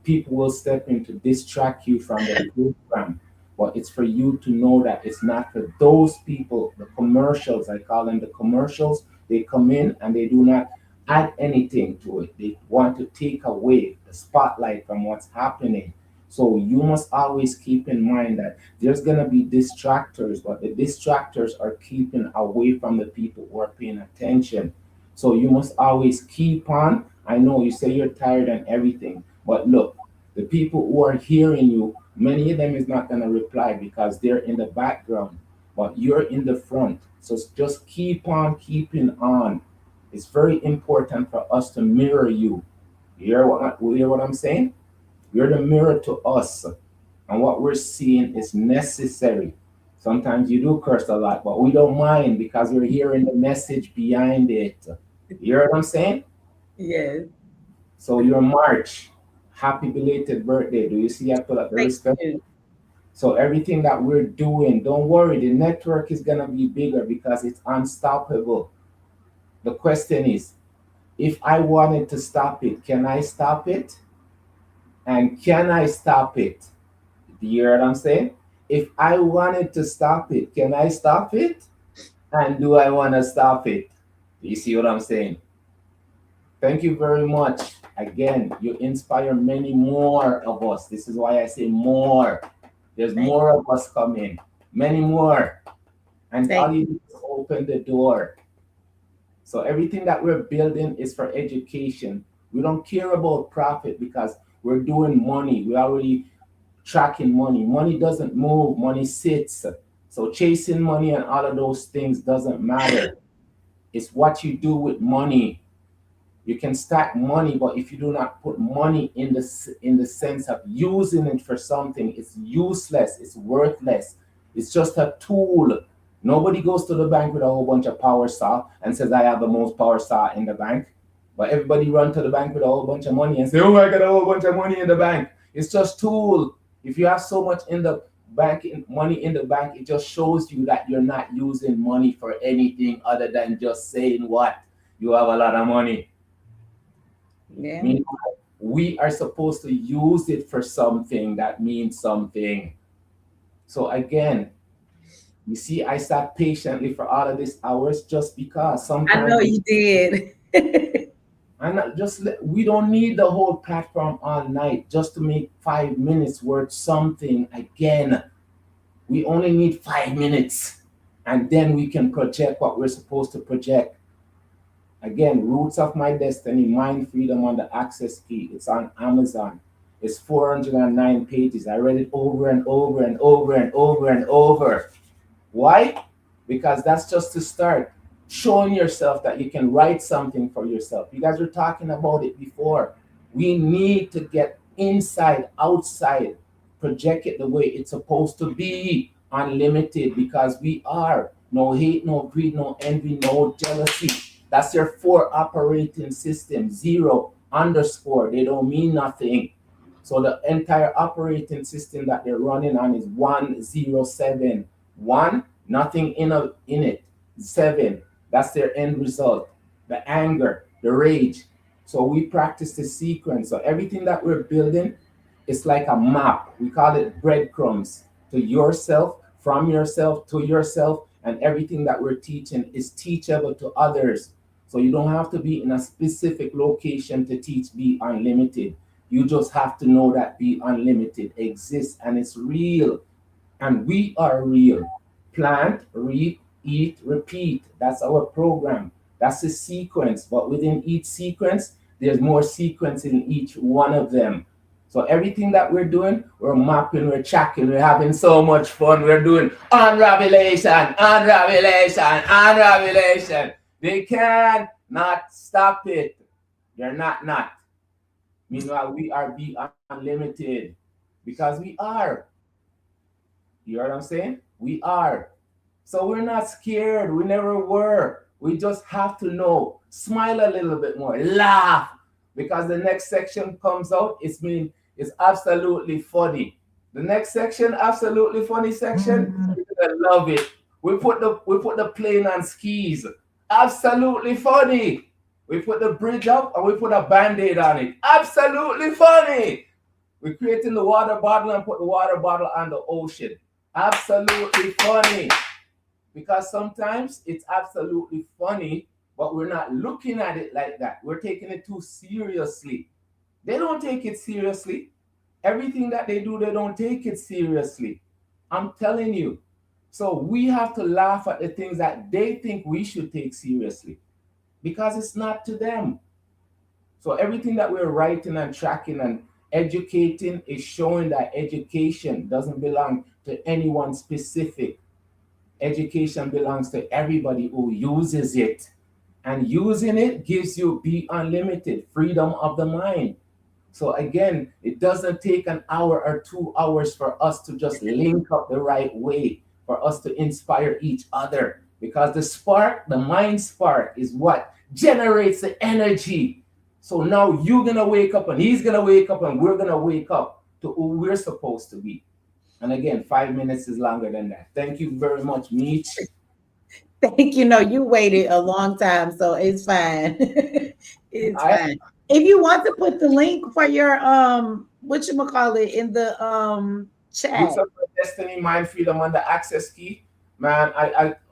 [SPEAKER 10] people will step in to distract you from the program. But it's for you to know that it's not for those people. The commercials, I call them the commercials, they come in and they do not add anything to it. They want to take away the spotlight from what's happening. So you must always keep in mind that there's going to be distractors, but the distractors are keeping away from the people who are paying attention. So you must always keep on. I know you say you're tired and everything, but look, the people who are hearing you, many of them is not going to reply because they're in the background, but you're in the front. So just keep on keeping on. It's very important for us to mirror you. You hear what I'm saying? You're the mirror to us, and what we're seeing is necessary. Sometimes you do curse a lot, but we don't mind because we're hearing the message behind it. You hear what I'm saying?
[SPEAKER 1] Yes.
[SPEAKER 10] So your March, happy belated birthday. Do you see I put up the
[SPEAKER 1] Thank
[SPEAKER 10] respect?
[SPEAKER 1] you.
[SPEAKER 10] So everything that we're doing, don't worry, the network is gonna be bigger because it's unstoppable. The question is, if I wanted to stop it, can I stop it? And can I stop it? Do you hear what I'm saying? If I wanted to stop it, can I stop it? And do I want to stop it? Do you see what I'm saying? Thank you very much. Again, you inspire many more of us. This is why I say more. There's more of us coming, many more. And all you do is open the door. So everything that we're building is for education. We don't care about profit because we're doing money. We're already tracking money. Money doesn't move, money sits. So chasing money and all of those things doesn't matter. It's what you do with money. You can stack money, but if you do not put money in the sense of using it for something, it's useless, it's worthless. It's just a tool. Nobody goes to the bank with a whole bunch of power saw and says, I have the most power saw in the bank. But everybody run to the bank with a whole bunch of money and say, oh, I got a whole bunch of money in the bank. It's just tool. If you have so much in the bank, money in the bank, it just shows you that you're not using money for anything other than just saying what? You have a lot of money.
[SPEAKER 1] Yeah.
[SPEAKER 10] Meanwhile, we are supposed to use it for something that means something. So again, you see, I sat patiently for all of these hours just because sometimes
[SPEAKER 1] I know you did.
[SPEAKER 10] And we don't need the whole platform all night just to make 5 minutes worth something. Again, we only need 5 minutes, and then we can project what we're supposed to project. Again, Roots of My Destiny, Mind Freedom on the Access Key. It's on Amazon. It's 409 pages. I read it over and over and over and over and over. Why? Because that's just to start showing yourself that you can write something for yourself. You guys were talking about it before. We need to get inside, outside, project it the way it's supposed to be, unlimited, because we are. No hate, no greed, no envy, no jealousy. That's your 4 operating system. 0, underscore. They don't mean nothing. So the entire operating system that they're running on is 107. 1, nothing in it. 7, that's their end result. The anger, the rage. So we practice the sequence. So everything that we're building is like a map. We call it breadcrumbs to yourself, from yourself to yourself, and everything that we're teaching is teachable to others. So you don't have to be in a specific location to teach Be Unlimited. You just have to know that Be Unlimited exists and it's real. And we are real. Plant, reap, eat, repeat. That's our program. That's the sequence. But within each sequence, there's more sequence in each one of them. So everything that we're doing, we're mapping, we're tracking, we're having so much fun. We're doing unravelation, unravelation, unravelation. They can not stop it. They're not. Meanwhile, we are Be Unlimited because we are. You know what I'm saying? We are. So we're not scared. We never were. We just have to know. Smile a little bit more. Laugh. Because the next section comes out. It's absolutely funny. The next section, absolutely funny section. You're gonna love it. We put the plane on skis. Absolutely funny. We put the bridge up and we put a band-aid on it. Absolutely funny. We're creating the water bottle and put the water bottle on the ocean. Absolutely funny. Because sometimes it's absolutely funny, but we're not looking at it like that. We're taking it too seriously. They don't take it seriously. Everything that they do, they don't take it seriously. I'm telling you. So we have to laugh at the things that they think we should take seriously because it's not to them. So everything that we're writing and tracking and educating is showing that education doesn't belong to anyone specific. Education belongs to everybody who uses it. And using it gives you Be Unlimited, freedom of the mind. So again, it doesn't take an hour or 2 hours for us to just link up the right way, for us to inspire each other. Because the spark, the mind spark, is what generates the energy. So now you're going to wake up and he's going to wake up and we're going to wake up to who we're supposed to be. And again, 5 minutes is longer than that. Thank you very much, Meech.
[SPEAKER 1] Thank you. No, you waited a long time, so it's fine. It's fine. If you want to put the link for your whatchamacallit in the chat.
[SPEAKER 10] Roots of My Destiny, Mind Freedom on the Access Key. Man,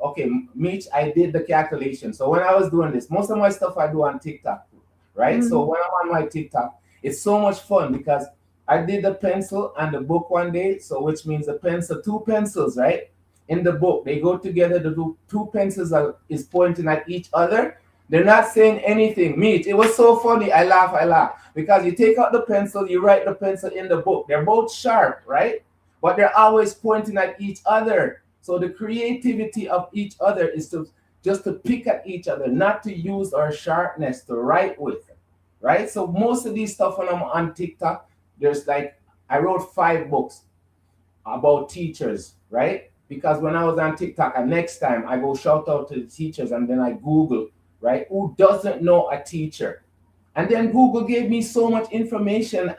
[SPEAKER 10] okay, Meech, I did the calculation. So when I was doing this, most of my stuff I do on TikTok, right? Mm-hmm. So when I'm on my TikTok, it's so much fun because I did the pencil and the book one day. So which means the pencil, 2 pencils, right? In the book, they go together. The 2 pencils is pointing at each other. They're not saying anything. Meech, it was so funny. I laugh. Because you take out the pencil, you write the pencil in the book. They're both sharp, right? But they're always pointing at each other. So the creativity of each other is just to pick at each other, not to use our sharpness to write with, right? So most of these stuff when I'm on TikTok, there's like, I wrote 5 books about teachers, right? Because when I was on TikTok, and next time I go shout out to the teachers and then I Google, right? Who doesn't know a teacher? And then Google gave me so much information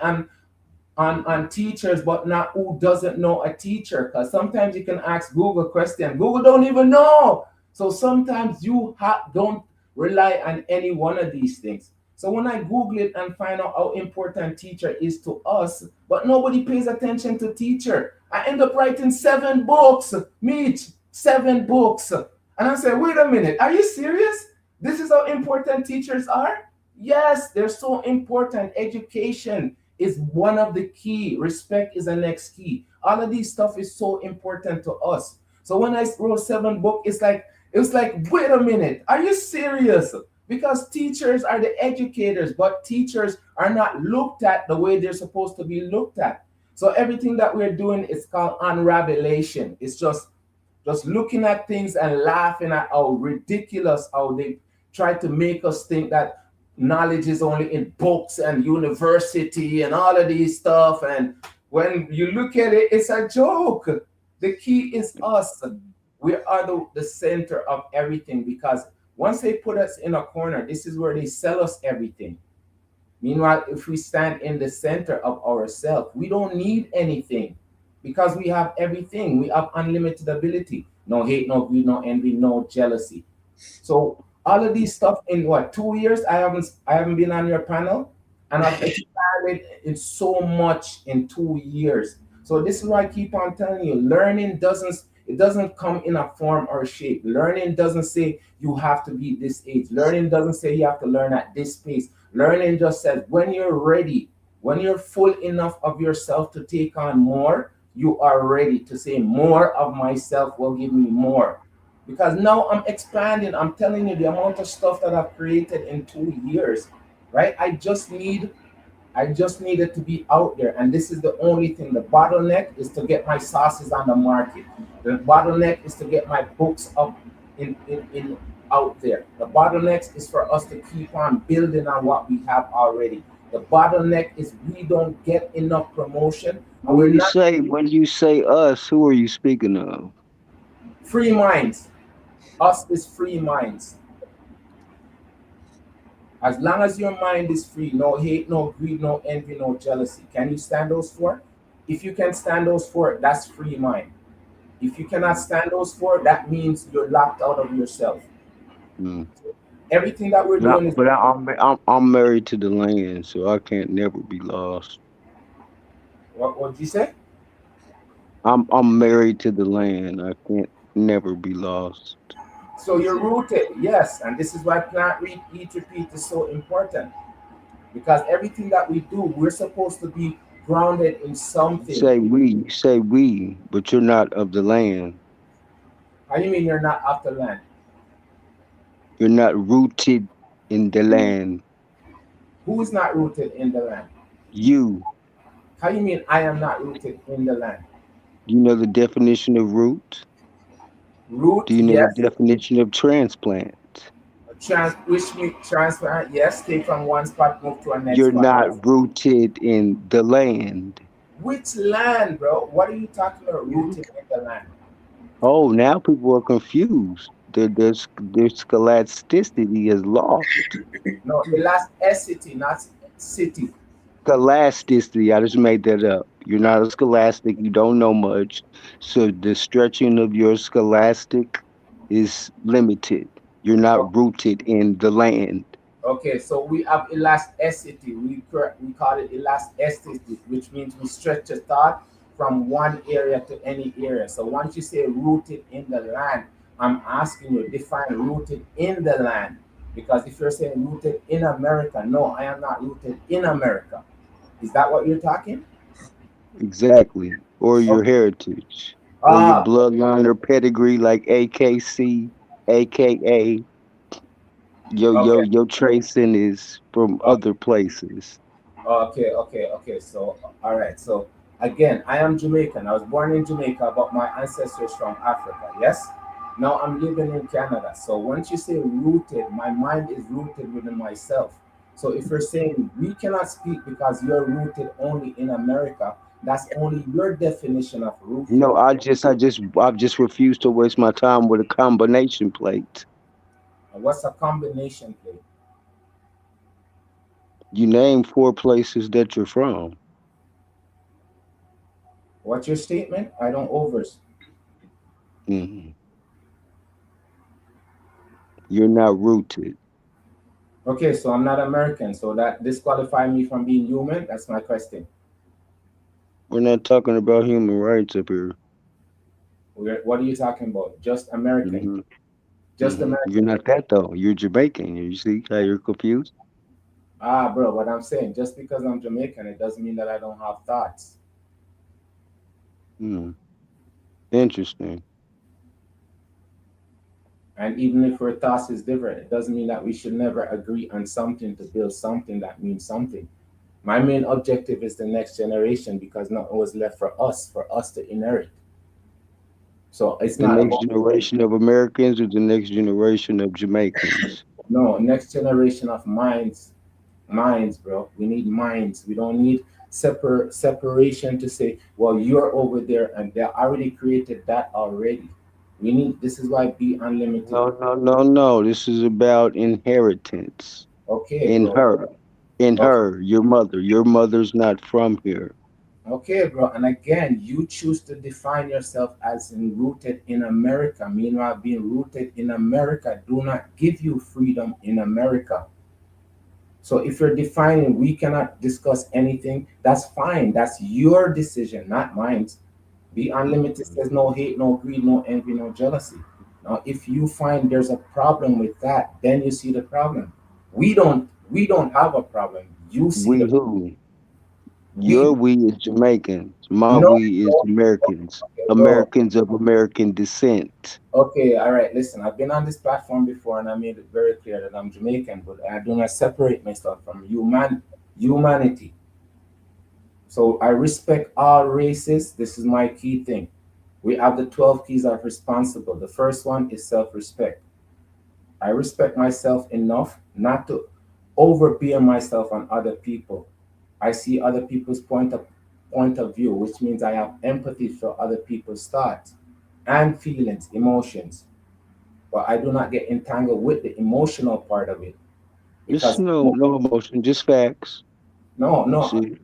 [SPEAKER 10] on teachers, but not who doesn't know a teacher. Because sometimes you can ask Google a question. Google don't even know. So sometimes you don't rely on any one of these things. So when I Google it and find out how important teacher is to us, but nobody pays attention to teacher, I end up writing 7 books, Meech, 7 books. And I say, wait a minute, are you serious? This is how important teachers are? Yes, they're so important. Education is one of the key. Respect is the next key. All of these stuff is so important to us. So when I wrote 7 book, it's like, wait a minute, are you serious? Because teachers are the educators, but teachers are not looked at the way they're supposed to be looked at. So everything that we're doing is called unravelation. It's just looking at things and laughing at how ridiculous how they try to make us think that knowledge is only in books and university and all of these stuff. And when you look at it, it's a joke. The key is us. We are the center of everything, because once they put us in a corner, this is where they sell us everything. Meanwhile, if we stand in the center of ourselves, we don't need anything, because we have everything. We have unlimited ability. No hate, no greed, no envy, no jealousy. So all of these stuff in what, 2 years? I haven't been on your panel, and I've expanded in so much in 2 years. So this is why I keep on telling you, learning doesn't come in a form or shape. Learning doesn't say you have to be this age. Learning doesn't say you have to learn at this pace. Learning just says when you're ready, when you're full enough of yourself to take on more, you are ready to say more of myself will give me more. Because now I'm expanding. I'm telling you the amount of stuff that I've created in 2 years, right? I just needed to be out there, and this is the only thing. The bottleneck is to get my sauces on the market. The bottleneck is to get my books up in out there. The bottleneck is for us to keep on building on what we have already. The bottleneck is we don't get enough promotion, and we're not
[SPEAKER 6] When you say us, who are you speaking of?
[SPEAKER 10] free minds. Us is free minds. As long as your mind is free, no hate, no greed, no envy, no jealousy. Can you stand those four? If you can stand those four, that's free mind. If you cannot stand those four, that means you're locked out of yourself.
[SPEAKER 6] Mm.
[SPEAKER 10] Everything that we're
[SPEAKER 6] No,
[SPEAKER 10] doing is
[SPEAKER 6] but I'm married to the land, so I can't never be lost.
[SPEAKER 10] what did you say?
[SPEAKER 6] I'm married to the land. I can't never be lost.
[SPEAKER 10] So you're rooted, yes, and this is why plant eat repeat is so important, because everything that we do, we're supposed to be grounded in something.
[SPEAKER 6] You say we, but you're not of the land.
[SPEAKER 10] How do you mean you're not off the land?
[SPEAKER 6] You're not rooted in the land.
[SPEAKER 10] Who is not rooted in the land?
[SPEAKER 6] You,
[SPEAKER 10] How do you mean I am not rooted in the land?
[SPEAKER 6] you know the definition of root?
[SPEAKER 10] Root,
[SPEAKER 6] Do you know the
[SPEAKER 10] yes.
[SPEAKER 6] definition of transplant?
[SPEAKER 10] Which means transplant, yes. Take from one spot, move to a next
[SPEAKER 6] You're
[SPEAKER 10] spot, yes.
[SPEAKER 6] not rooted in the land.
[SPEAKER 10] Which land, bro? What are you talking about? Rooted in the land?
[SPEAKER 6] Oh, now people are confused. Their scholasticity is lost.
[SPEAKER 10] No, elasticity, not city.
[SPEAKER 6] Scholasticity, I just made that up. You're not a scholastic, you don't know much. So the stretching of your scholastic is limited. You're
[SPEAKER 10] Oh,
[SPEAKER 6] not rooted in the land.
[SPEAKER 10] okay, so we have elasticity. We call it elasticity, which means we stretch a thought from one area to any area. So once you say rooted in the land, I'm asking you define rooted in the land. Because if you're saying rooted in America, no, I am not rooted in America. Is that what you're talking?
[SPEAKER 6] Exactly. Or your
[SPEAKER 10] Okay.
[SPEAKER 6] heritage. Or your
[SPEAKER 10] Ah,
[SPEAKER 6] bloodline or pedigree like AKC, AKA
[SPEAKER 10] okay.
[SPEAKER 6] your tracing is from
[SPEAKER 10] Okay.
[SPEAKER 6] other places.
[SPEAKER 10] Okay. So, all right. So, again, I am Jamaican. I was born in Jamaica, but my ancestors from Africa. Yes. Now I'm living in Canada. So, once you say rooted, my mind is rooted within myself. So, if you're saying we cannot speak because you're rooted only in America, that's only your definition of rooted.
[SPEAKER 6] No, I've just refused to waste my time with a combination plate.
[SPEAKER 10] What's a combination play?
[SPEAKER 6] You name 4 places that you're from.
[SPEAKER 10] What's your statement? I don't overs.
[SPEAKER 6] Mhm. You're not rooted.
[SPEAKER 10] Okay, so I'm not American. So that disqualify me from being human. That's my question.
[SPEAKER 6] We're not talking about human rights up here.
[SPEAKER 10] What are you talking about? Just American.
[SPEAKER 6] Hmm
[SPEAKER 10] Just
[SPEAKER 6] You're
[SPEAKER 10] American.
[SPEAKER 6] not that though. You're Jamaican. You see how you're confused?
[SPEAKER 10] Bro, what I'm saying, just because I'm Jamaican, it doesn't mean that I don't have thoughts.
[SPEAKER 6] Interesting.
[SPEAKER 10] And even if our thoughts is different, it doesn't mean that we should never agree on something to build something that means something. My main objective is the next generation because nothing was left for us to inherit. So it's
[SPEAKER 6] The
[SPEAKER 10] not
[SPEAKER 6] next
[SPEAKER 10] about
[SPEAKER 6] generation of Americans or the next generation of Jamaicans?
[SPEAKER 10] no next generation of minds, bro. We need minds. We don't need separation to say, well, you're over there, and they already created that already. We need. This is why Be Unlimited.
[SPEAKER 6] No, no, no, no. This is about inheritance.
[SPEAKER 10] Okay,
[SPEAKER 6] In
[SPEAKER 10] bro.
[SPEAKER 6] her. In
[SPEAKER 10] Okay,
[SPEAKER 6] her, your mother. Your mother's not from here.
[SPEAKER 10] okay, bro. And again, you choose to define yourself as in rooted in America. Meanwhile, being rooted in America do not give you freedom in America. So if you're defining we cannot discuss anything, that's fine. That's your decision, not mine. Be Unlimited says no hate, no greed, no envy, no jealousy. Now, if you find there's a problem with that, then you see the problem. We don't have a problem. You see
[SPEAKER 6] We
[SPEAKER 10] the
[SPEAKER 6] who?
[SPEAKER 10] we
[SPEAKER 6] Your we is Jamaicans. My
[SPEAKER 10] no,
[SPEAKER 6] we is
[SPEAKER 10] no,
[SPEAKER 6] Americans.
[SPEAKER 10] okay, bro.
[SPEAKER 6] Americans of American descent.
[SPEAKER 10] Okay, all right. Listen, I've been on this platform before, and I made it very clear that I'm Jamaican, but I do not separate myself from humanity. So I respect all races. This is my key thing. We have the 12 keys of responsible. The first one is self-respect. I respect myself enough not to overbear myself on other people. I see other people's point of view, which means I have empathy for other people's thoughts and feelings, emotions. But I do not get entangled with the emotional part of it
[SPEAKER 6] It's
[SPEAKER 10] because
[SPEAKER 6] no emotion, just facts.
[SPEAKER 10] no,
[SPEAKER 6] You
[SPEAKER 10] no,
[SPEAKER 6] see?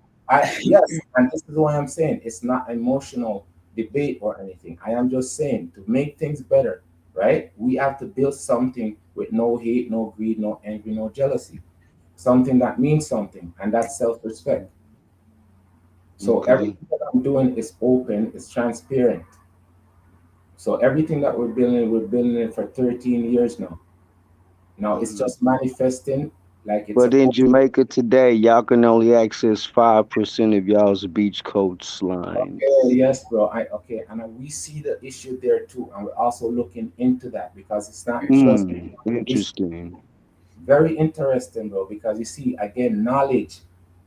[SPEAKER 10] yes, and this is why I'm saying it's not emotional debate or anything. I am just saying to make things better, right? We have to build something with no hate, no greed, no envy, no jealousy. Something that means something, and that's self-respect. So
[SPEAKER 6] Okay.
[SPEAKER 10] everything that I'm doing is open, it's transparent. So everything that we're building it for 13 years now. Now it's
[SPEAKER 6] Mhm.
[SPEAKER 10] just manifesting like it's
[SPEAKER 6] But in
[SPEAKER 10] supposed.
[SPEAKER 6] Jamaica today, y'all can only access 5% of y'all's beach coastlines.
[SPEAKER 10] Okay, yes, bro. Okay, and we see the issue there too, and we're also looking into that because it's not just it's
[SPEAKER 6] Interesting.
[SPEAKER 10] very interesting, bro. Because you see, again, knowledge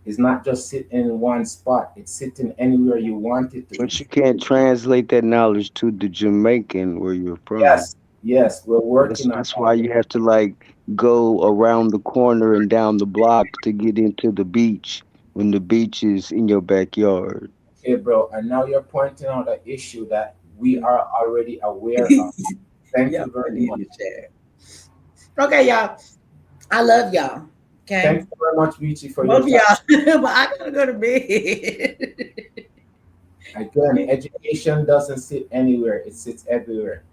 [SPEAKER 10] is not just sitting in one spot; it's sitting anywhere you want it to be.
[SPEAKER 6] But you can't translate that knowledge to the Jamaican where you're from.
[SPEAKER 10] Yes, yes, we're
[SPEAKER 6] That's
[SPEAKER 10] working on
[SPEAKER 6] that's
[SPEAKER 10] that.
[SPEAKER 6] why you have to like go around the corner and down the block to get into the beach when the beach is in your backyard.
[SPEAKER 10] Okay, bro. And now you're pointing out an issue that we are already aware of. Thank
[SPEAKER 1] Yeah,
[SPEAKER 10] you very
[SPEAKER 1] put it in
[SPEAKER 10] much.
[SPEAKER 1] the chat. Okay, y'all. I love y'all. Okay.
[SPEAKER 10] Thank you very much, Richie, for your
[SPEAKER 1] Both of
[SPEAKER 10] time.
[SPEAKER 1] y'all. But I gotta go to bed.
[SPEAKER 10] Again, education doesn't sit anywhere; it sits everywhere.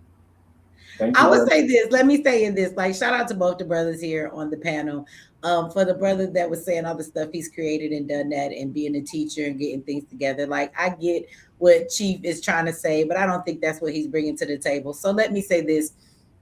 [SPEAKER 10] Thank you
[SPEAKER 1] I
[SPEAKER 10] very
[SPEAKER 1] would
[SPEAKER 10] much.
[SPEAKER 1] say this. Let me say in this. Like, shout out to both the brothers here on the panel. For the brother that was saying all the stuff he's created and done that and being a teacher and getting things together. Like, I get what Chief is trying to say, but I don't think that's what he's bringing to the table. So let me say this.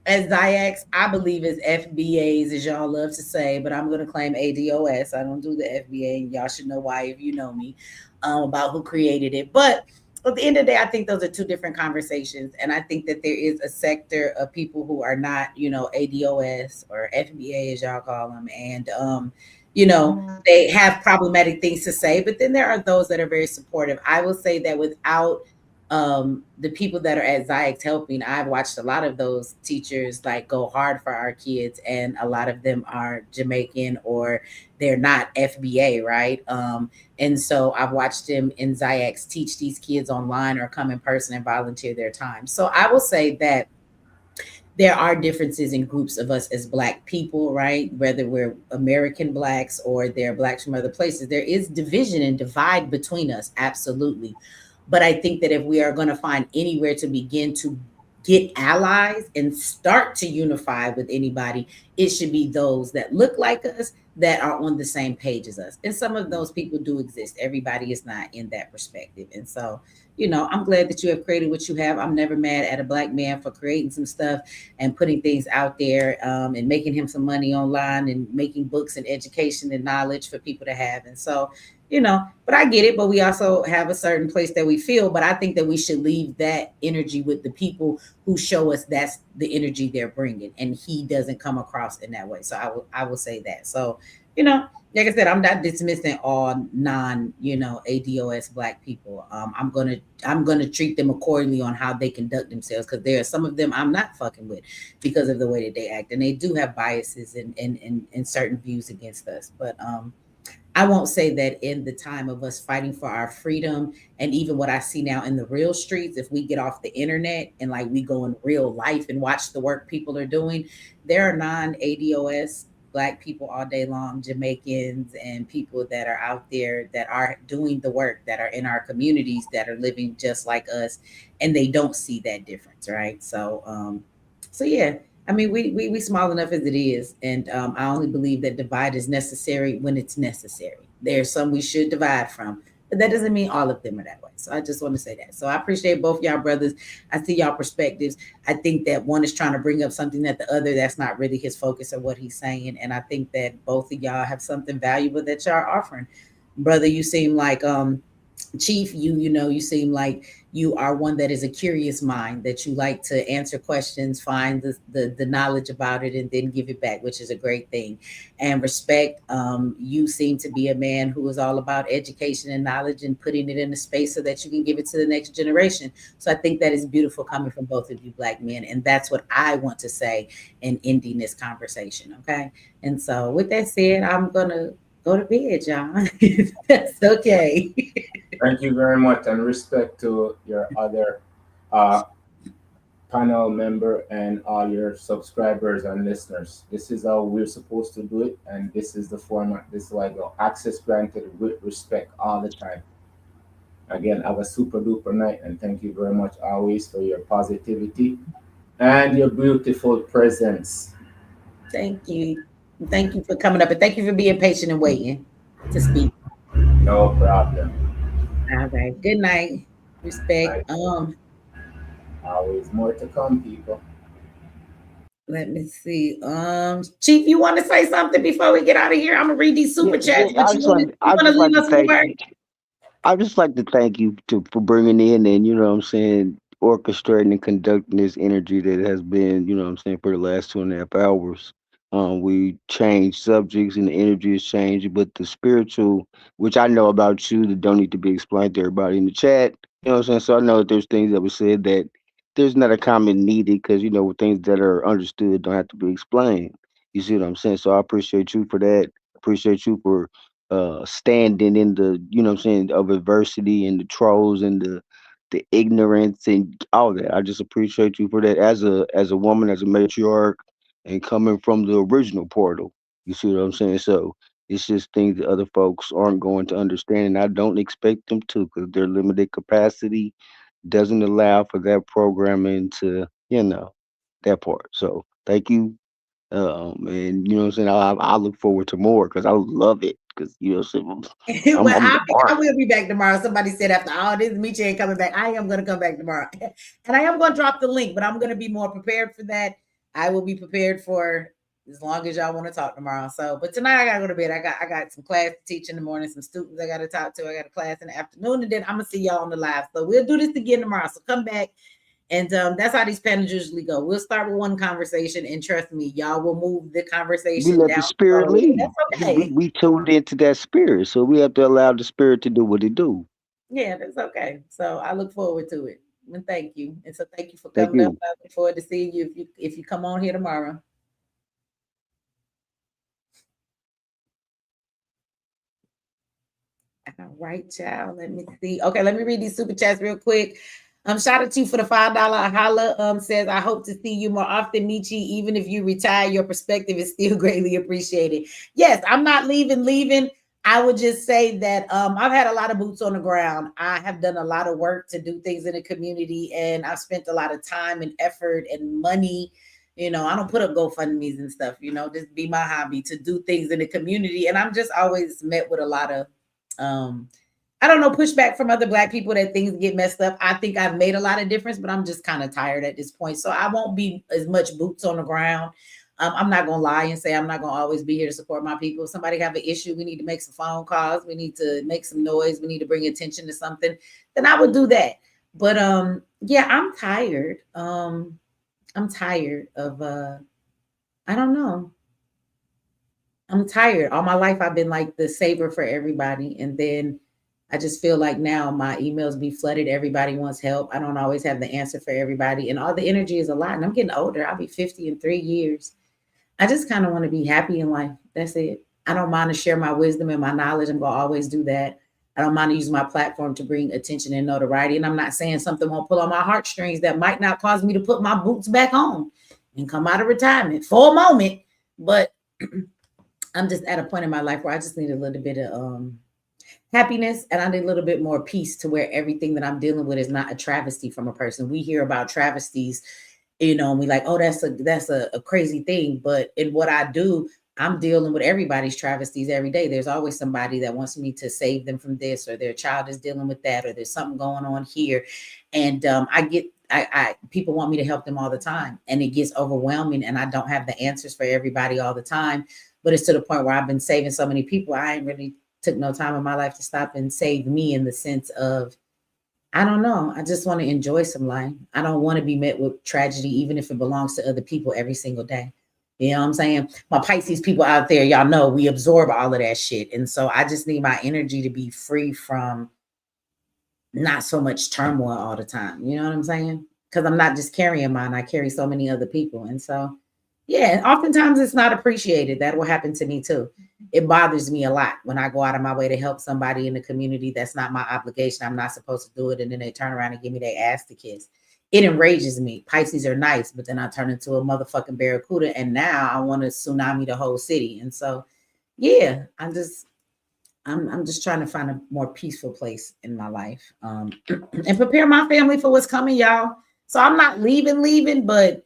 [SPEAKER 1] As Ziax, I believe as FBAs, as y'all love to say, but I'm going to claim ADOS. I don't do the FBA, and y'all should know why if you know me about who created it. But at the end of the day, I think those are two different conversations. And I think that there is a sector of people who are not, ADOS or FBA, as y'all call them. And, they have problematic things to say. But then there are those that are very supportive. I will say that without the people that are at Ziax helping, I've watched a lot of those teachers like go hard for our kids, and a lot of them are Jamaican or they're not FBA, right? And so I've watched them in Ziax teach these kids online or come in person and volunteer their time. So I will say that there are differences in groups of us as Black people, right? Whether we're American Blacks or they're Blacks from other places, there is division and divide between us, absolutely. But I think that if we are going to find anywhere to begin to get allies and start to unify with anybody, it should be those that look like us, that are on the same page as us. And some of those people do exist. Everybody is not in that perspective. And so, you know, I'm glad that you have created what you have. I'm never mad at a Black man for creating some stuff and putting things out there, and making him some money online and making books and education and knowledge for people to have. And so, you know, but I get it. But we also have a certain place that we feel. But I think that we should leave that energy with the people who show us that's the energy they're bringing, and he doesn't come across in that way. So I will say that. So, you know, like I said, I'm not dismissing all non, you know, ADOS Black people. I'm gonna treat them accordingly on how they conduct themselves, because there are some of them I'm not fucking with because of the way that they act, and they do have biases and certain views against us. But I won't say that in the time of us fighting for our freedom, and even what I see now in the real streets, if we get off the internet and like we go in real life and watch the work people are doing, there are non-ADOS Black people all day long, Jamaicans and people that are out there that are doing the work, that are in our communities, that are living just like us, and they don't see that difference, right? So, so yeah. I mean, we small enough as it is, and I only believe that divide is necessary when it's necessary. There's some we should divide from, but that doesn't mean all of them are that way. So I just want to say that. So I appreciate both y'all brothers. I see y'all perspectives. I think that one is trying to bring up something that the other, that's not really his focus or what he's saying, and I think that both of y'all have something valuable that y'all are offering. Brother, you seem like Chief, you seem like you are one that is a curious mind, that you like to answer questions, find the knowledge about it, and then give it back, which is a great thing. And Respect, you seem to be a man who is all about education and knowledge and putting it in a space so that you can give it to the next generation. So I think that is beautiful coming from both of you Black men. And that's what I want to say in ending this conversation. Okay. And so with that said, I'm going to go to bed, y'all. That's okay.
[SPEAKER 10] Thank you very much, and respect to your other panel member and all your subscribers and listeners. This is how we're supposed to do it, and this is the format. This is why I go access granted with respect all the time. Again, have a super duper night, and thank you very much always for your positivity and your beautiful presence.
[SPEAKER 1] Thank you. Thank you for coming up, and thank you for being patient and waiting to speak.
[SPEAKER 10] No problem.
[SPEAKER 1] All right. Good night. Respect.
[SPEAKER 10] Always more to come, people.
[SPEAKER 1] Let me see. Chief, you want to say something before we get out of here? I'm gonna read these super chats. But you want to leave us with a word?
[SPEAKER 6] I'd just like to thank you for bringing in and, you know what I'm saying, orchestrating and conducting this energy that has been, you know what I'm saying, for the last 2.5 hours. We changed subjects and the energy is changing, but the spiritual, which I know about you, that don't need to be explained to everybody in the chat. You know what I'm saying? So I know that there's things that were said that there's not a comment needed because, you know, things that are understood don't have to be explained. You see what I'm saying? So I appreciate you for that. Appreciate you for standing in the, you know what I'm saying, of adversity and the trolls and the ignorance and all that. I just appreciate you for that as a woman, as a matriarch, and coming from the original portal. You see what I'm saying? So it's just things that other folks aren't going to understand, and I don't expect them to, because their limited capacity doesn't allow for that programming to, you know, that part. So thank you. And you know what I'm saying? I look forward to more because I love it. Because you know,
[SPEAKER 1] Well,
[SPEAKER 6] I'm the
[SPEAKER 1] I
[SPEAKER 6] part.
[SPEAKER 1] will be back tomorrow. Somebody said after all this, Michi ain't coming back. I am going to come back tomorrow, and I am going to drop the link, but I'm going to be more prepared for that. I will be prepared for as long as y'all want to talk tomorrow. So, but tonight I got to go to bed. I got some class to teach in the morning, some students I got to talk to. I got a class in the afternoon, and then I'm gonna see y'all on the live. So we'll do this again tomorrow. So come back. And that's how these panels usually go. We'll start with one conversation, and trust me, y'all will move the
[SPEAKER 6] We
[SPEAKER 1] conversation
[SPEAKER 6] let the
[SPEAKER 1] down the
[SPEAKER 6] spirit
[SPEAKER 1] road.
[SPEAKER 6] lead.
[SPEAKER 1] That's okay.
[SPEAKER 6] We tuned into that spirit, so we have to allow the spirit to do what it do.
[SPEAKER 1] Yeah, that's okay. So I look forward to it. And thank you. And so thank you for
[SPEAKER 6] Thank
[SPEAKER 1] coming up.
[SPEAKER 6] you.
[SPEAKER 1] I look forward to seeing you if you come on here tomorrow. All right, child. Let me see. Okay, let me read these super chats real quick. Shout out to you for the $5 holla. Says, I hope to see you more often, Michi. Even if you retire, your perspective is still greatly appreciated. Yes, I'm not leaving. I would just say that I've had a lot of boots on the ground. I have done a lot of work to do things in the community, and I've spent a lot of time and effort and money, You know, I don't put up GoFundMe's and stuff, you know, just be my hobby to do things in the community. And I'm just always met with a lot of, I don't know, pushback from other Black people that things get messed up. I think I've made a lot of difference, but I'm just kind of tired at this point. So I won't be as much boots on the ground. I'm not going to lie and say I'm not going to always be here to support my people. If somebody have an issue, we need to make some phone calls. We need to make some noise. We need to bring attention to something. Then I would do that. But yeah, I'm tired. I'm tired of, I don't know. I'm tired. All my life, I've been like the saver for everybody. And then I just feel like now my emails be flooded. Everybody wants help. I don't always have the answer for everybody. And all the energy is a lot. And I'm getting older. I'll be 50 in 3 years. I just kind of want to be happy in life. That's it. I don't mind to share my wisdom and my knowledge. I'm going to always do that. I don't mind to use my platform to bring attention and notoriety. And I'm not saying something won't pull on my heartstrings that might not cause me to put my boots back on and come out of retirement for a moment. But I'm just at a point in my life where I just need a little bit of happiness, and I need a little bit more peace to where everything that I'm dealing with is not a travesty from a person. We hear about travesties, you know, and we like, oh, that's a crazy thing. But in what I do, I'm dealing with everybody's travesties every day. There's always somebody that wants me to save them from this, or their child is dealing with that, or there's something going on here. And I people want me to help them all the time, and it gets overwhelming, and I don't have the answers for everybody all the time. But it's to the point where I've been saving so many people. I ain't really took no time in my life to stop and save me, in the sense of, I don't know. I just want to enjoy some life. I don't want to be met with tragedy, even if it belongs to other people every single day. You know what I'm saying? My Pisces people out there, y'all know we absorb all of that shit. And so I just need my energy to be free from not so much turmoil all the time. You know what I'm saying? Because I'm not just carrying mine. I carry so many other people. And so, yeah, and oftentimes it's not appreciated. That will happen to me too. It bothers me a lot when I go out of my way to help somebody in the community. That's not my obligation. I'm not supposed to do it. And then they turn around and give me their ass to kiss. It enrages me. Pisces are nice, but then I turn into a motherfucking barracuda. And now I want to tsunami the whole city. And so, yeah, I'm just trying to find a more peaceful place in my life, and prepare my family for what's coming, y'all. So I'm not leaving, but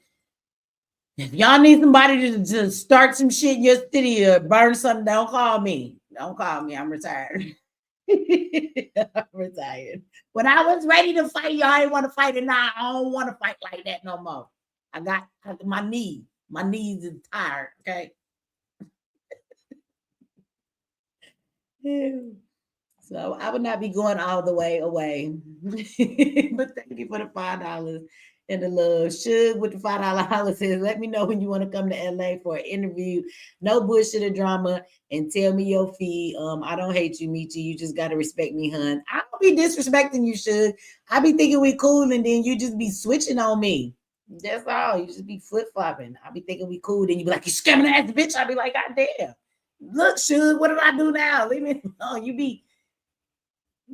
[SPEAKER 1] if y'all need somebody to start some shit in your city or burn something, don't call me. Don't call me. I'm retired. I'm retired. When I was ready to fight, y'all didn't want to fight, and now I don't want to fight like that no more. I got my knee. My knees is tired. Okay. So I would not be going all the way away. But thank you for the $5 and the love. Suge with the $5 says, let me know when you want to come to LA for an interview. No bullshit or drama, and tell me your fee. I don't hate you, Michi. You just gotta respect me, hun. I don't be disrespecting you, Suge. I be thinking we cool, and then you just be switching on me. That's all. You just be flip-flopping. I be thinking we cool, then you be like, you scamming ass bitch. I be like, God damn. Look, Suge, what did I do now? Leave me alone.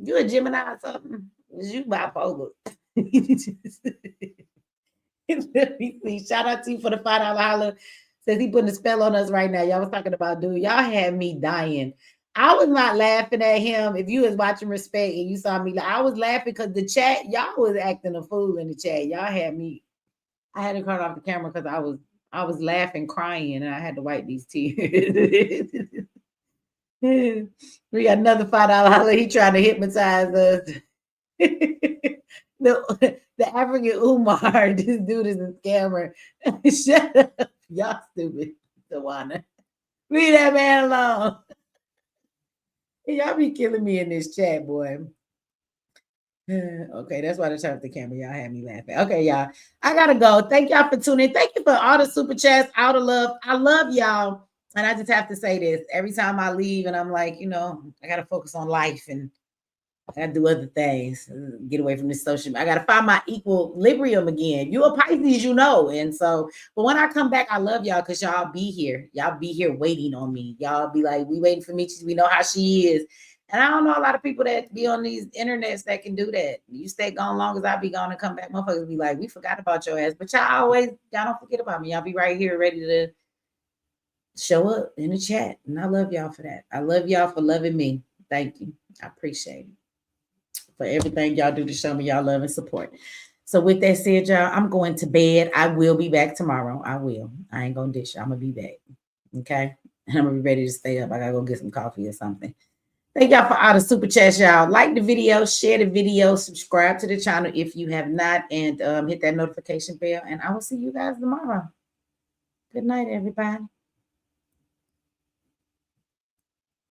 [SPEAKER 1] You a Gemini or something? You bipolar. Let me see. Shout out to you for the $5 holler. Says he putting a spell on us right now. Y'all was talking about, dude. Y'all had me dying. I was not laughing at him. If you was watching Respect and you saw me, I was laughing because the chat, y'all was acting a fool in the chat. Y'all had me. I had to cut off the camera because I was laughing, crying, and I had to wipe these tears. We got another $5. He trying to hypnotize us. The African Umar, this dude is a scammer. Shut up. Y'all stupid, Tawana. Leave that man alone. Y'all be killing me in this chat, boy. Okay, that's why they turned off the camera. Y'all had me laughing. Okay, y'all. I gotta go. Thank y'all for tuning in. Thank you for all the super chats, all the love. I love y'all. And I just have to say this. Every time I leave and I'm like, I gotta focus on life and I gotta do other things. Get away from this social media. I gotta find my equilibrium again. You a Pisces, and so, but when I come back, I love y'all because y'all be here. Y'all be here waiting on me. Y'all be like, we waiting for me. We know how she is. And I don't know a lot of people that be on these internets that can do that. You stay gone long as I be gone and come back. Motherfuckers be like, we forgot about your ass. But y'all don't forget about me. Y'all be right here ready to show up in the chat. And I love y'all for that. I love y'all for loving me. Thank you. I appreciate it. For everything y'all do to show me y'all love and support. So with that said, y'all, I'm going to bed. I will be back tomorrow. I will. I ain't gonna dish. I'm gonna be back. Okay. And I'm gonna be ready to stay up. I gotta go get some coffee or something. Thank y'all for all the super chats, y'all. Like the video, share the video, subscribe to the channel if you have not, and hit that notification bell. And I will see you guys tomorrow. Good night, everybody.